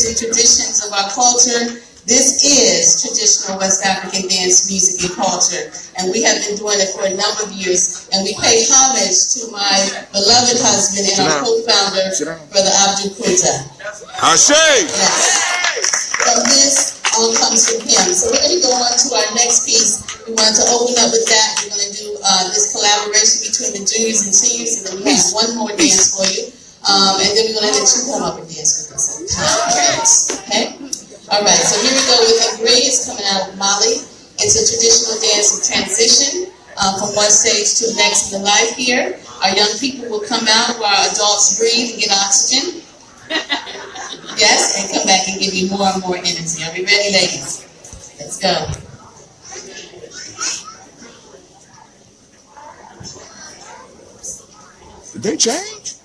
and traditions of our culture. This is traditional West African dance, music, and culture, and we have been doing it for a number of years, and we pay homage to my beloved husband and our co-founder, Brother Abdul Kuta. Ashe! Yes. And this all comes from him. So we're going to go on to our next piece. We want to open up with that. We're going to do this collaboration between the juniors and seniors, and then we have one more dance for you. And then we're going to let you come up and dance with us. Okay? All right, so here we go with Embark. It's coming out of Mali. It's a traditional dance of transition from one stage to the next in the life here. Our young people will come out while our adults breathe and get oxygen. Yes, and come back and give you more and more energy. Are we ready, ladies? Let's go. Did they change?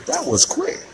That was quick.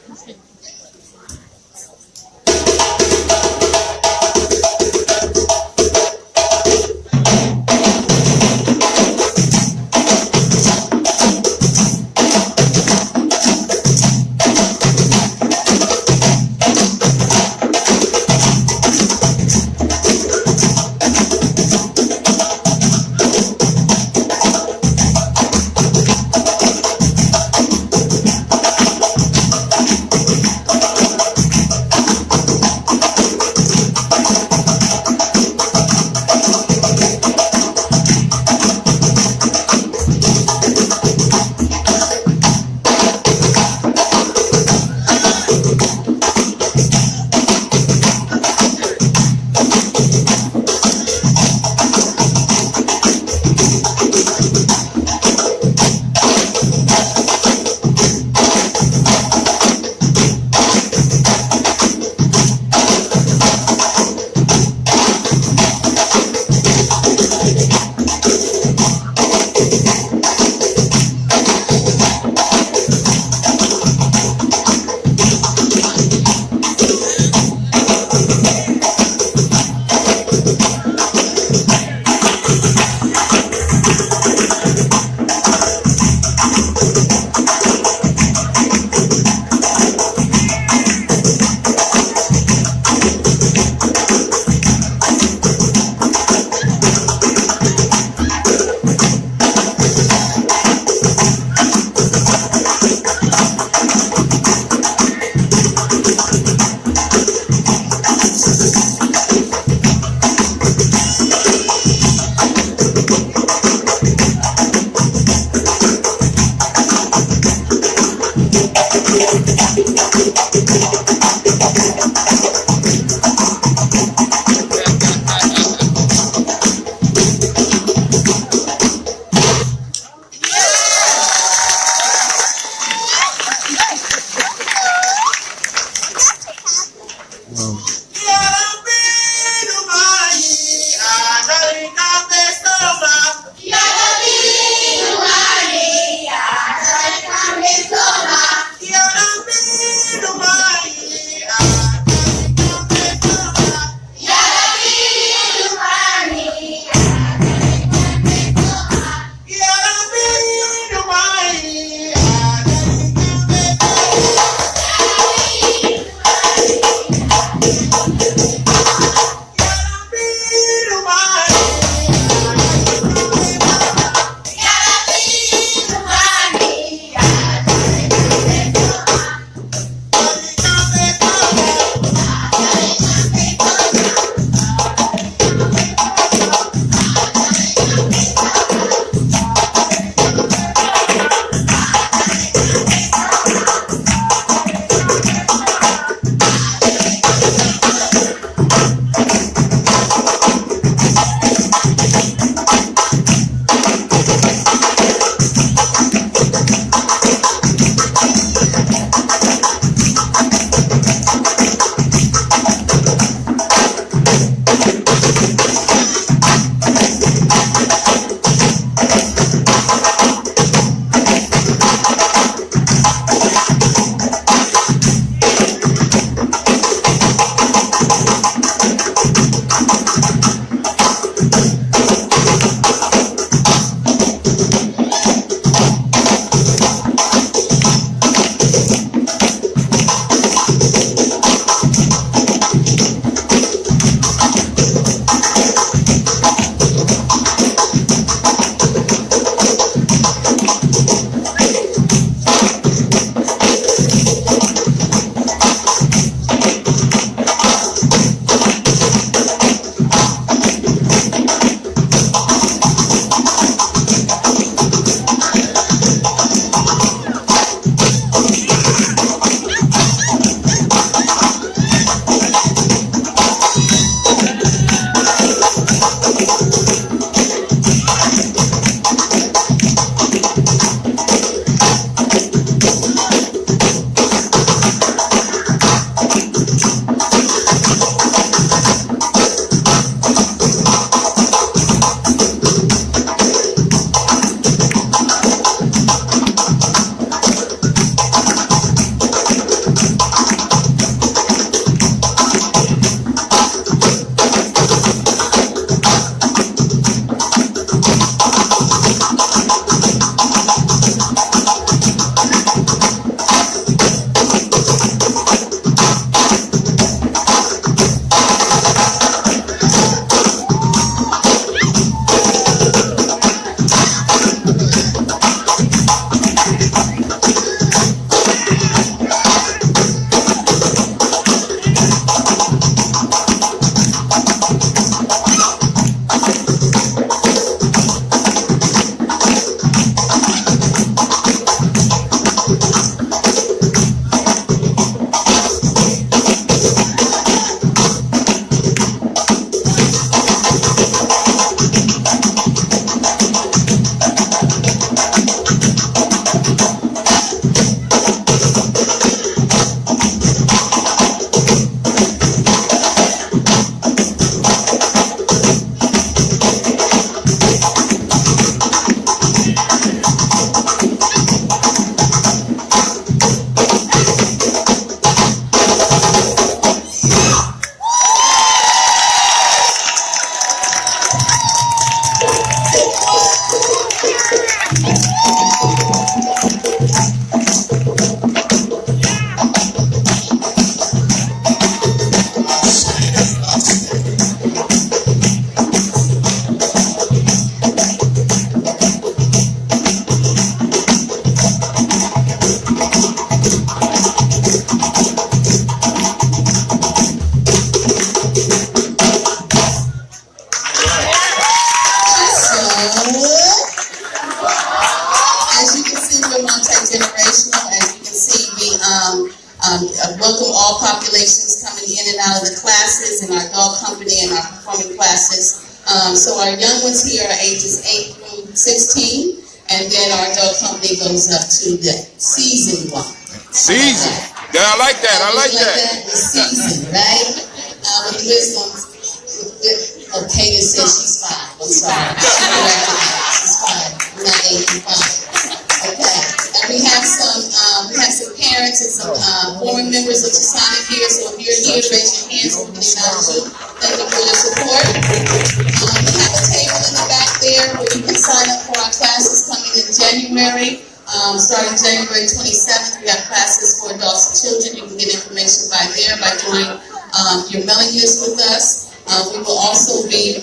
all populations coming in and out of the classes, in our adult company and our performing classes. So our young ones here are ages 8 through 16, and then our adult company goes up to the seasoned one. Season. Yeah, I like that. I like that. The season, right? With wisdom. Okay, it says she's 5. I'm sorry. She's 5. I'm not 8, I'm 5. Okay. And we have some parents and some former members of Chisonic here. So if you're here, raise your hands. We can acknowledge you. Thank you for your support. We have a table in the back there where you can sign up for our classes coming in January. Starting January 27th, we have classes for adults and children. You can get information by there by doing your mailing list with us. We will also be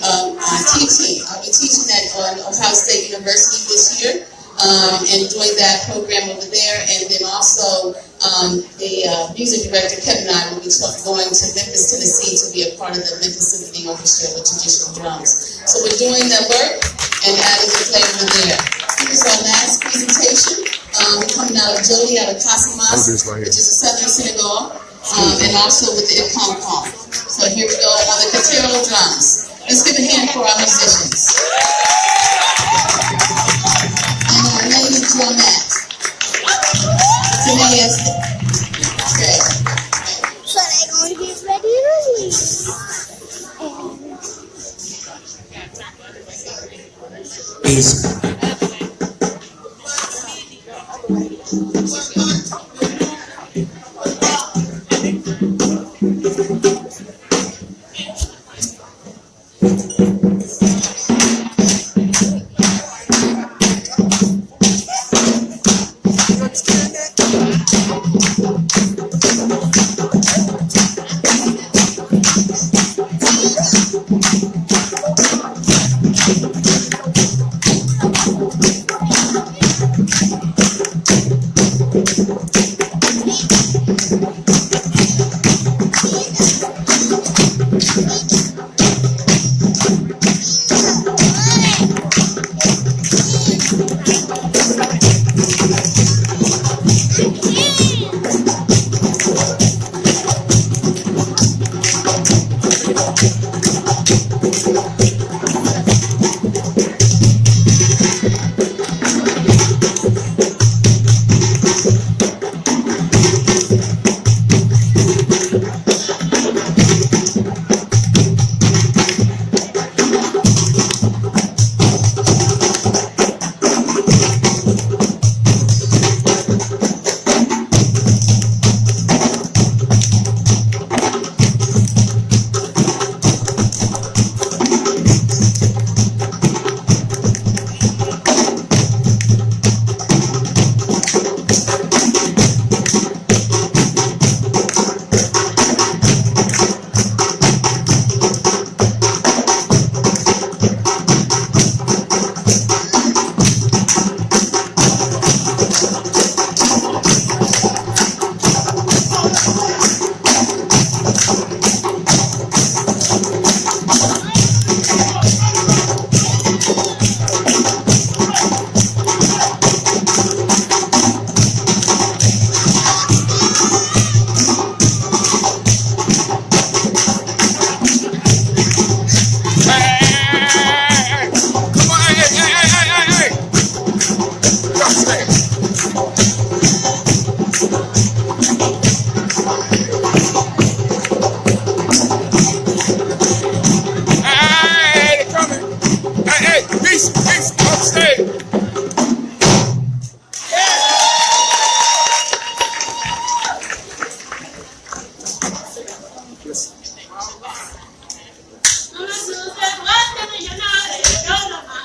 teaching. I'll be teaching at Ohio State University this year and doing that program over there. And then also the music director, Kevin, and I will be going to Memphis, Tennessee to be a part of the Memphis Symphony Orchestra with traditional drums. So we're doing that work and adding the flavor there. Here's our last presentation. We're coming out of Jodi, out of Casimas, which is a southern synagogue, and also with the pom-pom. So here we go on the Katero drums. Let's give a hand for our musicians. And our lady drumette. Today is okay. So they're going to get ready to leave.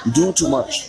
You're doing too much.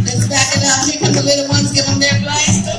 Let's back it up. Here come the little ones. Give them their blaster.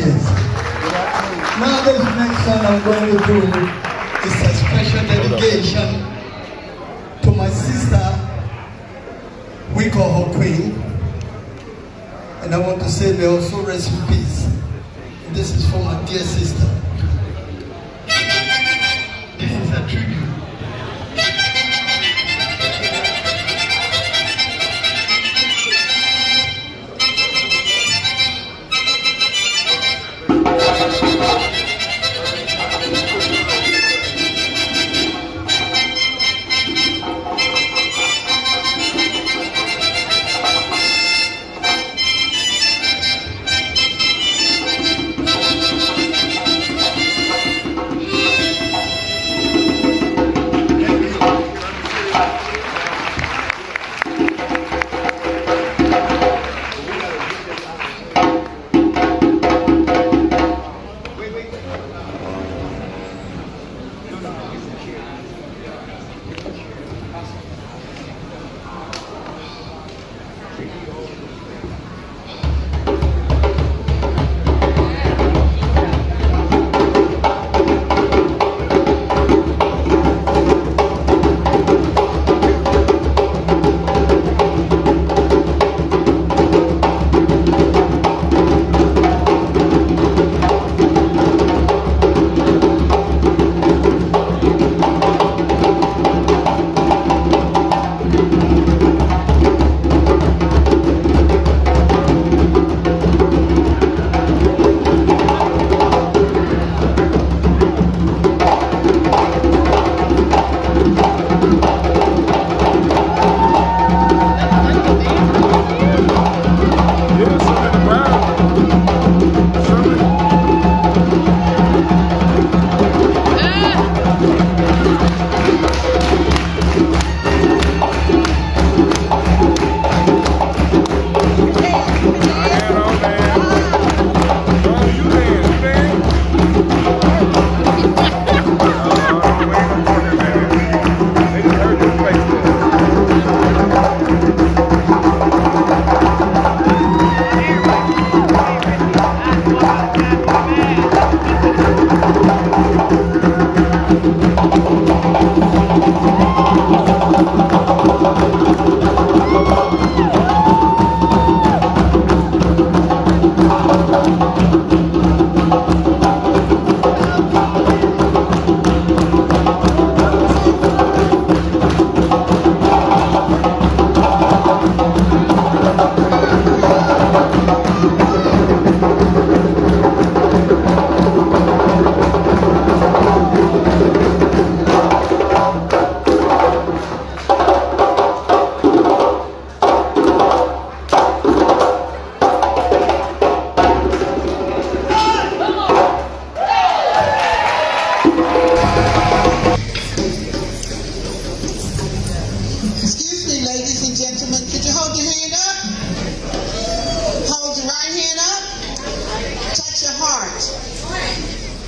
Yes. Now this next song I'm going to do is a special dedication to my sister. We call her Queen. And I want to say may also rest in peace. And this is for my dear sister. This is a tribute.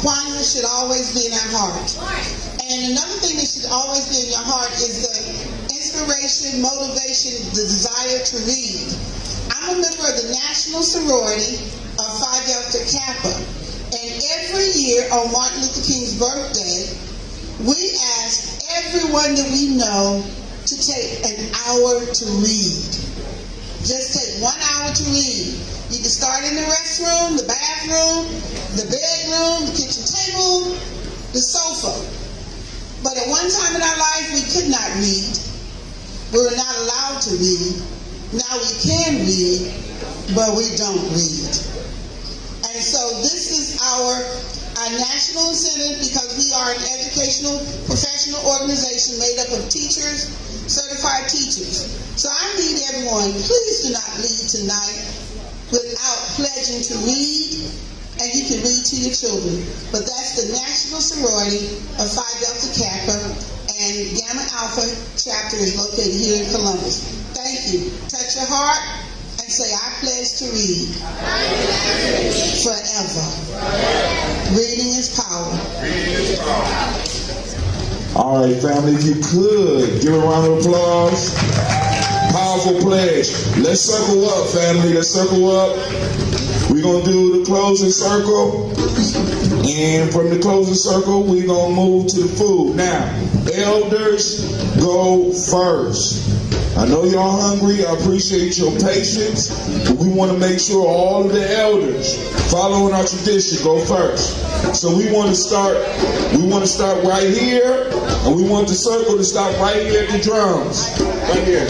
Kwanzaa should always be in our heart. And another thing that should always be in your heart is the inspiration, motivation, the desire to read. I'm a member of the National Sorority of Phi Delta Kappa. And every year on Martin Luther King's birthday, we ask everyone that we know to take an hour to read. Just take 1 hour to read. You can start in the restroom, the bathroom, the bedroom, the kitchen table, the sofa. But at one time in our life, we could not read. We were not allowed to read. Now we can read, but we don't read. And so this is our national incentive, because we are an educational professional organization made up of teachers, certified teachers. So I need everyone, please do not leave tonight without pledging to read, and you can read to your children. But that's the National Sorority of Phi Delta Kappa, and Gamma Alpha chapter is located here in Columbus. Thank you. Touch your heart and say, I pledge to read forever. Reading is power. All right, family, if you could, give a round of applause. Powerful pledge. Let's circle up, family. Let's circle up. We gonna do the closing circle. And from the closing circle, we're gonna move to the food. Now, elders, go first. I know y'all hungry. I appreciate your patience. But we want to make sure all of the elders following our tradition go first. So we want to start right here, and we want the circle to stop right here at the drums. Right here.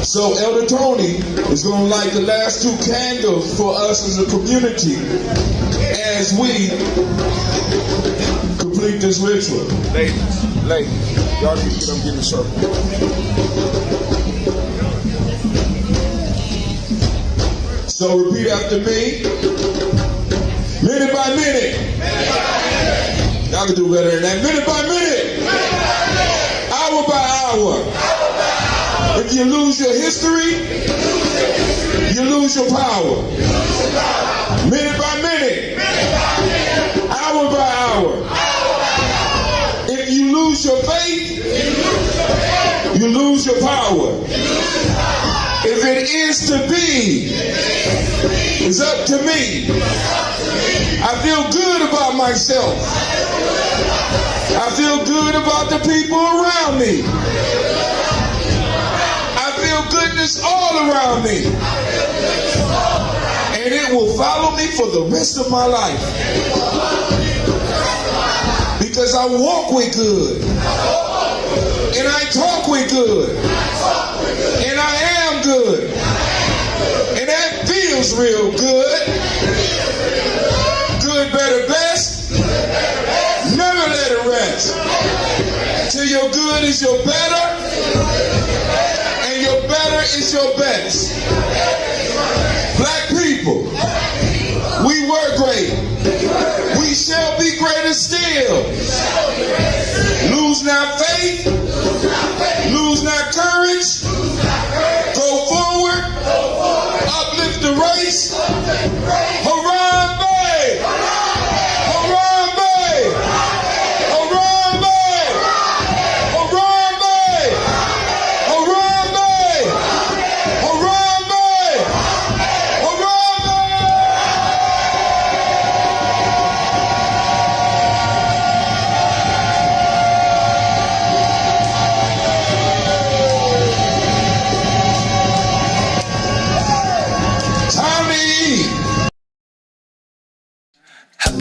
So Elder Tony is going to light the last 2 candles for us as a community as we complete this ritual. Ladies, y'all need to get them in the circle. So repeat after me. Minute by minute. Y'all can do better than that. Minute by minute. Hour by hour. If you lose your history, you lose your power. Minute by minute, hour by hour. If you lose your faith, you lose your power. If it is to be, it's up to me. I feel good about myself. I feel good about the people around me. Goodness all around me, and it will follow me for the rest of my life, because I walk with good, and I talk with good, and I am good, and that feels real good. Good, better, best. Never let it rest till your good is your better. Your better is your best. Black people, we were great. We shall be greater still. Lose not faith. Lose not courage. Go forward. Uplift the race. Harambe!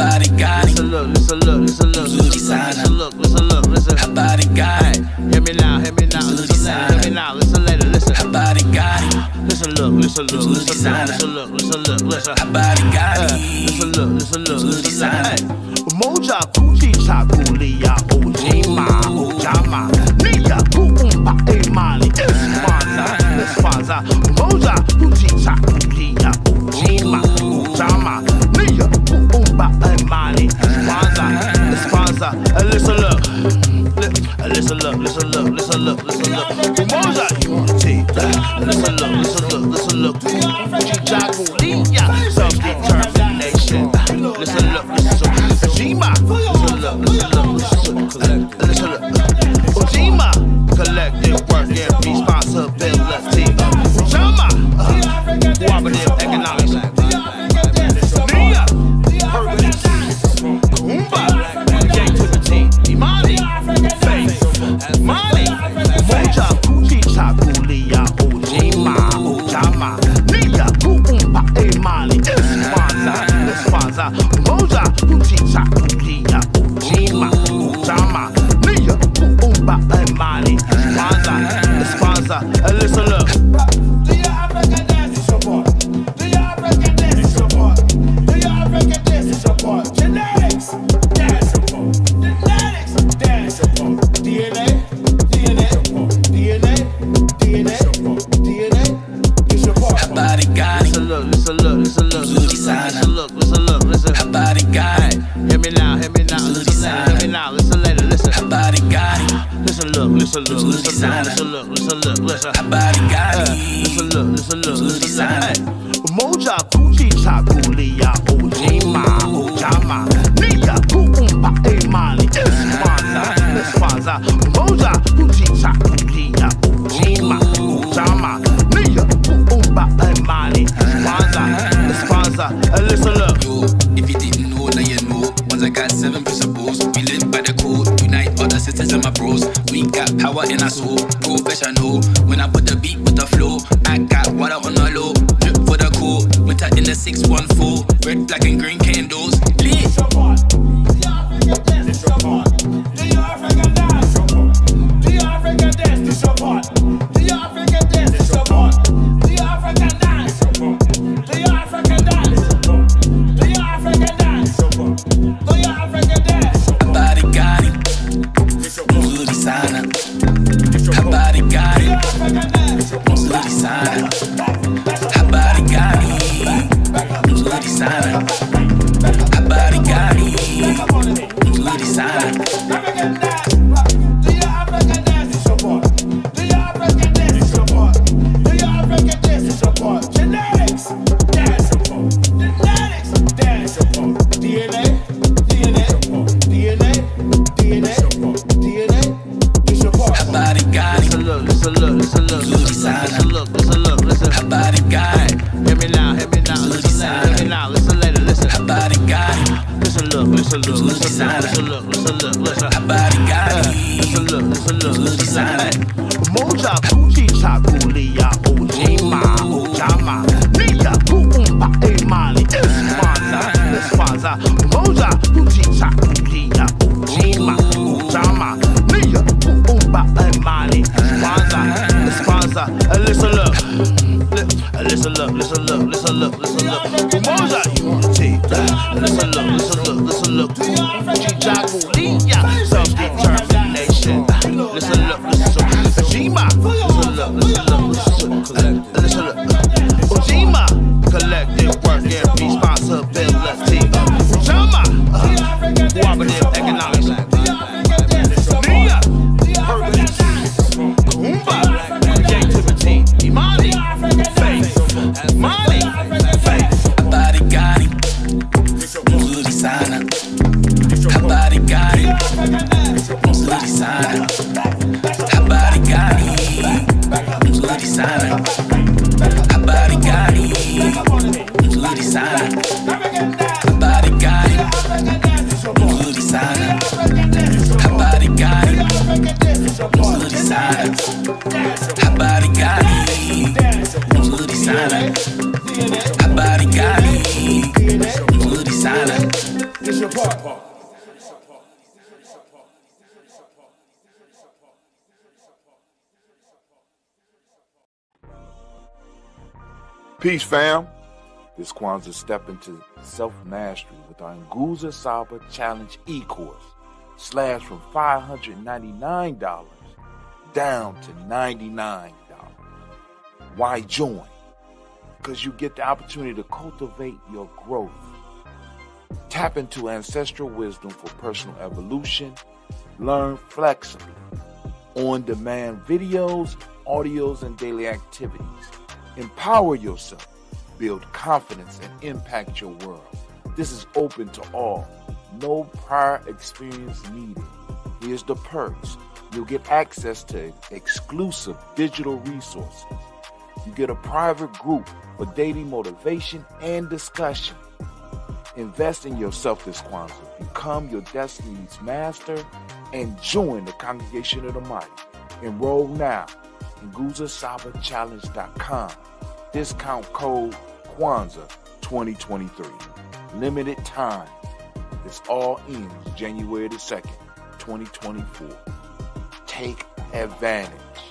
body got it. Listen, look. Listen, her body got it. Hear me now. Hear me now. Listen later. Listen. Her body got it. Listen, look. Listen. Her body got it. Listen. Moja kuchi chakulia ojima ojama niya kuumba emali espanza moja kuchi chakulia ojima ojama niya kuumba emali espanza listen look moja unity listen look kuchi chakulia self-determination listen look Ojima, listen look. Ojima, collective work and responsibility. Ojama, cooperative economics. Nia, purpose. Kuumba, creativity. Imani, faith. Mali, moja, kuchi, chakulia. Ojima, ojama. Nia, kuumba, emali. Espanza, moja, kuchi, chakulia. Ojima, ojama. Nia, kuumba, emali. Espanza, listen look. Do your African dance support? Do your African dance support? Do your African dance support? Genetics, dance support. Genetics, dance support. DNA, you support. Her body got it. Listen look. Listen. Her body got it. Hear me now. Listen later. Listen. Her body got it. Listen look. Her body got it. Listen. Moja kuchi chakulia ojima ojama niya kuumba emali espanza It's Kwanzaa, Moja, Uchicha, Ukiya, Ujima, Ujama, Nia, Kuumba, and Mali. It's Kwanzaa, and listen look. Yo, if you didn't know, now you know. Once I got 7 principles, we live by the code. Unite all the sisters and my bros. We got power in our soul, professional. When I put the beat with the flow, I got water on the low. Drip for the cool, winter in the 614. Red, black, and green candles. Lit. Moja, Uchicha, Ukiya, Ujima, Ujama, Nia, Kuumba, and Mali. It's Kwanzaa, Moja, Uchicha, Ukiya, Ujima, Ujama, Nia, Kuumba, and Mali. It's Kwanzaa, and listen look. Listen look. Moja, unity. Listen look. Uchicha, Ukiya, self-determination. Listen look. Ujima, listen look. Ujima, collective work and responsibility. Ujama, cooperative economics. Nia, purpose. Kuumba, creativity. Imani, faith. Money, faith. Habari gani? Nzuri sana. Habari gani? Nzuri sana. Habari gani? Nzuri sana. Habari gani? Nzuri sana. Habari gani? Nzuri sana. Habari gani? Nzuri sana. Habari gani? Nzuri sana. Habari gani? Nzuri sana. Peace, fam. This Kwanzaa step into self-mastery with our Nguza Saba Challenge e-course. Slash from $599 down to $99. Why join? Because you get the opportunity to cultivate your growth. Tap into ancestral wisdom for personal evolution. Learn flexibly. On-demand videos, audios, and daily activities. Empower yourself, build confidence, and impact your world. This is open to all. No prior experience needed. Here's the perks. You'll get access to exclusive digital resources. You get a private group for daily motivation and discussion. Invest in yourself this Kwanzaa. Become your destiny's master and join the congregation of the mighty. Enroll now. NguzaSabaChallenge.com. Discount code Kwanzaa 2023. Limited time. This all ends January the 2nd, 2024. Take advantage.